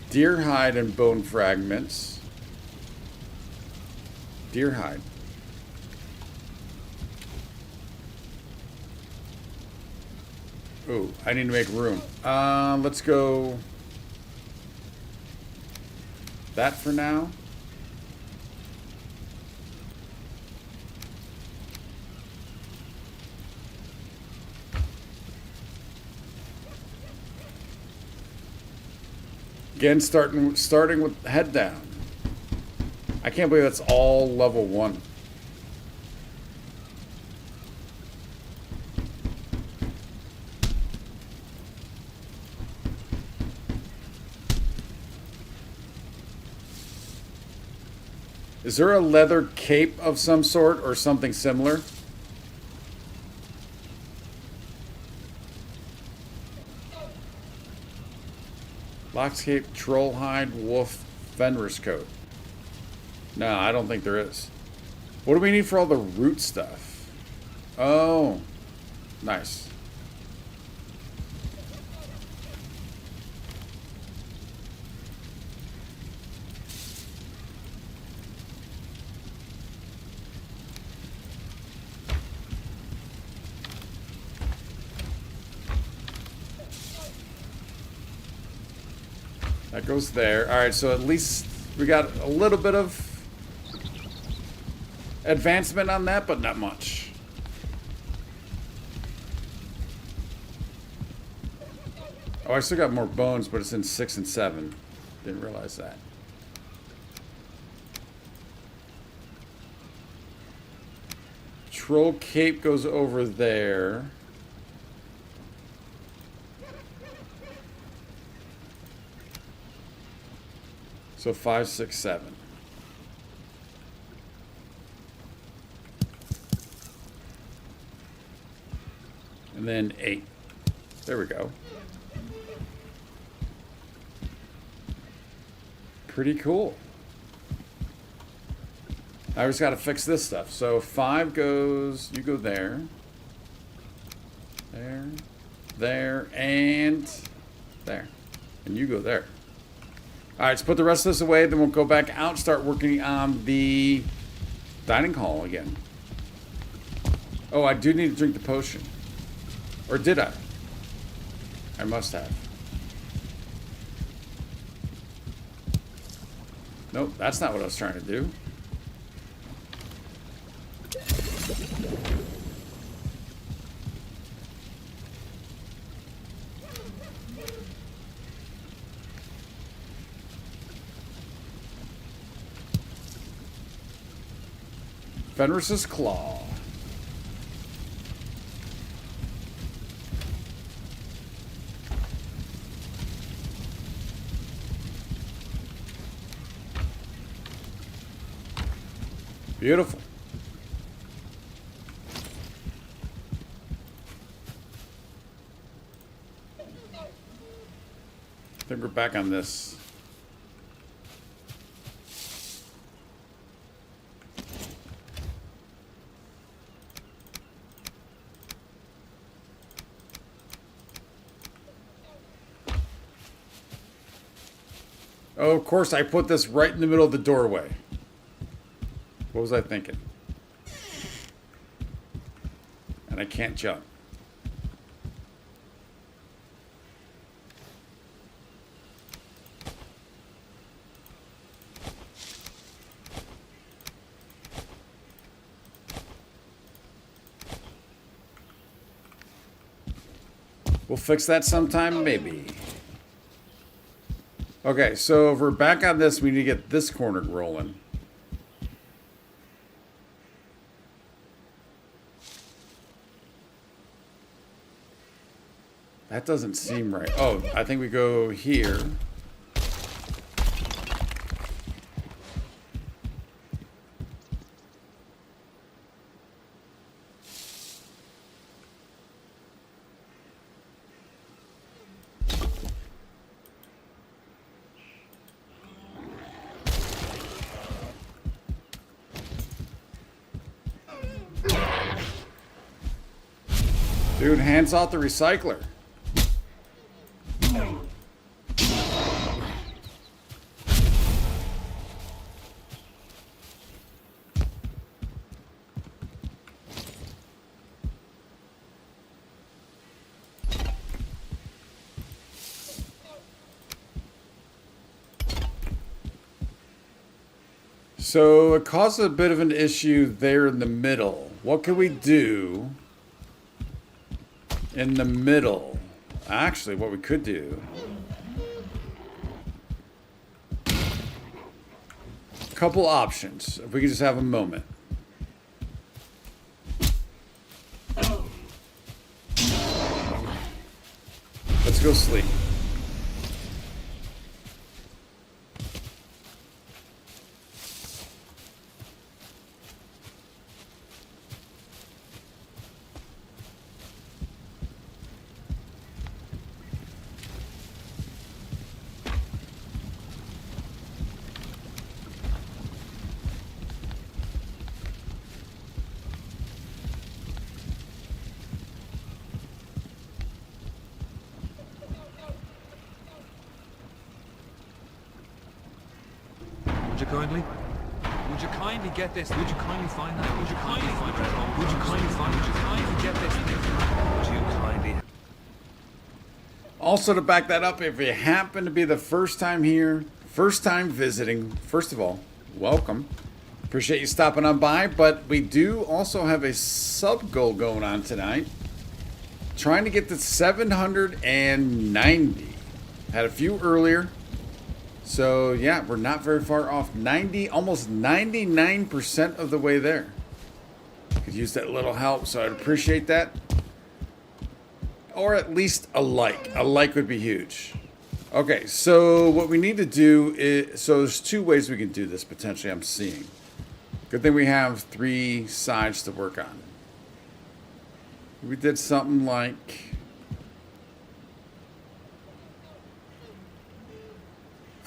deer hide and bone fragments. Deer hide. Ooh, I need to make room. Let's go that for now. Again, starting with head down. I can't believe that's all level 1. Is there a leather cape of some sort or something similar? Lox cape, troll hide, wolf, Fenris coat. No, I don't think there is. What do we need for all the root stuff? Oh, nice. That goes there. All right, so at least we got a little bit of advancement on that, but not much. Oh, I still got more bones, but it's in 6 and 7. Didn't realize that. Troll Cape goes over there. So 5, 6, 7. And then 8. There we go. Pretty cool. I just got to fix this stuff. So 5 goes, you go there. There. There. And there. And you go there. All right, let's put the rest of this away. Then we'll go back out and start working on the dining hall again. Oh, I do need to drink the potion. Or did I? I must have. Nope, that's not what I was trying to do. Fenris's Claw. Beautiful. I think we're back on this. Oh, of course, I put this right in the middle of the doorway. What was I thinking? And I can't jump. We'll fix that sometime, maybe. Okay, so if we're back on this, we need to get this corner rolling. That doesn't seem right. Oh, I think we go here. Dude, hands off the recycler. So it causes a bit of an issue there in the middle. What can we do in the middle? Actually, what we could do. Couple options. If we could just have a moment. Let's go sleep. Would you kindly get this? Would you kindly find that? Would you kindly find that? Would you kindly find? Would you kindly get this? Would you kindly? Also, to back that up, if you happen to be the first time here, first time visiting, first of all, welcome. Appreciate you stopping on by, but we do also have a sub goal going on tonight. Trying to get to 790. Had a few earlier. So yeah, we're not very far off. 90, almost 99% of the way there. Could use that little help, so I'd appreciate that. Or at least a like. A like would be huge. Okay, so what we need to do is, so there's two ways we can do this potentially, I'm seeing. Good thing we have 3 sides to work on. We did something like,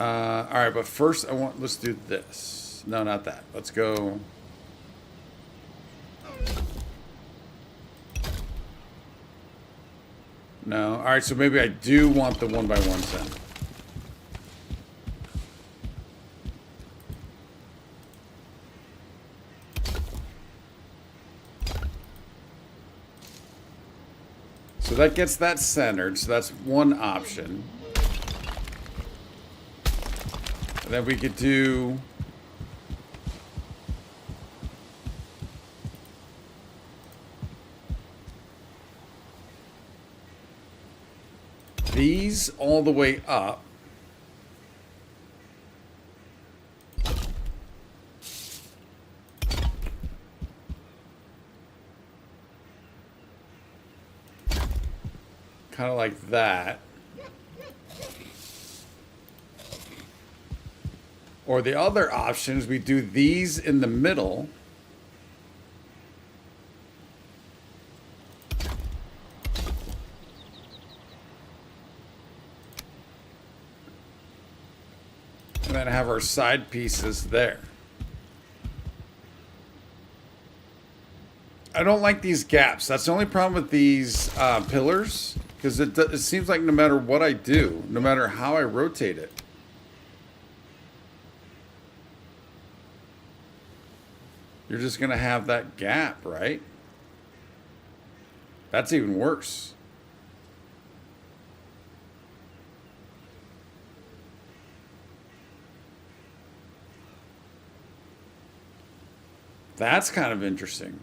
all right, but first let's do this. No, not that. Let's go. No. All right, so maybe I do want the 1x1 center. So that gets that centered, so that's one option. And then we could do these all the way up. Kind of like that. Or the other option is we do these in the middle. And then have our side pieces there. I don't like these gaps. That's the only problem with these pillars. Because it seems like no matter what I do, no matter how I rotate it, you're just going to have that gap, right? That's even worse. That's kind of interesting.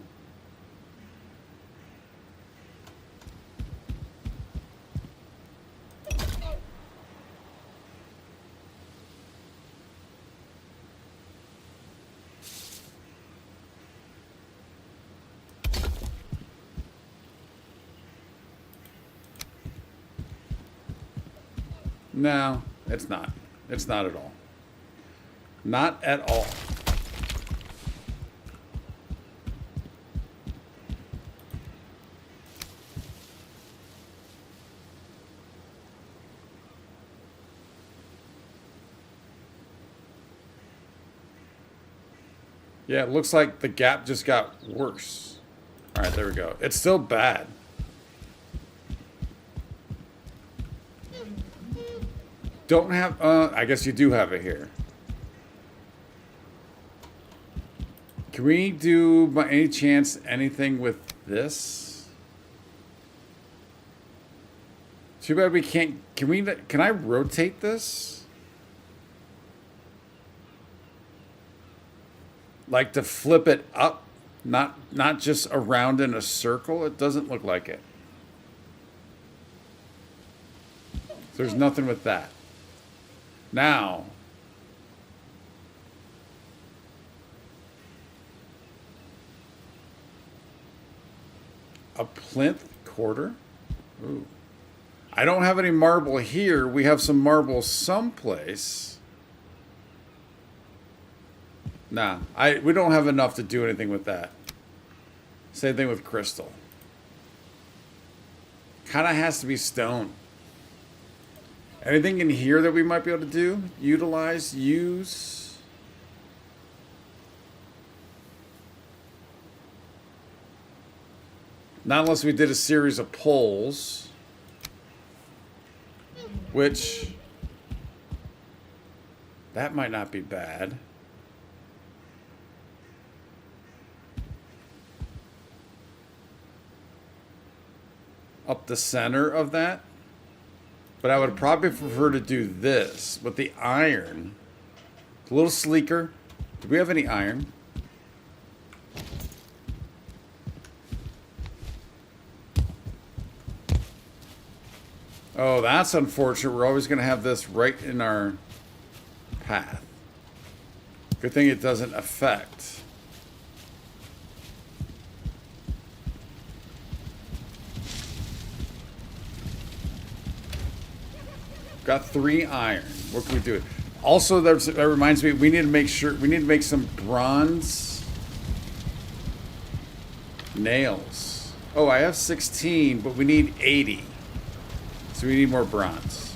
No, it's not. It's not at all. Not at all. Yeah, it looks like the gap just got worse. All right, there we go. It's still bad. Don't have, I guess you do have it here. Can we do, by any chance, anything with this? Too bad we can't, can I rotate this? Like to flip it up, not just around in a circle? It doesn't look like it. There's nothing with that. Now, a plinth quarter? Ooh. I don't have any marble here. We have some marble someplace. Nah, we don't have enough to do anything with that. Same thing with crystal. Kind of has to be stone. Anything in here that we might be able to do? Utilize, use. Not unless we did a series of poles. Which, that might not be bad. Up the center of that. But I would probably prefer to do this with the iron. It's a little sleeker. Do we have any iron? Oh, that's unfortunate. We're always going to have this right in our path. Good thing it doesn't affect. Got 3 iron. What can we do? Also, that reminds me, we need to make some bronze nails. Oh, I have 16, but we need 80. So we need more bronze.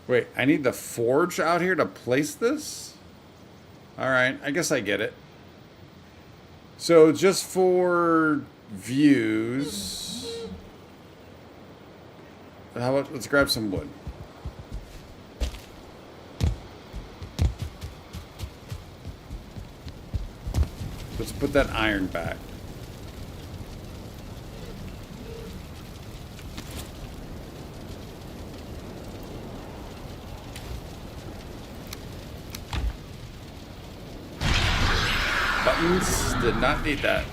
Wait, I need the forge out here to place this? Alright, I guess I get it. So just for views, how about, let's grab some wood. Let's put that iron back. Buttons, did not need that.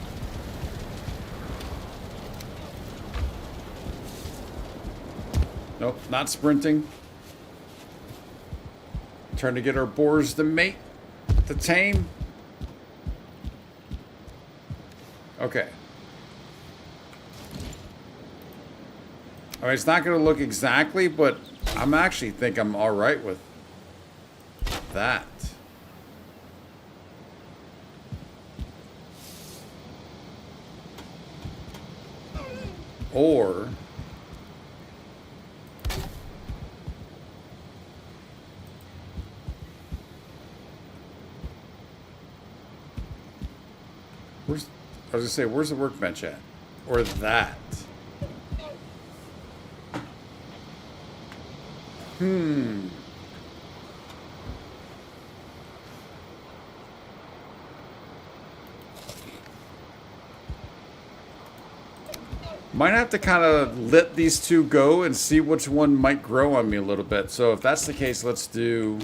Nope, not sprinting. Trying to get our boars to mate, to tame. Okay. All right, it's not going to look exactly, but I'm actually think I'm all right with that. Or I was gonna say, where's the workbench at? Or that? Might have to kind of let these two go and see which one might grow on me a little bit. So if that's the case, let's do...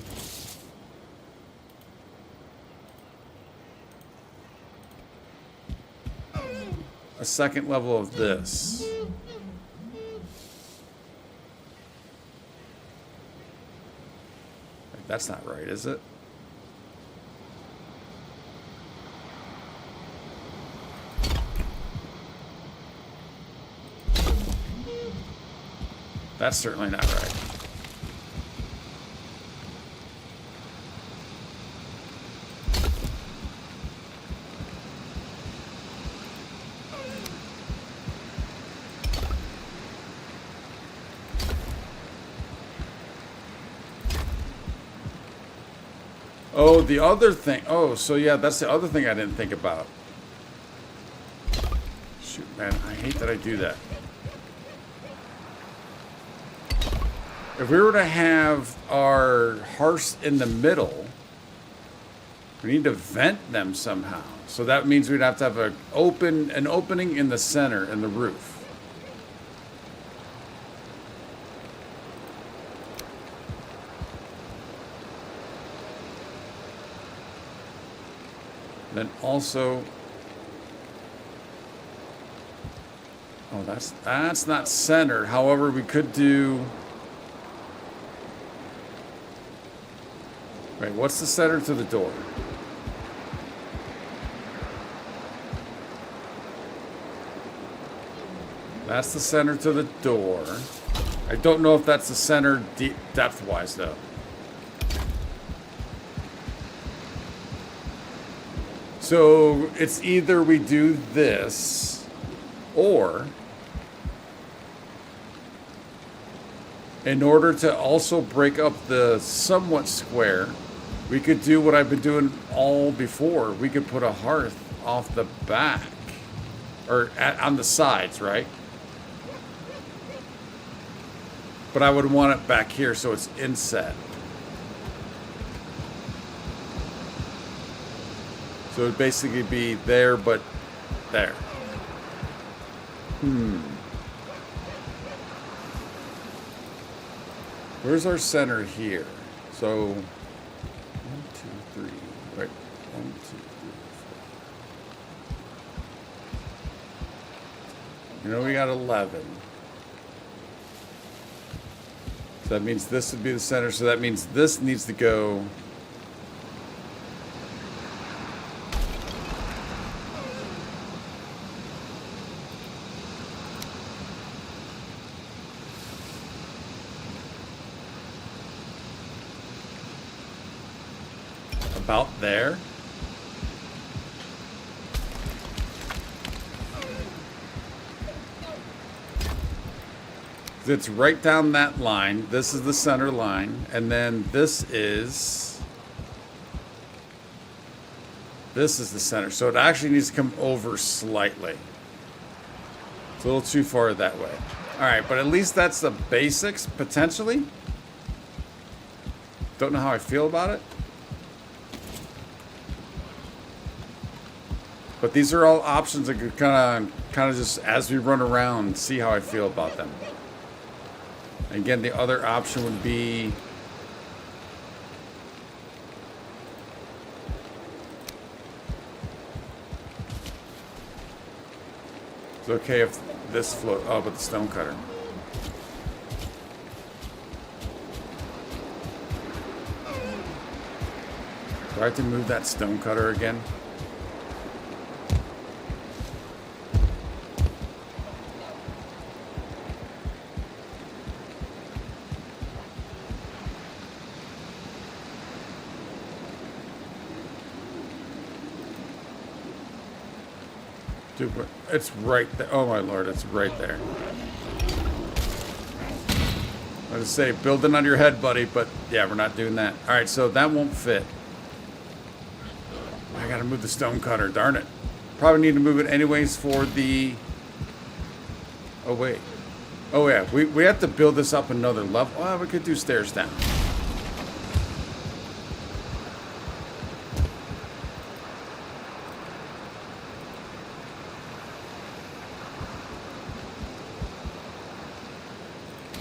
a second level of this. That's not right, is it? That's certainly not right. Oh, the other thing. Oh, so yeah, that's the other thing I didn't think about. Shoot, man, I hate that I do that. If we were to have our hearths in the middle, we need to vent them somehow. So that means we'd have to have an opening in the center in the roof. Then also, oh, that's not centered. However, we could do. Wait, what's the center to the door? That's the center to the door. I don't know if that's the center depth-wise, though. So it's either we do this, or in order to also break up the somewhat square, we could do what I've been doing all before. We could put a hearth off the back, or on the sides, right? But I would want it back here so it's inset. So it would basically be there, but there. Where's our center here? So, 1, 2, 3. Right. 1, 2, 3, 4. You know, we got 11. So that means this would be the center. So that means this needs to go. About there. It's right down that line. This is the center line. And then this is the center. So it actually needs to come over slightly. It's a little too far that way. All right, but at least that's the basics, potentially. Don't know how I feel about it. But these are all options that could kind of just, as we run around, see how I feel about them. Again, the other option would be it's okay if this float. Oh, but the stone cutter. Do I have to move that stone cutter again? Dude, it's right there. Oh my lord, it's right there. I was say, building on your head, buddy, but yeah, we're not doing that. All right, so that won't fit. I gotta move the stone cutter, darn it. Probably need to move it anyways for the... Oh wait. Oh yeah, we have to build this up another level. Well, we could do stairs down.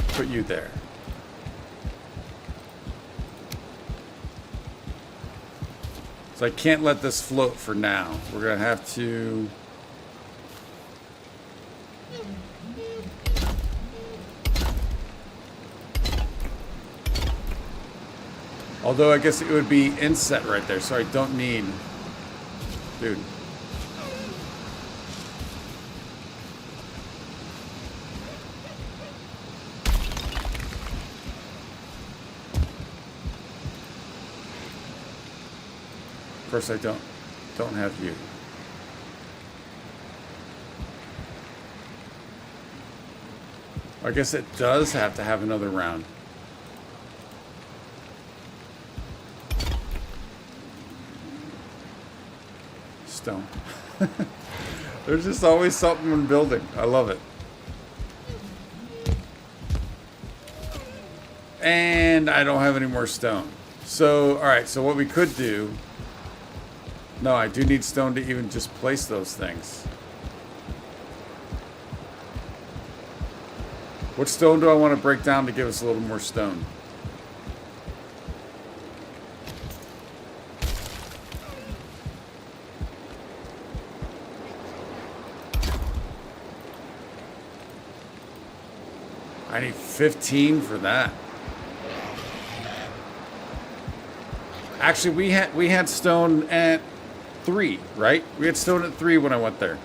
Put you there. So I can't let this float for now. We're gonna have to. Although I guess it would be inset right there, so I don't need. Dude. Of course, I don't have you. I guess it does have to have another round. Stone. There's just always something in building. I love it. And I don't have any more stone. So, all right, so what we could do... No, I do need stone to even just place those things. What stone do I want to break down to give us a little more stone? I need 15 for that. Actually, we had stone at 3, right? We had stone at 3 when I went there.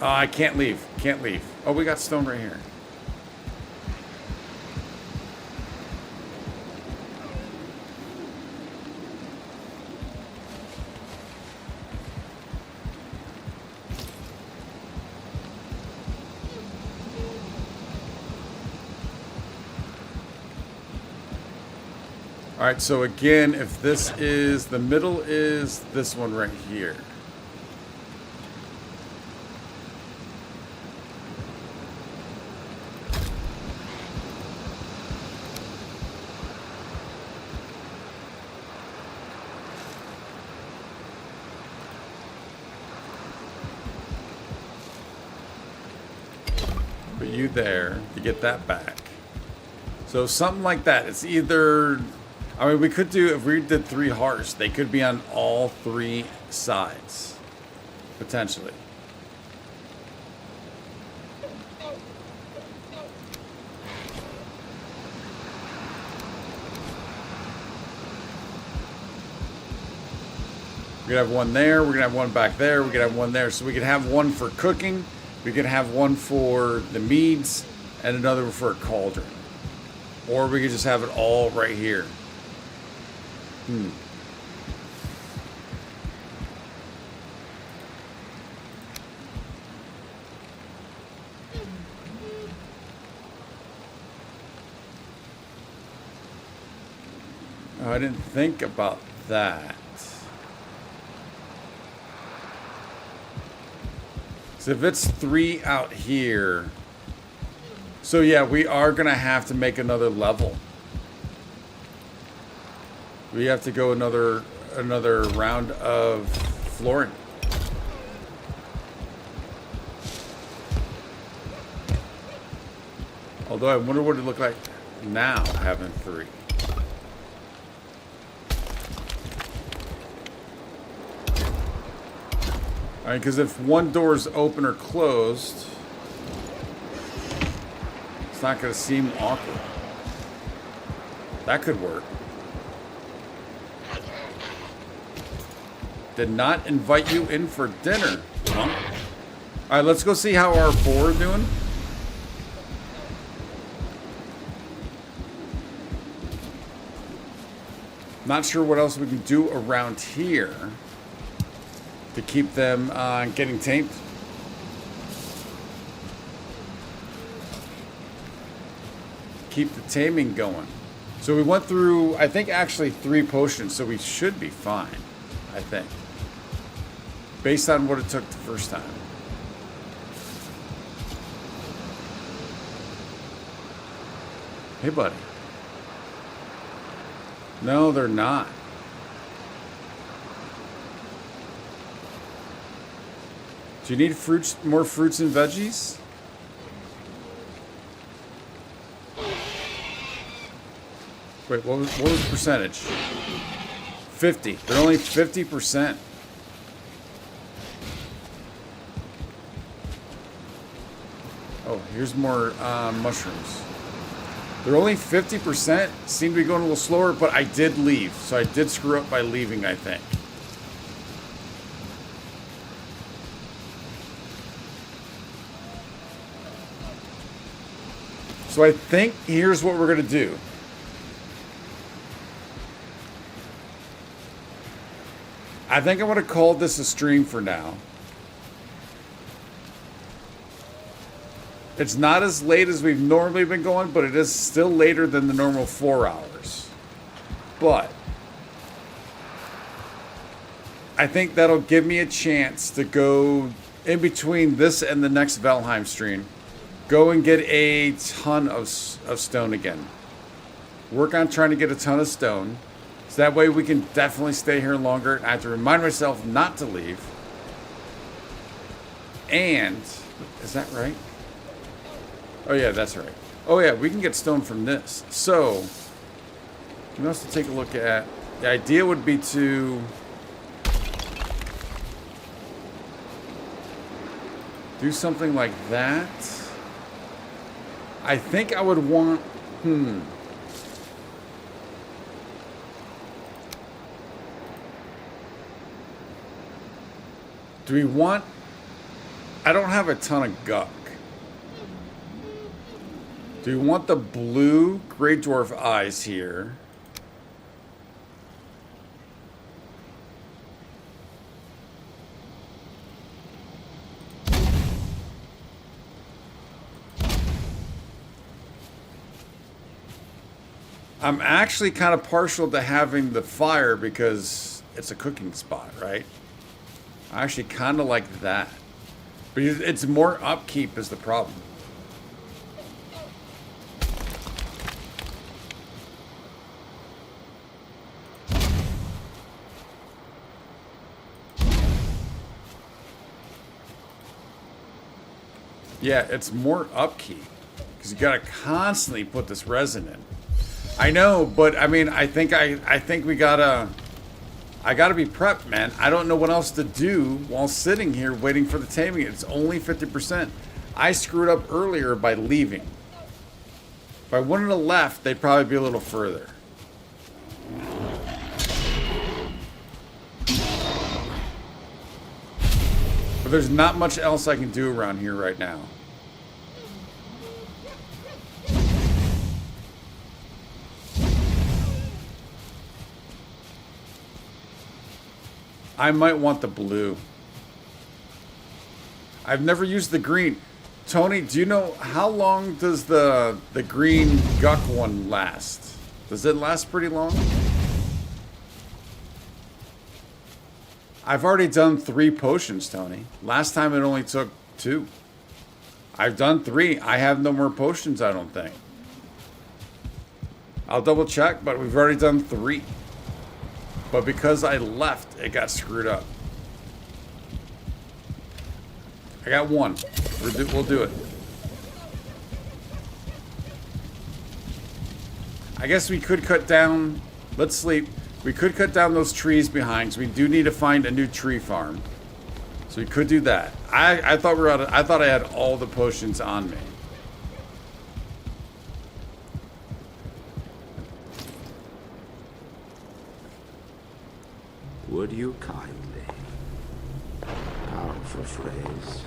I can't leave. Can't leave. Oh, we got stone right here. All right, so again, if this is, the middle is this one right here. Put you there to get that back. So So something like that. It's either, I mean, we could do, if we did 3 hearts, they could be on all 3 sides, potentially. We could have one there, we're gonna have one back there, we could have one there. So we could have one for cooking, we could have one for the meads, and another for a cauldron. Or we could just have it all right here. Oh, I didn't think about that. So if it's 3 out here, so yeah, we are gonna have to make another level. We have to go another round of flooring. Although I wonder what it look like now having 3. All right, because if one door is open or closed, it's not going to seem awkward. That could work. Did not invite you in for dinner. Huh? All right, let's go see how our boar doing. Not sure what else we can do around here to keep them getting tamed. Keep the taming going. So we went through, I think, actually 3 potions, so we should be fine, I think. Based on what it took the first time. Hey, buddy. No, they're not. Do you need fruits, more fruits and veggies? Wait, what was the percentage? 50. They're only 50%. Oh, here's more mushrooms. They're only 50%. Seem to be going a little slower, but I did leave. So I did screw up by leaving, I think. So I think here's what we're going to do. I think I'm going to call this a stream for now. It's not as late as we've normally been going, but it is still later than the normal 4 hours. But I think that'll give me a chance to go in between this and the next Valheim stream. Go and get a ton of stone again. Work on trying to get a ton of stone. So that way we can definitely stay here longer. I have to remind myself not to leave. And, is that right? Oh yeah, that's right. Oh yeah, we can get stone from this. So, we also take a look at, the idea would be to do something like that. I think I would want, do we want, I don't have a ton of guck. Do we want the blue Grey Dwarf eyes here? I'm actually kind of partial to having the fire because it's a cooking spot, right? I actually kind of like that. But it's more upkeep is the problem. Yeah, it's more upkeep. because you gotta constantly put this resin in. I know, but I mean, I think we gotta. I gotta be prepped, man. I don't know what else to do while sitting here waiting for the taming. It's only 50%. I screwed up earlier by leaving. If I wouldn't have left, they'd probably be a little further. But there's not much else I can do around here right now. I might want the blue. I've never used the green. Tony, do you know how long does the green guck one last? Does it last pretty long? I've already done 3 potions, Tony. Last time it only took 2. I've done 3. I have no more potions, I don't think. I'll double check, but we've already done 3. But because I left, it got screwed up. I got 1. We'll do it. I guess we could cut down... Let's sleep. We could cut down those trees behind, so we do need to find a new tree farm. So we could do that. I thought I thought I had all the potions on me. Would you kindly? Powerful phrase.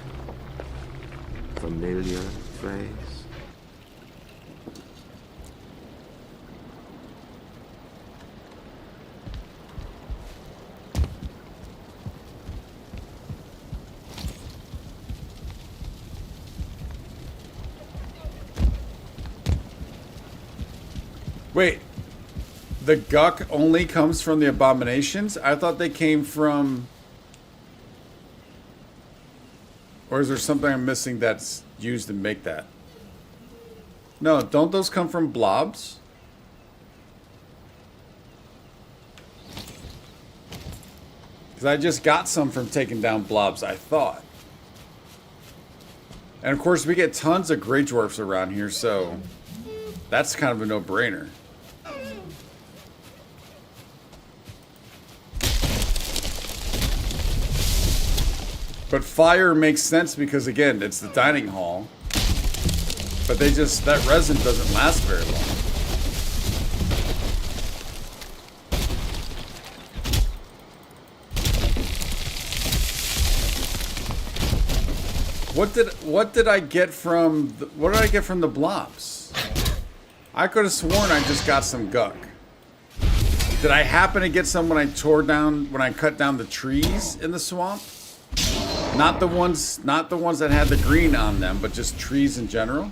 Familiar phrase. Wait. The guck only comes from the abominations? I thought they came from... Or is there something I'm missing that's used to make that? No, don't those come from blobs? Because I just got some from taking down blobs, I thought. And of course we get tons of Grey Dwarfs around here, so... That's kind of a no-brainer. But fire makes sense because, again, it's the dining hall. But that resin doesn't last very long. What did I get from the blobs? I could have sworn I just got some guck. Did I happen to get some when I cut down the trees in the swamp? Not the ones that had the green on them, but just trees in general.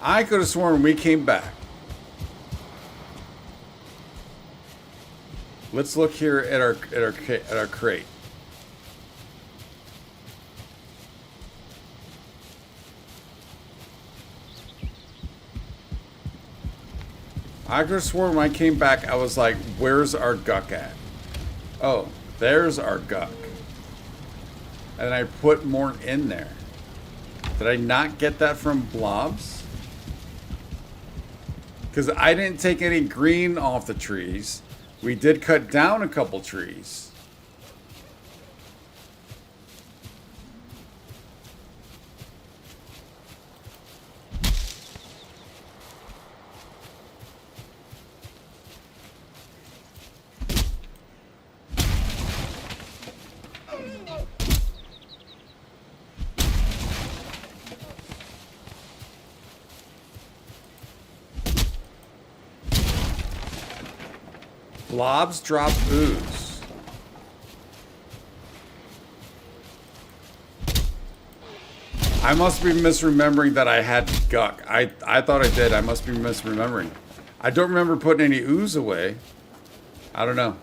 I could have sworn we came back. Let's look here at our crate. I could have sworn when I came back, I was like, where's our guck at? Oh, there's our guck. And I put more in there. Did I not get that from blobs? Because I didn't take any green off the trees. We did cut down a couple trees. Blobs drop ooze. I must be misremembering that I had guck. I thought I did. I must be misremembering. I don't remember putting any ooze away. I don't know.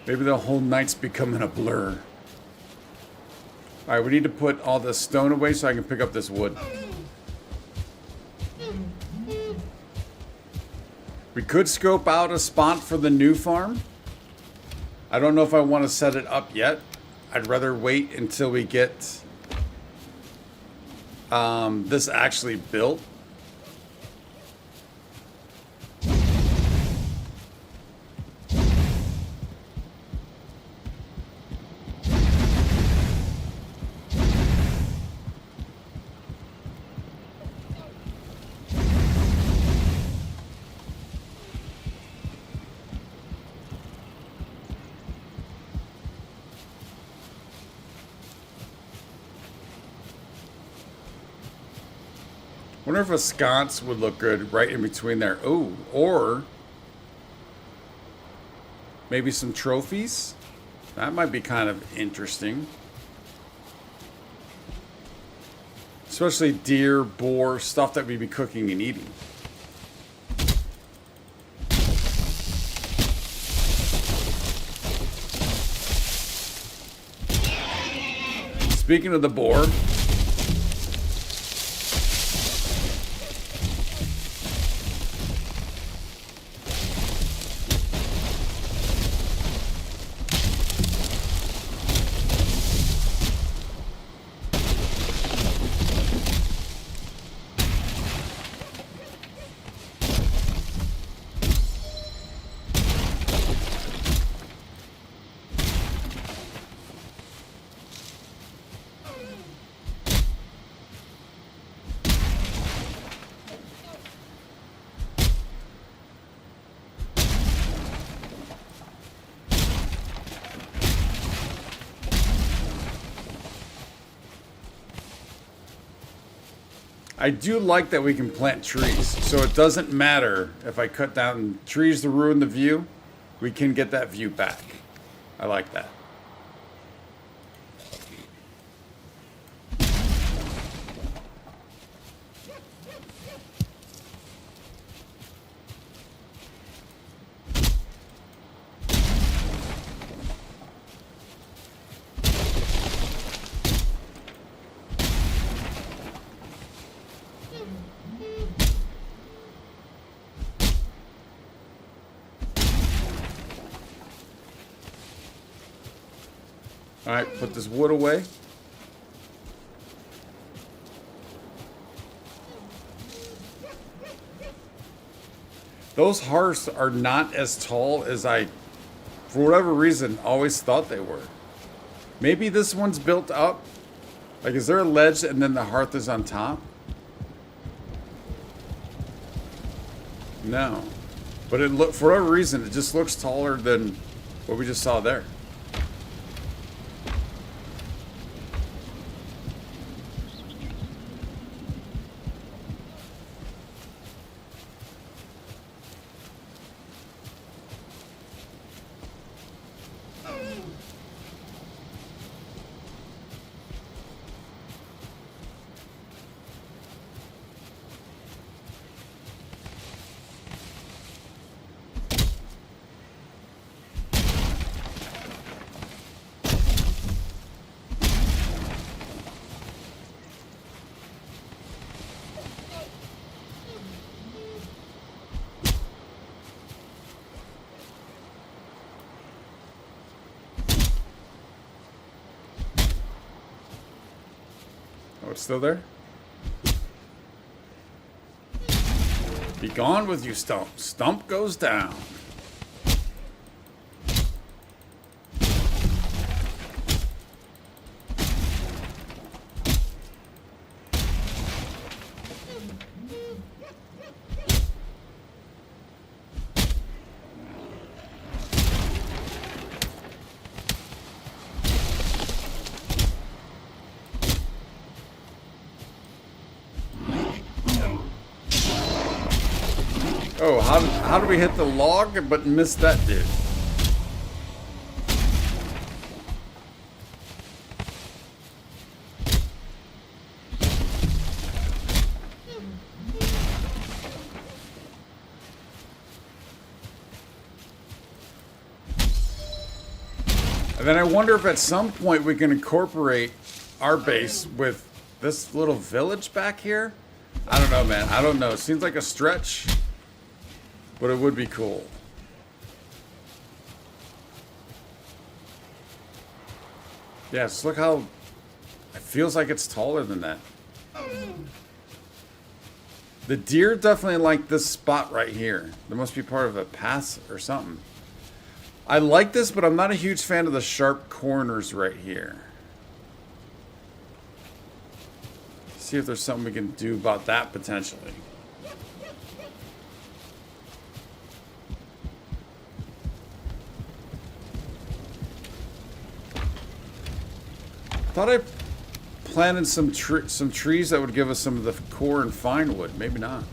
Maybe the whole night's becoming a blur. Alright, we need to put all the stone away so I can pick up this wood. We could scope out a spot for the new farm. I don't know if I want to set it up yet. I'd rather wait until we get this actually built. Wonder if a sconce would look good right in between there. Ooh, or maybe some trophies. That might be kind of interesting. Especially deer, boar, stuff that we'd be cooking and eating. Speaking of the boar, I do like that we can plant trees, so it doesn't matter if I cut down trees to ruin the view. We can get that view back. I like that. All right, put this wood away. Those hearths are not as tall as I, for whatever reason, always thought they were. Maybe this one's built up. Like, is there a ledge and then the hearth is on top? No. But it for whatever reason, it just looks taller than what we just saw there. Oh, it's still there? Be gone with you, Stump. Stump goes down. Oh, how did we hit the log but miss that dude? And then I wonder if at some point we can incorporate our base with this little village back here. I don't know, man. I don't know. It seems like a stretch. but it would be cool. Yes, look how it feels like it's taller than that. The deer definitely like this spot right here. There must be part of a path or something. I like this, but I'm not a huge fan of the sharp corners right here. See if there's something we can do about that potentially. Thought I planted some trees that would give us some of the core and fine wood. Maybe not.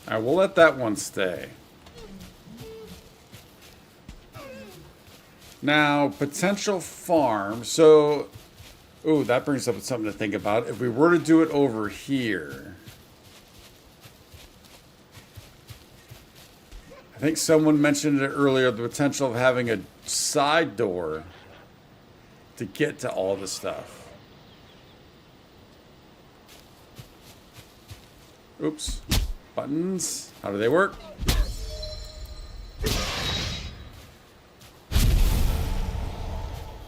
All right, we'll let that one stay. Now, potential farm. So, ooh, that brings up something to think about. If we were to do it over here, I think someone mentioned it earlier, the potential of having a side door to get to all the stuff. Oops. Buttons. How do they work?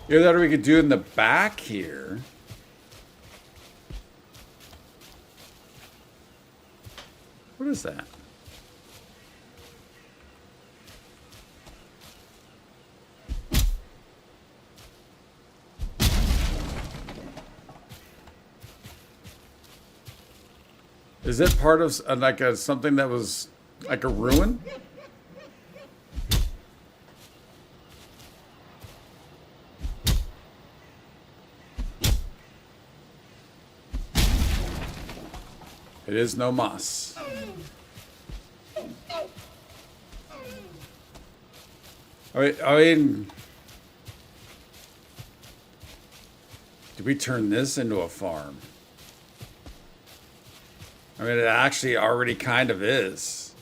Either that or we could do it in the back here. What is that? Is it part of like something that was like a ruin? It is no moss. I mean, did we turn this into a farm? I mean, it actually already kind of is.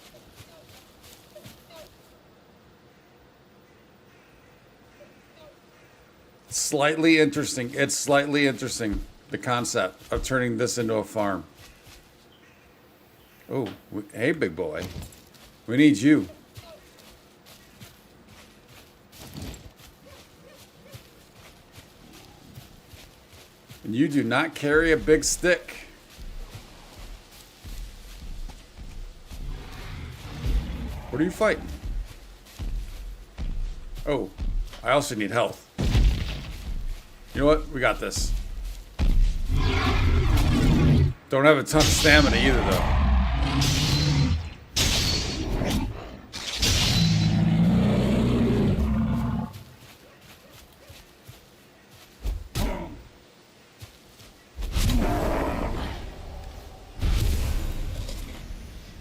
Slightly interesting. It's slightly interesting, the concept of turning this into a farm. Oh, hey, big boy. We need you. And you do not carry a big stick. What are you fighting? Oh, I also need health. You know what? We got this. Don't have a ton of stamina either, though.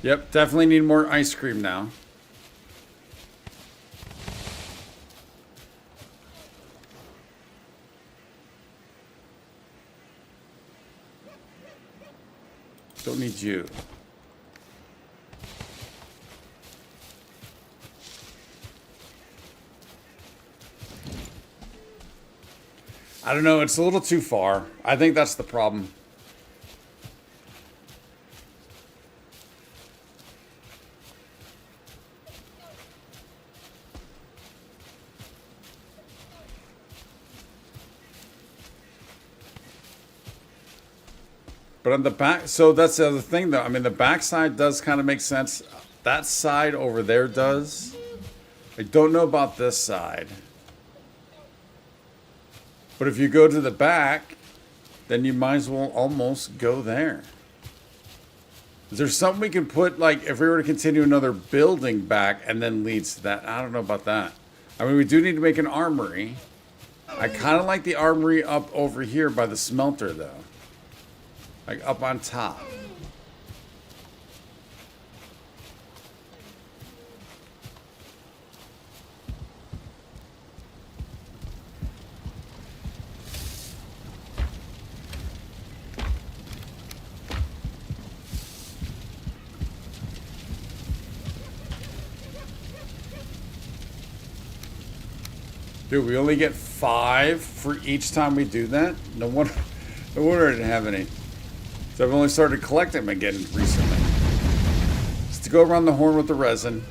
Yep, definitely need more ice cream now. Don't need you. I don't know, it's a little too far. I think that's the problem. But on the back, so that's the other thing though. I mean, the back side does kind of make sense. That side over there does. I don't know about this side. But if you go to the back, then you might as well almost go there. Is there something we can put, like, if we were to continue another building back and then leads to that? I don't know about that. I mean, we do need to make an armory. I kind of like the armory up over here by the smelter, though. Like up on top. Dude, we only get 5 for each time we do that? No wonder I didn't have any. So I've only started collecting them again recently. Just to go around the horn with the resin.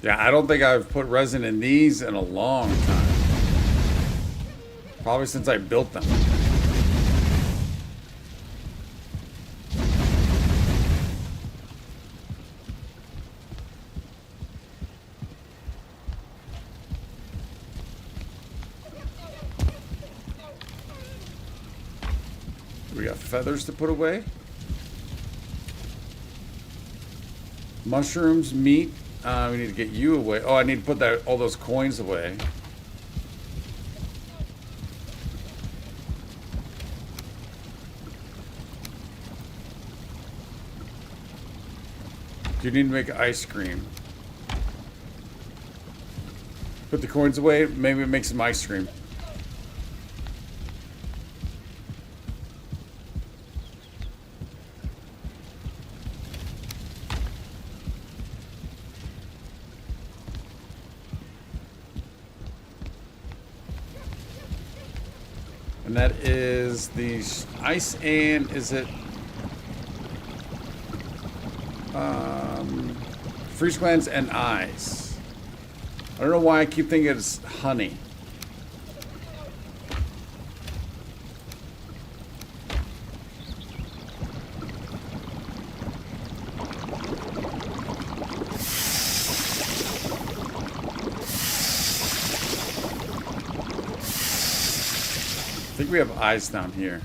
Yeah, I don't think I've put resin in these in a long time. Probably since I built them. We got feathers to put away. Mushrooms, meat. We need to get you away. Oh, I need to put all those coins away. Do you need to make ice cream? Put the coins away. Maybe make some ice cream. And that is the ice and is it freeze glands and eyes. I don't know why I keep thinking it's honey. I think we have eyes down here.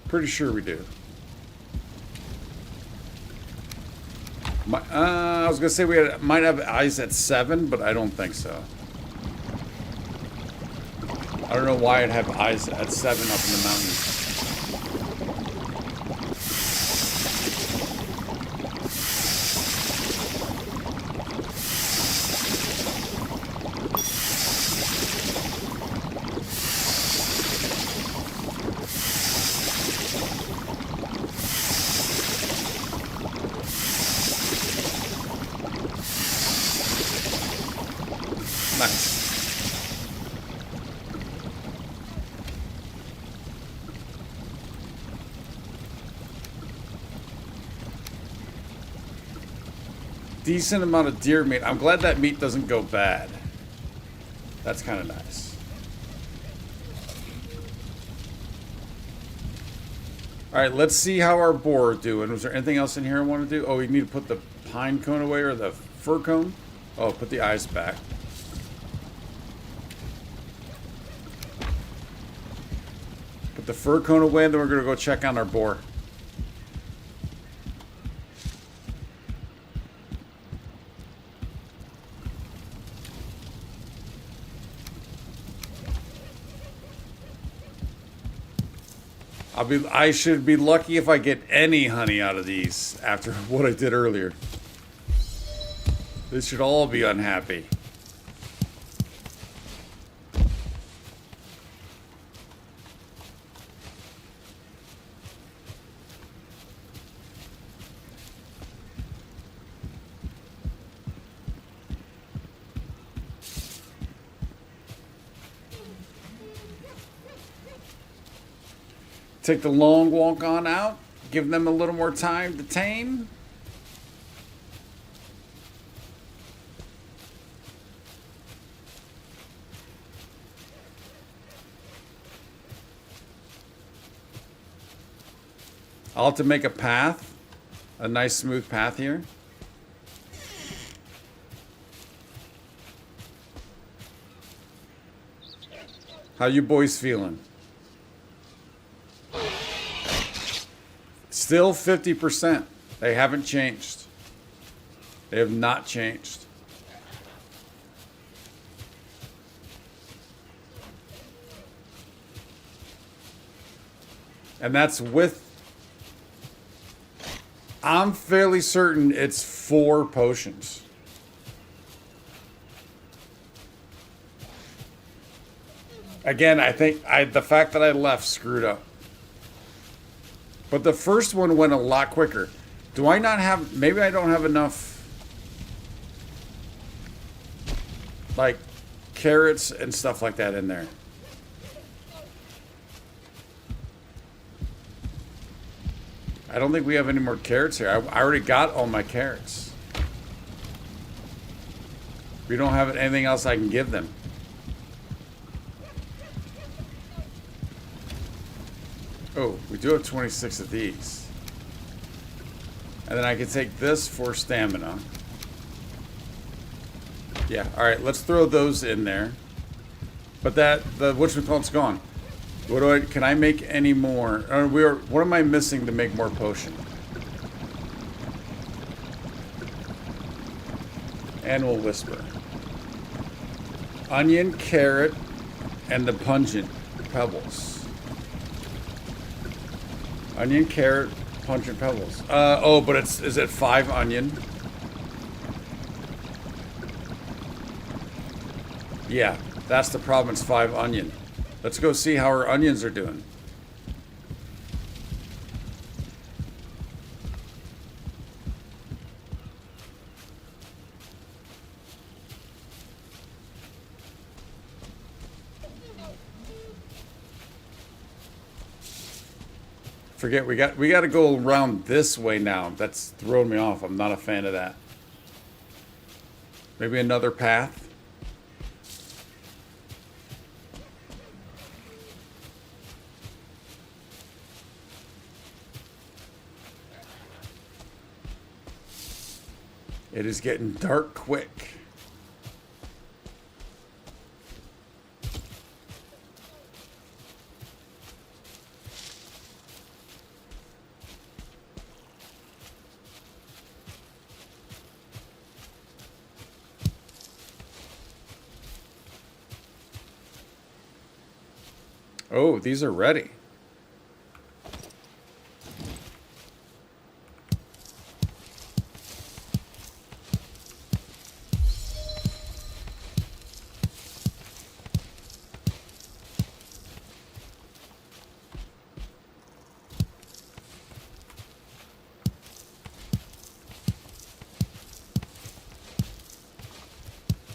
Pretty sure we do. I was gonna say might have eyes at 7, but I don't think so. I don't know why I'd have eyes at 7 up in the mountains. Decent amount of deer meat. I'm glad that meat doesn't go bad. That's kind of nice. All right, let's see how our boar are doing. Was there anything else in here I want to do? Oh, we need to put the pine cone away or the fir cone. Oh, put the eyes back. Put the fir cone away, and then we're going to go check on our boar. I should be lucky if I get any honey out of these after what I did earlier. They should all be unhappy. Take the long walk on out. Give them a little more time to tame. I'll have to make a path. A nice smooth path here. How you boys feeling? Still 50%. They haven't changed. They have not changed. And that's with... I'm fairly certain it's 4 potions. Again, I think the fact that I left screwed up. But the first one went a lot quicker. Do I not have... Maybe I don't have enough... like, carrots and stuff like that in there. I don't think we have any more carrots here. I already got all my carrots. We don't have anything else I can give them. Oh, we do have 26 of these. And then I can take this for stamina. Yeah, alright, let's throw those in there. But the whatchamacallit's gone. Can I make any more? What am I missing to make more potion? Animal Whisper. Onion, carrot, and the pungent pebbles. Onion, carrot, pungent pebbles. But is it 5 onion? Yeah, that's the problem. It's 5 onion. Let's go see how our onions are doing. Forget we got to go around this way now. That's throwing me off. I'm not a fan of that. Maybe another path. It is getting dark quick. Oh, these are ready.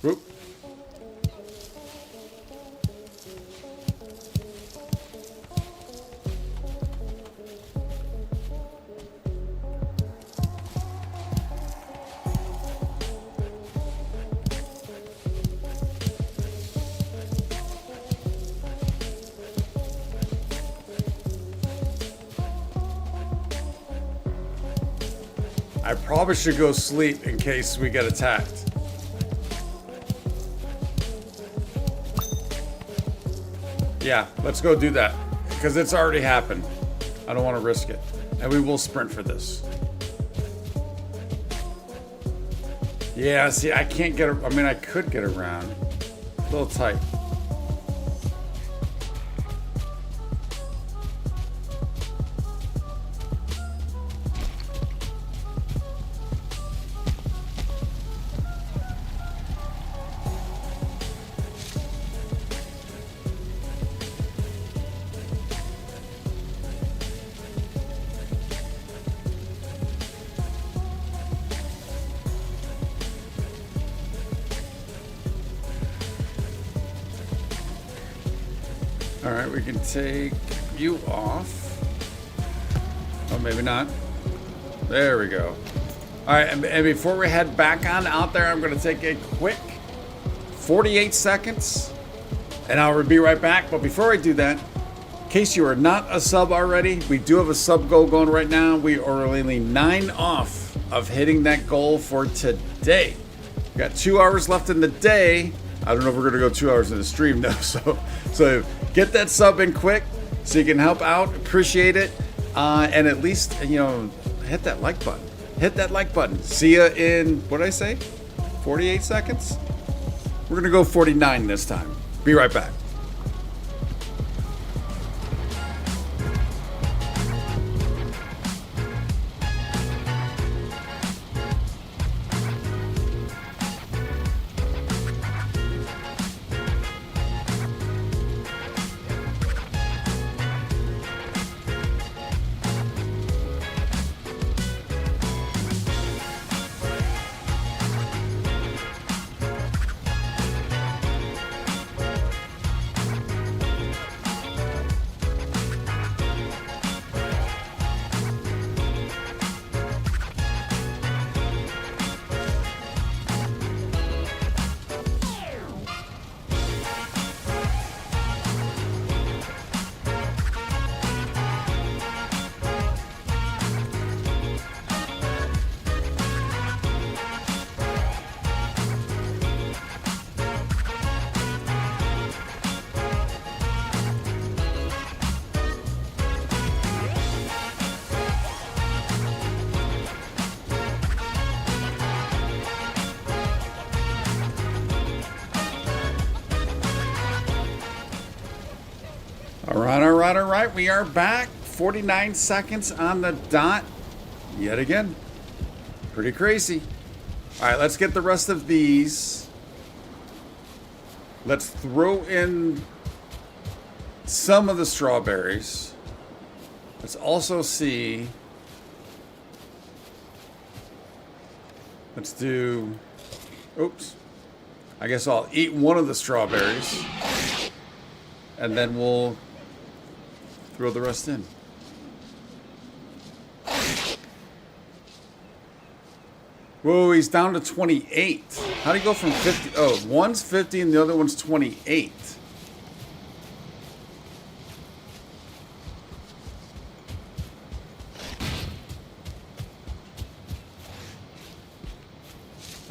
Whoop. I probably should go sleep in case we get attacked. Yeah, let's go do that. Because it's already happened. I don't want to risk it. And we will sprint for this. Yeah, see, I can't get... I mean, I could get around. A little tight. All right, we can take you off. maybe not. There we go. All right, and before we head back on out there, I'm going to take a quick 48 seconds, and I'll be right back. But before I do that, in case you are not a sub already, we do have a sub goal going right now. We are only 9 off of hitting that goal for today. We got 2 hours left in the day. I don't know if we're going to go 2 hours in the stream though. So get that sub in quick so you can help out. Appreciate it. And at least, hit that like button. Hit that like button. See ya in, what did I say? 48 seconds? We're going to go 49 this time. Be right back. All right. We are back. 49 seconds on the dot. Yet again. Pretty crazy. All right, let's get the rest of these. Let's throw in some of the strawberries. Let's also see. Let's do. Oops. I guess I'll eat one of the strawberries. And then we'll throw the rest in. Whoa, he's down to 28. How do you go from 50? Oh, one's 50 and the other one's 28.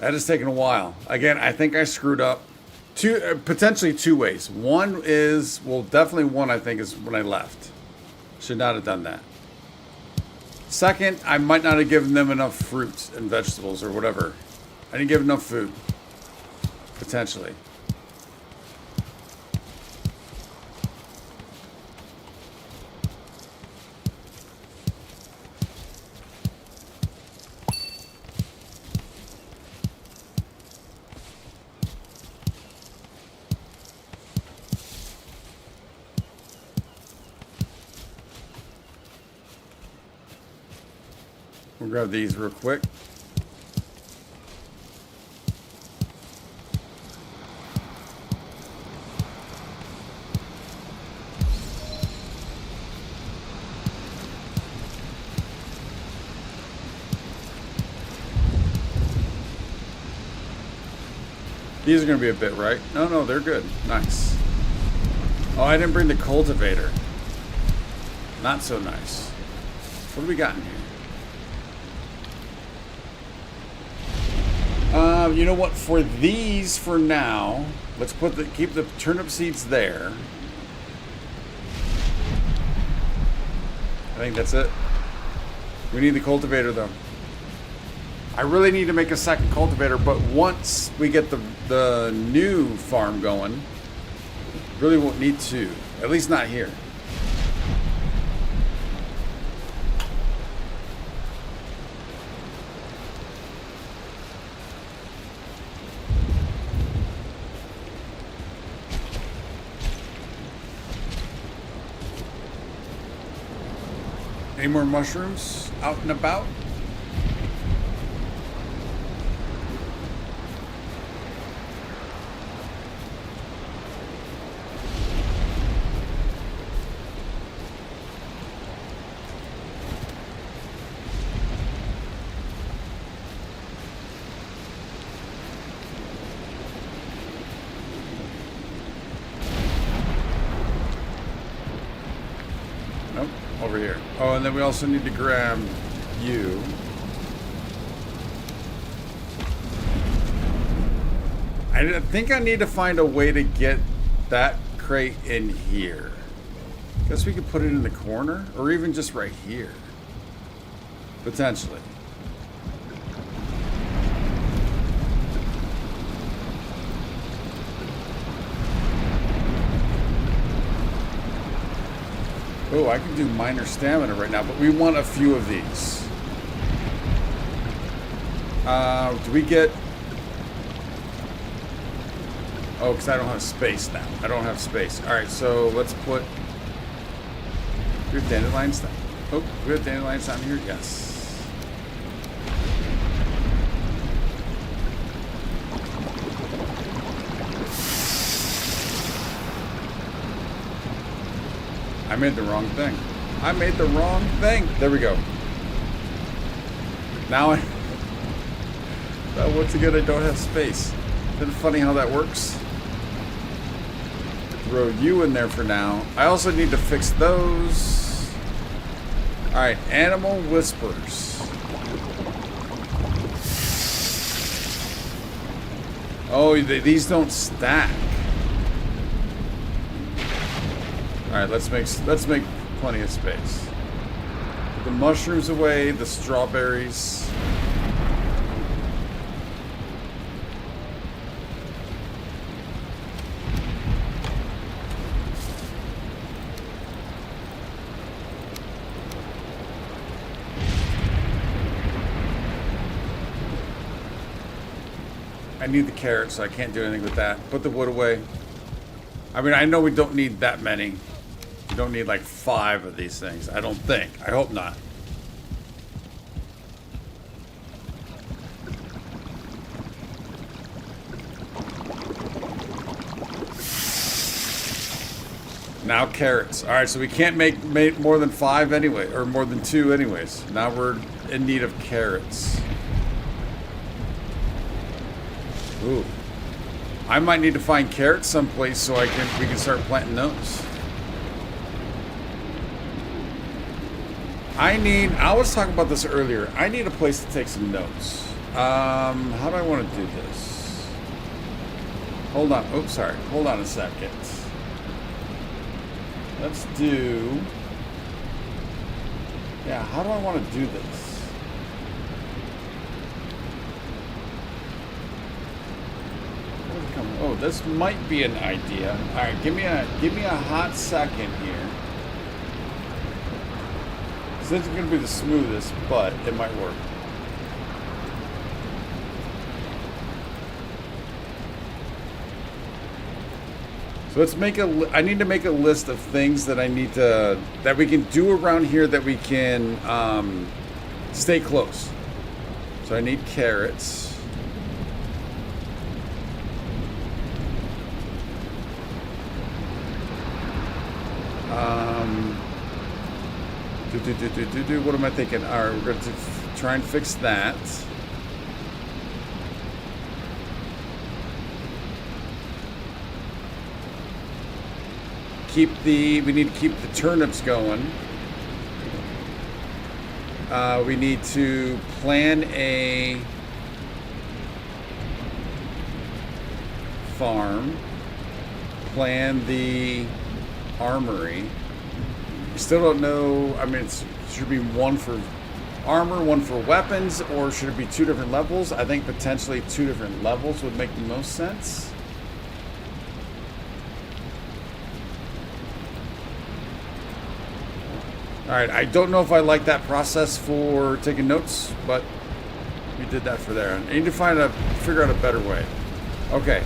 That is taking a while. Again, I think I screwed up. Potentially 2 ways. One is, well, definitely one I think is when I left. Should not have done that. Second, I might not have given them enough fruits and vegetables or whatever. I didn't give enough food. Potentially. We'll grab these real quick. These are going to be a bit, right? No, they're good. Nice. Oh, I didn't bring the cultivator. Not so nice. What do we got in here? You know what? For these, for now, let's keep the turnip seeds there. I think that's it. We need the cultivator, though. I really need to make a second cultivator, but once we get the new farm going, really won't need to. At least not here. Any more mushrooms out and about? over here. Oh, and then we also need to grab you. I think I need to find a way to get that crate in here. Guess we could put it in the corner, or even just right here. Potentially. Oh, I can do minor stamina right now, but we want a few of these. Do we get... Oh, because I don't have space now. I don't have space. Alright, so let's put... Do we have dandelions down? Oh, do we have dandelions down here? Yes. I made the wrong thing. I made the wrong thing. There we go. Now I... once again, I don't have space. Isn't it funny how that works? Throw you in there for now. I also need to fix those. Alright, animal whispers. Oh, these don't stack. Alright, let's make plenty of space. Put the mushrooms away, the strawberries. I need the carrots, so I can't do anything with that. Put the wood away. I mean, I know we don't need that many. We don't need like 5 of these things. I don't think. I hope not. Now carrots. All right, so we can't make more than 5 anyway, or more than 2 anyways. Now we're in need of carrots. Ooh. I might need to find carrots someplace so we can start planting those. I was talking about this earlier. I need a place to take some notes. How do I want to do this? Hold on. Oh, sorry. Hold on a second. Let's do... Yeah, how do I want to do this? Oh, this might be an idea. All right, give me a hot second here. This isn't going to be the smoothest, but it might work. So let's make I need to make a list of things that that we can do around here that we can stay close. So I need carrots. What am I thinking? All right, we're going to try and fix that. We need to keep the turnips going. We need to plan a farm. Plan the armory. We still don't know. I mean, it should be 1 for armor, 1 for weapons, or should it be 2 different levels? I think potentially 2 different levels would make the most sense. All right, I don't know if I like that process for taking notes, but we did that for there. I need to figure out a better way. Okay.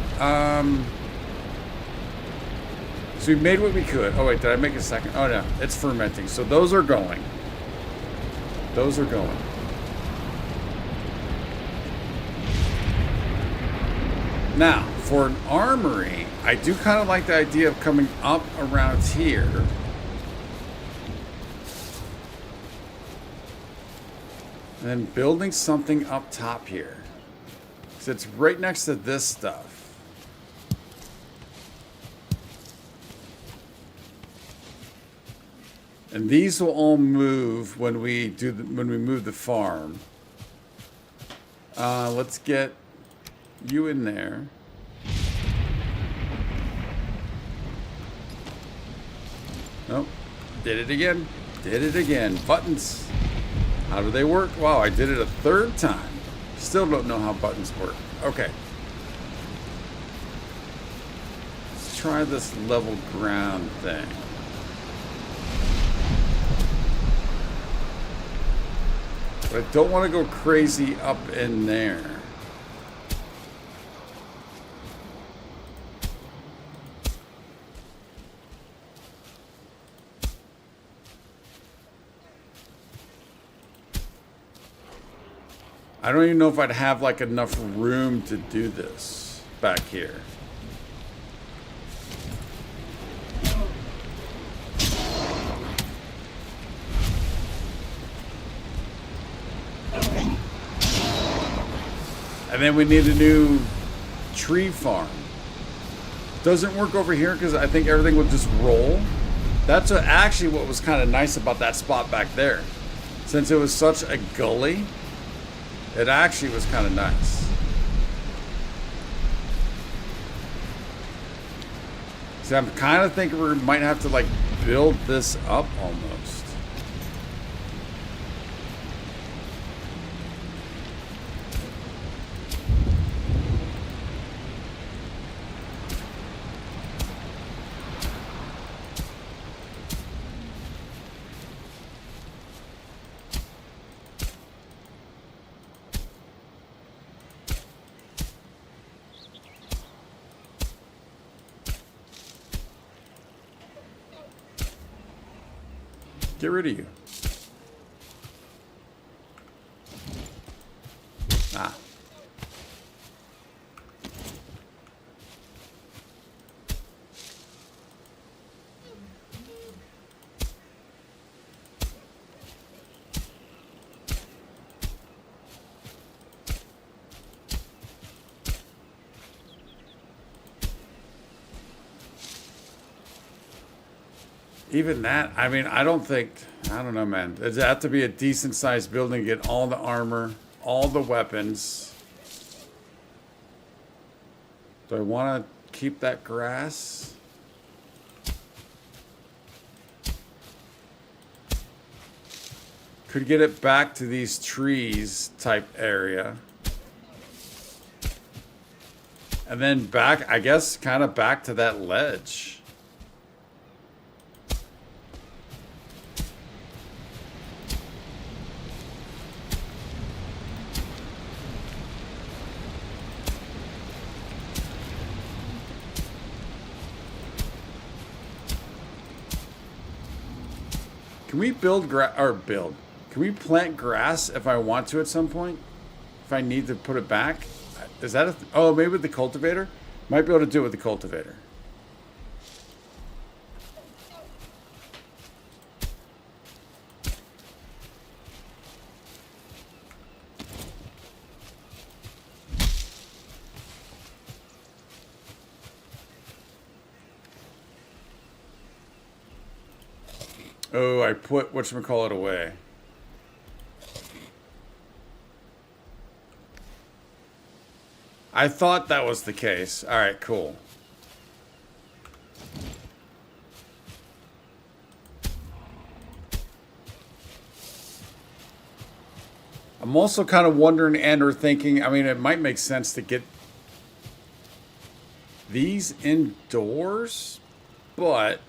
So we made what we could. Oh wait, did I make a second? Oh no, it's fermenting. So those are going. Those are going. Now, for an armory, I do kind of like the idea of coming up around here. And then building something up top here. Because it's right next to this stuff. And these will all move when we move the farm. Let's get you in there. Nope. Did it again. Did it again. Buttons. How do they work? Wow, I did it a third time. Still don't know how buttons work. Okay. Let's try this level ground thing. But I don't want to go crazy up in there. I don't even know if I'd have like enough room to do this back here. And then we need a new tree farm. Doesn't work over here because I think everything would just roll. That's actually what was kind of nice about that spot back there. Since it was such a gully, it actually was kind of nice. See, I'm kind of thinking we might have to like build this up almost. Get rid of you. Ah. Even that, I mean, I don't know, man. Does it have to be a decent sized building, get all the armor, all the weapons? Do I want to keep that grass? Could get it back to these trees type area. And then back, I guess, kind of back to that ledge. Can we can we plant grass if I want to at some point? If I need to put it back? Is that oh, maybe with the cultivator? Might be able to do it with the cultivator. Oh, I put whatchamacallit away. I thought that was the case. All right, cool. I'm also kind of wondering and or thinking, I mean, it might make sense to get these indoors, but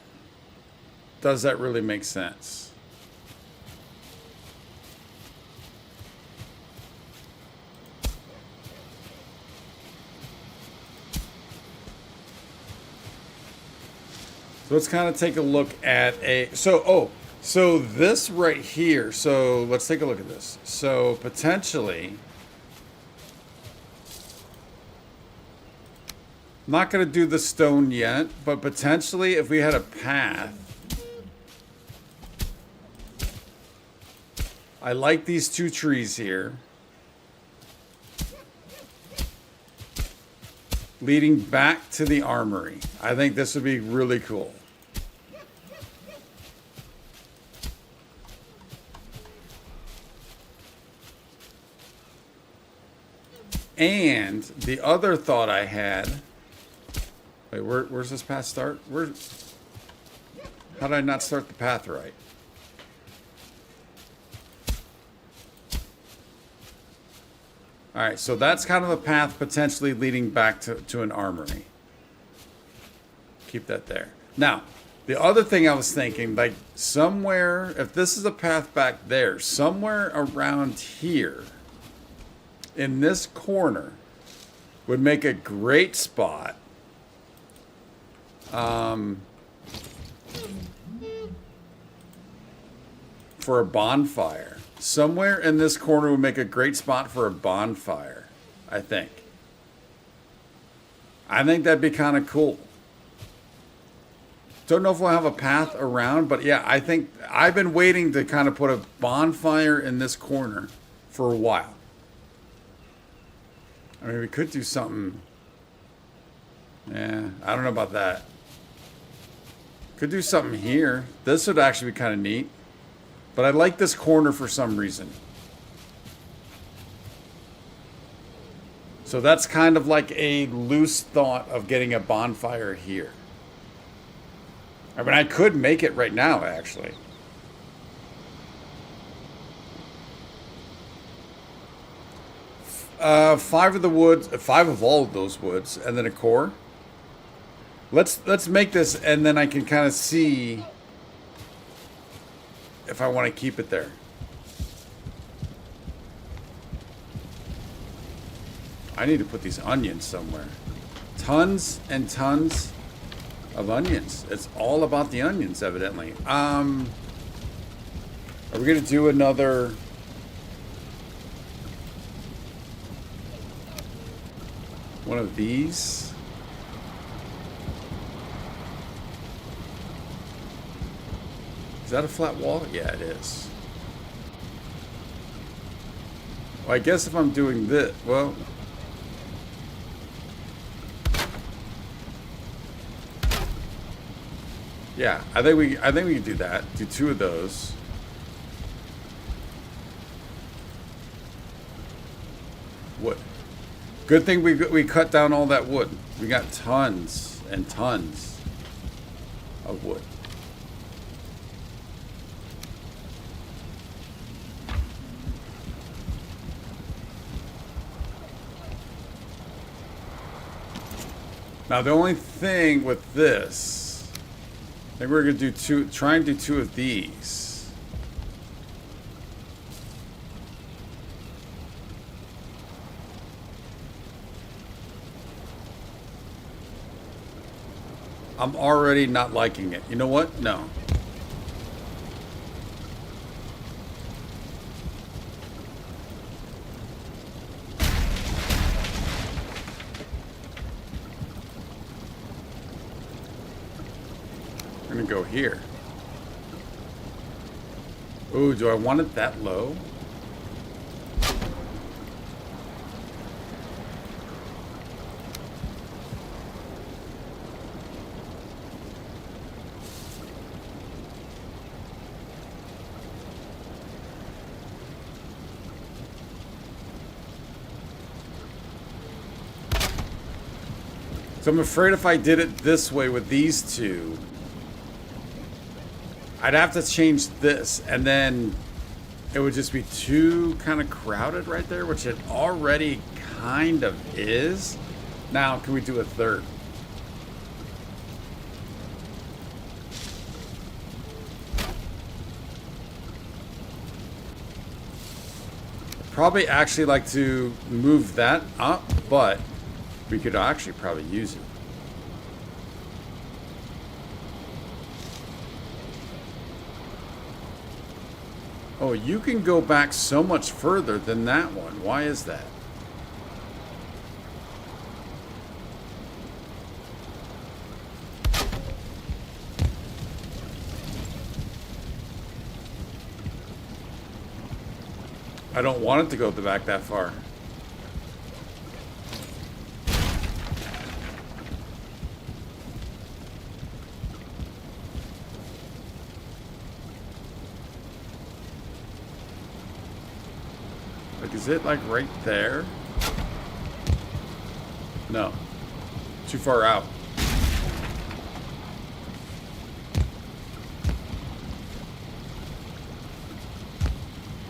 does that really make sense? So let's kind of take a look at so this right here. So let's take a look at this. So potentially, I'm not going to do the stone yet, but potentially if we had a path. I like these two trees here. Leading back to the armory. I think this would be really cool. And the other thought I had... Wait, where's this path start? How did I not start the path right? Alright, so that's kind of a path potentially leading back to an armory. Keep that there. Now, the other thing I was thinking, like somewhere, if this is a path back there, somewhere around here, in this corner, would make a great spot. For a bonfire. Somewhere in this corner would make a great spot for a bonfire, I think. I think that'd be kind of cool. Don't know if we'll have a path around, but yeah, I think I've been waiting to kind of put a bonfire in this corner for a while. I mean, we could do something. Yeah, I don't know about that. Could do something here. This would actually be kind of neat. But I like this corner for some reason. So that's kind of like a loose thought of getting a bonfire here. I mean, I could make it right now, actually. Five of the woods, 5 of all of those woods, and then a core. Let's make this, and then I can kind of see if I want to keep it there. I need to put these onions somewhere. Tons and tons of onions. It's all about the onions, evidently. Are we gonna do another? One of these? Is that a flat wall? Yeah, it is. Well, I guess if I'm doing this, well... Yeah, I think we can do that. Do 2 of those. Wood. Good thing we cut down all that wood. We got tons and tons of wood. Now the only thing with this, I think we're gonna do try and do 2 of these. I'm already not liking it. You know what? No. I'm gonna go here. Ooh, do I want it that low? So I'm afraid if I did it this way with these 2, I'd have to change this, and then it would just be too kind of crowded right there, which it already kind of is. Now, can we do a 3rd? Probably actually like to move that up, but we could actually probably use it. Oh, you can go back so much further than that one. Why is that? I don't want it to go back that far. Is it like right there? No. Too far out.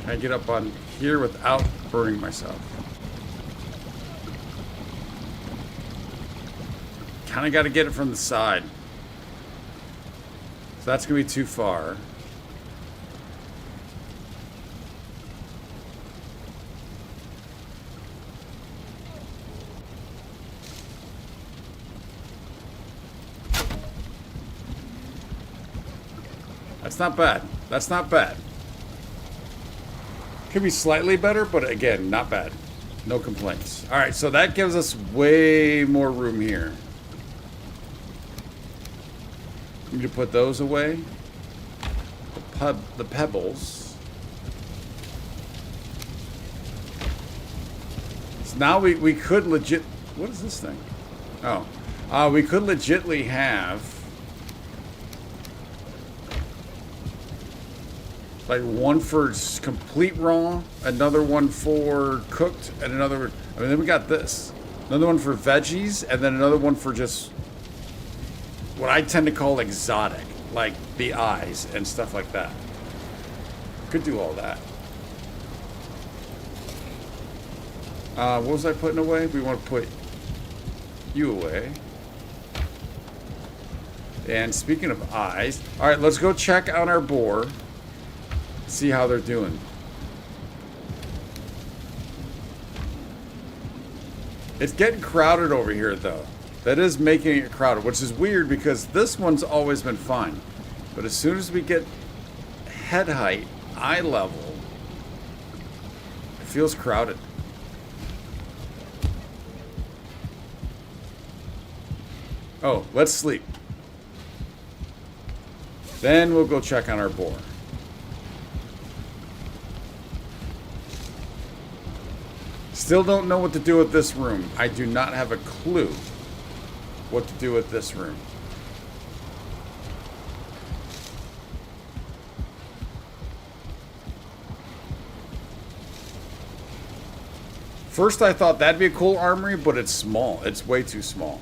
Can I get up on here without burning myself? Kind of got to get it from the side. So that's going to be too far. That's not bad. That's not bad. Could be slightly better, but again, not bad. No complaints. All right, so that gives us way more room here. Need to put those away. The pebbles. So now we could legit... What is this thing? Oh. We could legitly have... like one for complete raw, another one for cooked, and another... I mean, then we got this. Another one for veggies, and then another one for just... what I tend to call exotic. Like the eyes and stuff like that. Could do all that. What was I putting away? We want to put you away. And speaking of eyes... Alright, let's go check on our boar. See how they're doing. It's getting crowded over here, though. That is making it crowded, which is weird because this one's always been fine. But as soon as we get head height, eye level, it feels crowded. Oh, let's sleep. Then we'll go check on our boar. Still don't know what to do with this room. I do not have a clue what to do with this room. First I thought that'd be a cool armory, but it's small. It's way too small.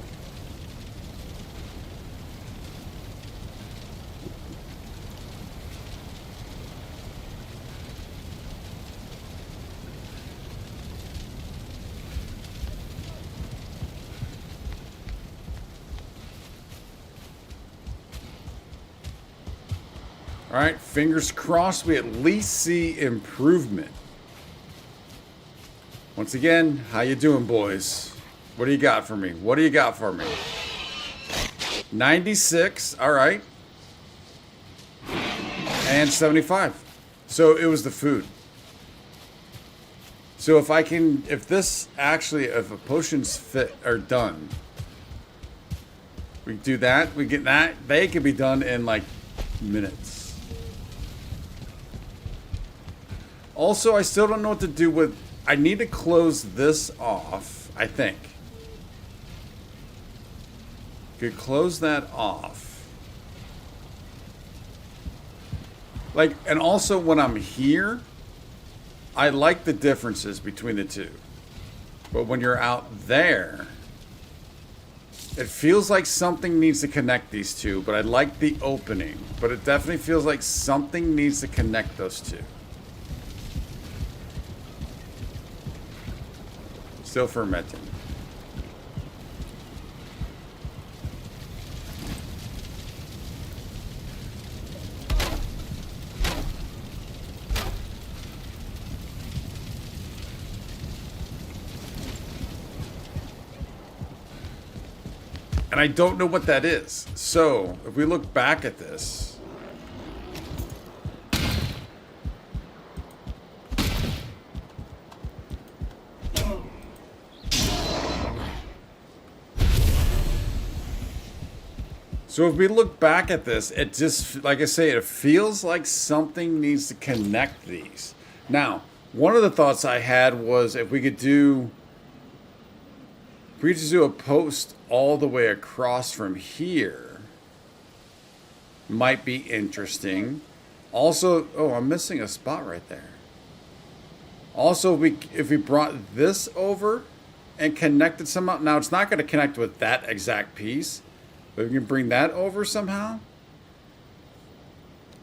Alright, fingers crossed we at least see improvement. Once again, how you doing, boys? What do you got for me? What do you got for me? 96, alright. And 75. So it was the food. So if I can, if a potions fit are done, we do that, we get that, they could be done in like minutes. Also, I still don't know what to do with... I need to close this off, I think. Could close that off. Like, and also when I'm here, I like the differences between the two. But when you're out there, it feels like something needs to connect these two, but I like the opening. But it definitely feels like something needs to connect those two. Still fermenting. And I don't know what that is. So, if we look back at this... So if we look back at this, it just, like I say, it feels like something needs to connect these. Now, one of the thoughts I had was if we could do a post all the way across from here, might be interesting. Also, oh, I'm missing a spot right there. Also, if we brought this over and connect it somehow. Now, it's not going to connect with that exact piece, but we can bring that over somehow.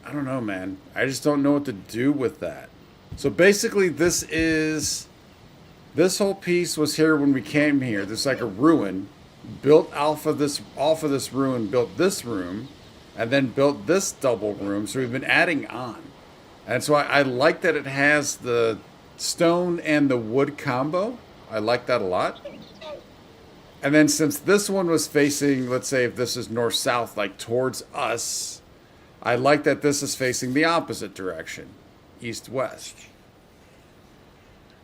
I don't know, man. I just don't know what to do with that. So basically, this whole piece was here when we came here. There's like a ruin. Built off of this ruin, built this room, and then built this double room. So we've been adding on. And so I like that it has the stone and the wood combo. I like that a lot. And then since this one was facing, let's say if this is north-south, like towards us, I like that this is facing the opposite direction, east-west.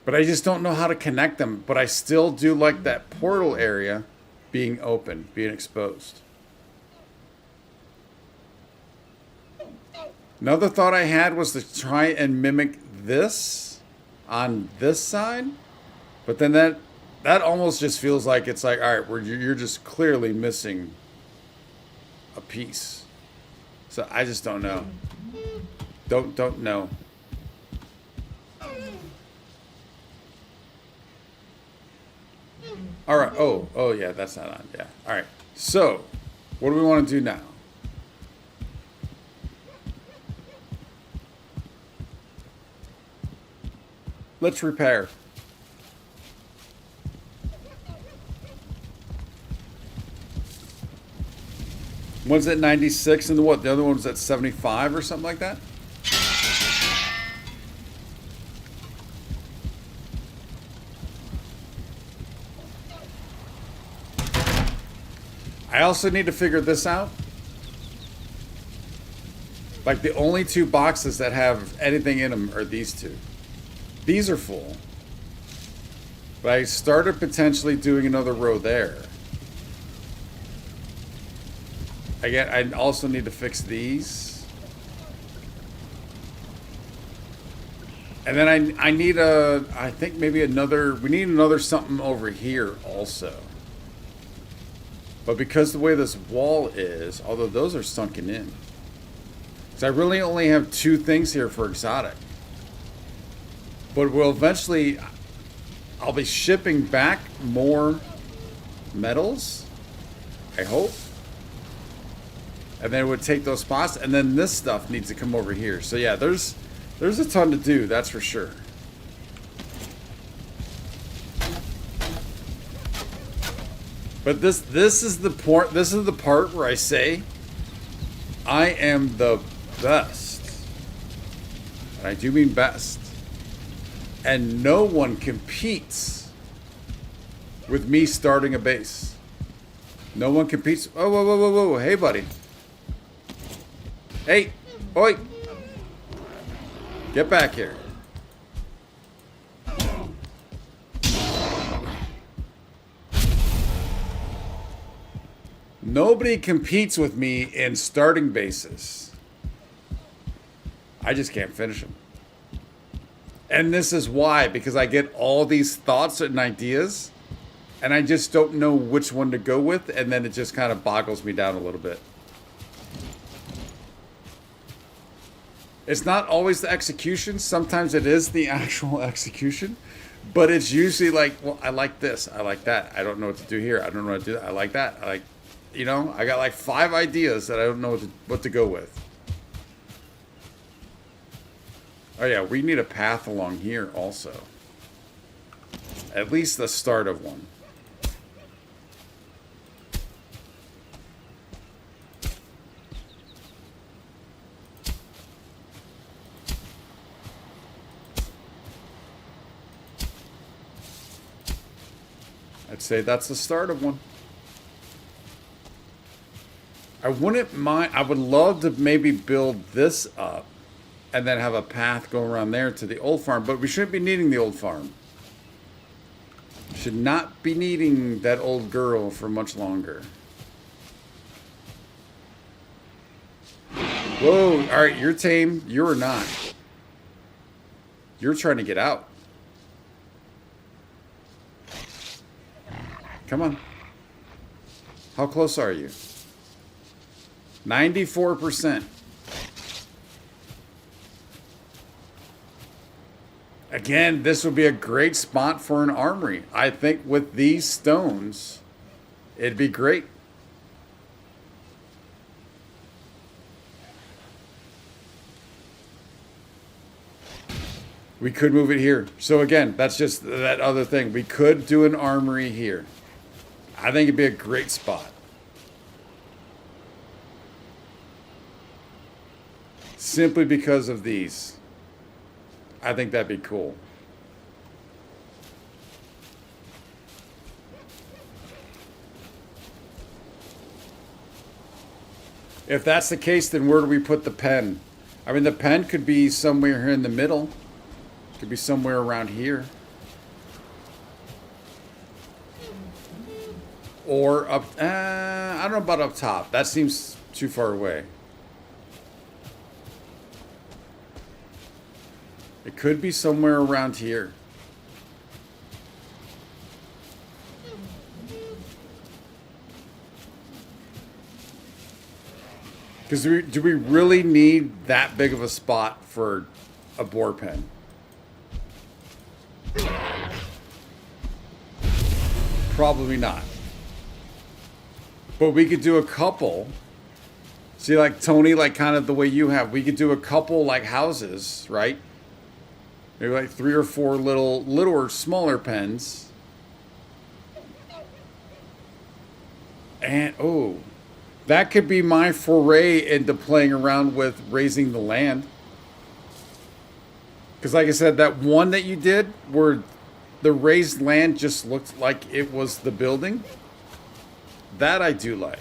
But I just don't know how to connect them. But I still do like that portal area being open, being exposed. Another thought I had was to try and mimic this on this side. But then that almost just feels like it's like, all right, you're just clearly missing a piece. So I just don't know. Don't know. All right. Oh yeah, that's not on. Yeah. All right. So, what do we want to do now? Let's repair. One's at 96 and what? The other one's at 75 or something like that? I also need to figure this out. Like the only two boxes that have anything in them are these two. These are full. But I started potentially doing another row there. Again, I also need to fix these. And then I need I think maybe we need another something over here also. But because the way this wall is, although those are sunken in. So I really only have two things here for exotic. But we'll eventually, I'll be shipping back more metals, I hope. And then it would take those spots, and then this stuff needs to come over here. So yeah, there's a ton to do, that's for sure. But this is the part where I say I am the best. And I do mean best. And no one competes with me starting a base. No one competes. Oh, whoa, whoa, whoa, whoa. Hey, buddy. Hey, oi. Get back here. Nobody competes with me in starting bases. I just can't finish them. And this is why, because I get all these thoughts and ideas, and I just don't know which one to go with, and then it just kind of boggles me down a little bit. It's not always the execution. Sometimes it is the actual execution. But it's usually like, well, I like this. I like that. I don't know what to do here. I don't know what to do. I like that. I like, you know, I got like 5 ideas that I don't know what to go with. Oh yeah, we need a path along here also. At least the start of one. I'd say that's the start of one. I wouldn't mind, I would love to maybe build this up and then have a path go around there to the old farm, but we shouldn't be needing the old farm. Should not be needing that old girl for much longer. Whoa, alright, you're tame, you're not. You're trying to get out. Come on. How close are you? 94%. Again, this would be a great spot for an armory. I think with these stones, it'd be great. We could move it here. So again, that's just that other thing. We could do an armory here. I think it'd be a great spot. Simply because of these. I think that'd be cool. If that's the case, then where do we put the pen? I mean, the pen could be somewhere here in the middle. Could be somewhere around here. Or up, I don't know about up top. That seems too far away. It could be somewhere around here. Because do we really need that big of a spot for a bore pen? Probably not. But we could do a couple. See, like Tony, like kind of the way you have. We could do a couple like houses, right? Maybe like 3 or 4 little or smaller pens. And oh, that could be my foray into playing around with raising the land. Because like I said, that one that you did where the raised land just looked like it was the building. That I do like.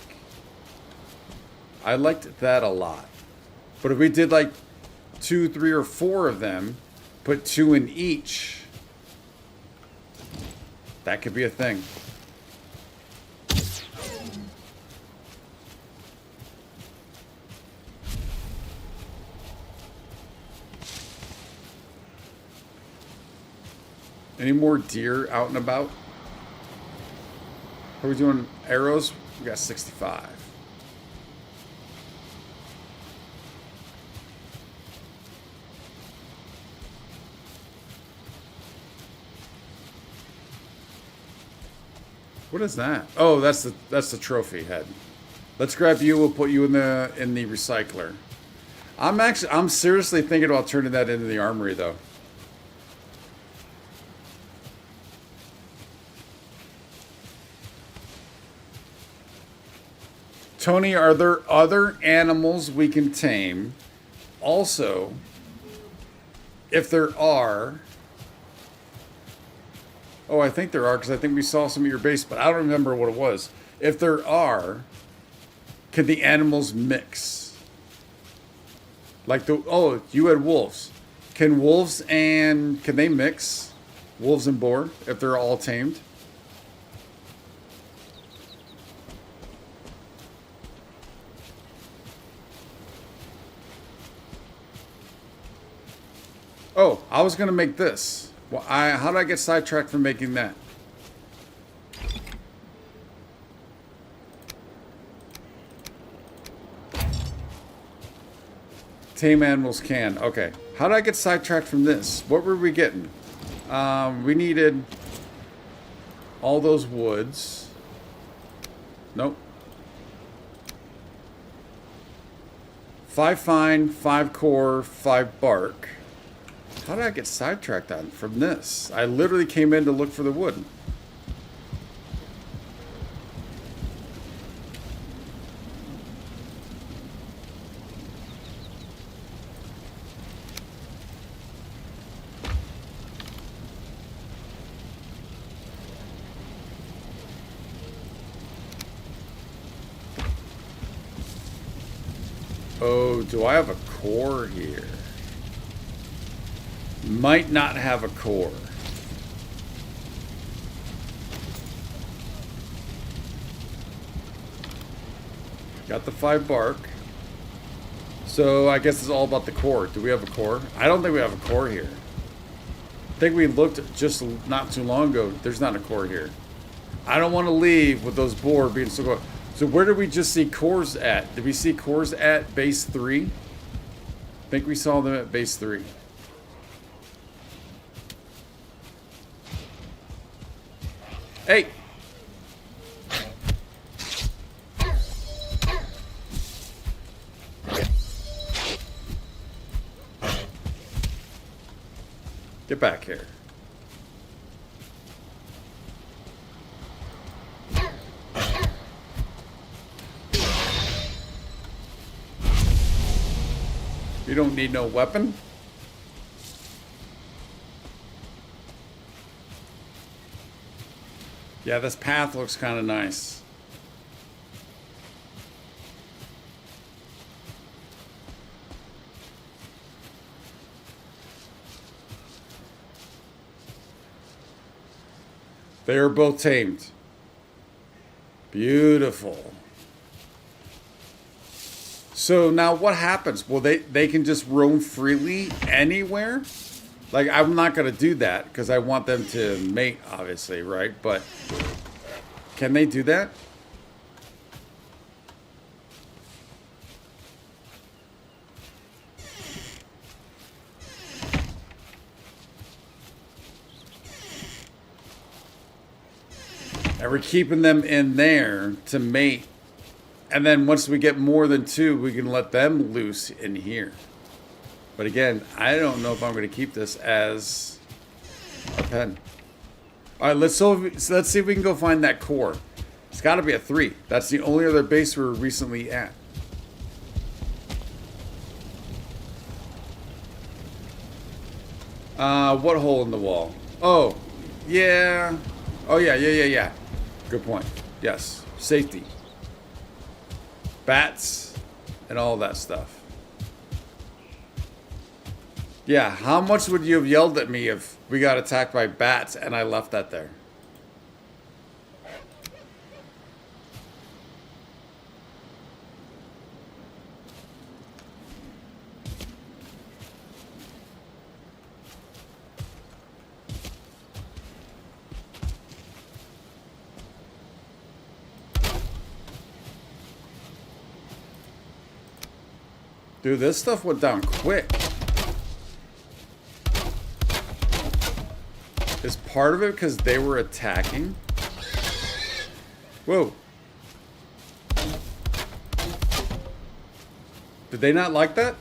I liked that a lot. But if we did like 2, 3, or 4 of them, put 2 in each, that could be a thing. Any more deer out and about? Are we doing arrows? We got 65. What is that? Oh, that's the trophy head. Let's grab you. We'll put you in the recycler. I'm seriously thinking about turning that into the armory though. Tony, are there other animals we can tame? Also, if there are... Oh, I think there are, because I think we saw some of your base, but I don't remember what it was. If there are, can the animals mix? Like oh, you had wolves. Can they mix? Wolves and boar, if they're all tamed? Oh, I was gonna make this. Well, how did I get sidetracked from making that? Tame animals can. Okay. How did I get sidetracked from this? What were we getting? We needed all those woods. Nope. 5 fine, 5 core, 5 bark. How did I get sidetracked on from this? I literally came in to look for the wood. Oh, do I have a core here? Might not have a core. Got the 5 bark. So I guess it's all about the core. Do we have a core? I don't think we have a core here. I think we looked just not too long ago. There's not a core here. I don't want to leave with those boar being so good. So where did we just see cores at? Did we see cores at base 3? I think we saw them at base 3. Hey! Get back here. You don't need no weapon? Yeah, this path looks kind of nice. They are both tamed. Beautiful. So now what happens? Well, they can just roam freely anywhere? Like, I'm not going to do that because I want them to mate, obviously, right? But can they do that? And we're keeping them in there to mate. And then once we get more than two, we can let them loose in here. But again, I don't know if I'm going to keep this as a pen. All right, let's see if we can go find that core. It's got to be a 3. That's the only other base we were recently at. What hole in the wall? Oh, yeah. Oh, yeah. Good point. Yes, safety. Bats and all that stuff. Yeah, how much would you have yelled at me if we got attacked by bats and I left that there? Dude, this stuff went down quick. Is part of it because they were attacking? Whoa. Did they not like that?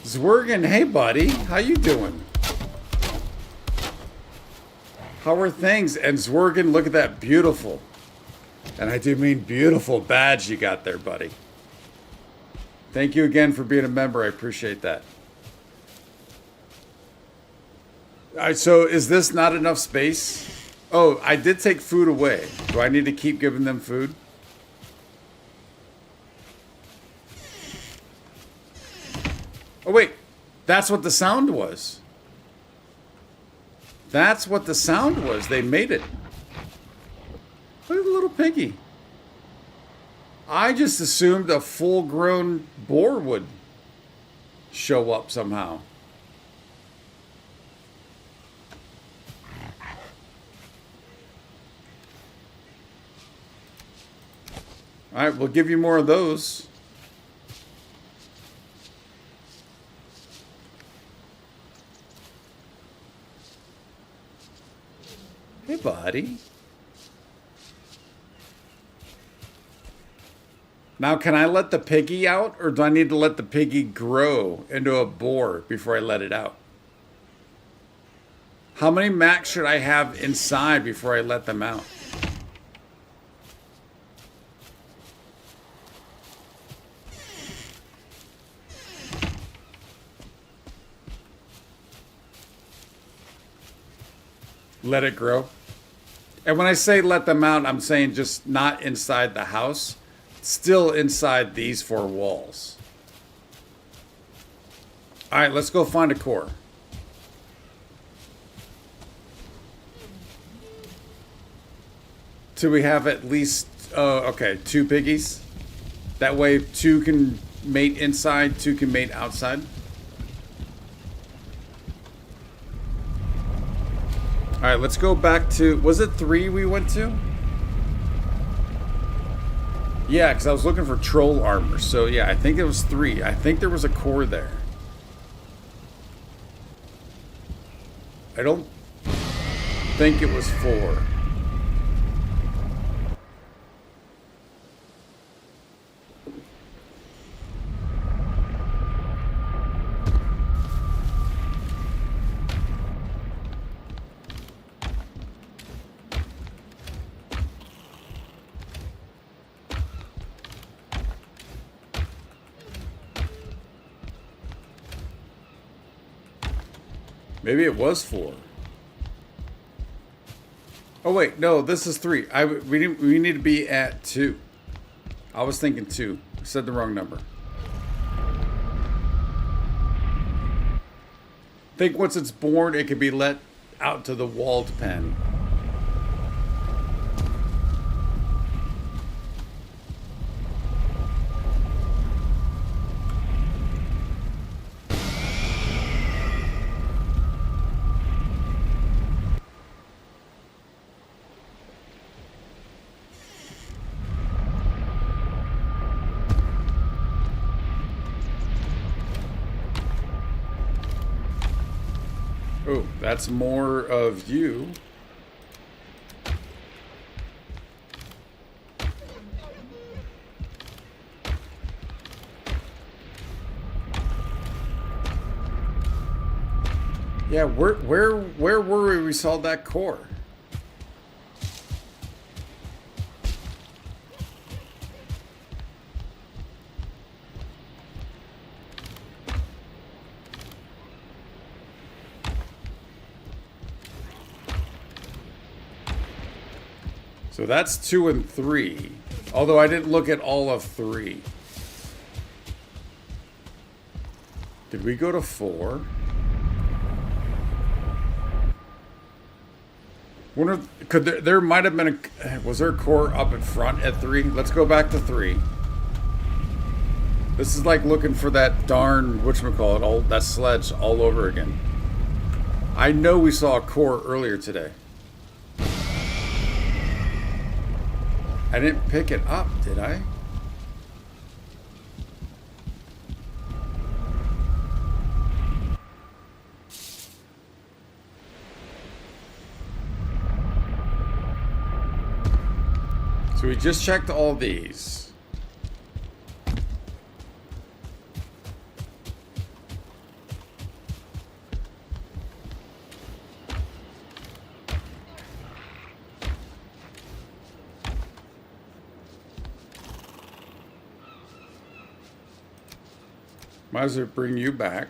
Zwergen, hey buddy, how you doing? How are things? And Zwergen, look at that beautiful. And I do mean beautiful badge you got there, buddy. Thank you again for being a member. I appreciate that. All right, so is this not enough space? Oh, I did take food away. Do I need to keep giving them food? Oh, wait. That's what the sound was. That's what the sound was. They made it. Look at the little piggy. I just assumed a full-grown boar would show up somehow. All right, we'll give you more of those. Hey, buddy. Now, can I let the piggy out, or do I need to let the piggy grow into a boar before I let it out? How many max should I have inside before I let them out? Let it grow. And when I say let them out, I'm saying just not inside the house. Still inside these 4 walls. All right, let's go find a core. Till we have at least, okay, 2 piggies. That way 2 can mate inside, 2 can mate outside. All right, let's go back to, was it 3 we went to? Yeah, because I was looking for troll armor. So yeah, I think it was 3. I think there was a core there. I don't think it was 4. Maybe it was 4. Oh wait, no, this is 3. We need to be at 2. I was thinking 2. I said the wrong number. I think once it's born, it can be let out to the walled pen. Oh, that's more of you. Yeah, where were we saw that core? So that's 2 and 3. Although I didn't look at all of 3. Did we go to 4? Wonder, could there might have been a, was there a core up in front at 3? Let's go back to 3. This is like looking for that darn, whatchamacallit, that sledge all over again. I know we saw a core earlier today. I didn't pick it up, did I? So we just checked all these. Might as well bring you back.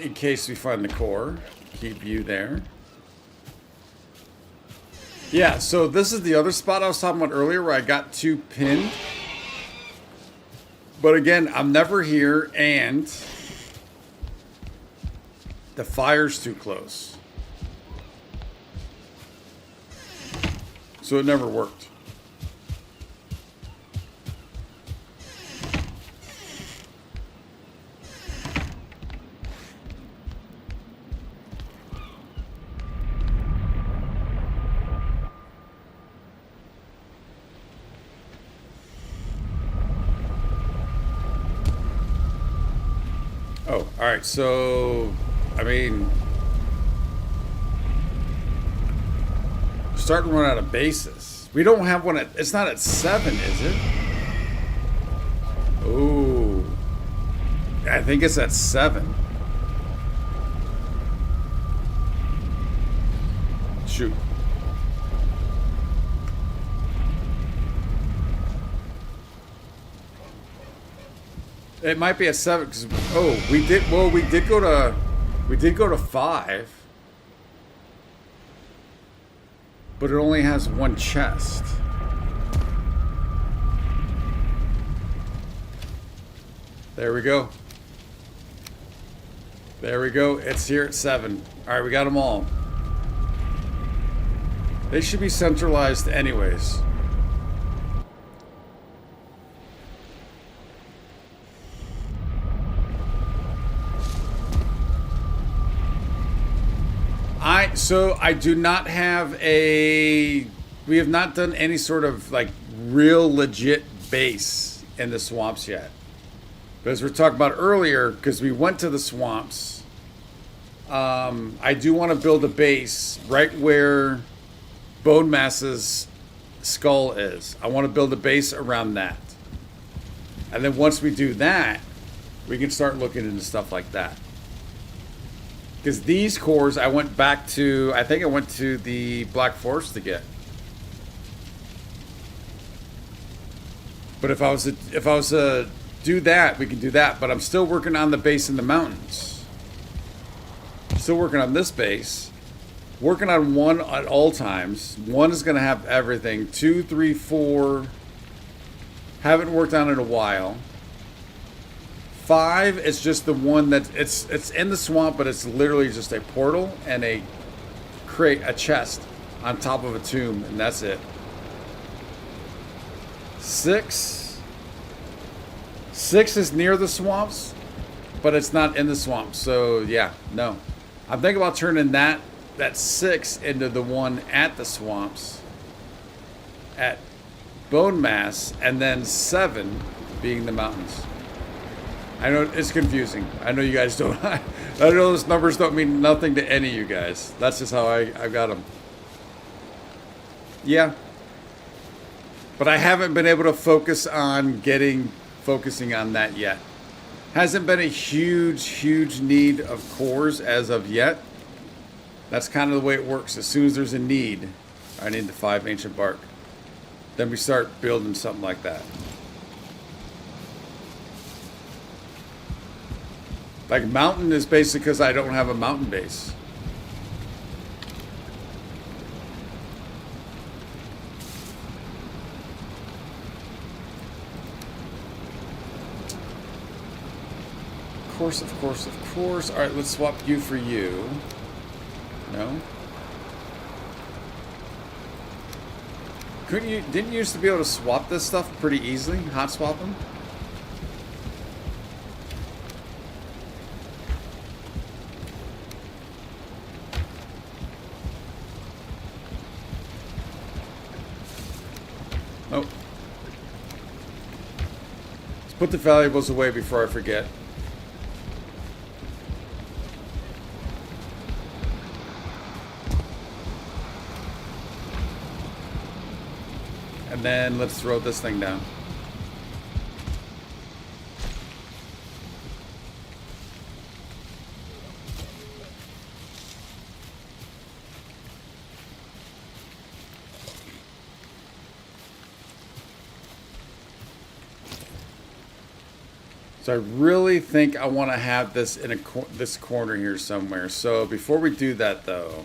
In case we find the core. Keep you there. Yeah, so this is the other spot I was talking about earlier where I got 2 pinned. But again, I'm never here and the fire's too close. So it never worked. Oh, all right. So, I mean, starting to run out of bases. We don't have one at. It's not at 7, is it? Ooh, I think it's at 7. Shoot. It might be a 7 because we did go to 5, but it only has 1 chest. There we go. There we go. It's here at 7. All right, we got them all. They should be centralized anyways. So I do not have we have not done any sort of like real legit base in the swamps yet. But as we were talking about earlier, because we went to the swamps I do want to build a base right where Bone Mass's skull is. I want to build a base around that. And then once we do that, we can start looking into stuff like that. Because these cores, I went back to, I think I went to the Black Forest to get. But if I was to do that, we can do that. But I'm still working on the base in the mountains. Still working on this base. Working on one at all times. One is going to have everything. 2, 3, 4. Haven't worked on it in a while. 5 is just the one that it's in the swamp, but it's literally just a portal and a chest on top of a tomb, and that's it. 6 is near the swamps, but it's not in the swamps. So yeah, no. I'm thinking about turning that 6 into the one at the swamps at Bone Mass, and then 7 being the mountains. I know it's confusing. I know you guys don't. I know those numbers don't mean nothing to any of you guys. That's just how I got them. Yeah. But I haven't been able to focusing on that yet. Hasn't been a huge need of cores as of yet. That's kind of the way it works. As soon as there's a need, I need the 5 ancient bark. Then we start building something like that. Like mountain is basically because I don't have a mountain base. Of course. All right, let's swap you for you. No? Didn't you used to be able to swap this stuff pretty easily? Hot swap them? Oh. Let's put the valuables away before I forget. And then let's throw this thing down. So I really think I want to have this in this corner here somewhere. So before we do that, though,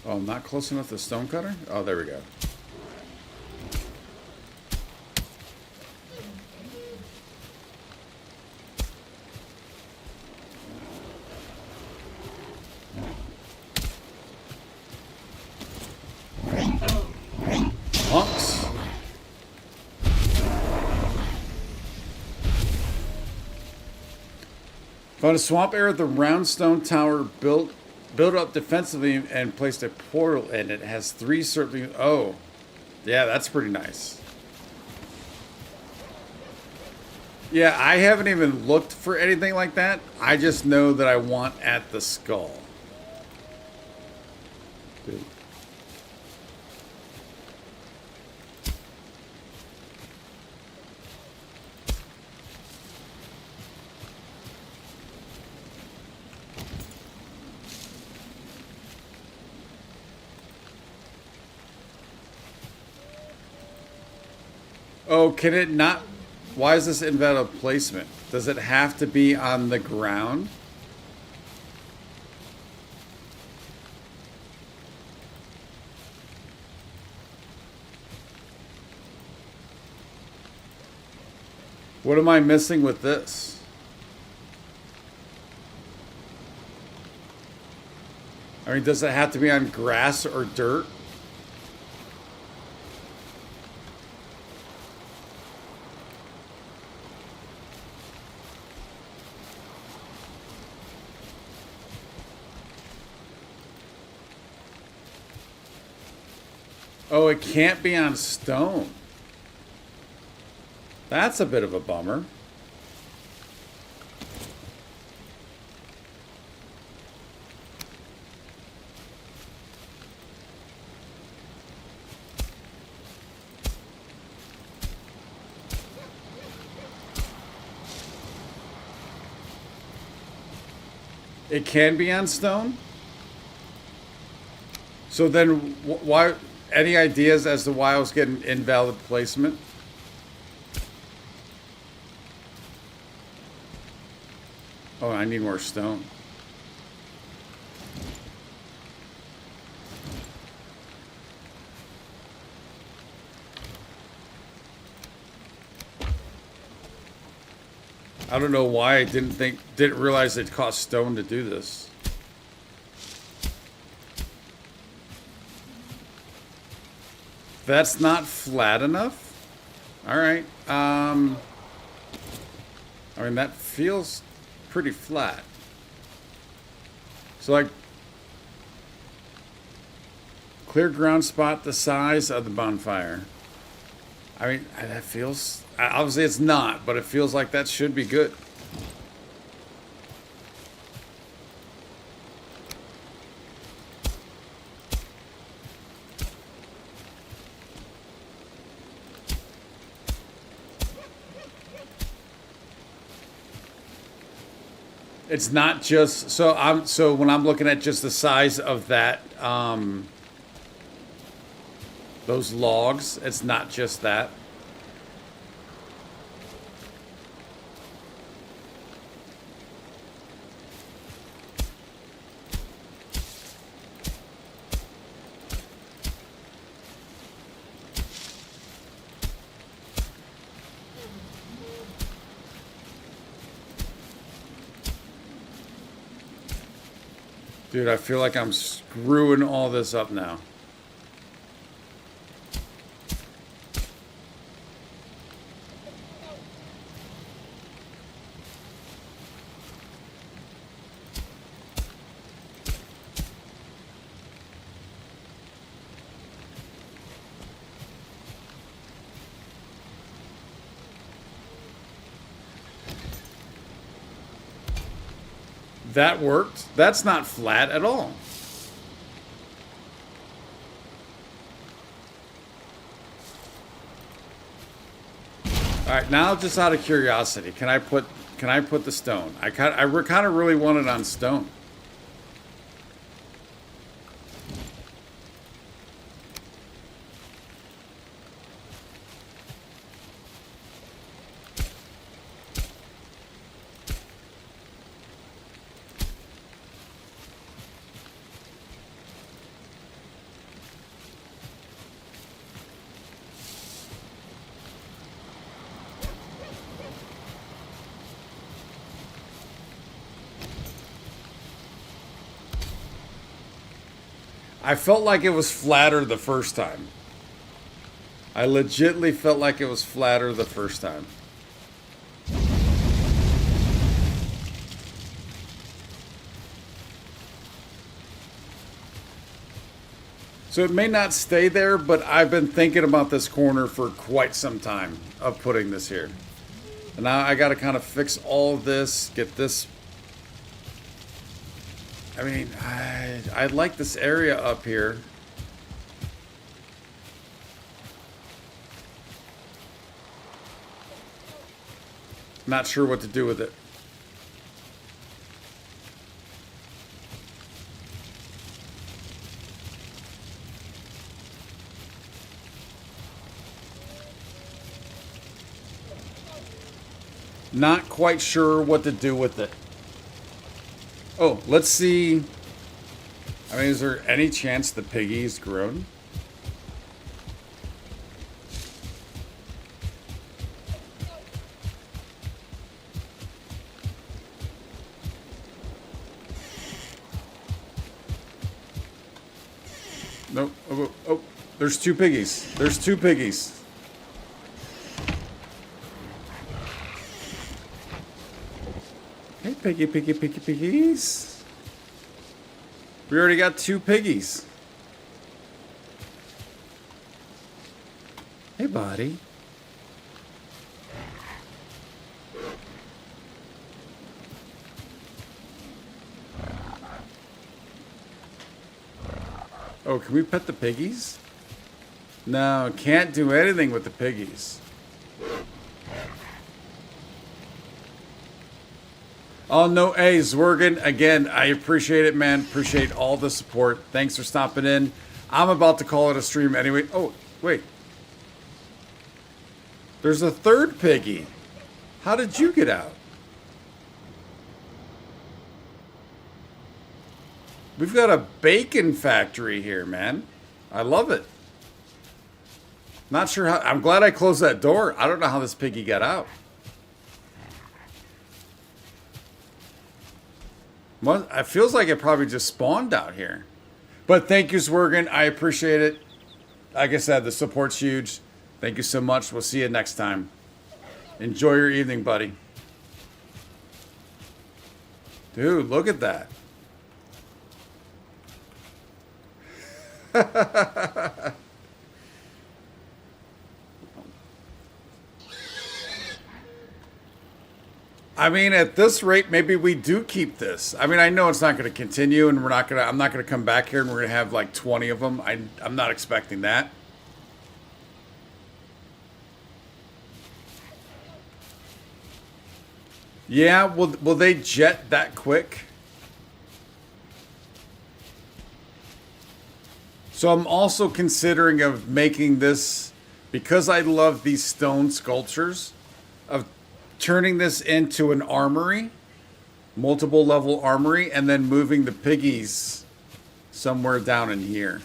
oh, not close enough to stonecutter? Oh, there we go. Punks. Found a swamp area with a round stone tower built up defensively and placed a portal in it. It has 3 circling. Oh, yeah, that's pretty nice. Yeah, I haven't even looked for anything like that. I just know that I want at the skull. Dude. Oh, can it not? Why is this invalid placement? Does it have to be on the ground? What am I missing with this? I mean, does it have to be on grass or dirt? Oh, it can't be on stone. That's a bit of a bummer. It can be on stone? So then why, any ideas as to why I was getting invalid placement? Oh, I need more stone. I don't know why I didn't realize it cost stone to do this. That's not flat enough? All right. I mean, that feels pretty flat. So like, clear ground spot the size of the bonfire. I mean, that feels, obviously it's not, but it feels like that should be good. It's not just, so when I'm looking at just the size of that, those logs, it's not just that. Dude, I feel like I'm screwing all this up now. That worked. That's not flat at all. All right, now just out of curiosity, can I put the stone? I kind of really want it on stone. I felt like it was flatter the first time. I legitimately felt like it was flatter the first time. So it may not stay there, but I've been thinking about this corner for quite some time of putting this here. And now I got to kind of fix all of this, get this. I mean, I like this area up here. Not sure what to do with it. Not quite sure what to do with it. Oh, let's see. I mean, is there any chance the piggy's grown? Nope. Oh, there's two piggies. There's two piggies. Hey, piggies. We already got two piggies. buddy. Oh, can we pet the piggies? No, can't do anything with the piggies. Oh, no, hey, Zwergen, again, I appreciate it, man. Appreciate all the support. Thanks for stopping in. I'm about to call it a stream anyway. Oh, wait. There's a third piggy. How did you get out? We've got a bacon factory here, man. I love it. Not sure how. I'm glad I closed that door. I don't know how this piggy got out. Well, it feels like it probably just spawned out here. But thank you, Zwergen. I appreciate it. Like I said, the support's huge. Thank you so much. We'll see you next time. Enjoy your evening, buddy. Dude, look at that. I mean, at this rate, maybe we do keep this. I mean, I know it's not going to continue, and I'm not going to come back here and we're going to have like 20 of them. I'm not expecting that. Yeah, will they jet that quick? So I'm also considering of making this, because I love these stone sculptures, of turning this into an armory, multiple level armory, and then moving the piggies somewhere down in here.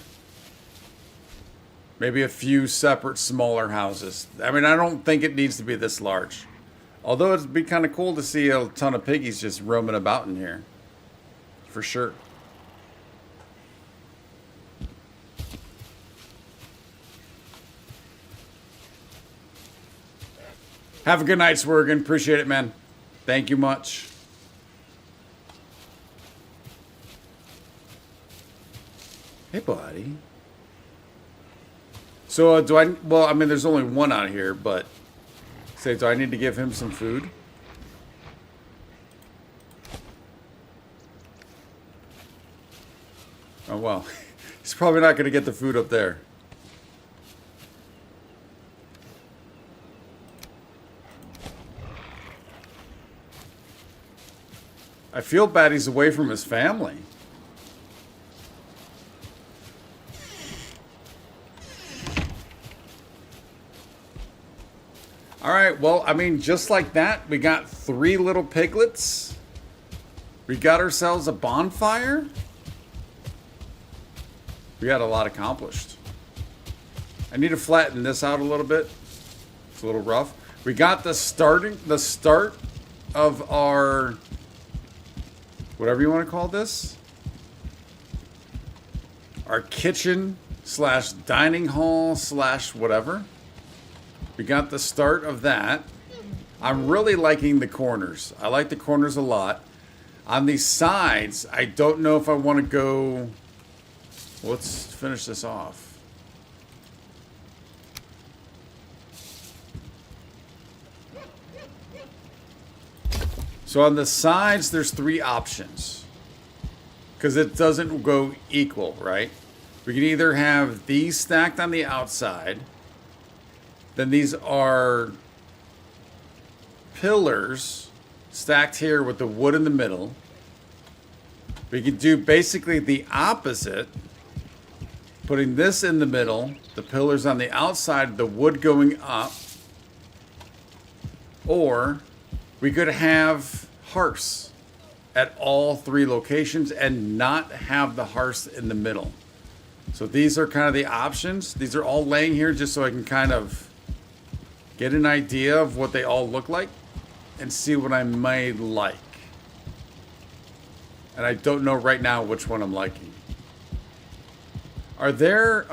Maybe a few separate smaller houses. I mean, I don't think it needs to be this large. Although it'd be kind of cool to see a ton of piggies just roaming about in here. For sure. Have a good night, Swergen. Appreciate it, man. Thank you much. Hey, buddy. So, well, I mean, there's only one out here, but... Say, do I need to give him some food? Oh, well. He's probably not going to get the food up there. I feel bad he's away from his family. All right, well, I mean, just like that, we got 3 little piglets. We got ourselves a bonfire. We got a lot accomplished. I need to flatten this out a little bit. It's a little rough. We got the start of our... whatever you want to call this, our kitchen / dining hall / whatever. We got the start of that. I'm really liking the corners. I like the corners a lot. On these sides, I don't know if I want to go... Let's finish this off. So on the sides, there's 3 options. Because it doesn't go equal, right? We can either have these stacked on the outside. Then these are pillars stacked here with the wood in the middle. We can do basically the opposite. Putting this in the middle, the pillars on the outside, the wood going up. Or we could have hearths at all 3 locations and not have the hearths in the middle. So these are kind of the options. These are all laying here just so I can kind of get an idea of what they all look like and see what I might like. And I don't know right now which one I'm liking. Are there,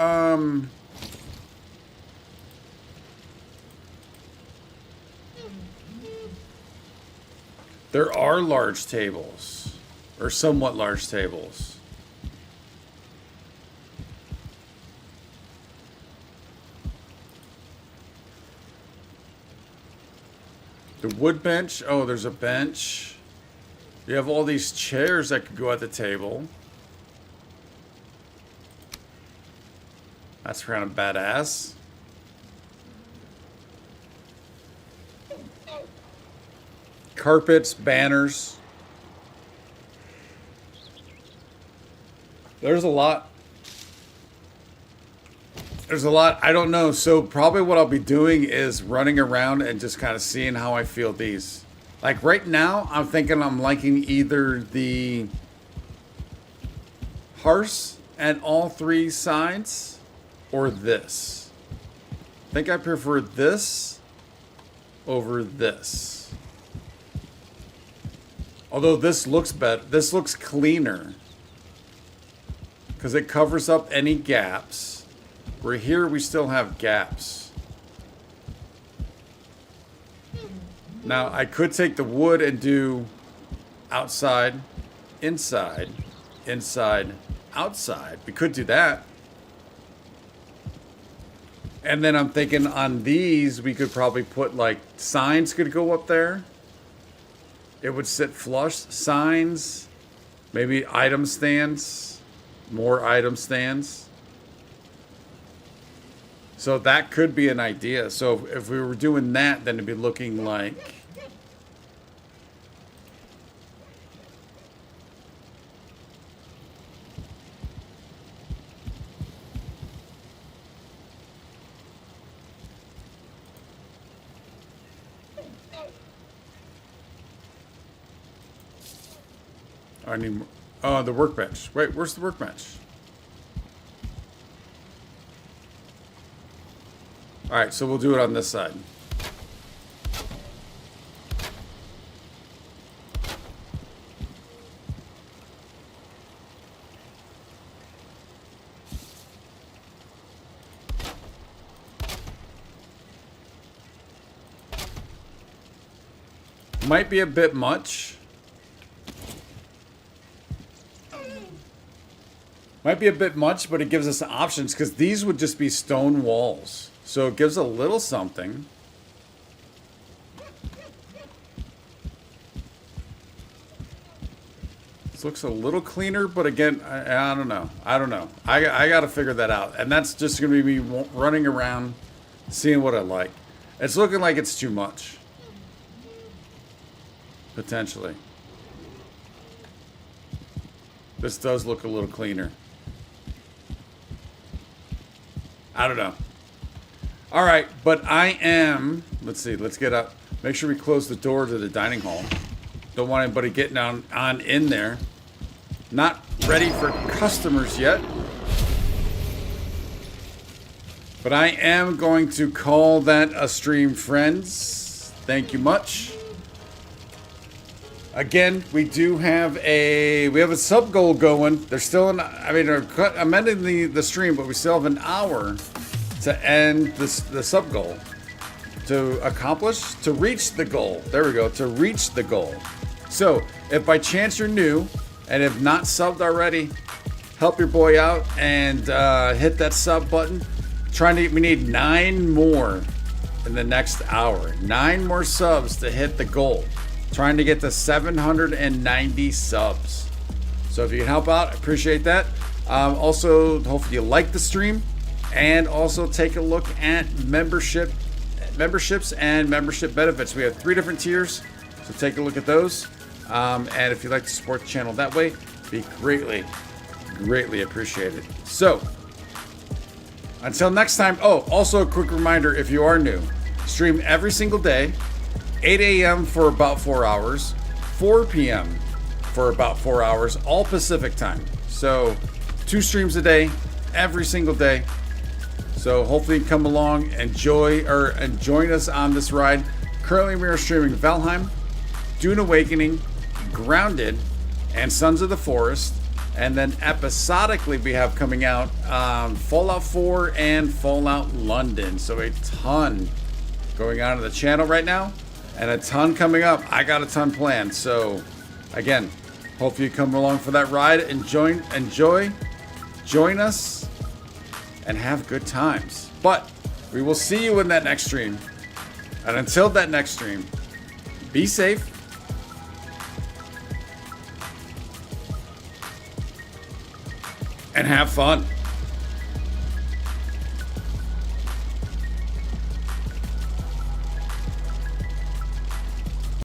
there are large tables, or somewhat large tables. The wood bench. Oh, there's a bench. You have all these chairs that could go at the table. That's kind of badass. Carpets, banners. There's a lot. There's a lot. I don't know. So probably what I'll be doing is running around and just kind of seeing how I feel these. Like right now, I'm thinking I'm liking either the hearse at all three sides or this. I think I prefer this over this. Although this looks better. This looks cleaner. Because it covers up any gaps. Where here we still have gaps. Now I could take the wood and do outside, inside, inside, outside. We could do that. And then I'm thinking on these we could probably put like signs could go up there. It would sit flush. Signs, maybe item stands, more item stands. So that could be an idea. So if we were doing that, then it'd be looking like I need more. Oh, the workbench. Wait, where's the workbench? All right, so we'll do it on this side. Might be a bit much. Might be a bit much, but it gives us options because these would just be stone walls. So it gives a little something. This looks a little cleaner, but again, I don't know. I don't know. I got to figure that out. And that's just going to be me running around, seeing what I like. It's looking like it's too much. Potentially. This does look a little cleaner. I don't know. All right, but I am, let's see, let's get up. Make sure we close the door to the dining hall. Don't want anybody getting on in there. Not ready for customers yet. But I am going to call that a stream, friends. Thank you much. Again, we do have a sub goal going. There's still I'm ending the stream, but we still have an hour to end the sub goal, to reach the goal. There we go, to reach the goal. So if by chance you're new and have not subbed already, help your boy out and hit that sub button. We need 9 more in the next hour. 9 more subs to hit the goal. Trying to get to 790 subs. So if you can help out, I appreciate that. Also, hopefully you like the stream. And also take a look at memberships and membership benefits. We have 3 different tiers, so take a look at those. And if you'd like to support the channel that way, be greatly appreciated. So, until next time. Oh, also a quick reminder, if you are new, stream every single day, 8 a.m. for about 4 hours, 4 p.m. for about 4 hours, all Pacific time. So 2 streams a day, every single day. So hopefully you come along and join us on this ride. Currently we are streaming Valheim, Dune Awakening, Grounded, and Sons of the Forest. And then episodically we have coming out Fallout 4 and Fallout London. So a ton going on in the channel right now. And a ton coming up. I got a ton planned. So, again, hope you come along for that ride and join us, and have good times. But we will see you in that next stream. And until that next stream, Be safe. And have fun.